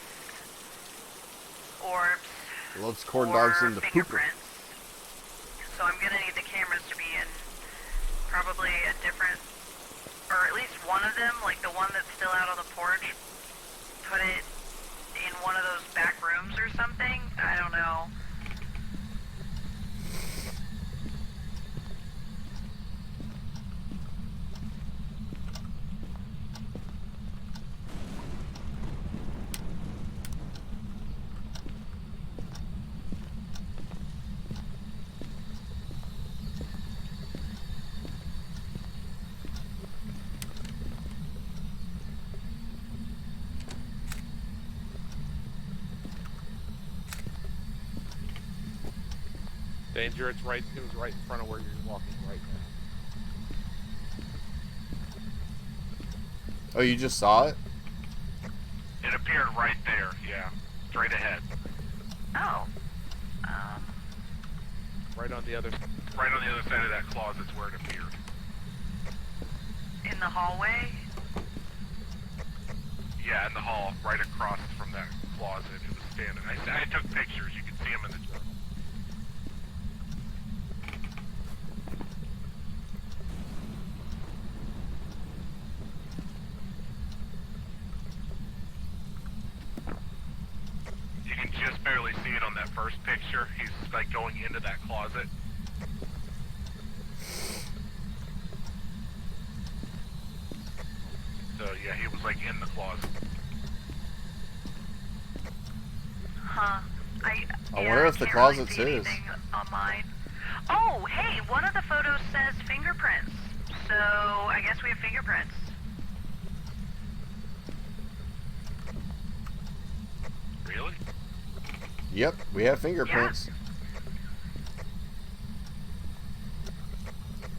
orbs. Loves corn dogs or in the pooper. fingerprints. So I'm gonna need the cameras to be in probably a different, or at least one of them, like the one that's still out on the porch. Put it in one of those back rooms or something. I don't know. Danger, it was right in front of where you're walking right now. Oh, you just saw it? It appeared right there, yeah. Straight ahead. Oh. Right on the other Right on the other side of that closet's where it appeared. In the hallway? Yeah, in the hall, right across from that closet. It was standing. I took pictures. You can see them in the journal. You can just barely see it on that first picture. He's like going into that closet. So yeah, he was like in the closet. Huh. I yeah, wonder if the can't really closet's see his. anything on mine. Oh, hey, one of the photos says fingerprints. So I guess we have fingerprints. Really? Yep, we have fingerprints.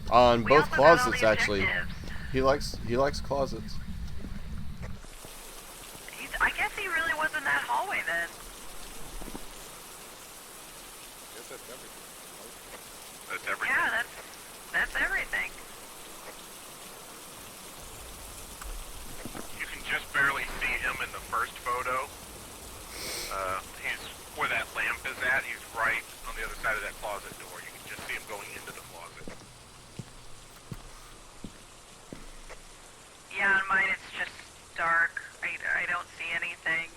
On We both also got all closets, the actually. objectives. He likes closets. I guess he really was in that hallway then. Guess that's everything. That's everything. Yeah, that's everything. You can just barely see him in the first photo. He's where that lamp is at. He's right on the other side of that closet door. You can just see him going into the closet. Yeah, on mine it's just dark. I don't see anything.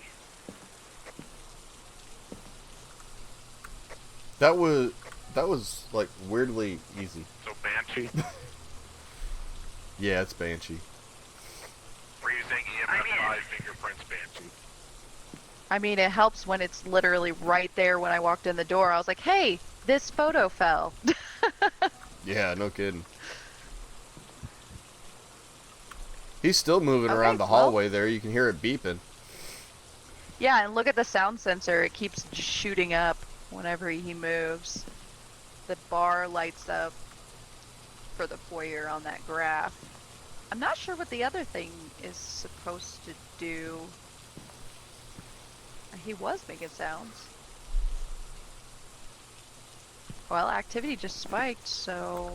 That was like weirdly easy. So Banshee, Yeah, it's Banshee. freezing EMF 5 fingerprints Banshee. I mean, it helps when it's literally right there when I walked in the door. I was like, hey, this photo fell. Yeah, no kidding. He's still moving Okay, around the well- hallway there. You can hear it beeping. Yeah, and look at the sound sensor. It keeps shooting up whenever he moves. The bar lights up for the foyer on that graph. I'm not sure what the other thing is supposed to do. He was making sounds. Well, activity just spiked, so...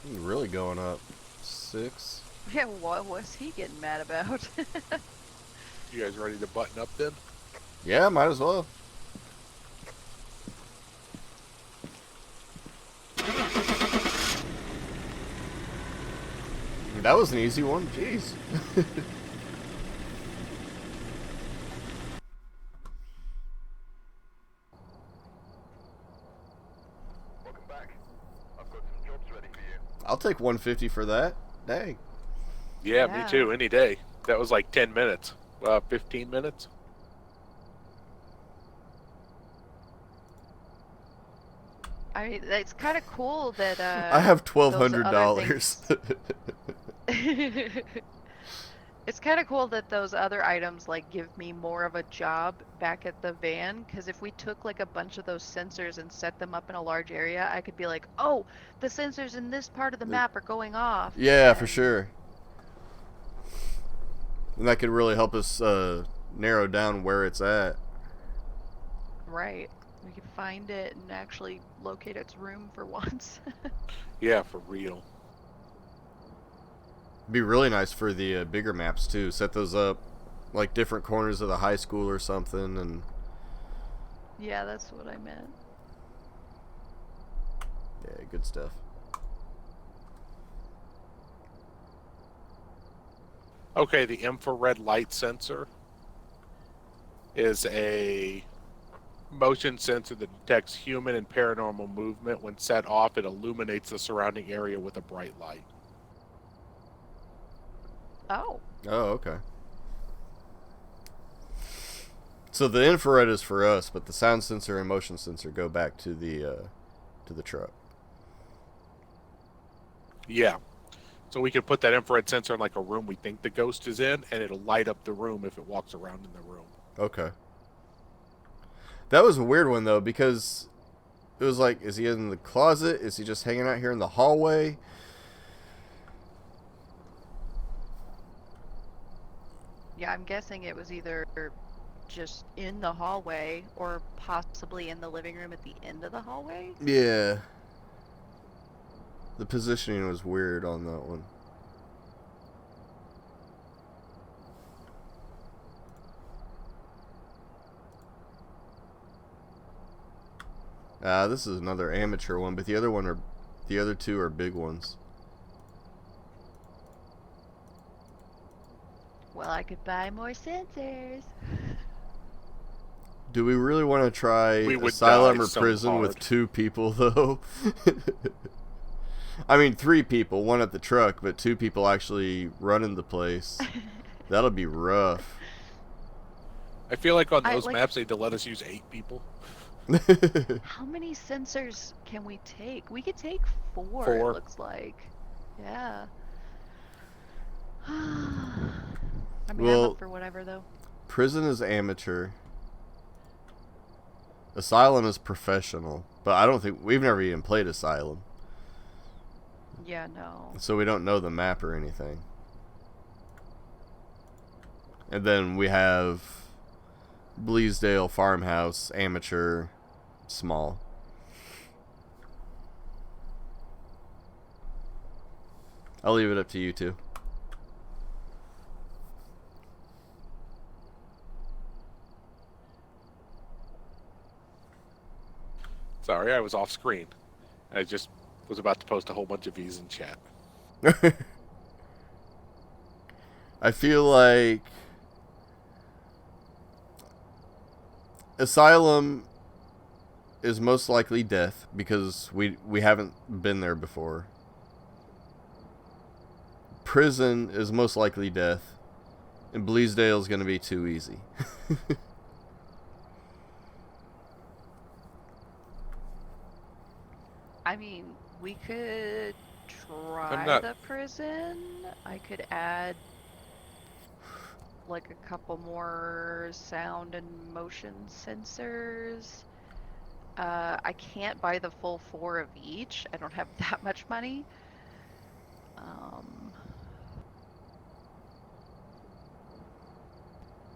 He's really going up. 6. Yeah, what was he getting mad about? You guys ready to button up then? Yeah, might as well. That was an easy one. Jeez. Welcome back. I've got some jobs ready for you. I'll take 150 for that. Dang. Yeah, Yeah. me too. Any day. That was like 10 minutes. 15 minutes. I mean, it's kind of cool that, I have those other $1,200. It's kind of cool that those other items like give me more of a job back at the van, because if we took like a bunch of those sensors and set them up in a large area, I could be like, oh, the sensors in this part of the map are going off. Yeah, for and- sure. And that could really help us narrow down where it's at. Right. We could find it and actually locate its room for once. Yeah, for real. Be really nice for the bigger maps too. Set those up like different corners of the high school or something, and Yeah, that's what I meant. yeah, good stuff. Okay, the infrared light sensor is a motion sensor that detects human and paranormal movement. When set off, it illuminates the surrounding area with a bright light. Oh. Oh, okay. So the infrared is for us, but the sound sensor and motion sensor go back to the truck. Yeah. So we can put that infrared sensor in like a room we think the ghost is in, and it'll light up the room if it walks around in the room. Okay. That was a weird one though, because it was like, is he in the closet? Is he just hanging out here in the hallway? Yeah, I'm guessing it was either just in the hallway or possibly in the living room at the end of the hallway. Yeah. The positioning was weird on that one. This is another amateur one, but the other two are big ones. Well, I could buy more sensors. Do we really want to try We would asylum die or so prison with hard. 2 people though? I mean 3 people, 1 at the truck, but 2 people actually running the place. That'll be rough. I feel like on I, those like- maps they'd let us use 8 people. How many sensors can we take? We could take 4, 4. it looks like. Yeah. I mean, I'm Well, up for whatever, though. Prison is amateur. Asylum is professional. But I don't think... We've never even played Asylum. Yeah, no. So we don't know the map or anything. And then we have Bleasdale Farmhouse, amateur, small. I'll leave it up to you two. Sorry, I was off screen. I just was about to post a whole bunch of V's in chat. I feel like Asylum is most likely death because we haven't been there before. Prison is most likely death, and Bleasdale is going to be too easy. I mean, we could try not- the prison. I could add like a couple more sound and motion sensors. I can't buy the full 4 of each. I don't have that much money.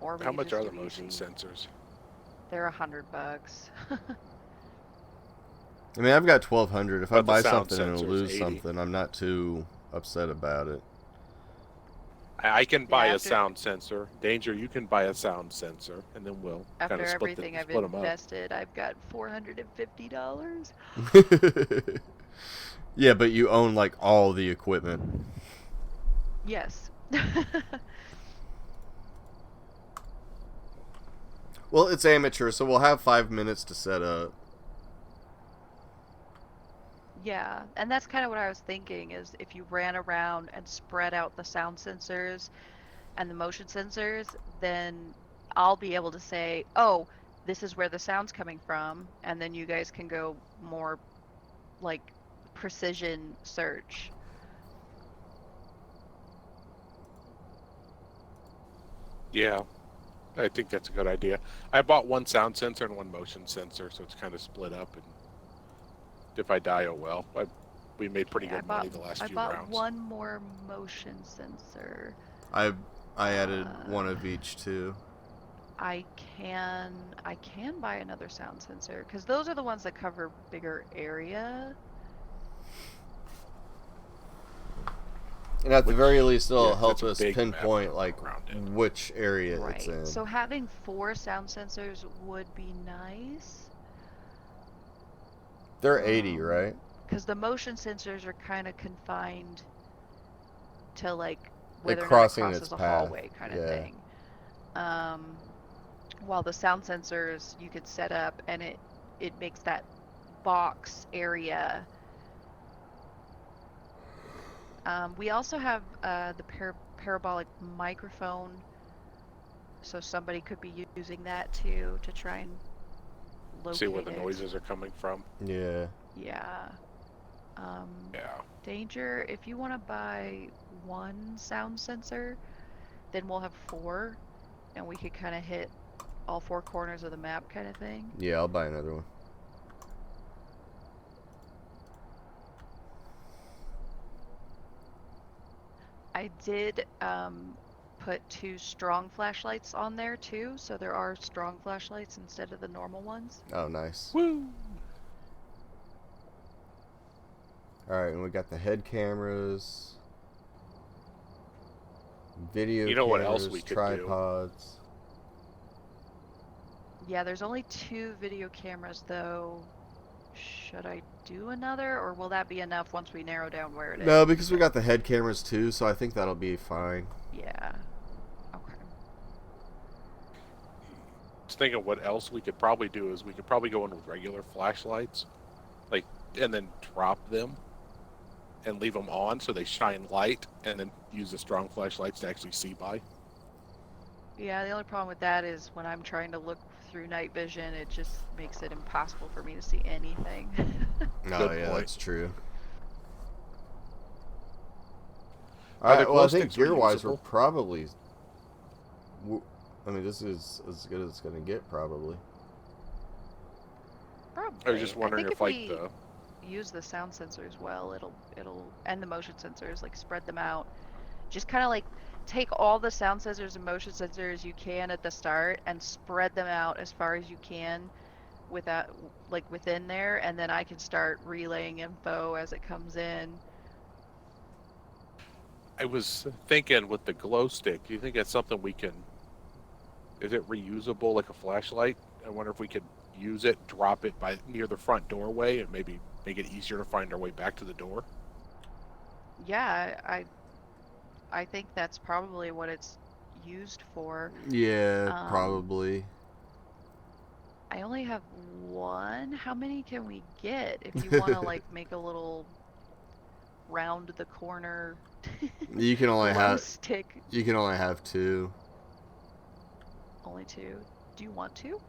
Or we How could much just are the do motion easy. sensors? They're $100. I mean, I've got 1,200. If I But the buy sound something and sensor's lose 80. something, I'm not too upset about it. I can buy a after- sound sensor. Danger, you can buy a sound sensor, and then we'll After kind of split, everything I've split them up. invested, I've got $450. Yeah, but you own like all the equipment. Yes. Well, it's amateur, so we'll have 5 minutes to set up. Yeah, and that's kind of what I was thinking is if you ran around and spread out the sound sensors and the motion sensors, then I'll be able to say, oh, this is where the sound's coming from, and then you guys can go more like precision search. Yeah, I think that's a good idea. I bought 1 sound sensor and 1 motion sensor, so it's kind of split up. And if I die, oh well. We made pretty Yeah, good money the last I few bought rounds. 1 more motion sensor. I added 1 of each too. I can buy another sound sensor because those are the ones that cover bigger area. And at the very least, it'll yeah, help that's a us big map pinpoint like around it. which area it's Right. in. So having 4 sound sensors would be nice. They're 80, right? Because the motion sensors are kind of confined to like whether or not it crossing crosses its a path, hallway kind of yeah. thing. While the sound sensors you could set up and it makes that box area. We also have the parabolic microphone, so somebody could be using that too to try and locate See where the it. noises are coming from. Yeah. Yeah. Yeah. Danger, if you want to buy 1 sound sensor, then we'll have 4, and we could kind of hit all 4 corners of the map kind of thing. Yeah, I'll buy another one. I did put 2 strong flashlights on there too, so there are strong flashlights instead of the normal ones. Oh, nice. Woo! Alright, and we got the head cameras, video You know what cameras, else we could do? tripods. Yeah, there's only 2 video cameras though. Should I do another, or will that be enough once we narrow down where it is? No, because we got the head cameras too, so I think that'll be fine. Yeah. Okay. Just thinking what else we could probably do is we could probably go in with regular flashlights, like, and then drop them and leave them on so they shine light, and then use the strong flashlights to actually see by. Yeah, the only problem with that is when I'm trying to look through night vision, it just makes it impossible for me to see anything. Oh, Good yeah, point. that's true. Are the Alright, well, glow I think sticks gear-wise, we're reusable? probably... I mean, this is as good as it's going to get, probably. Probably. I was just wondering think if, if like, we use the sound sensors well, it'll and the motion sensors, like spread them out. Just kind of like take all the sound sensors and motion sensors you can at the start and spread them out as far as you can without like within there, and then I can start relaying info as it comes in. I was thinking with the glow stick, do you think that's something we can... Is it reusable like a flashlight? I wonder if we could use it, drop it by near the front doorway, and maybe make it easier to find our way back to the door. Yeah, I think that's probably what it's used for. Yeah, Um, probably. I only have one. How many can we get if you want to like make a little round the corner You can only glow have... stick? You can only have 2. Only 2. Do you want to?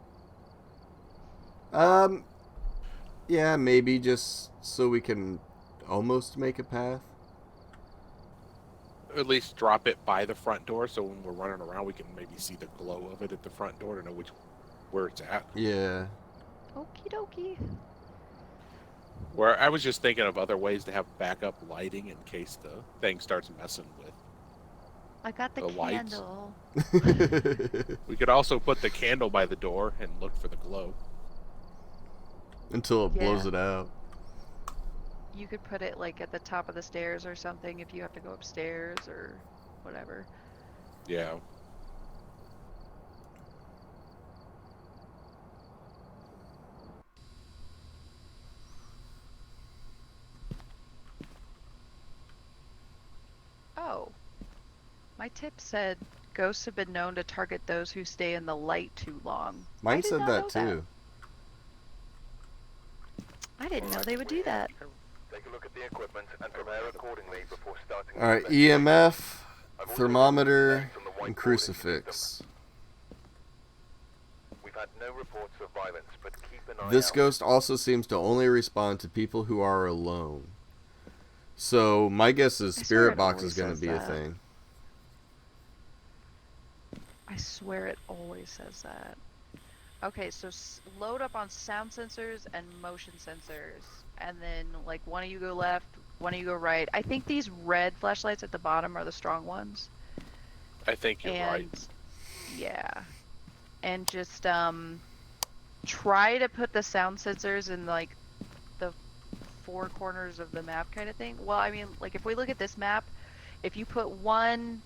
Yeah, maybe just so we can almost make a path. At least drop it by the front door, so when we're running around, we can maybe see the glow of it at the front door to know where it's at. Yeah. Okie dokie. Where I was just thinking of other ways to have backup lighting in case the thing starts messing with. I got the lights. candle. We could also put the candle by the door and look for the glow. Until it blows Yeah. it out. You could put it like at the top of the stairs or something if you have to go upstairs or whatever. Yeah. Oh. My tip said ghosts have been known to target those who stay in the light too long. Mine did said not that know too. I didn't know they would do that. Take a look at the equipment and prepare accordingly before starting. Alright, EMF, thermometer, and crucifix. We've had no reports of violence, but keep an eye This out. ghost also seems to only respond to people who are alone. So my guess is I swear spirit it box always is going to says be a that. thing. I swear it always says that. Okay, so load up on sound sensors and motion sensors. And then, like, one of you go left, one of you go right. I think these red flashlights at the bottom are the strong ones. I think you're right. Yeah. And just, try to put the sound sensors in, like, the 4 corners of the map kind of thing. Well, I mean, like, if we look at this map, if you put one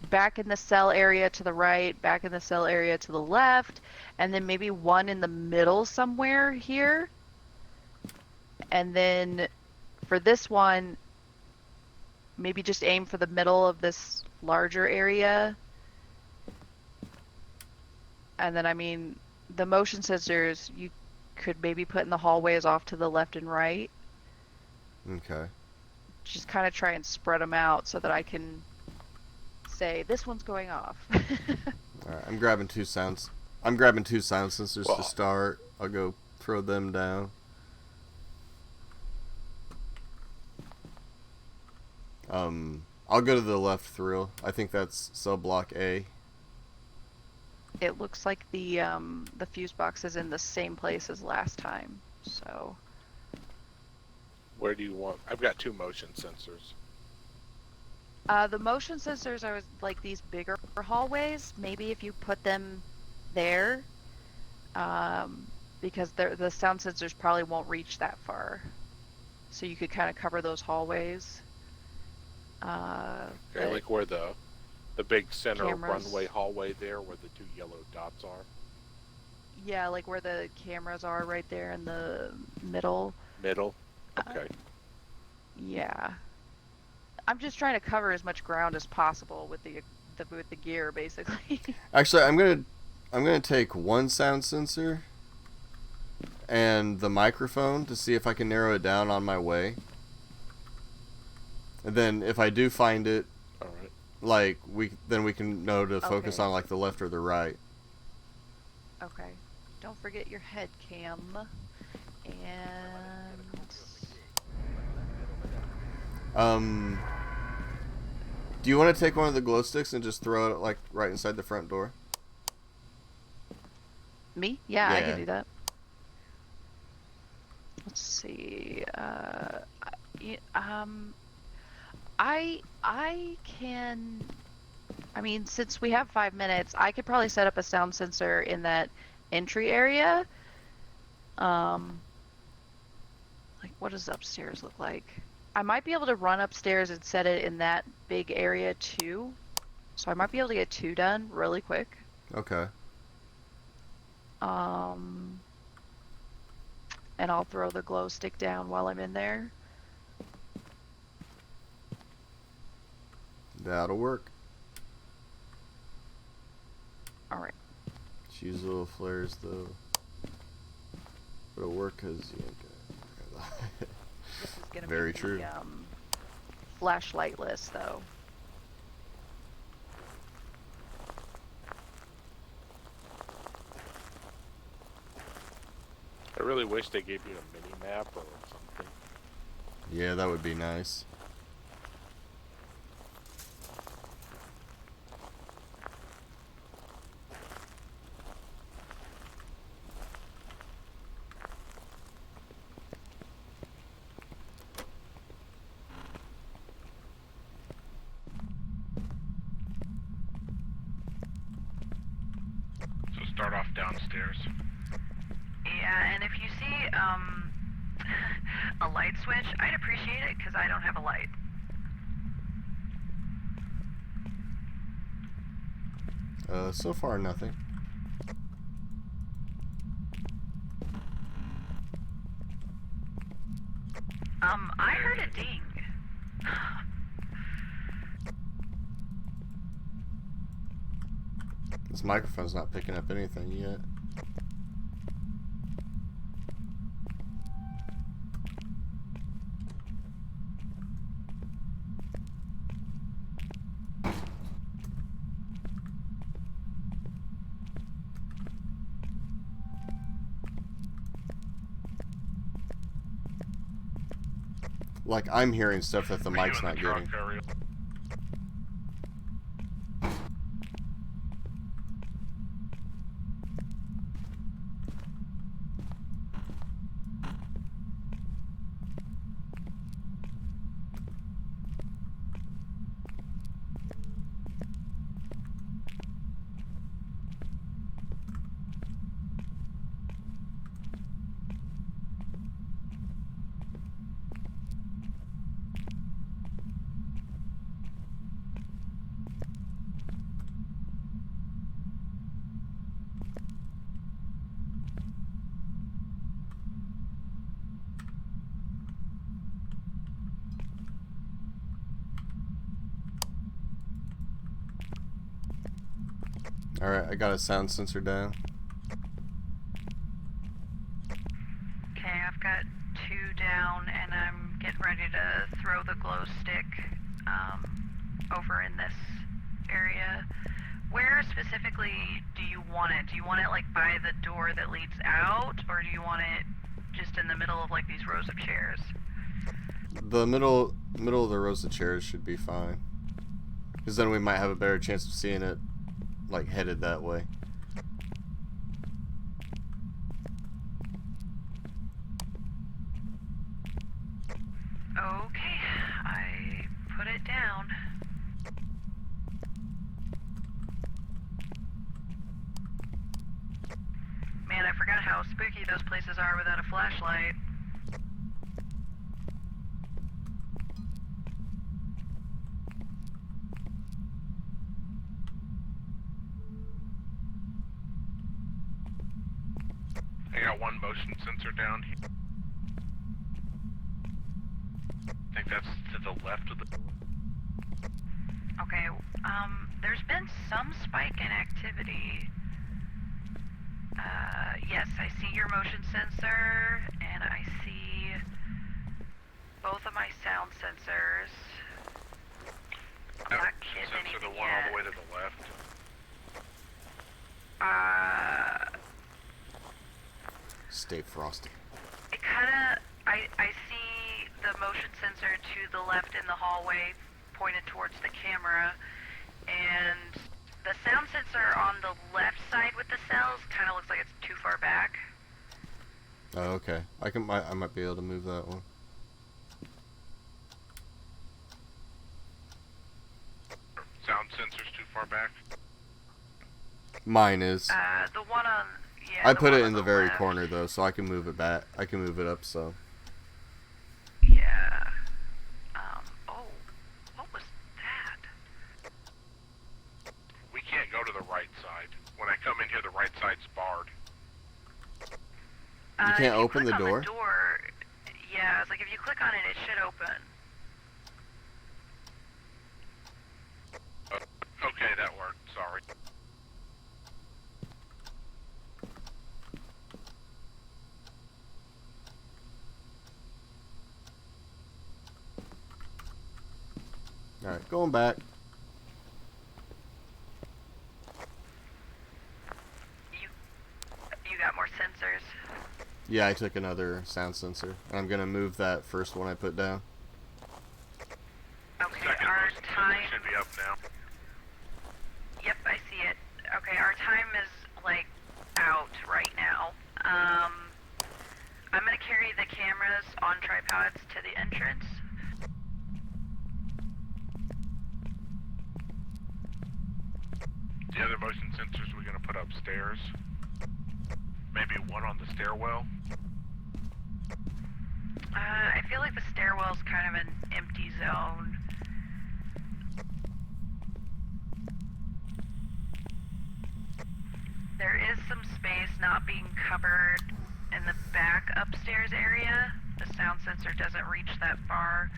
back in the cell area to the right, back in the cell area to the left, and then maybe one in the middle somewhere here. And then for this one, maybe just aim for the middle of this larger area. And then, I mean, the motion sensors you could maybe put in the hallways off to the left and right. Okay. Just kind of try and spread them out so that I can say this one's going off. Alright, I'm grabbing 2 sounds. I'm grabbing 2 sound sensors Well, to start. I'll go throw them down. I'll go to the left thrill. I think that's cell block A. It looks like the fuse box is in the same place as last time, so. Where do you want? I've got 2 motion sensors. The motion sensors are like these bigger hallways. Maybe if you put them there, because the sound sensors probably won't reach that far. So you could kind of cover those hallways. Okay, like where the big center cameras. runway hallway there, where the 2 yellow dots are. Yeah, like where the cameras are right there in the middle. Middle. Okay. Yeah. I'm just trying to cover as much ground as possible with the gear, basically. Actually, I'm gonna take 1 sound sensor and the microphone to see if I can narrow it down on my way. And then if I do find it, All right. like then we can know to focus Okay. on like the left or the right. Okay. Don't forget your head cam. And Do you want to take one of the glow sticks and just throw it like right inside the front door? me? Yeah, I Yeah. can do that. Let's see. I can. I mean, since we have 5 minutes, I could probably set up a sound sensor in that entry area. Like, what does upstairs look like? I might be able to run upstairs and set it in that big area too. So I might be able to get 2 done really quick. Okay. And I'll throw the glow stick down while I'm in there. That'll work. Alright. Just use little flares though. But it'll work because you ain't got. This is gonna Very be true. the flashlight list though. I really wish they gave you a mini map or something. Yeah, that would be nice. So start off downstairs. Yeah, and if you see a light switch, I'd appreciate it because I don't have a light. So far nothing. I heard a ding. This microphone's not picking up anything yet. Like, I'm hearing stuff that the Are you mic's in the not truck, getting. Ariel? Alright, I got a sound sensor down. Okay, I've got 2 down, and I'm getting ready to throw the glow stick over in this area. Where specifically do you want it? Do you want it like by the door that leads out, or do you want it just in the middle of like these rows of chairs? The middle of the rows of chairs should be fine. Because then we might have a better chance of seeing it like headed that way. Okay, I put it down. Man, I forgot how spooky those places are without a flashlight. I got 1 motion sensor down here. I think that's to the left of the door. Okay, there's been some spike in activity. Yes, I see your motion sensor, and I see both of my sound sensors. I'm not getting Sensor Stay frosty. It kinda, I see the motion sensor to the left in the hallway pointed towards the camera, and the sound sensor on the left side with the cells kinda looks like it's too far back. Oh, okay. I might be able to move that one. Sound sensor's too far back. Mine is. The one on, yeah. I the put one it on in the the very left. corner though, so I can move it back. I can move it up, so. Yeah. Oh, what was that? We can't go to the right side. When I come in here, the right side's barred. You can't open click the on door? The door? Yeah, it's like if you click on it, it should open. Okay, that worked. Sorry. Alright, going back. You got more sensors. Yeah, I took another sound sensor. And I'm gonna move that first one I put down. Okay, Second our motion sensor time. should be up now. Yep, I see it. Okay, our time is like out right now. I'm gonna carry the cameras on tripods to the entrance. The other motion sensors we're gonna put upstairs. Maybe one on the stairwell. I feel like the stairwell's kind of an empty zone. There is some space not being covered in the back upstairs area. The sound sensor doesn't reach that far.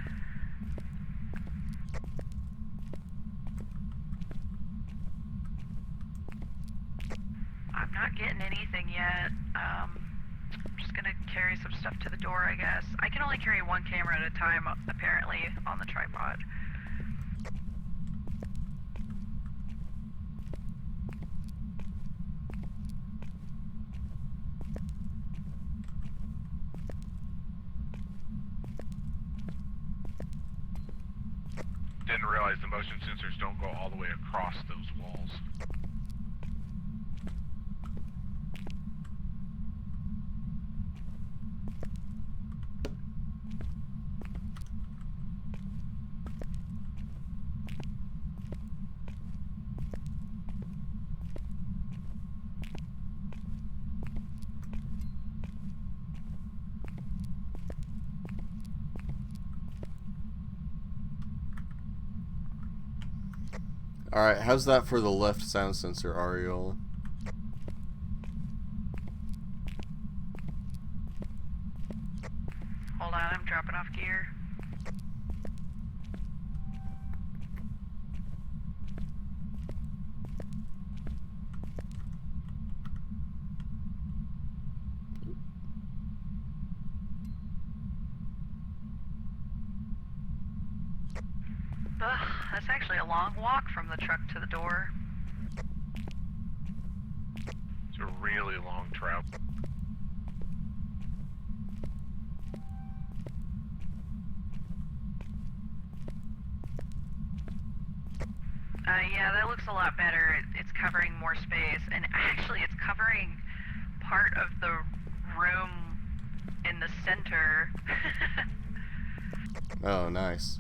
I'm not getting anything yet. I'm just gonna carry some stuff to the door, I guess. I can only carry one camera at a time, apparently, on the tripod. Didn't realize the motion sensors don't go all the way across those walls. Alright, how's that for the left sound sensor, Ariola? Hold on, I'm dropping off gear. Ugh, that's actually a long walk from the truck to the door. It's a really long travel. Yeah, that looks a lot better. It's covering more space, and actually it's covering part of the room in the center. Oh, nice.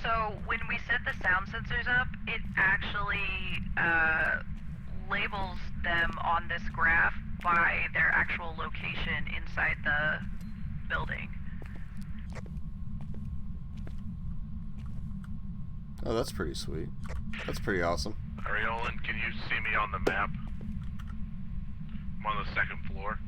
So when we set the sound sensors up, it actually labels them on this graph by their actual location inside the building. Oh, that's pretty sweet. That's pretty awesome. Ariolan, can you see me on the map? I'm on the second floor.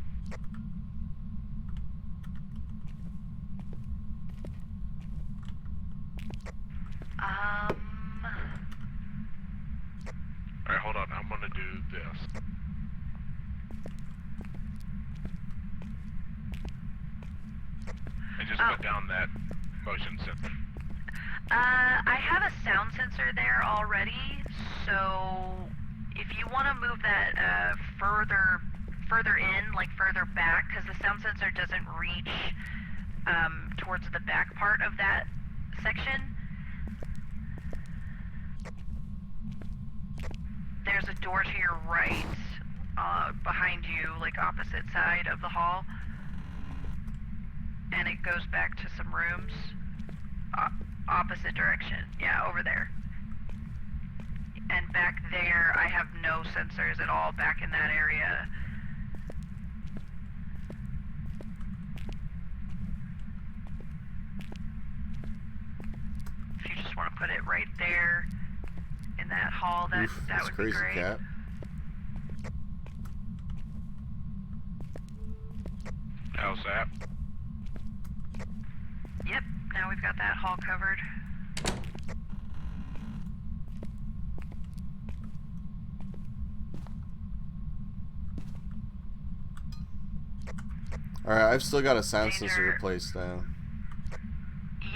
Alright, hold on. I'm gonna do this. I just down that motion sensor? I have a sound sensor there already, so if you want to move that further in, like further back, because the sound sensor doesn't reach towards the back part of that section. There's a door to your right, behind you, like opposite side of the hall, and it goes back to some rooms. Opposite direction, yeah, over there. And back there, I have no sensors at all back in that area. If you just want to put it right there in that hall, that That's would crazy, be great. Cat. How's that? Yep, now we've got that hall covered. Alright, I've still got a sound Danger. sensor replaced now.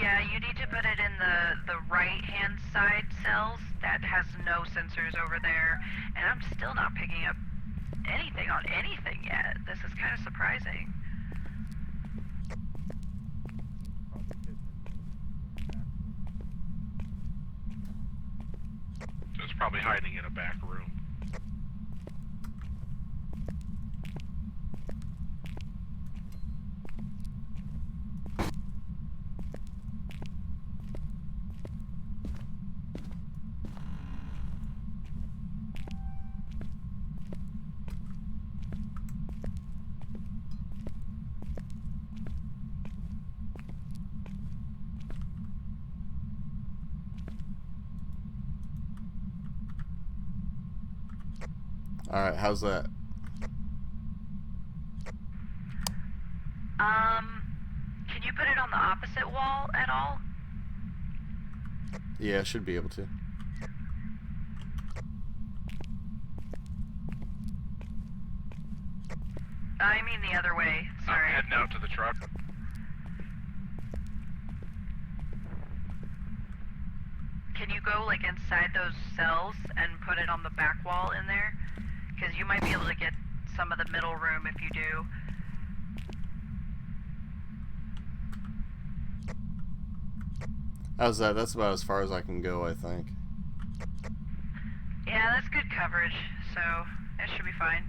Yeah, you need to put it in the right-hand side cells. That has no sensors over there. And I'm still not picking up anything on anything yet. This is kind of surprising. So it's probably hiding in a back room. Alright, how's that? Can you put it on the opposite wall at all? Yeah, I should be able to. I mean the other way, sorry. I'm heading out to the truck. Can you go like inside those cells and put it on the back wall in there? Because you might be able to get some of the middle room if you do. How's that? That's about as far as I can go, I think. Yeah, that's good coverage, so it should be fine.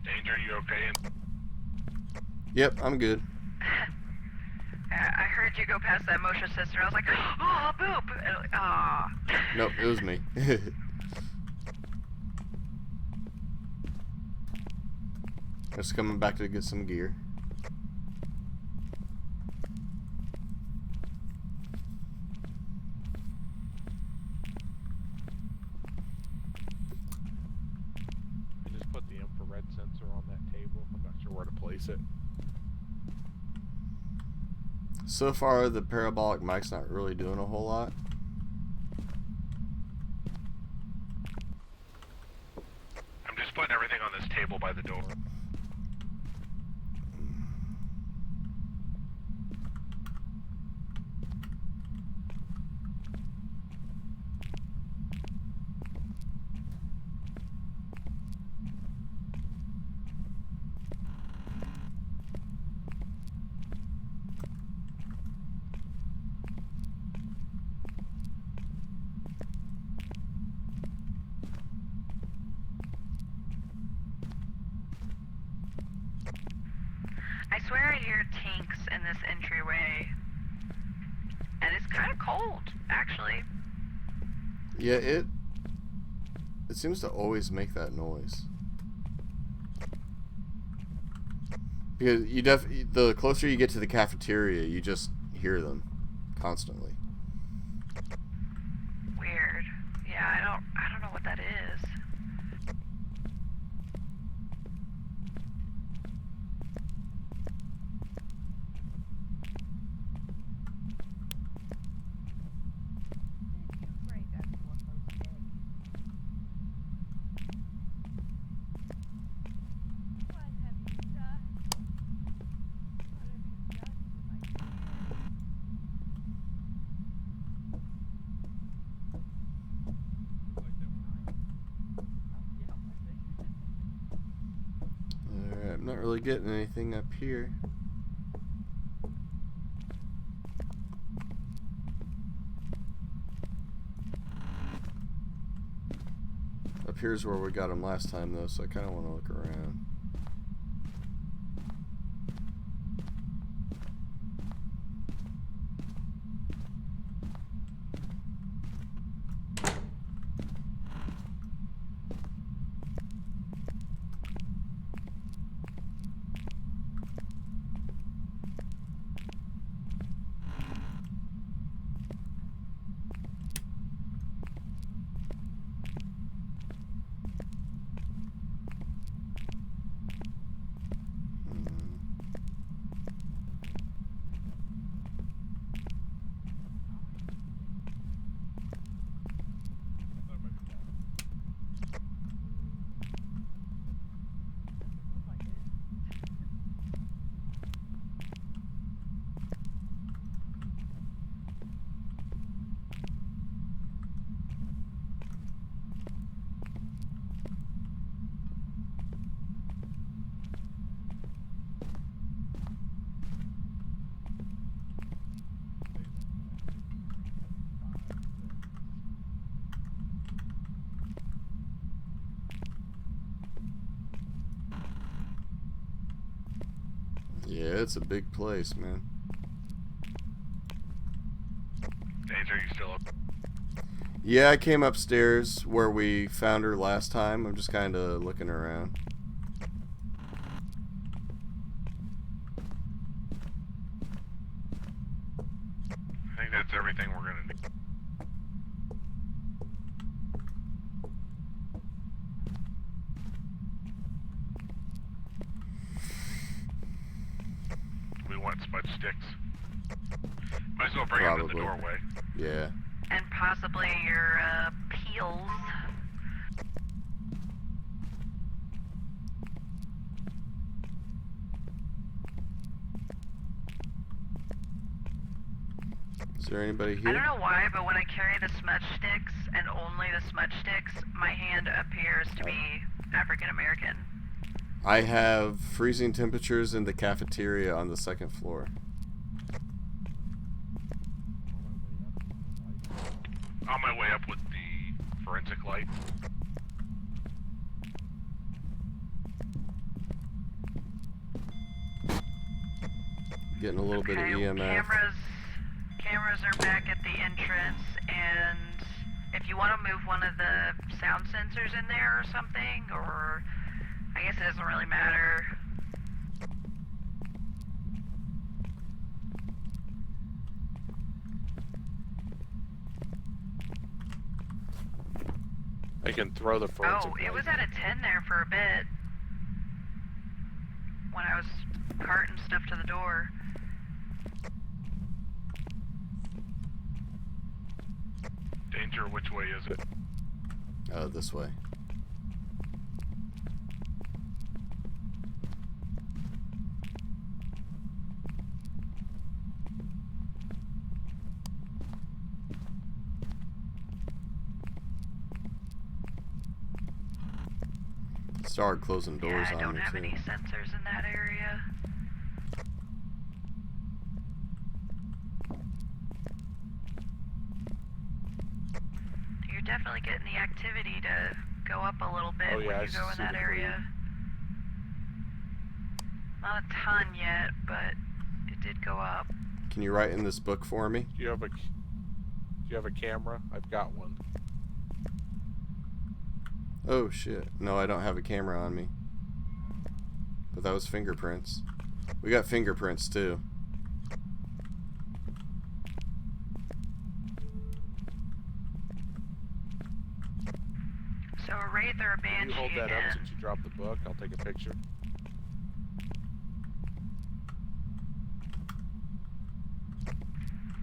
Danger, you okay? Yep, I'm good. I heard you go past that motion sensor. I was like, oh, boop! Aw. Nope, it was me. Just coming back to get some gear. You just put the infrared sensor on that table. I'm not sure where to place it. So far, the parabolic mic's not really doing a whole lot. I'm just putting everything on this table by the door. I swear I hear tanks in this entryway. And it's kind of cold, actually. Yeah, it seems to always make that noise. Because the closer you get to the cafeteria, you just hear them constantly. Weird. Yeah, I don't know what that is. Alright, I'm not really getting anything up here. Up here's where we got him last time, though, so I kind of want to look around. Yeah, it's a big place, man. Danger, you still up? Yeah, I came upstairs where we found her last time. I'm just kind of looking around. I think that's everything we're gonna need. We want smudge sticks. Might as well bring them in the Probably. doorway. Yeah. And possibly your peels. Is there anybody I here? don't know why, but when I carry the smudge sticks, and only the smudge sticks, my hand appears to be African American. I have freezing temperatures in the cafeteria on the second floor. On my way up with the forensic light. Getting a little bit of Okay, EMF. Cameras are back at the entrance, and if you want to move one of the sound sensors in there or something, or I guess it doesn't really matter. I can throw the forensic Oh, it light. was at a 10 there for a bit. When I was carting stuff to the door. Danger, which way is it? This way. Start closing doors Yeah, I on don't me have too. any sensors in that area. You're definitely getting the activity to go up a little bit Oh, yeah, I when you go in see that the area. Not a ton yet, but it did go up. Can you write in this book for me? Do you have a camera? I've got one. Oh shit. No, I don't have a camera on me. But that was fingerprints. We got fingerprints too. So a wraith or a Can banshee you hold that again. up since you dropped the book? I'll take a picture.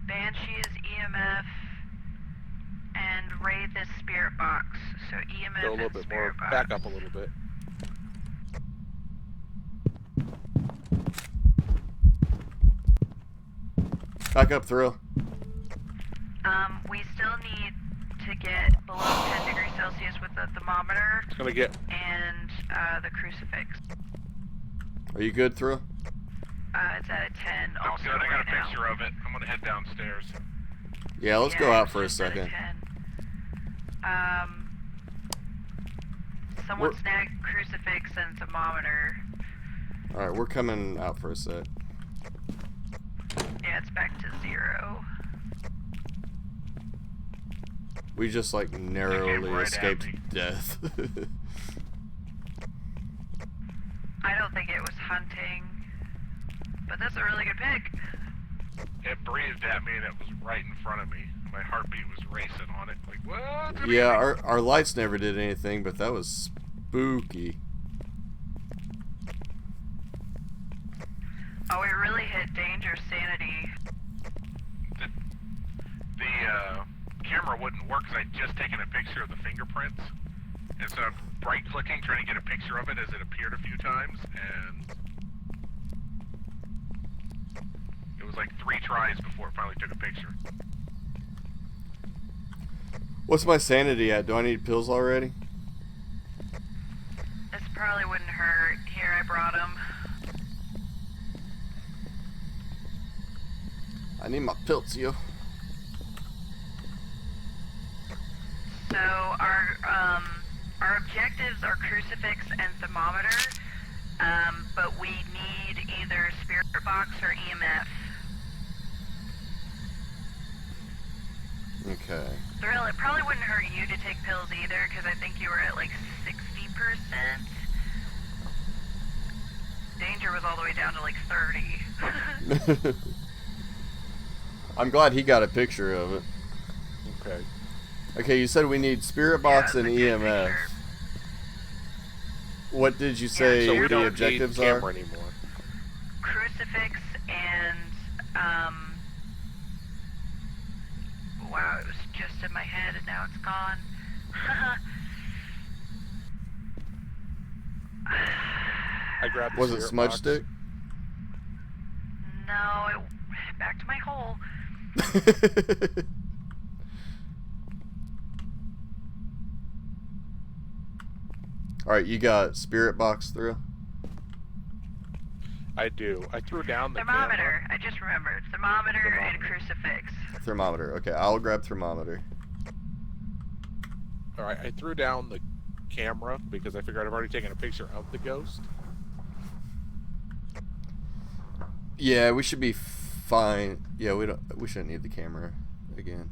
Banshee is EMF, and wraith is spirit box. So EMF Go a little and bit spirit more. box. Back up a little bit. Back up, Thrill. We still need to get below 10 degrees Celsius with the thermometer It's gonna get. and the crucifix. Are you good, Thrill? It's at a 10 I'm also good. I got right a now. picture of it. I'm gonna head downstairs. Yeah, let's go Yeah, out it's for a just at second. 10. Someone We're- snag crucifix and thermometer. Alright, we're coming out for a sec. Yeah, it's back to 0. We just like narrowly right at escaped me. death. I don't think it was hunting, but that's a really good pick. It breathed at me and it was right in front of me. My heartbeat was racing on it. Like, what? Yeah, our lights never did anything, but that was spooky. Oh, it really hit danger sanity. The camera wouldn't work because I'd just taken a picture of the fingerprints. And so I'm right clicking, trying to get a picture of it as it appeared a few times, and it was like 3 tries before it finally took a picture. What's my sanity at? Do I need pills already? This probably wouldn't hurt. Here, I brought them. I need my pills, yo. So our objectives are crucifix and thermometer, but we need either spirit box or EMF. Okay. Thrill, it probably wouldn't hurt you to take pills either, because I think you were at like 60%. Danger was all the way down to like 30. I'm glad he got a picture of it. Okay. Okay, you said we need spirit box Yeah, and it's a good EMF. picture. What did you say So we the don't objectives need camera are? anymore. Crucifix and wow, it was just in my head and now it's gone. I grabbed. The Was it spirit smudge box. stick? No, back to my hole. Alright, you got spirit box through? I do. I threw down the Thermometer. camera. I just remembered. Thermometer and Thermometer. crucifix. Thermometer. Okay, I'll grab thermometer. All right. I threw down the camera because I figured I've already taken a picture of the ghost. Yeah, we should be fine. Yeah, we shouldn't need the camera again.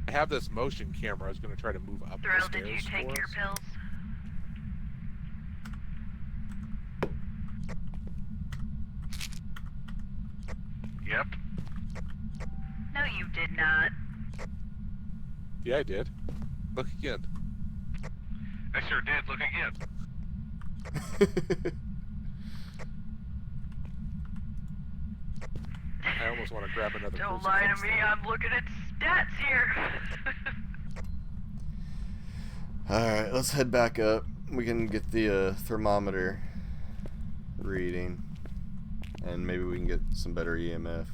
I have this motion camera. I was going to try to move up Thrill, the stairs did you take for your us. pills? Yep. No, you did not. Yeah, I did. Look again. I sure did. Look again. I almost want to grab another. Don't lie to crucifix me. now. I'm looking at stats here. Alright, let's head back up. We can get the thermometer reading. And maybe we can get some better EMF.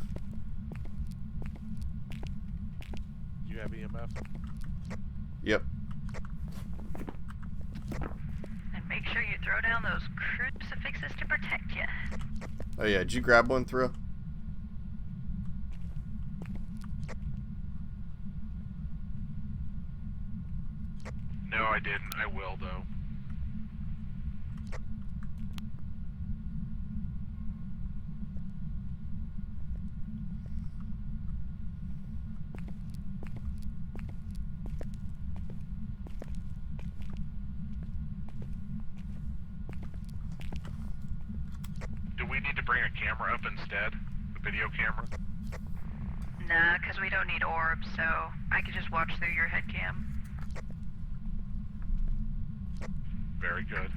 You have EMF? Yep. And make sure you throw down those crucifixes to protect you. Oh yeah, did you grab one through? No, I didn't. I will, though. Do we bring a camera up instead? A video camera? Nah, because we don't need orbs, so I could just watch through your head cam. Very good.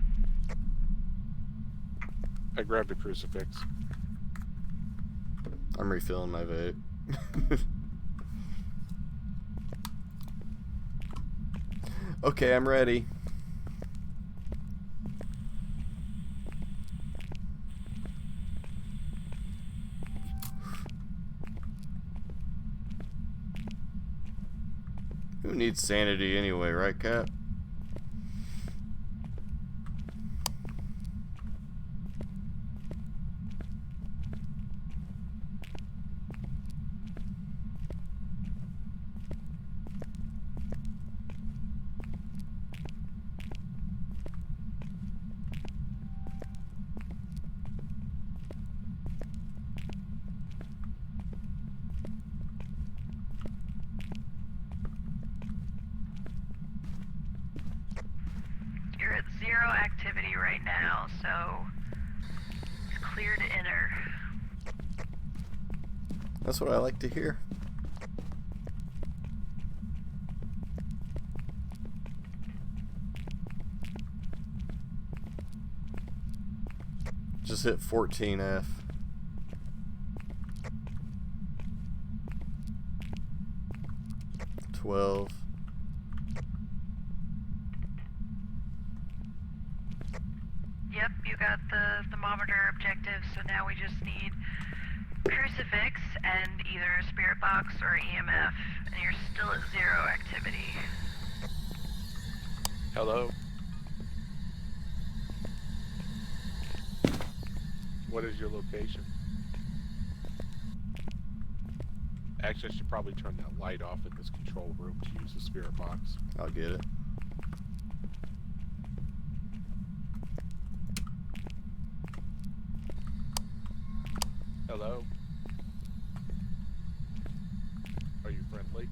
I grabbed a crucifix. I'm refilling my vape. Okay, I'm ready. Who needs sanity anyway, right, Cap? You're at 0 activity right now, so it's clear to enter. That's what I like to hear. Just hit 14F. $12. Yep, you got the thermometer objective, so now we just need crucifix and either a spirit box or EMF, and you're still at 0 activity. Hello? What is your location? Actually, I should probably turn that light off in this control room to use the spirit box. I'll get it. Hello? Are you friendly?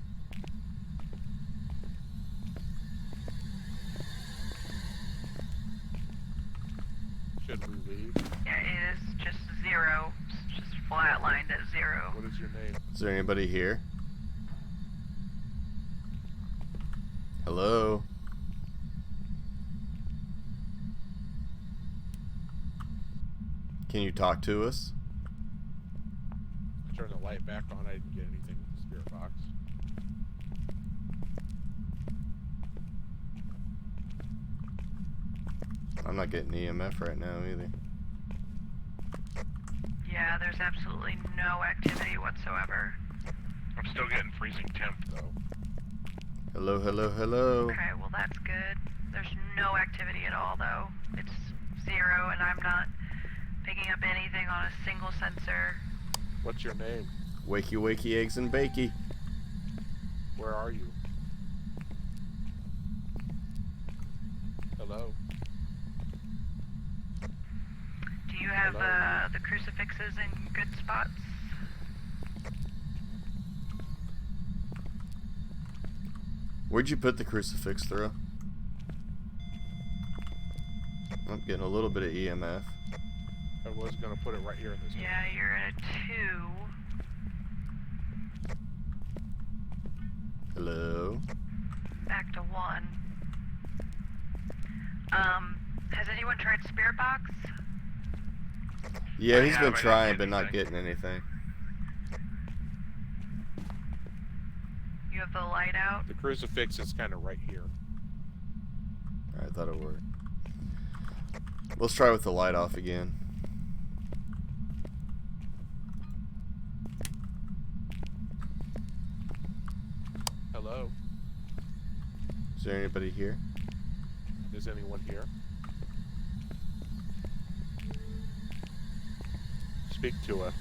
Should we leave? Yeah, it is just 0. It's just flatlined at 0. What is your name? Is there anybody here? Hello? Can you talk to us? I turned the light back on. I didn't get anything with the spirit box. I'm not getting EMF right now either. Yeah, there's absolutely no activity whatsoever. I'm still getting freezing temp though. Hello, hello, hello. Okay, well that's good. There's no activity at all though. It's 0 and I'm not picking up anything on a single sensor. What's your name? Wakey, wakey, eggs and bakey. Where are you? Hello? Do you have Hello? the crucifixes in good spots? Where'd you put the crucifix through? I'm getting a little bit of EMF. I was gonna put it right here in this room. Yeah, you're at a 2. Hello? Back to 1. Has anyone tried Spirit Box? Yeah, I he's been haven't trying got but not anything. getting anything. You have the light out? The crucifix is kind of right here. Alright, that'll work. Let's try with the light off again. Hello? Is there anybody here? Is anyone here? Speak to us.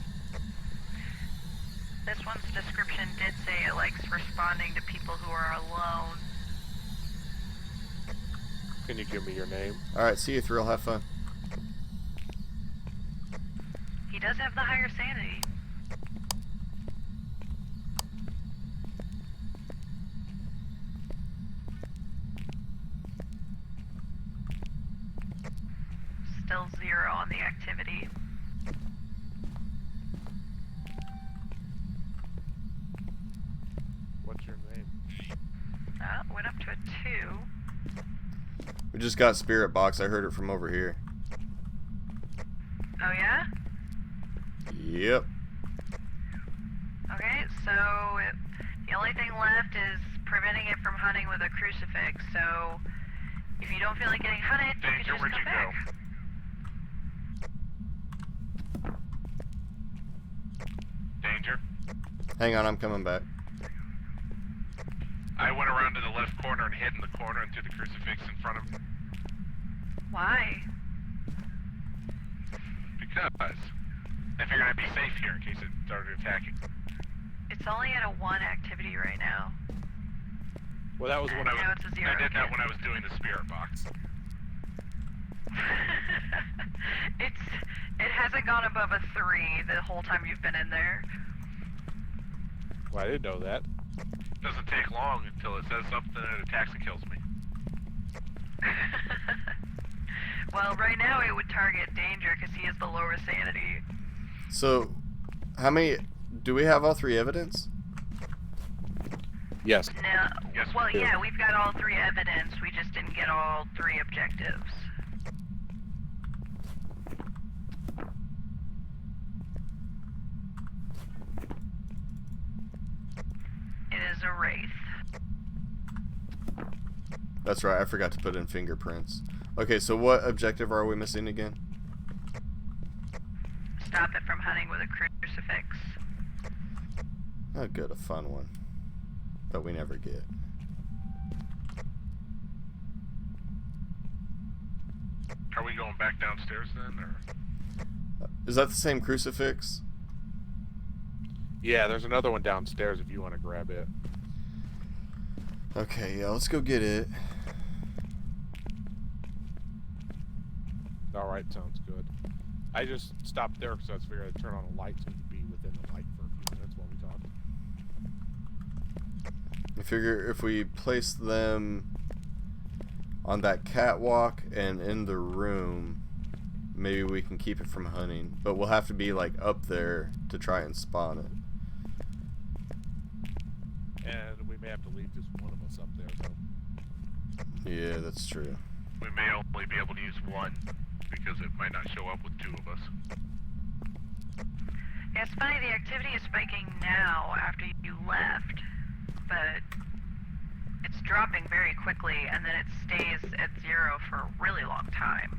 This one's description did say it likes responding to people who are alone. Can you give me your name? Alright, see you, Thrill. Have fun. He does have the higher sanity. Still 0 on the activity. Yeah, went up to a 2. We just got spirit box. I heard it from over here. Oh yeah? Yep. Okay, so the only thing left is preventing it from hunting with a crucifix. So if you don't feel like getting hunted, you can Danger, just where'd come you back. go? Danger. Hang on, I'm coming back. I went around to the left corner and hid in the corner and threw the crucifix in front of me. Why? Because I figured I'd be safe here in case it started attacking. It's only at a 1 activity right now. Well, that was when I Now was. it's a 0. I did that when I was doing the spirit box. It hasn't gone above a 3 the whole time you've been in there. Well, I didn't know that. Doesn't take long until it says something and it attacks and kills me. Well, right now it would target Danger because he has the lowest sanity. So, how many... Do we have all 3 evidence? Yes. No, Yes, we well, do. yeah, we've got all 3 evidence. We just didn't get all 3 objectives. It is a wraith. That's right, I forgot to put in fingerprints. Okay, so what objective are we missing again? Stop it from hunting with a crucifix. Oh, good, a fun one. But we never get. Are we going back downstairs then, or? Is that the same crucifix? Yeah, there's another one downstairs if you want to grab it. Okay, yeah, let's go get it. All right, sounds good. I just stopped there because I was figuring I'd turn on a light so we could be within the light for a few minutes while we talk. I figure if we place them on that catwalk and in the room, maybe we can keep it from hunting. But we'll have to be like up there to try and spawn it. And we may have to leave just one of us up there, though. Yeah, that's true. We may only be able to use one because it might not show up with 2 of us. Yeah, it's funny, the activity is spiking now after you left, but it's dropping very quickly and then it stays at 0 for a really long time.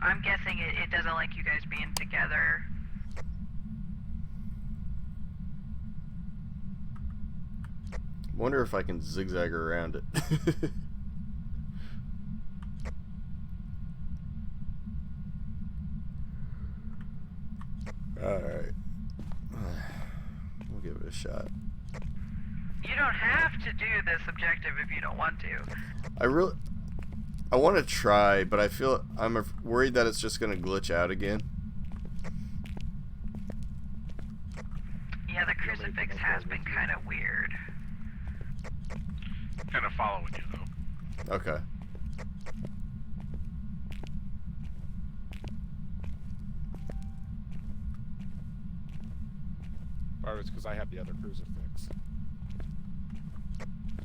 I'm guessing it doesn't like you guys being together. Wonder if I can zigzag around it. Alright. We'll give it a shot. You don't have to do this objective if you don't want to. I want to try, but I feel I'm worried that it's just going to glitch out again. Yeah, the crucifix has been kind of weird. Kind of following you though. Okay. Or it's because I have the other crucifix.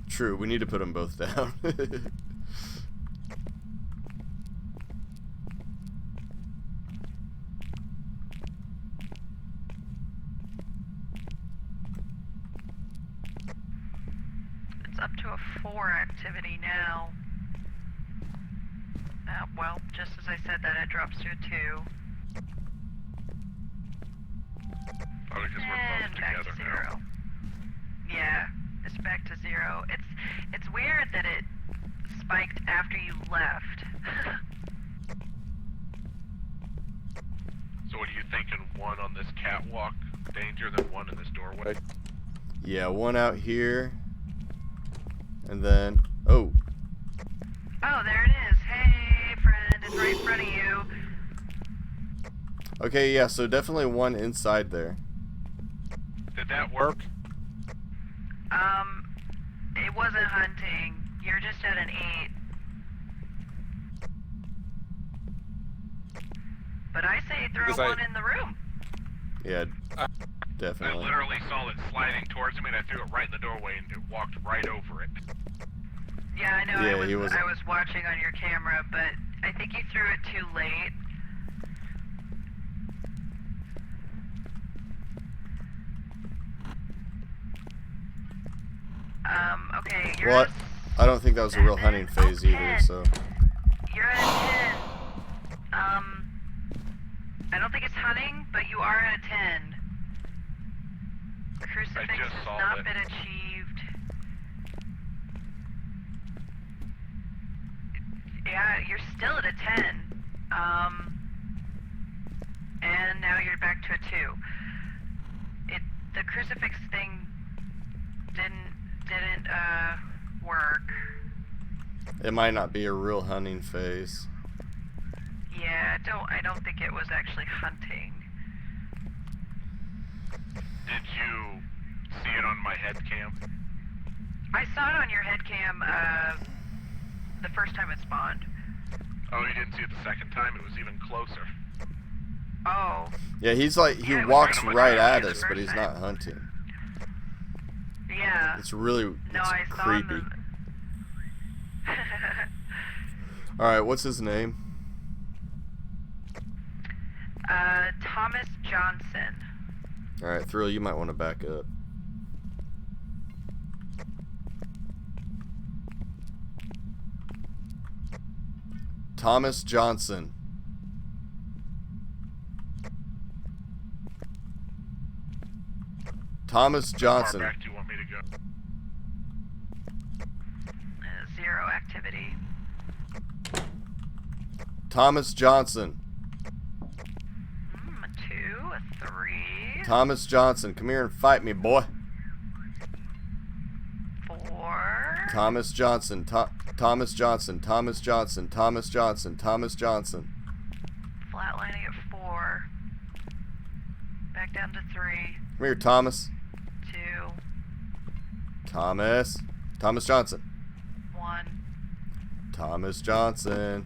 True, we need to put them both down. It's up to a 4 activity now. Well, just as I said that, it drops to a 2. Probably because we're And both back together to now. 0. Yeah, it's back to 0. It's weird that it spiked after you left. So what are you thinking? 1 on this catwalk, Danger, then 1 in this doorway? Yeah, 1 out here. And then... Oh! Oh, there it is. Hey, friend, it's right in front of you. Okay, yeah, so definitely 1 inside there. Did that work? It wasn't hunting. You're just at an 8. But I say throw Because 1 in the room. Yeah. Definitely. I literally saw it sliding towards me, and I threw it right in the doorway, and it walked right over it. Yeah, I know. Yeah, he was. I was watching on your camera, but I think you threw it too late. Okay, you're What? I don't think that was a real hunting phase either, 10. so. You're at a 10. I don't think it's hunting, but you are at a 10. Crucifix just has saw not it. been achieved. Yeah, you're still at a 10. And now you're back to a 2. The crucifix thing didn't work. It might not be a real hunting phase. Yeah, I don't think it was actually hunting. Did you see it on my head cam? I saw it on your head cam the first time it spawned. Oh, you didn't see it the second time? It was even closer. Oh. Yeah, he's like, he Yeah, it was walks right right on at the us, first but he's time. not hunting. Yeah. It's really No, it's I saw creepy. him. Alright, what's his name? Thomas Johnson. Alright, Thrill, you might want to back up. Thomas Johnson. Thomas How far Johnson. back do you want me to go? 0 activity. Thomas Johnson. A 2, a 3, Thomas Johnson, come here and fight me, boy. 4. Thomas Johnson. Thomas Johnson. Thomas Johnson. Thomas Johnson. Thomas Johnson. Flatlining at 4. Back down to 3, Come here, Thomas. 2, Thomas. Thomas Johnson. 1. Thomas Johnson.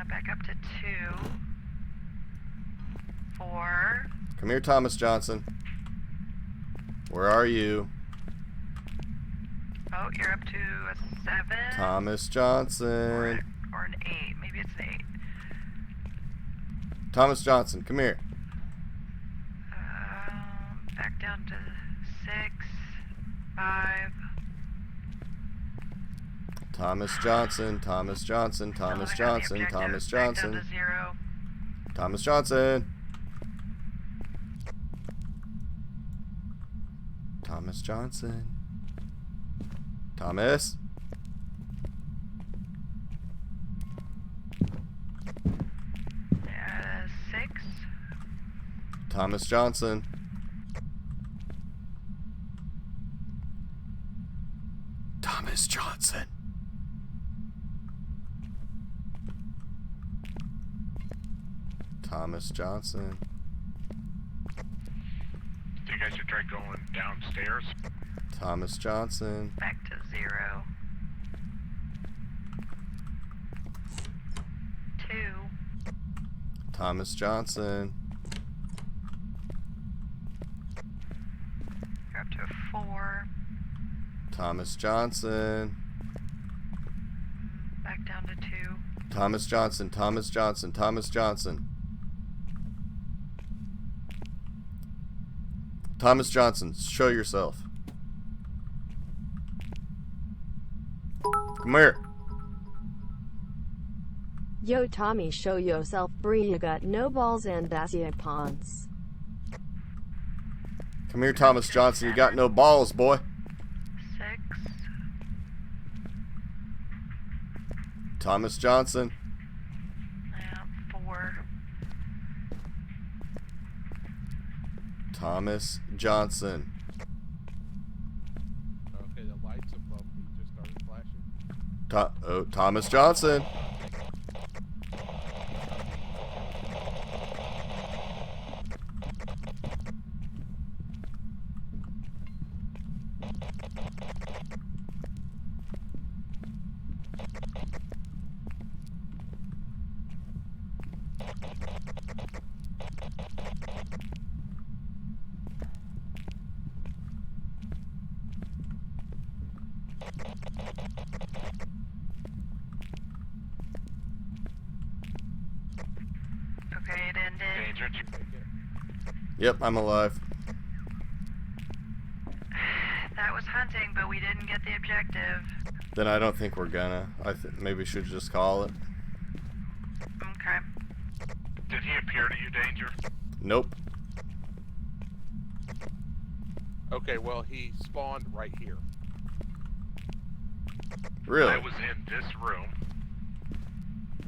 Back up to 2, 4. Come here, Thomas Johnson. Where are you? Oh, you're up to a 7. Thomas Johnson. Or an 8. Maybe it's an 8. Thomas Johnson, come here. Back down to 6, 5. Thomas Johnson. Thomas Johnson. Thomas Still haven't got the Johnson. Thomas objective. Back Johnson. down to 0. Thomas Johnson. Thomas Johnson. Thomas. Uh, 6. Thomas Johnson. Thomas Johnson. Thomas Johnson. Do you guys should try going downstairs? Thomas Johnson. Back to 0. 2. Thomas Johnson. You're up to a 4. Thomas Johnson. Back down to 2. Thomas Johnson. Thomas Johnson. Thomas Johnson. Thomas Johnson, show yourself. Come here. Yo Tommy, show yourself, bree, you got no balls and that's your pawns. Come here, Thomas Johnson. You got no balls, boy. 6. Thomas Johnson. Yeah, 4. Thomas Johnson. Okay, the lights above me just started flashing. Thomas Johnson. Okay, it ended. Danger. Yep, I'm alive. That was hunting, but we didn't get the objective. Then I don't think we're gonna. Maybe we should just call it. Okay. Did he appear to you, Danger? Nope. Okay, well, he spawned right here. Really? I was in this room.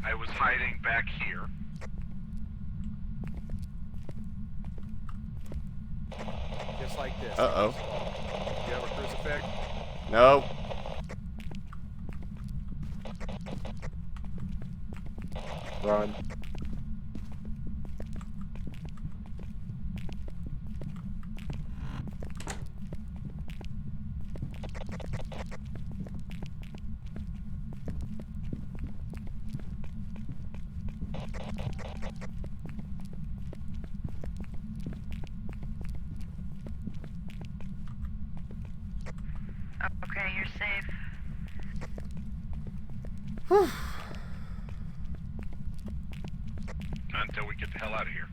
I was hiding back here. Just like this. Uh-oh. You have a crucifix? Nope. Run. Okay, you're safe. Until we get the hell out of here.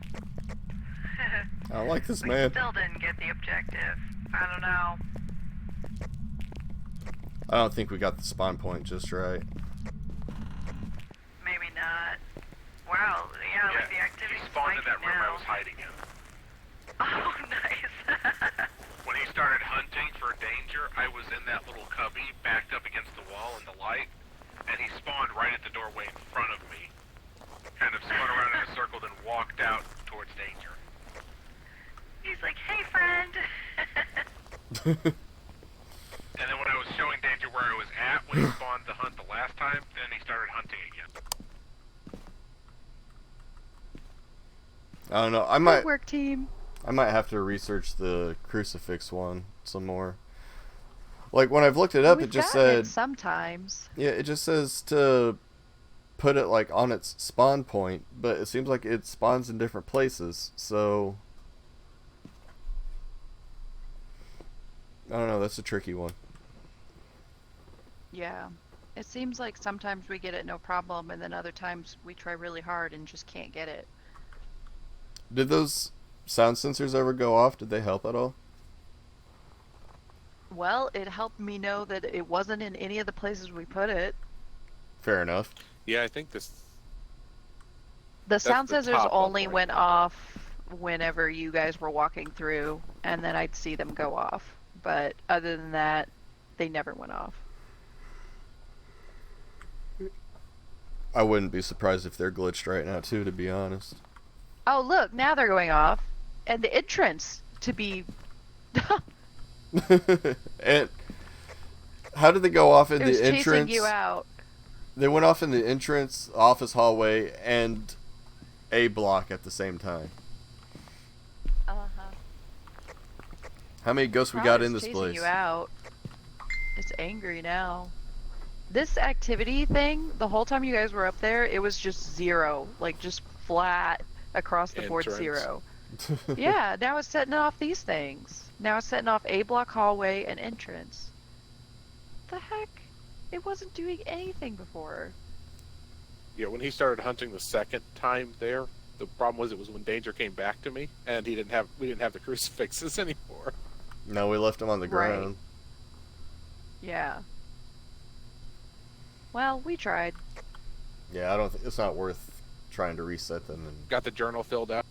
I don't like this We man. still didn't get the objective. I don't know. I don't think we got the spawn point just right. Maybe not. Wow, yeah, like the He activity spawned in that room now. I was hiding in. Oh, nice. When he started hunting for Danger, I was in that little cubby, backed up against the wall in the light, and he spawned right at the doorway in front of me. Kind of spun around in a circle, then walked out towards Danger. He's like, hey, friend. And then when I was showing Danger where I was at, when he spawned to hunt the last time, then he started hunting again. I don't know. Good work, team. I might have to research the crucifix one some more. Like when I've looked it up, We've it just gotten said it sometimes. yeah, it just says to put it like on its spawn point, but it seems like it spawns in different places. So I don't know. That's a tricky one. Yeah. It seems like sometimes we get it no problem, and then other times we try really hard and just can't get it. Did those sound sensors ever go off? Did they help at all? Well, it helped me know that it wasn't in any of the places we put it. Fair enough. Yeah, I think this. The sound the sensors top one only right went there. off whenever you guys were walking through, and then I'd see them go off. But other than that, they never went off. I wouldn't be surprised if they're glitched right now too, to be honest. Oh, look, now they're going off. And the entrance to be... And how did they go off in it was the chasing entrance? you out. They went off in the entrance, office hallway, and A block at the same time. Uh-huh. How many ghosts we Crowd got is in this chasing place? you out. It's angry now. This activity thing, the whole time you guys were up there, it was just zero. Like, just flat across the board Entrance. zero. Yeah, now it's setting off these things. Now it's setting off A block hallway and entrance. The heck? It wasn't doing anything before. Yeah, when he started hunting the second time there, the problem was it was when Danger came back to me, and we didn't have the crucifixes anymore. No, we left them on the Right. ground. Yeah. Well, we tried. Yeah, I don't. It's not worth trying to reset them. And Got the journal filled out.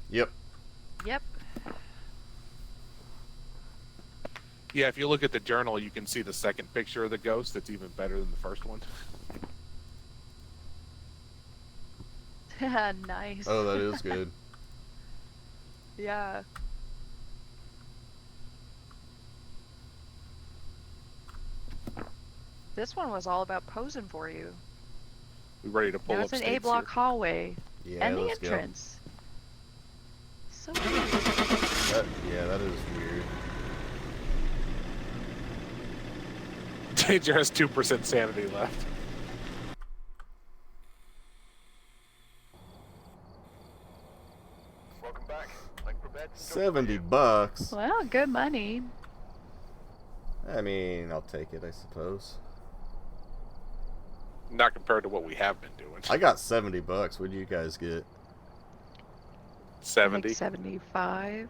yep. Yep. Yeah, if you look at the journal, you can see the second picture of the ghost. That's even better than the first one. Nice. Oh, that is good. Yeah. This one was all about posing for you. We ready to pull Now up it's an stakes A block here. hallway. Yeah, And the let's go. entrance. So weird. Yeah, that is weird. Danger has 2% sanity left. Welcome back. Like prepared to jump 70 bucks. Well, good money. I mean, I'll take it, I suppose. Not compared to what we have been doing. I got $70. What do you guys get? 70. Like 75.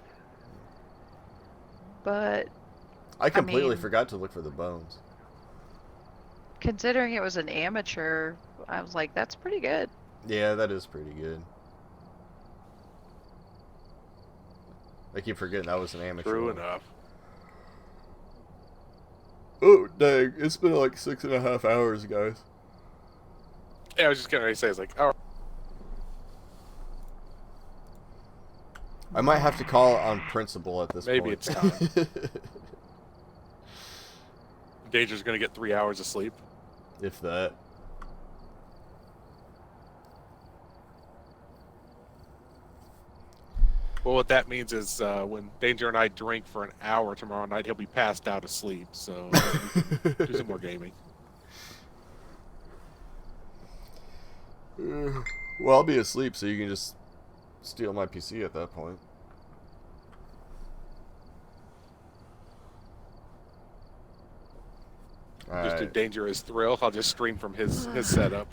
But I completely mean- forgot to look for the bones. considering it was an amateur, I was like, that's pretty good. Yeah, that is pretty good. I keep forgetting that was an amateur. True one. enough. Oh, dang. It's been like 6.5 hours, guys. Yeah, I was just gonna say, it's like, oh, I might have to call on principle at this maybe point. it's time. Danger's gonna get 3 hours of sleep. If that. Well, what that means is when Danger and I drink for an hour tomorrow night, he'll be passed out asleep. So we can do some more gaming. Well, I'll be asleep, so you can just steal my PC at that point. Just do Danger as Thrill. I'll just stream from his setup.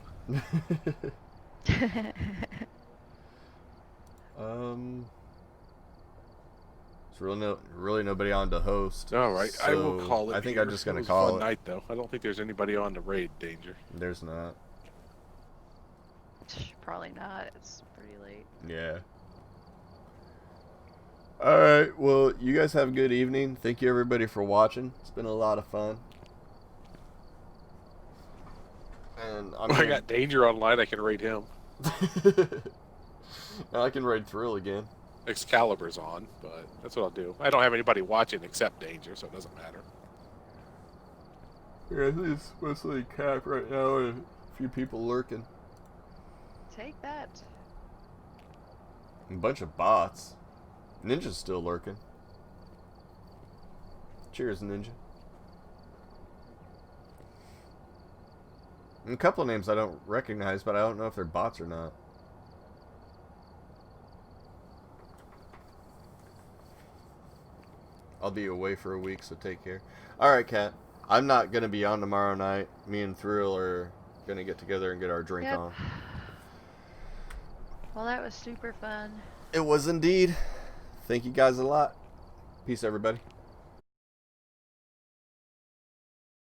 There's really nobody on to host. All right, I will so call it. I think here. I'm just gonna It was a call fun it. night, though. I don't think there's anybody on the raid, Danger. There's not. Probably not. It's pretty late. Yeah. Alright, well, you guys have a good evening. Thank you, everybody, for watching. It's been a lot of fun. And I got Danger online. I can raid him. Now I can raid Thrill again. Excalibur's on, but that's what I'll do. I don't have anybody watching except Danger, so it doesn't matter. Yeah, I think it's mostly Cap right now and a few people lurking. Take that. A bunch of bots. Ninja's still lurking. Cheers, Ninja. And a couple of names I don't recognize, but I don't know if they're bots or not. I'll be away for a week, so take care. Alright, Kat. I'm not going to be on tomorrow night. Me and Thrill are going to get together and get our drink on. Well, that was super fun. It was indeed. Thank you guys a lot. Peace, everybody.